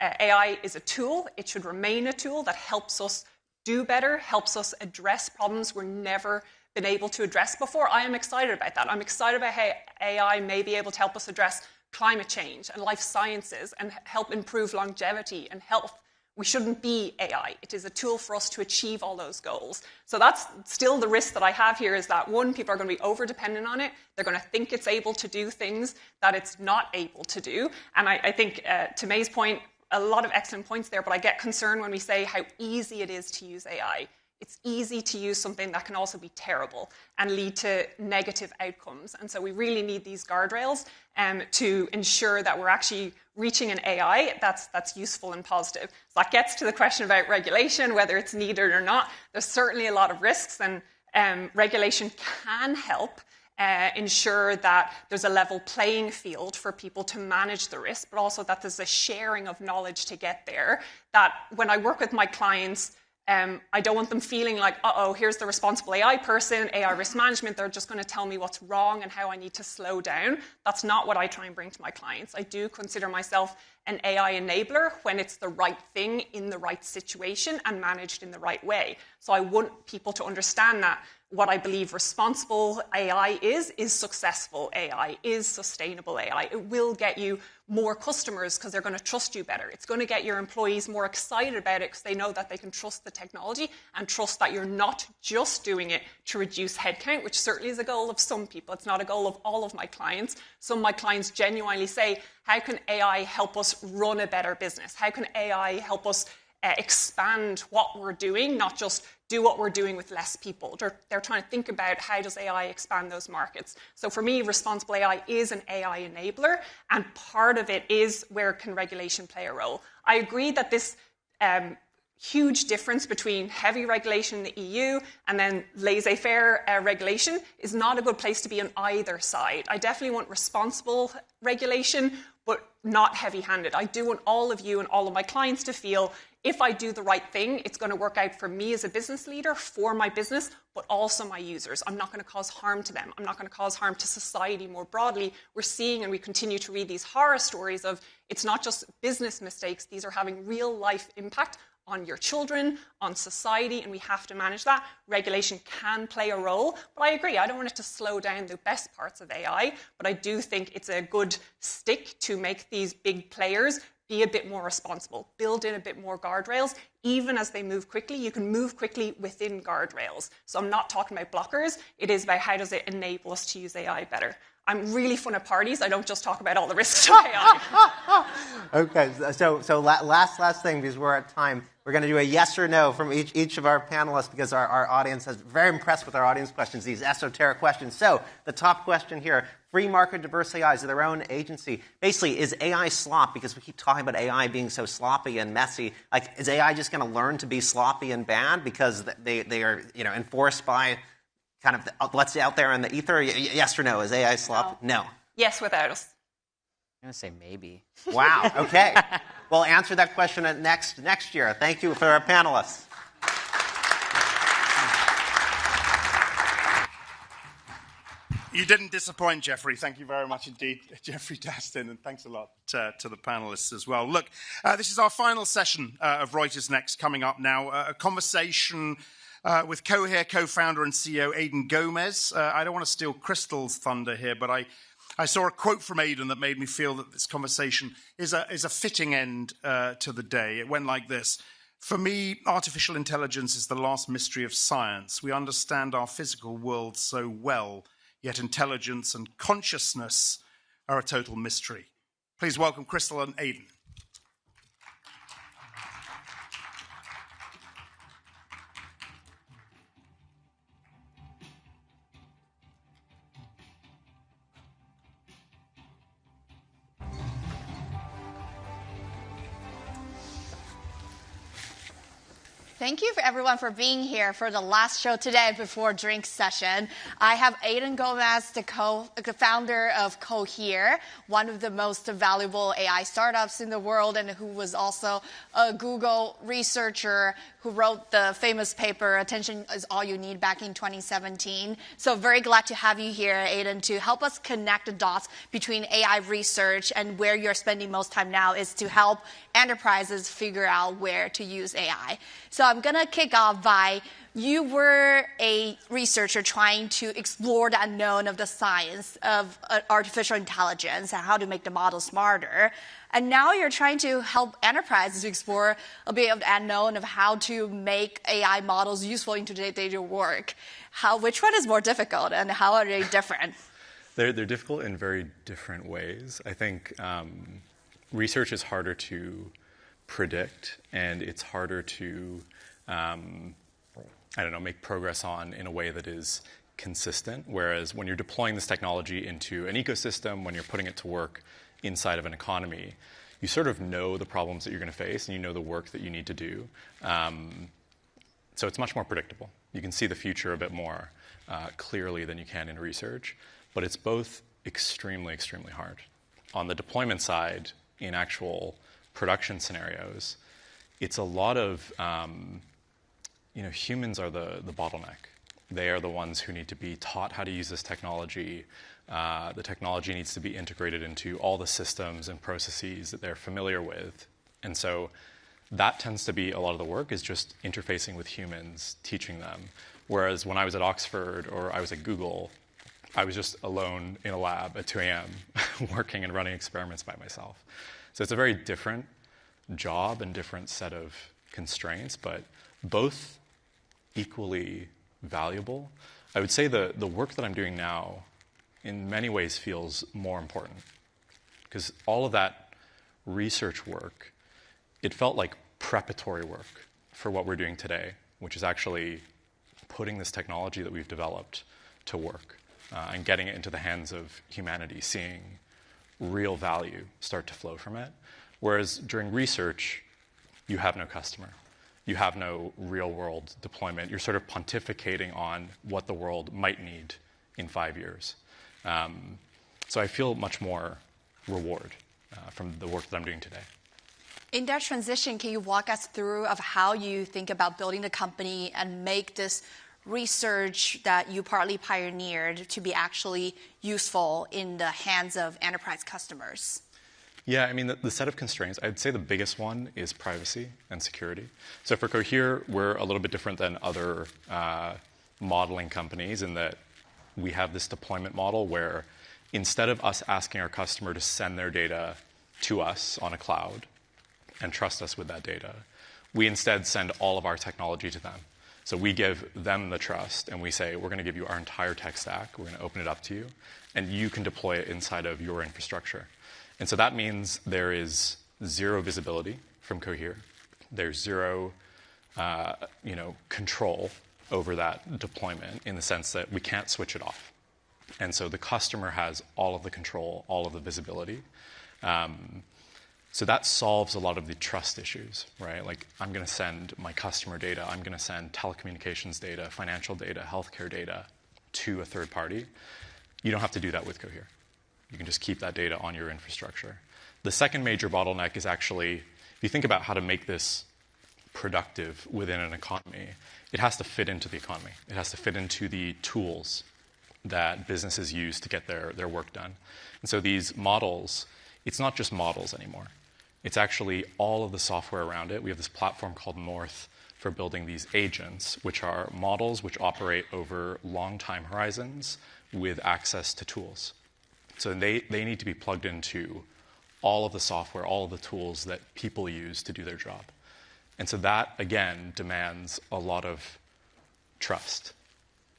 AI is a tool. It should remain a tool that helps us do better, helps us address problems we're never been able to address before. I am excited about that. I'm excited about how AI may be able to help us address climate change and life sciences and help improve longevity and health. We shouldn't be AI. It is a tool for us to achieve all those goals. So that's still the risk that I have here, is that, one, people are going to be over-dependent on it. They're going to think it's able to do things that it's not able to do. And I think, to May's point, a lot of excellent points there, but I get concerned when we say how easy it is to use AI. It's easy to use something that can also be terrible and lead to negative outcomes. And so we really need these guardrails to ensure that we're actually reaching an AI that's useful and positive. So that gets to the question about regulation, whether it's needed or not. There's certainly a lot of risks, and regulation can help ensure that there's a level playing field for people to manage the risk, but also that there's a sharing of knowledge to get there. That when I work with my clients, I don't want them feeling like, uh-oh, here's the responsible AI person, AI risk management, they're just going to tell me what's wrong and how I need to slow down. That's not what I try and bring to my clients. I do consider myself an AI enabler when it's the right thing in the right situation and managed in the right way. So I want people to understand that what I believe responsible AI is successful AI, is sustainable AI. It will get you more customers because they're going to trust you better. It's going to get your employees more excited about it because they know that they can trust the technology and trust that you're not just doing it to reduce headcount, which certainly is a goal of some people. It's not a goal of all of my clients. Some of my clients genuinely say, how can AI help us run a better business? How can AI help us expand what we're doing, not just do what we're doing with less people? They're trying to think about how does AI expand those markets. So for me, responsible AI is an AI enabler, and part of it is where can regulation play a role. I agree that this huge difference between heavy regulation in the EU and then laissez-faire regulation is not a good place to be on either side. I definitely want responsible regulation, but not heavy-handed. I do want all of you and all of my clients to feel if I do the right thing, it's going to work out for me as a business leader, for my business, but also my users. I'm not going to cause harm to them. I'm not going to cause harm to society more broadly. We're seeing, and we continue to read these horror stories of it's not just business mistakes. These are having real-life impact on your children, on society, and we have to manage that. Regulation can play a role, but I agree. I don't want it to slow down the best parts of AI, but I do think it's a good stick to make these big players be a bit more responsible, build in a bit more guardrails. Even as they move quickly, you can move quickly within guardrails. So I'm not talking about blockers. It is about how does it enable us to use AI better. I'm really fun at parties. I don't just talk about all the risks of AI. Okay, so last thing, because we're at time. We're going to do a yes or no from each of our panelists, because our audience is very impressed with our audience questions, these esoteric questions. So the top question here, free market diverse AIs of their own agency. Basically, is AI slop? Because we keep talking about AI being so sloppy and messy. Like, is AI just going to learn to be sloppy and bad because they are enforced by kind of what's out there in the ether? Yes or no? Is AI sloppy? No. Yes, without us. I'm going to say maybe. Wow, okay. We'll answer that question at next year. Thank you for our panelists. You didn't disappoint, Jeffrey. Thank you very much indeed, Jeffrey Daston, and thanks a lot to the panelists as well. Look, this is our final session of Reuters Next coming up now. A conversation with Cohere co-founder and CEO Aidan Gomez. I don't want to steal Crystal's thunder here, but I saw a quote from Aidan that made me feel that this conversation is a fitting end to the day. It went like this. For me, artificial intelligence is the last mystery of science. We understand our physical world so well, yet intelligence and consciousness are a total mystery. Please welcome Crystal and Aidan. Thank you for everyone for being here for the last show today before drink session. I have Aidan Gomez, the founder of Cohere, one of the most valuable AI startups in the world, and who was also a Google researcher who wrote the famous paper, Attention is All You Need, back in 2017. So very glad to have you here, Aidan, to help us connect the dots between AI research and where you're spending most time now is to help enterprises figure out where to use AI. So I'm going to kick off by, you were a researcher trying to explore the unknown of the science of artificial intelligence and how to make the model smarter. And now you're trying to help enterprises to explore a bit of the unknown of how to make AI models useful in today's daily work. Which one is more difficult, and how are they different? They're difficult in very different ways. I think research is harder to predict, and it's harder to make progress on in a way that is consistent. Whereas when you're deploying this technology into an ecosystem, when you're putting it to work inside of an economy, you sort of know the problems that you're going to face, and you know the work that you need to do. So it's much more predictable. You can see the future a bit more clearly than you can in research, but it's both extremely, extremely hard. On the deployment side, in actual production scenarios, it's a lot of, humans are the bottleneck. They are the ones who need to be taught how to use this technology. The technology needs to be integrated into all the systems and processes that they're familiar with. And so that tends to be a lot of the work, is just interfacing with humans, teaching them. Whereas when I was at Oxford or I was at Google, I was just alone in a lab at 2 a.m. working and running experiments by myself. So it's a very different job and different set of constraints, but both equally valuable. I would say the work that I'm doing now in many ways feels more important, because all of that research work, it felt like preparatory work for what we're doing today, which is actually putting this technology that we've developed to work and getting it into the hands of humanity, seeing real value start to flow from it. Whereas during research, you have no customer. You have no real-world deployment. You're sort of pontificating on what the world might need in 5 years. So I feel much more reward from the work that I'm doing today. In that transition, can you walk us through of how you think about building the company and make this research that you partly pioneered to be actually useful in the hands of enterprise customers? Yeah, I mean, the set of constraints, I'd say the biggest one is privacy and security. So for Cohere, we're a little bit different than other modeling companies in that we have this deployment model where instead of us asking our customer to send their data to us on a cloud and trust us with that data, we instead send all of our technology to them. So we give them the trust, and we say, we're going to give you our entire tech stack, we're going to open it up to you, and you can deploy it inside of your infrastructure. And so that means there is zero visibility from Cohere. There's zero control over that deployment, in the sense that we can't switch it off. And so the customer has all of the control, all of the visibility. So that solves a lot of the trust issues, right? Like, I'm going to send my customer data, I'm going to send telecommunications data, financial data, healthcare data to a third party. You don't have to do that with Cohere. You can just keep that data on your infrastructure. The second major bottleneck is actually, if you think about how to make this productive within an economy, it has to fit into the economy. It has to fit into the tools that businesses use to get their work done. And so these models, it's not just models anymore. It's actually all of the software around it. We have this platform called North for building these agents, which are models which operate over long time horizons with access to tools. So they need to be plugged into all of the software, all of the tools that people use to do their job. And so that, again, demands a lot of trust,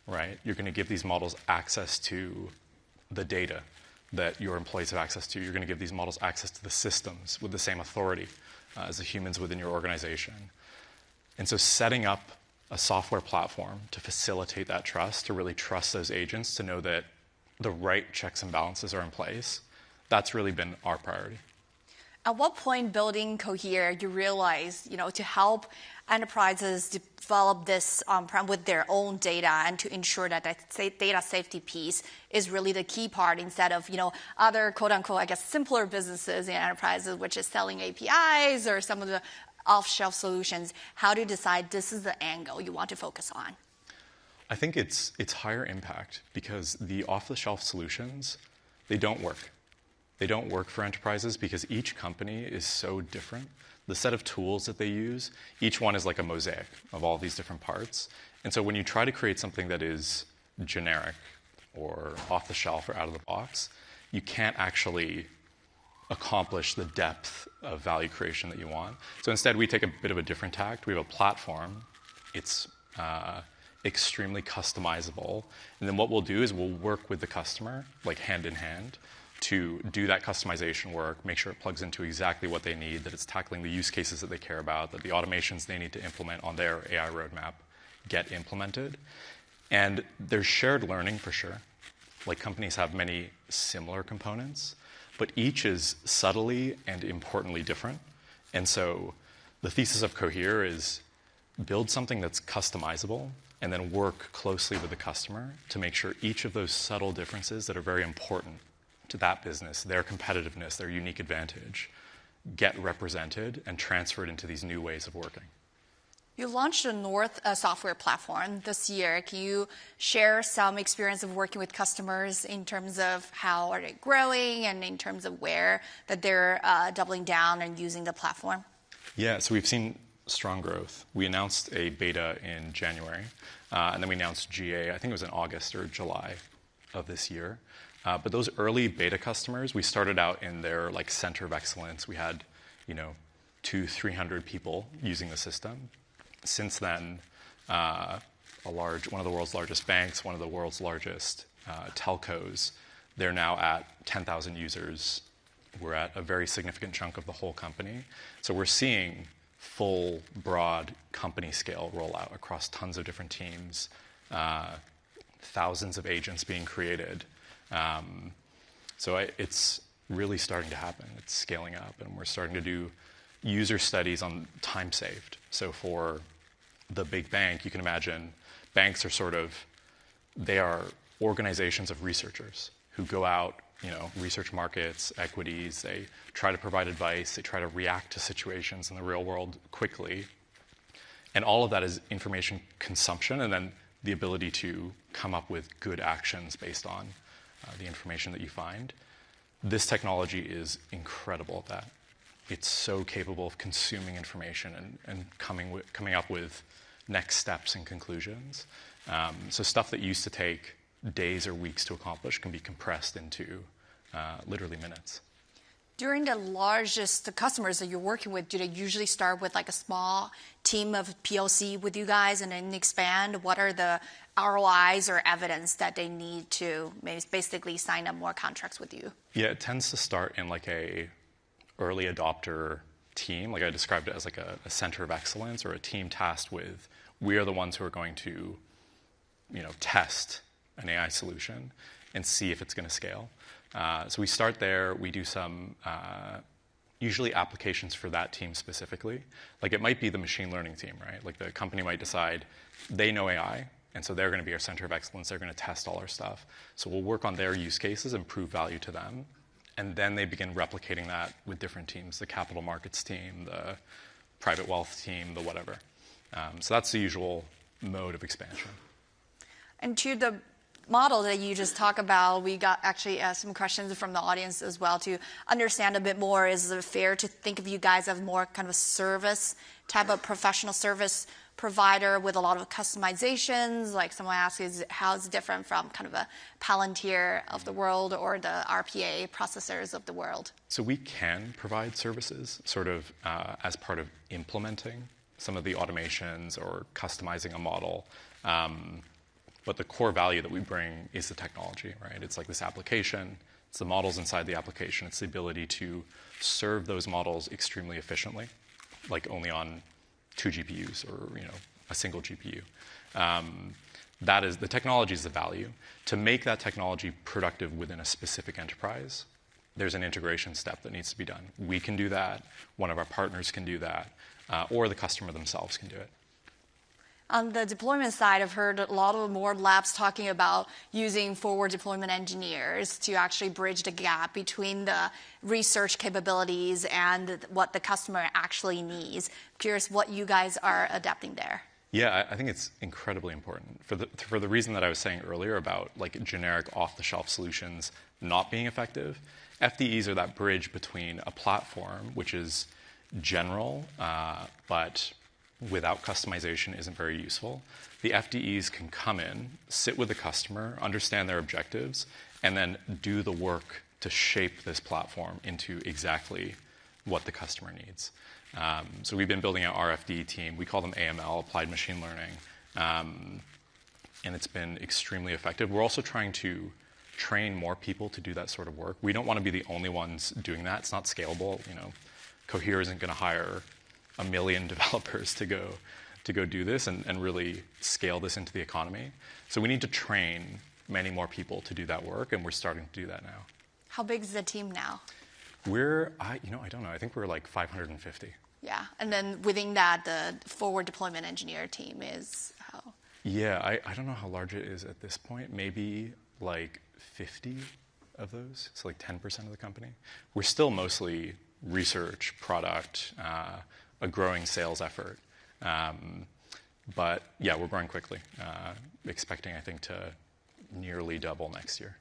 right? You're going to give these models access to the data that your employees have access to. You're going to give these models access to the systems with the same authority as the humans within your organization. And so setting up a software platform to facilitate that trust, to really trust those agents, to know that the right checks and balances are in place, that's really been our priority. At what point building Cohere, you realize, to help enterprises develop this on-prem with their own data and to ensure that that data safety piece is really the key part, instead of, other quote-unquote, I guess, simpler businesses in enterprises, which is selling APIs or some of the off-shelf solutions. How do you decide this is the angle you want to focus on? I think it's higher impact, because the off-the-shelf solutions, they don't work. They don't work for enterprises because each company is so different. the set of tools that they use, each one is like a mosaic of all these different parts. And so when you try to create something that is generic or off the shelf or out of the box, you can't actually accomplish the depth of value creation that you want. So instead, we take a bit of a different tact. We have a platform. It's extremely customizable. And then what we'll do is we'll work with the customer, like hand in hand, to do that customization work, make sure it plugs into exactly what they need, that it's tackling the use cases that they care about, that the automations they need to implement on their AI roadmap get implemented. And there's shared learning for sure. Like companies have many similar components, but each is subtly and importantly different. And so the thesis of Cohere is build something that's customizable and then work closely with the customer to make sure each of those subtle differences that are very important to that business, their competitiveness, their unique advantage, get represented and transferred into these new ways of working. You launched a North software platform this year. Can you share some experience of working with customers in terms of how are they growing and in terms of where that they're doubling down and using the platform? Yeah, so we've seen strong growth. We announced a beta in January, and then we announced GA, I think it was in August or July of this year. But those early beta customers, we started out in their like center of excellence. We had, 200-300 people using the system. Since then, one of the world's largest banks, one of the world's largest telcos, they're now at 10,000 users. We're at a very significant chunk of the whole company. So we're seeing full, broad company scale rollout across tons of different teams, thousands of agents being created. It's really starting to happen. It's scaling up, and we're starting to do user studies on time saved. So for the big bank, you can imagine banks are they are organizations of researchers who go out, research markets, equities, they try to provide advice, they try to react to situations in the real world quickly. And all of that is information consumption and then the ability to come up with good actions based on the information that you find. This technology is incredible at that. It's so capable of consuming information and coming up with next steps and conclusions. So stuff that used to take days or weeks to accomplish can be compressed into literally minutes. During the largest customers that you're working with, do they usually start with like a small team of POC with you guys and then expand? What are the ROIs or evidence that they need to basically sign up more contracts with you? Yeah, it tends to start in like a early adopter team. Like I described it as like a center of excellence or a team tasked with, we are the ones who are going to, test an AI solution and see if it's going to scale. So we start there. We do some usually applications for that team specifically. Like it might be the machine learning team, right? Like the company might decide they know AI, and so they're going to be our center of excellence. They're going to test all our stuff. So we'll work on their use cases and prove value to them. And then they begin replicating that with different teams, the capital markets team, the private wealth team, the whatever. So that's the usual mode of expansion. And to the model that you just talked about, we got actually some questions from the audience as well to understand a bit more. Is it fair to think of you guys as more kind of a service type of professional service provider with a lot of customizations? Like someone asked, how is it different from kind of a Palantir of the world or the RPA processors of the world? So we can provide services sort of as part of implementing some of the automations or customizing a model. But the core value that we bring is the technology, right? It's like this application. It's the models inside the application. It's the ability to serve those models extremely efficiently, like only on 2 GPUs or a single GPU. That is the technology is the value. To make that technology productive within a specific enterprise, there's an integration step that needs to be done. We can do that. One of our partners can do that, or the customer themselves can do it. On the deployment side, I've heard a lot of more labs talking about using forward deployment engineers to actually bridge the gap between the research capabilities and what the customer actually needs. Curious what you guys are adapting there. Yeah, I think it's incredibly important for the reason that I was saying earlier about like generic off-the-shelf solutions not being effective. FDEs are that bridge between a platform, which is general, but without customization isn't very useful. The FDEs can come in, sit with the customer, understand their objectives, and then do the work to shape this platform into exactly what the customer needs. So we've been building out our FDE team. We call them AML, Applied Machine Learning, and it's been extremely effective. We're also trying to train more people to do that sort of work. We don't want to be the only ones doing that. It's not scalable. Cohere isn't going to hire 1 million developers to go do this and really scale this into the economy. So we need to train many more people to do that work, and we're starting to do that now. How big is the team now? I don't know. I think we're like 550. Yeah, and then within that, the forward deployment engineer team is how? Yeah, I don't know how large it is at this point. Maybe like 50 of those, so like 10% of the company. We're still mostly research, product, a growing sales effort. But yeah, we're growing quickly, expecting, I think, to nearly double next year.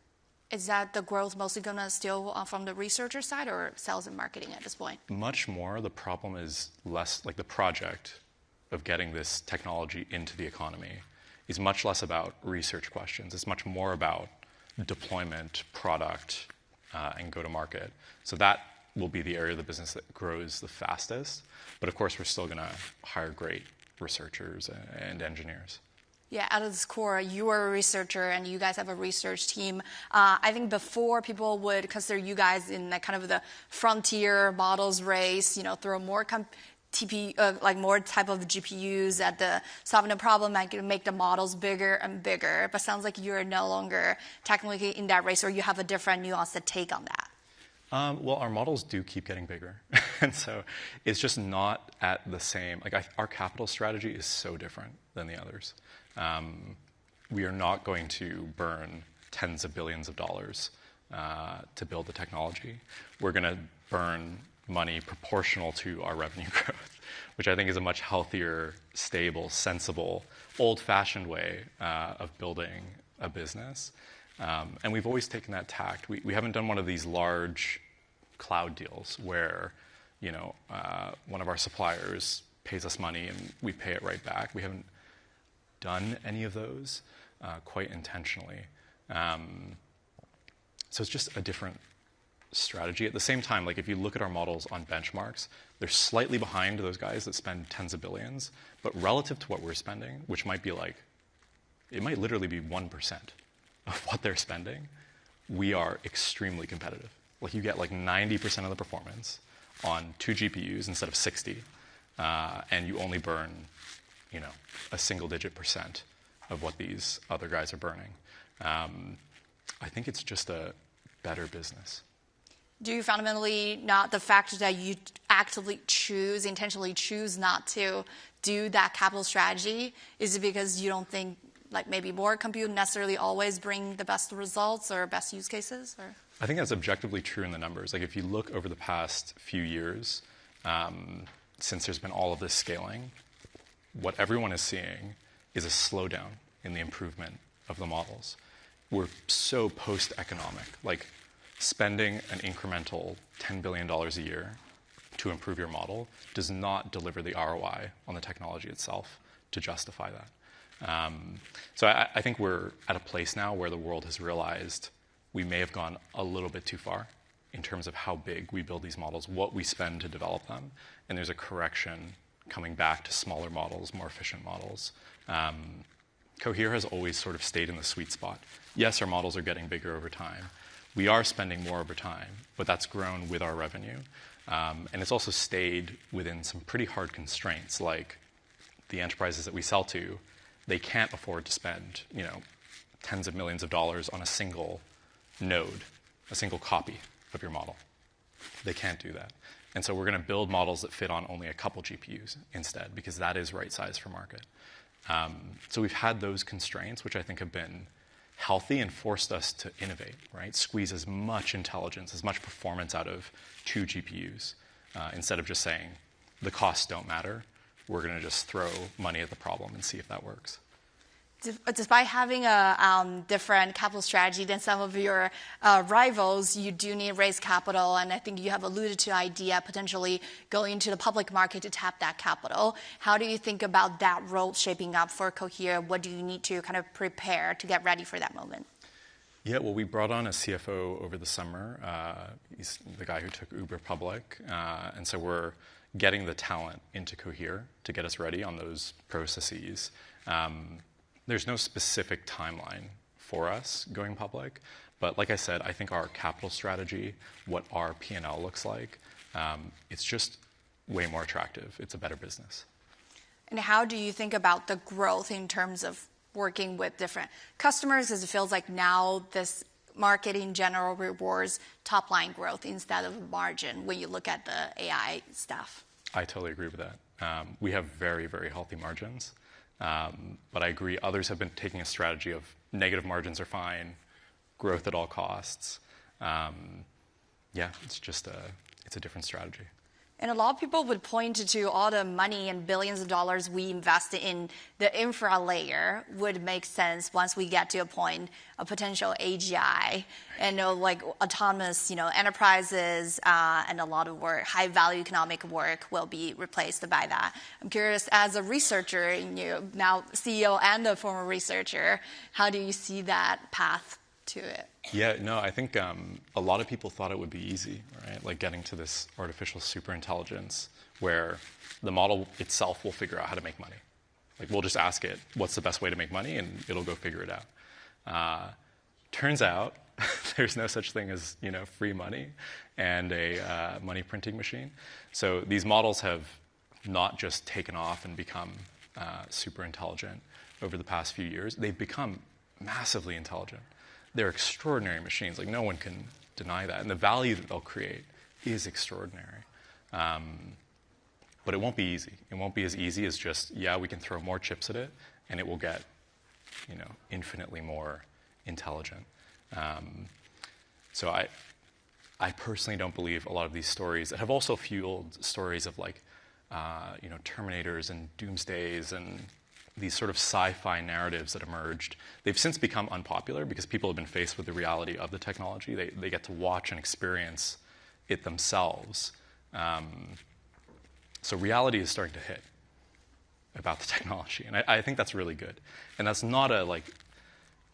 Is that the growth mostly going to still from the researcher side or sales and marketing at this point? Much more. The problem is less, like the project of getting this technology into the economy is much less about research questions. It's much more about deployment, product, and go-to-market. So that will be the area of the business that grows the fastest. But of course, we're still going to hire great researchers and engineers. Yeah, at its core, you are a researcher and you guys have a research team. I think before people would consider you guys in that kind of the frontier models race, throw more more type of GPUs at the solving a problem and make the models bigger and bigger. But sounds like you're no longer technically in that race, or you have a different nuanced take on that. Well, our models do keep getting bigger. And so it's just not at the same, our capital strategy is so different than the others. We are not going to burn tens of billions of dollars to build the technology. We're going to burn money proportional to our revenue growth, which I think is a much healthier, stable, sensible, old-fashioned way of building a business. And we've always taken that tact. We haven't done one of these large cloud deals where one of our suppliers pays us money and we pay it right back. We haven't done any of those quite intentionally. So it's just a different strategy. At the same time, if you look at our models on benchmarks, they're slightly behind those guys that spend tens of billions, but relative to what we're spending, which might be it might literally be 1% of what they're spending, we are extremely competitive. You get 90% of the performance on 2 GPUs instead of 60, and you only burn a single-digit % of what these other guys are burning. I think it's just a better business. Do you fundamentally not the fact that you intentionally choose not to do that capital strategy? Is it because you don't think maybe more compute necessarily always bring the best results or best use cases? Or? I think that's objectively true in the numbers. If you look over the past few years, since there's been all of this scaling, what everyone is seeing is a slowdown in the improvement of the models. We're so post-economic. Spending an incremental $10 billion a year to improve your model does not deliver the ROI on the technology itself to justify that. So I think we're at a place now where the world has realized we may have gone a little bit too far in terms of how big we build these models, what we spend to develop them, and there's a correction coming back to smaller models, more efficient models. Cohere has always sort of stayed in the sweet spot. Yes, our models are getting bigger over time. We are spending more over time, but that's grown with our revenue. And it's also stayed within some pretty hard constraints, like the enterprises that we sell to, they can't afford to spend, tens of millions of dollars on a single node, a single copy of your model. They can't do that. And so we're going to build models that fit on only a couple GPUs instead, because that is right size for market. So we've had those constraints, which I think have been healthy and forced us to innovate, right? Squeeze as much intelligence, as much performance out of 2 GPUs, instead of just saying the costs don't matter. We're going to just throw money at the problem and see if that works. despite having a different capital strategy than some of your rivals, you do need to raise capital, and I think you have alluded to the idea potentially going to the public market to tap that capital. How do you think about that role shaping up for Cohere? What do you need to kind of prepare to get ready for that moment? Yeah, well, we brought on a CFO over the summer. He's the guy who took Uber public, and so we're getting the talent into Cohere to get us ready on those processes. There's no specific timeline for us going public, but like I said, I think our capital strategy, what our P&L looks like, it's just way more attractive. It's a better business. And how do you think about the growth in terms of working with different customers? Because it feels like now this market in general rewards top-line growth instead of margin when you look at the AI stuff. I totally agree with that. We have very, very healthy margins. But I agree, others have been taking a strategy of negative margins are fine, growth at all costs. Yeah, it's just it's a different strategy. And a lot of people would point to all the money and billions of dollars we invest in the infra layer would make sense once we get to a point of potential AGI and like autonomous, enterprises and a lot of work, high value economic work will be replaced by that. I'm curious, as a researcher, now CEO and a former researcher, how do you see that path to it? Yeah, no, I think a lot of people thought it would be easy, right? Like getting to this artificial superintelligence where the model itself will figure out how to make money. Like we'll just ask it, what's the best way to make money? And it'll go figure it out. Turns out there's no such thing as, free money and a money printing machine. So these models have not just taken off and become super intelligent over the past few years. They've become massively intelligent. They're extraordinary machines. Like no one can deny that. And the value that they'll create is extraordinary. But it won't be easy. It won't be as easy as just, we can throw more chips at it and it will get, infinitely more intelligent. So I personally don't believe a lot of these stories that have also fueled stories of like, Terminators and Doomsdays and these sort of sci-fi narratives that emerged. They've since become unpopular because people have been faced with the reality of the technology. They get to watch and experience it themselves. So reality is starting to hit about the technology. And I think that's really good. And that's not a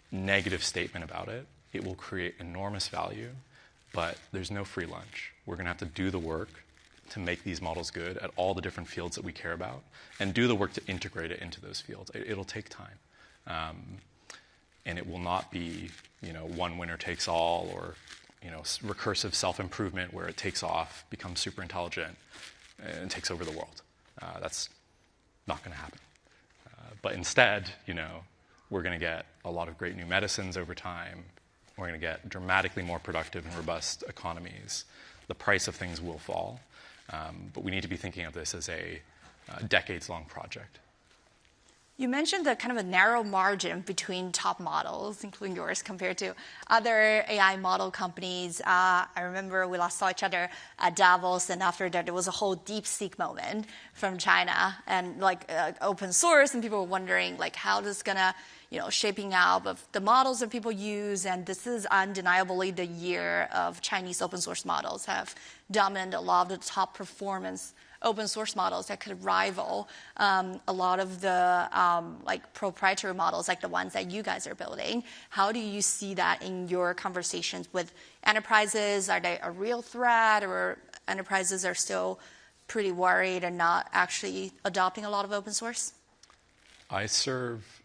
negative statement about it. It will create enormous value, but there's no free lunch. We're going to have to do the work to make these models good at all the different fields that we care about and do the work to integrate it into those fields. It'll take time. And it will not be, one winner takes all or, recursive self-improvement where it takes off, becomes super intelligent, and takes over the world. That's not going to happen. But instead, we're going to get a lot of great new medicines over time. We're going to get dramatically more productive and robust economies. The price of things will fall. But we need to be thinking of this as a decades-long project. You mentioned the kind of a narrow margin between top models, including yours, compared to other AI model companies. I remember we last saw each other at Davos, and after that, there was a whole DeepSeek moment from China and open source, and people were wondering how this is gonna, shaping out of the models that people use. And this is undeniably the year of Chinese open source models have dominated a lot of the top performance open source models that could rival a lot of the proprietary models like the ones that you guys are building. How do you see that in your conversations with enterprises? Are they a real threat, or enterprises are still pretty worried and not actually adopting a lot of open source? I serve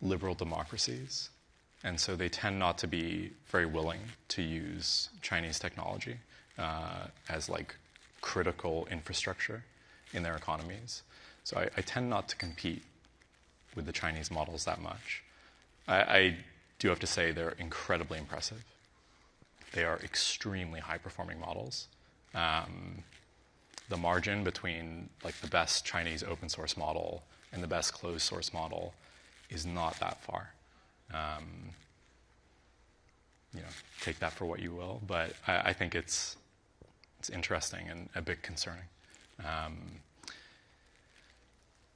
liberal democracies, and so they tend not to be very willing to use Chinese technology as critical infrastructure in their economies. So I tend not to compete with the Chinese models that much. I do have to say they're incredibly impressive. They are extremely high-performing models. The margin between the best Chinese open source model and the best closed source model is not that far. Take that for what you will, but I think it's interesting and a bit concerning.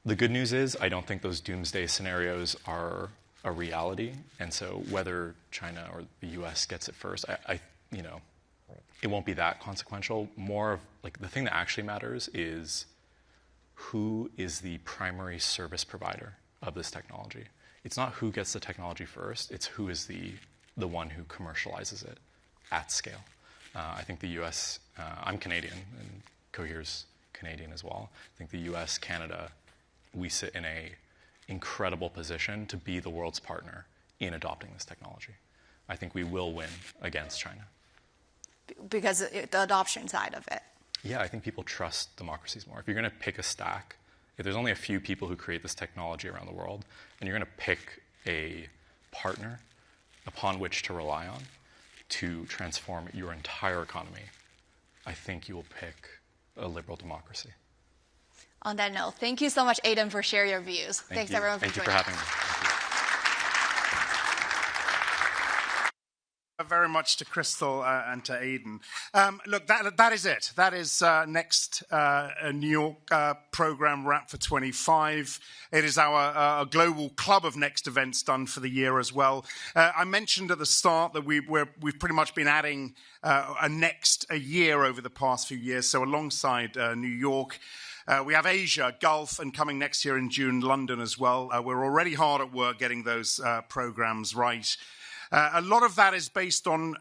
The good news is I don't think those doomsday scenarios are a reality. And so whether China or the US gets it first, it won't be that consequential. More of like the thing that actually matters is who is the primary service provider of this technology. It's not who gets the technology first, it's who is the one who commercializes it at scale. I think the US, I'm Canadian, and Cohere's Canadian as well. I think the US, Canada, we sit in a incredible position to be the world's partner in adopting this technology. I think we will win against China. Because the adoption side of it. Yeah, I think people trust democracies more. If you're going to pick a stack, if there's only a few people who create this technology around the world, and you're going to pick a partner upon which to rely on to transform your entire economy, I think you will pick a liberal democracy. On that note, thank you so much, Aidan, for sharing your views. Thanks, everyone, for joining. Thank you for having me. Very much to Crystal and to Aidan. Look, that is it. That is Next New York program wrap for 25. It is our global club of Next events done for the year as well. I mentioned at the start that we've pretty much been adding a year over the past few years. So alongside New York, we have Asia, Gulf, and coming next year in June, London as well. We're already hard at work getting those programs right. A lot of that is based on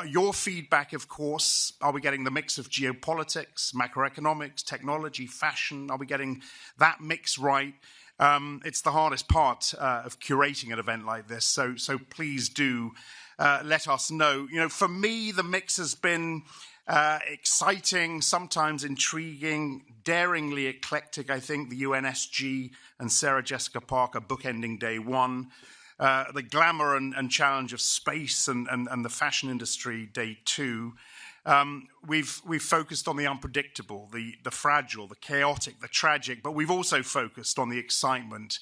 your feedback, of course. Are we getting the mix of geopolitics, macroeconomics, technology, fashion? Are we getting that mix right? It's the hardest part of curating an event like this, so please do let us know. For me, the mix has been exciting, sometimes intriguing, daringly eclectic. I think the UNSG and Sarah Jessica Parker bookending day one. The glamour and challenge of space and the fashion industry, day two. We've focused on the unpredictable, the fragile, the chaotic, the tragic, but we've also focused on the excitement,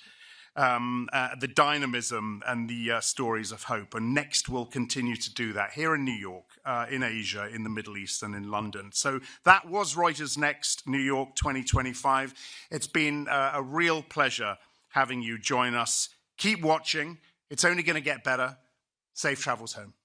the dynamism, and the stories of hope. And Next will continue to do that here in New York, in Asia, in the Middle East, and in London. So that was Reuters Next New York 2025. It's been a real pleasure having you join us. Keep watching. It's only going to get better. Safe travels home.